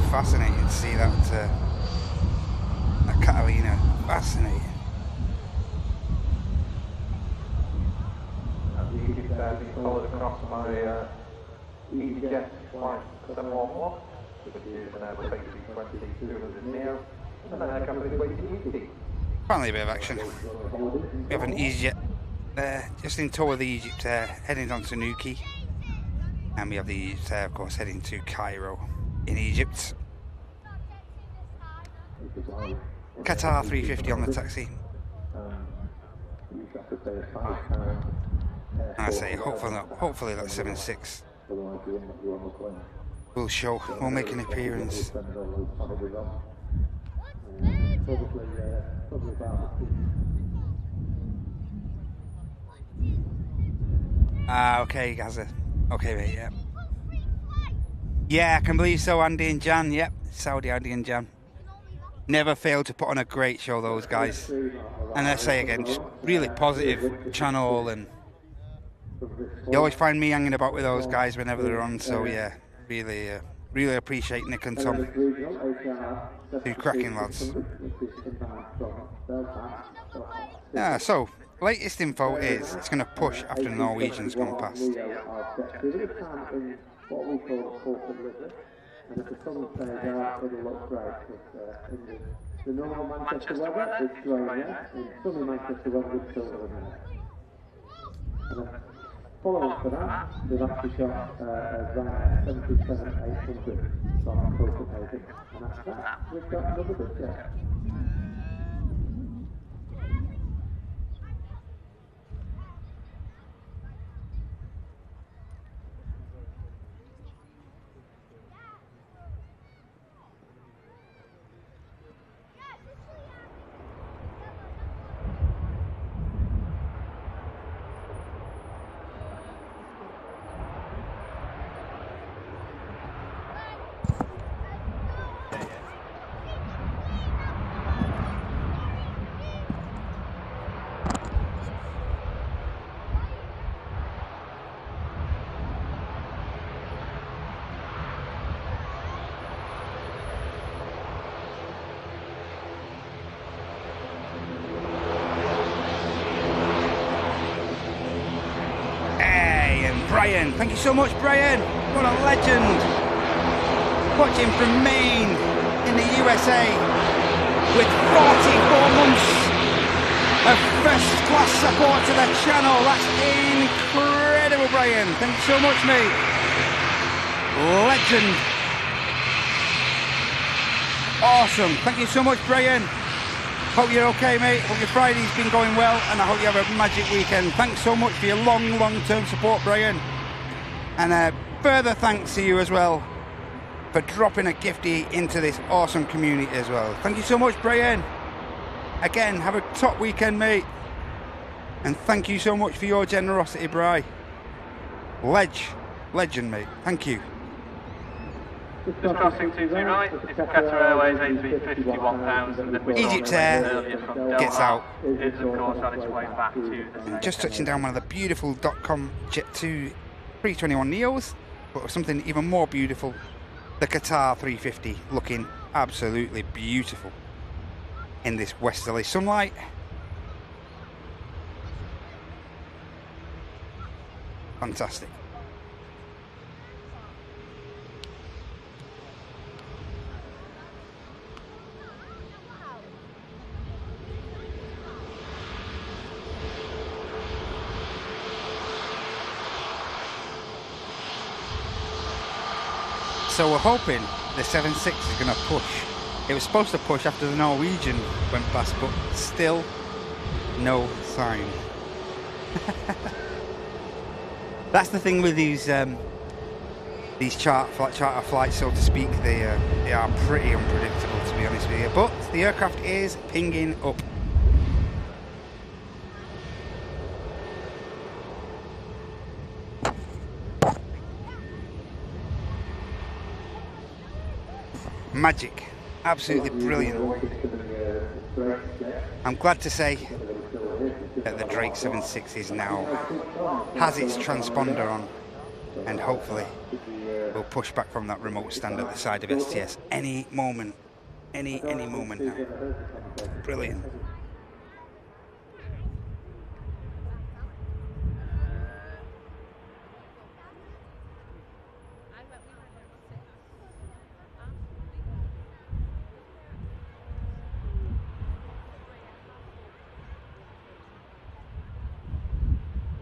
Fascinating to see that Catalina. Fascinating. You can be followed across my EasyJet flight 711, which is an Airbus A320 Neo, and then I come with the Finally a bit of action. We have an EasyJet there, just in tow of the Egypt Air, heading on to Nuki. And we have the Egypt Air, of course, heading to Cairo in Egypt. Qatar A350 on the taxi. And I say, hopefully that 7.6 will show, will make an appearance. probably about Okay, Gaza. Okay, mate, yeah. Yeah, I can believe so, Andy and Jan, yep. Saudi Andy and Jan. Never failed to put on a great show, those guys. And I say again, just really positive channel, and you always find me hanging about with those guys whenever they're on, so yeah, really appreciate Nick and Tom. Two cracking lads. Yeah, so latest info is it's going to push after the Norwegian's gone past. What we call corporate livery, and if the sun stays out, it'll look great. In the normal Manchester weather, it's Ryanair. In sunny Manchester weather, it's silver and then following for that, they've actually got a Ryanair 737-800 from Copenhagen, and after that, we've got another good jet. Brian, thank you so much, Brian. What a legend. Watching from Maine in the USA with 44 months of first-class support to the channel. That's incredible, Brian. Thank you so much, mate. Legend. Awesome. Thank you so much, Brian. Hope you're okay, mate. Hope your Friday's been going well, and I hope you have a magic weekend. Thanks so much for your long-term support, Brian. And further thanks to you as well for dropping a giftie into this awesome community as well. Thank you so much, Brian. Again, have a top weekend, mate. And thank you so much for your generosity, Bri. Legend, mate. Thank you. Just crossing 20 right, it's Qatar Airways A350 1000 that we Egypt Air gets out. Is of course on its way back to the Just touching down one of the beautiful .com Jet 2 321 Neos, but something even more beautiful, the Qatar 350, looking absolutely beautiful in this westerly sunlight. Fantastic. So we're hoping the 7.6 is going to push. It was supposed to push after the Norwegian went past, but still no sign. That's the thing with these charter flights, so to speak. They are pretty unpredictable, to be honest with you. But the aircraft is pinging up. Magic, absolutely brilliant. I'm glad to say that the Drake 7.6 is now has its transponder on, and hopefully will push back from that remote stand at the side of STS any moment, any moment now. Brilliant.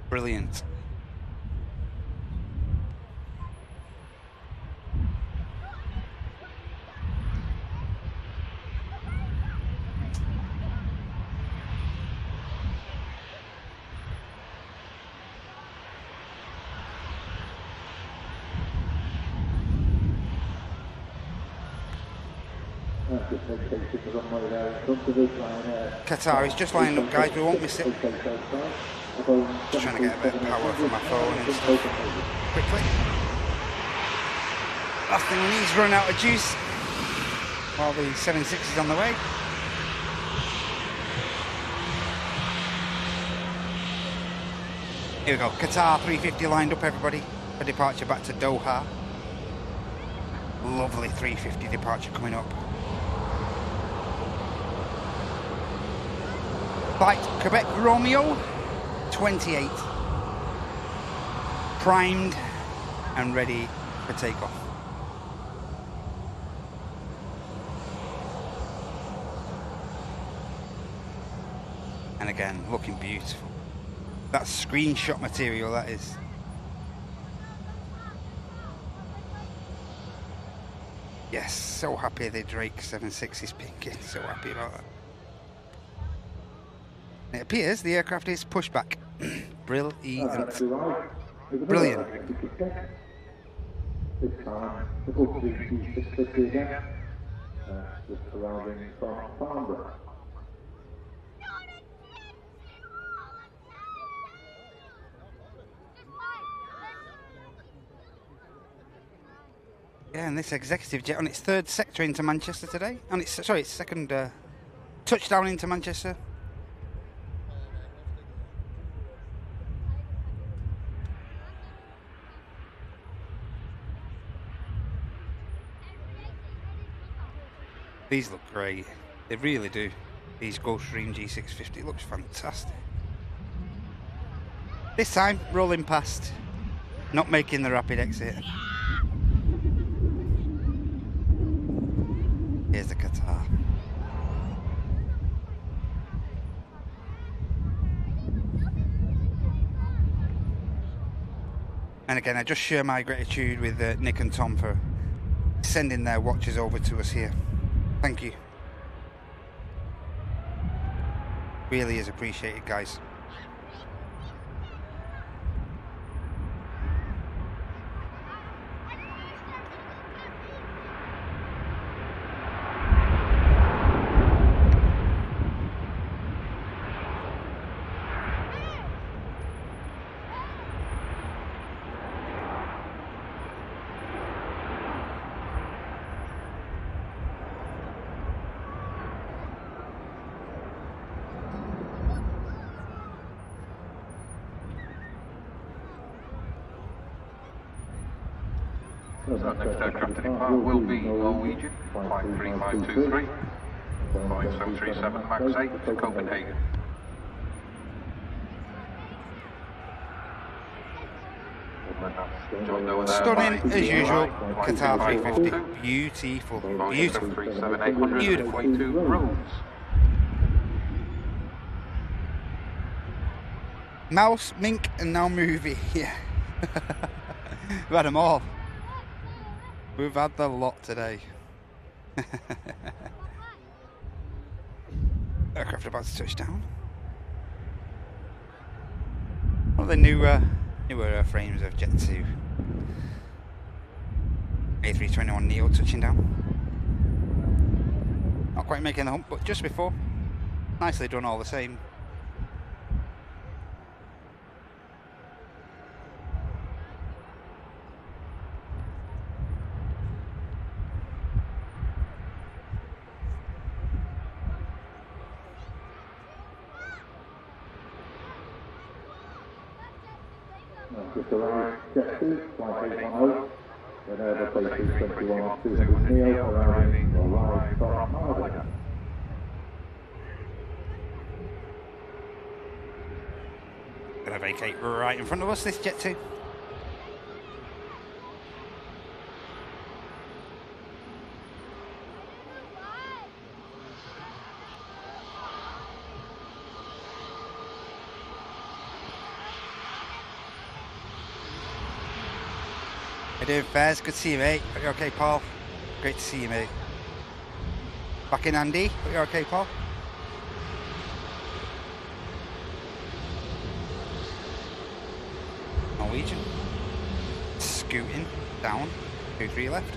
Brilliant. just vacating the runway there in front of us. Ryanair. Qatar is just lining up, guys. We won't miss it. Just trying to get a bit of power from my phone and stuff. Quickly. Last thing we need is run out of juice while the 76 is on the way. Here we go. Qatar A350 lined up, everybody, for departure back to Doha. Lovely 350 departure coming up. Flight Quebec Romeo 28. Primed and ready for takeoff. And again, looking beautiful. That's screenshot material, that is. Yes, so happy the Drake 76 is pinking. So happy about that. It appears the aircraft is pushback. Brilliant. Brilliant. This time, the Gulfstream G650 again, just arriving from Farnborough. Yeah, and this executive jet on its third sector into Manchester today. On its its second touchdown into Manchester. These look great. They really do. These Gulfstream G650 looks fantastic. This time, rolling past, not making the rapid exit. Here's the Qatar. And again, I just share my gratitude with Nick and Tom for sending their watches over to us here. Thank you. Really is appreciated, guys. So next aircraft to depart will be Norwegian, flight 3523, flight 737 MAX 8 to Copenhagen. Stunning as usual, Qatar 350. Beautiful, beautiful, beautiful. Mouse, mink, and now movie. Yeah, we've had them all. We've had the lot today. Aircraft about to touch down. One of the newer frames of Jet 2. A321neo touching down. Not quite making the hump, but just before. Nicely done all the same. Just arrived Jet 2, flight 810, then Airbus A321 200neo arriving from Malaga. Gonna vacate right in front of us, this Jet 2. How you doing, Fairs? Good to see you, mate. Are you okay, Paul? Great to see you, mate. Back in Andy. Are you okay, Paul? Norwegian. Scooting down. 2-3 left.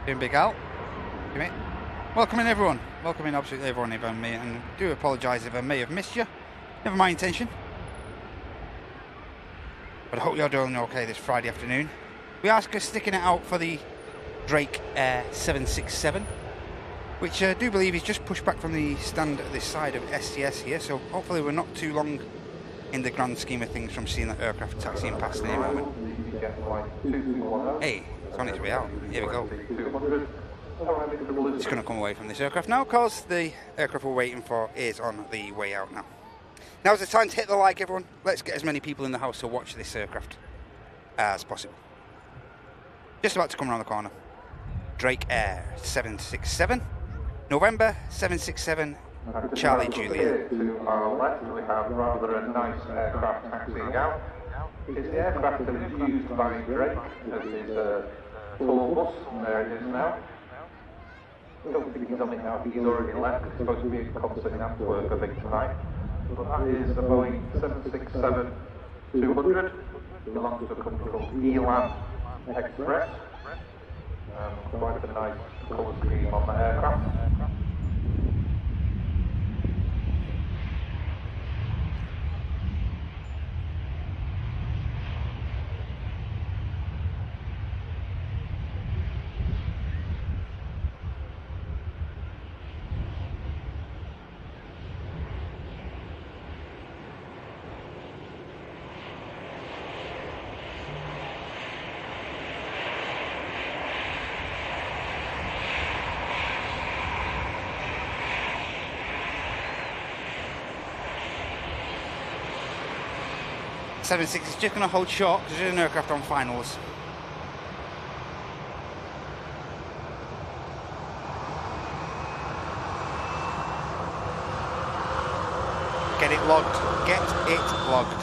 Doing Big Al. Welcome in everyone. Welcome in absolutely everyone if I may, and do apologise if I may have missed you. Never my intention. But I hope you're doing okay this Friday afternoon. We are sticking it out for the Drake Air 767, which I do believe is just pushed back from the stand at this side of STS here, so hopefully we're not too long in the grand scheme of things from seeing that aircraft taxiing past any moment. Hey, it's on its way out. Here we go. It's going to come away from this aircraft now because the aircraft we're waiting for is on the way out now. Now's the time to hit the like, everyone. Let's get as many people in the house to watch this aircraft as possible. Just about to come around the corner. Drake Air 767, November 767, Charlie Juliet. To our left, we have rather a nice aircraft taxiing out. It's the aircraft that is used by Drake as his tour bus, and there it is now. I don't think he's on it now, he's already left. It's supposed to be a concert in Antwerp, I think, tonight. But that is a Boeing 767-200. Belongs to a company called Hainan Express. Quite a nice colour scheme on the aircraft. 76 is just going to hold short because there's an aircraft on finals. Get it logged. Get it logged.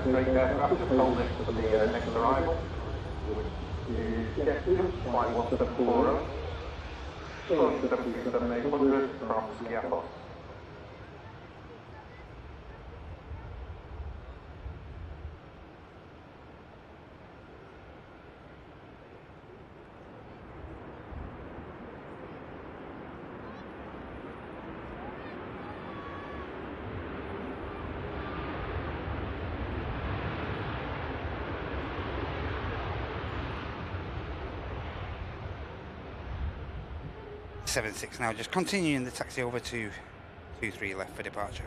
The Drake aircraft is holding it for the next arrival. Jet 2, flight 1740, Boeing 737-800 from Skiathos. .76 now, just continuing the taxi over to 23 left for departure.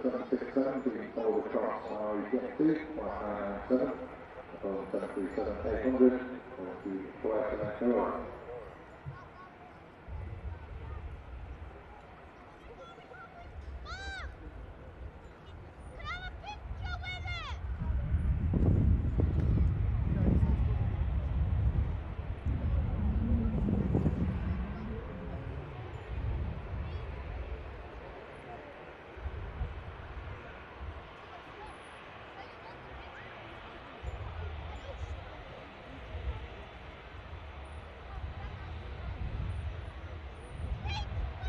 The 767 being followed across Jet 2, flight 997, Boeing 737-800, to Qatar.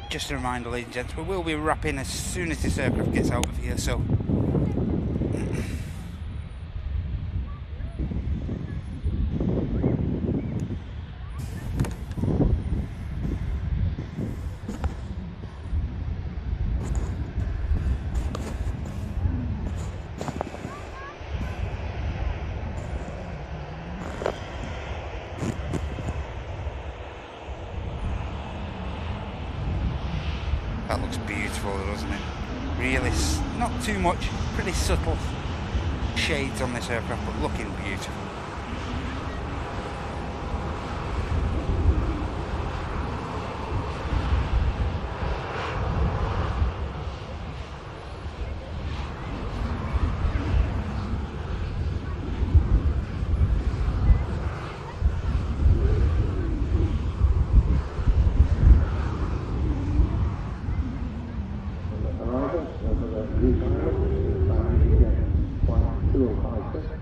Just a reminder, ladies and gents, we will be wrapping as soon as this aircraft gets out of here, so that looks beautiful, doesn't it? Really, not too much, pretty subtle shades on this aircraft, but looking beautiful. Greek Islands, EasyJet flight 2056,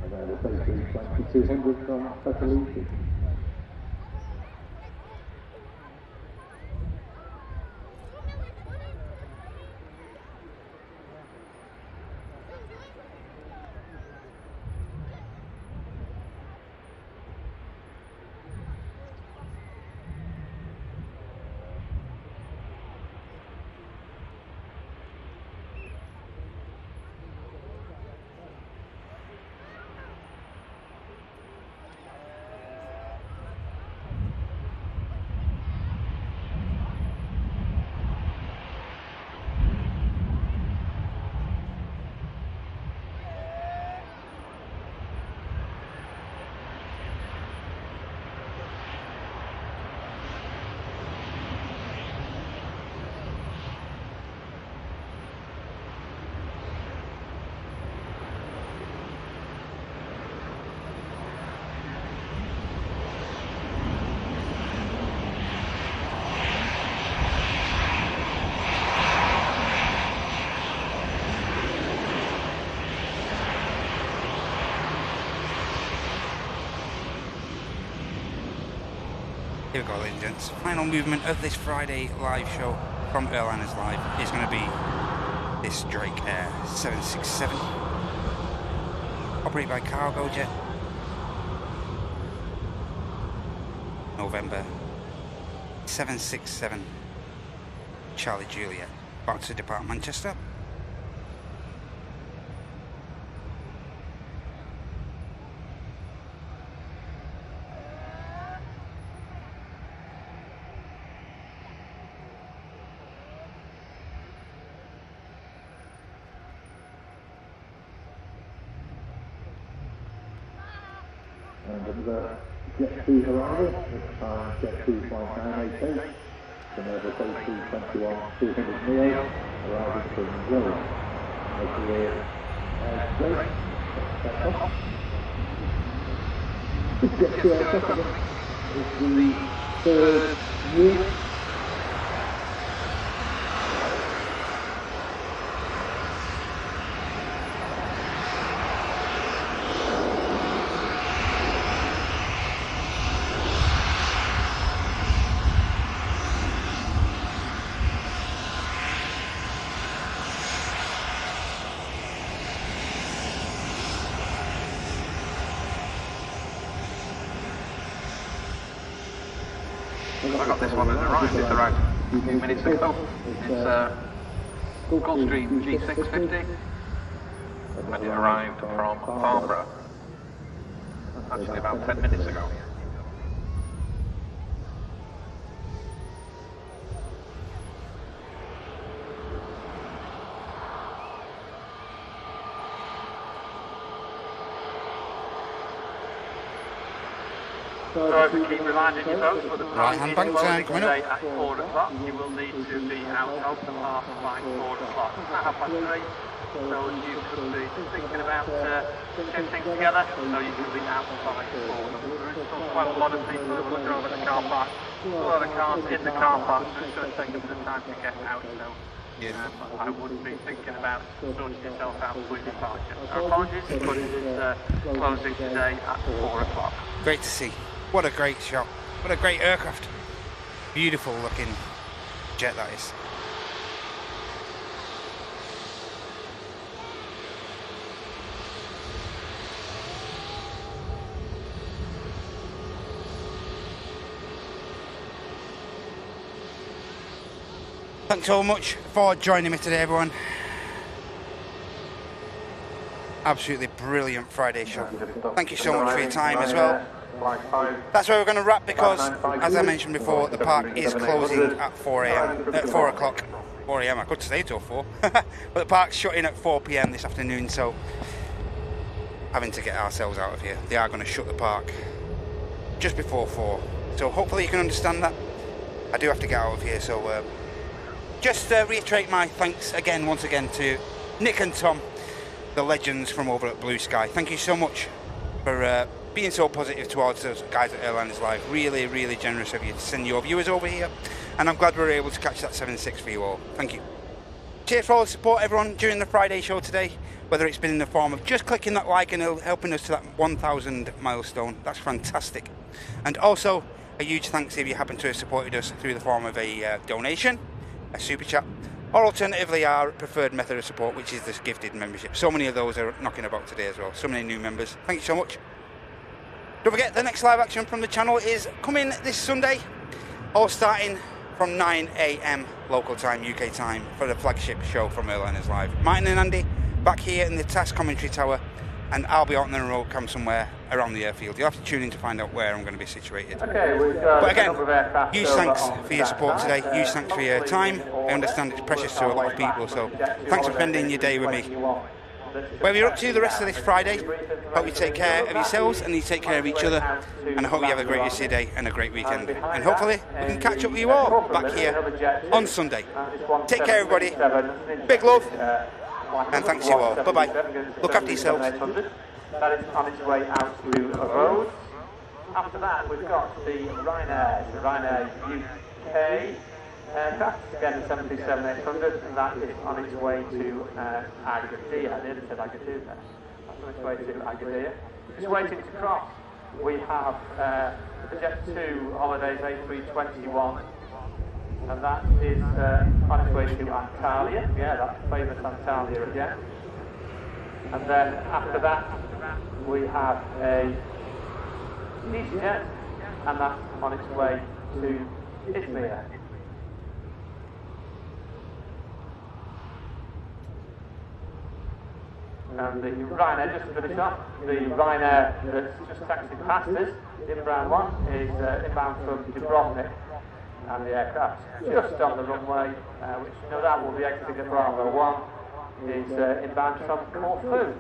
and then the A320 200 from Aviation. Here we go, ladies and gents. Final movement of this Friday live show from Airliners Live is going to be this Drake Air 767, operated by Cargojet. November 767, Charlie Juliet, about to depart Manchester. And the Jet 2 arrival, this time Jet 2 flight 988, the Airbus A321 200 neo, arriving from Rome. Making the straight, takeoff. This Jet 2 aircraft is the third year. I got this one as it arrived a few minutes ago. It's Gulfstream G650 and it arrived from Farnborough actually about 10 minutes ago. So keep reminding you folks, but the Right-hand bank turn coming up. today at 4 o'clock, you will need to be out of the half by 4 o'clock. It's now 3:30, so you could be thinking about getting things together, so you can be out by 4. There is still quite a lot of people who look over the car park. A lot of cars in the car park, so it's going to take a bit of time to get out, so I would be thinking about sorting yourself out for your departure. So apologies, but it is closing today at 4 o'clock. Great to see. What a great shot. What a great aircraft. Beautiful looking jet that is. Thanks so much for joining me today, everyone. Absolutely brilliant Friday show. Thank you so much for your time as well. That's where we're going to wrap because, as I mentioned before, the park is closing at 4 a.m. At 4 o'clock. 4 a.m. I could stay till 4. But the park's shutting at 4 p.m. this afternoon, so having to get ourselves out of here. They are going to shut the park just before 4. So hopefully you can understand that. I do have to get out of here, so just reiterate my thanks again, once again, to Nick and Tom, the legends from over at Blue Sky. Thank you so much for being so positive towards us guys at Airliners Live. Really, really generous of you to send your viewers over here, and I'm glad we were able to catch that 7.6 for you all. Thank you. Cheers for all the support, everyone, during the Friday show today, whether it's been in the form of just clicking that like and helping us to that 1,000 milestone. That's fantastic. And also, a huge thanks if you happen to have supported us through the form of a donation, a super chat, or alternatively our preferred method of support, which is this gifted membership. So many of those are knocking about today as well. So many new members. Thank you so much. Don't forget, the next live action from the channel is coming this Sunday, all starting from 9 AM local time, UK time, for the flagship show from Aer Lingus Live. Martin and Andy back here in the TAS commentary tower, and I'll be out on the road cam somewhere around the airfield. You'll have to tune in to find out where I'm going to be situated. Okay, we've got but again, huge thanks for your support today, huge thanks for your time. I understand it's precious to a lot of people, so thanks for spending your day with me. Where you're up to the rest of this Friday, hope you take care of yourselves and you take care of each other, and I hope you have a great rest of your day and a great weekend. And hopefully we can catch up with you all back here on Sunday. Take care, everybody. Big love, and thanks to you all. Bye-bye. Look after yourselves. That is on its way out to Rhodes. After that, we've got the Ryanair UK aircraft, again the 737-800, and that is on its way to Agadir. I nearly said Agadir there. That's on its way to Agadir. It's waiting to cross. We have the Jet2 Holidays A321, and that is on its way to Antalya. Yeah, that's famous Antalya again. And then after that, we have a EasyJet, and that's on its way to Izmir. And the Ryanair, just to finish off, the Ryanair that's just taxied past us, the inbound one, is inbound from Dubrovnik, and the aircraft just on the runway, which no doubt will be exiting at Bravo 1, is inbound from Corfu.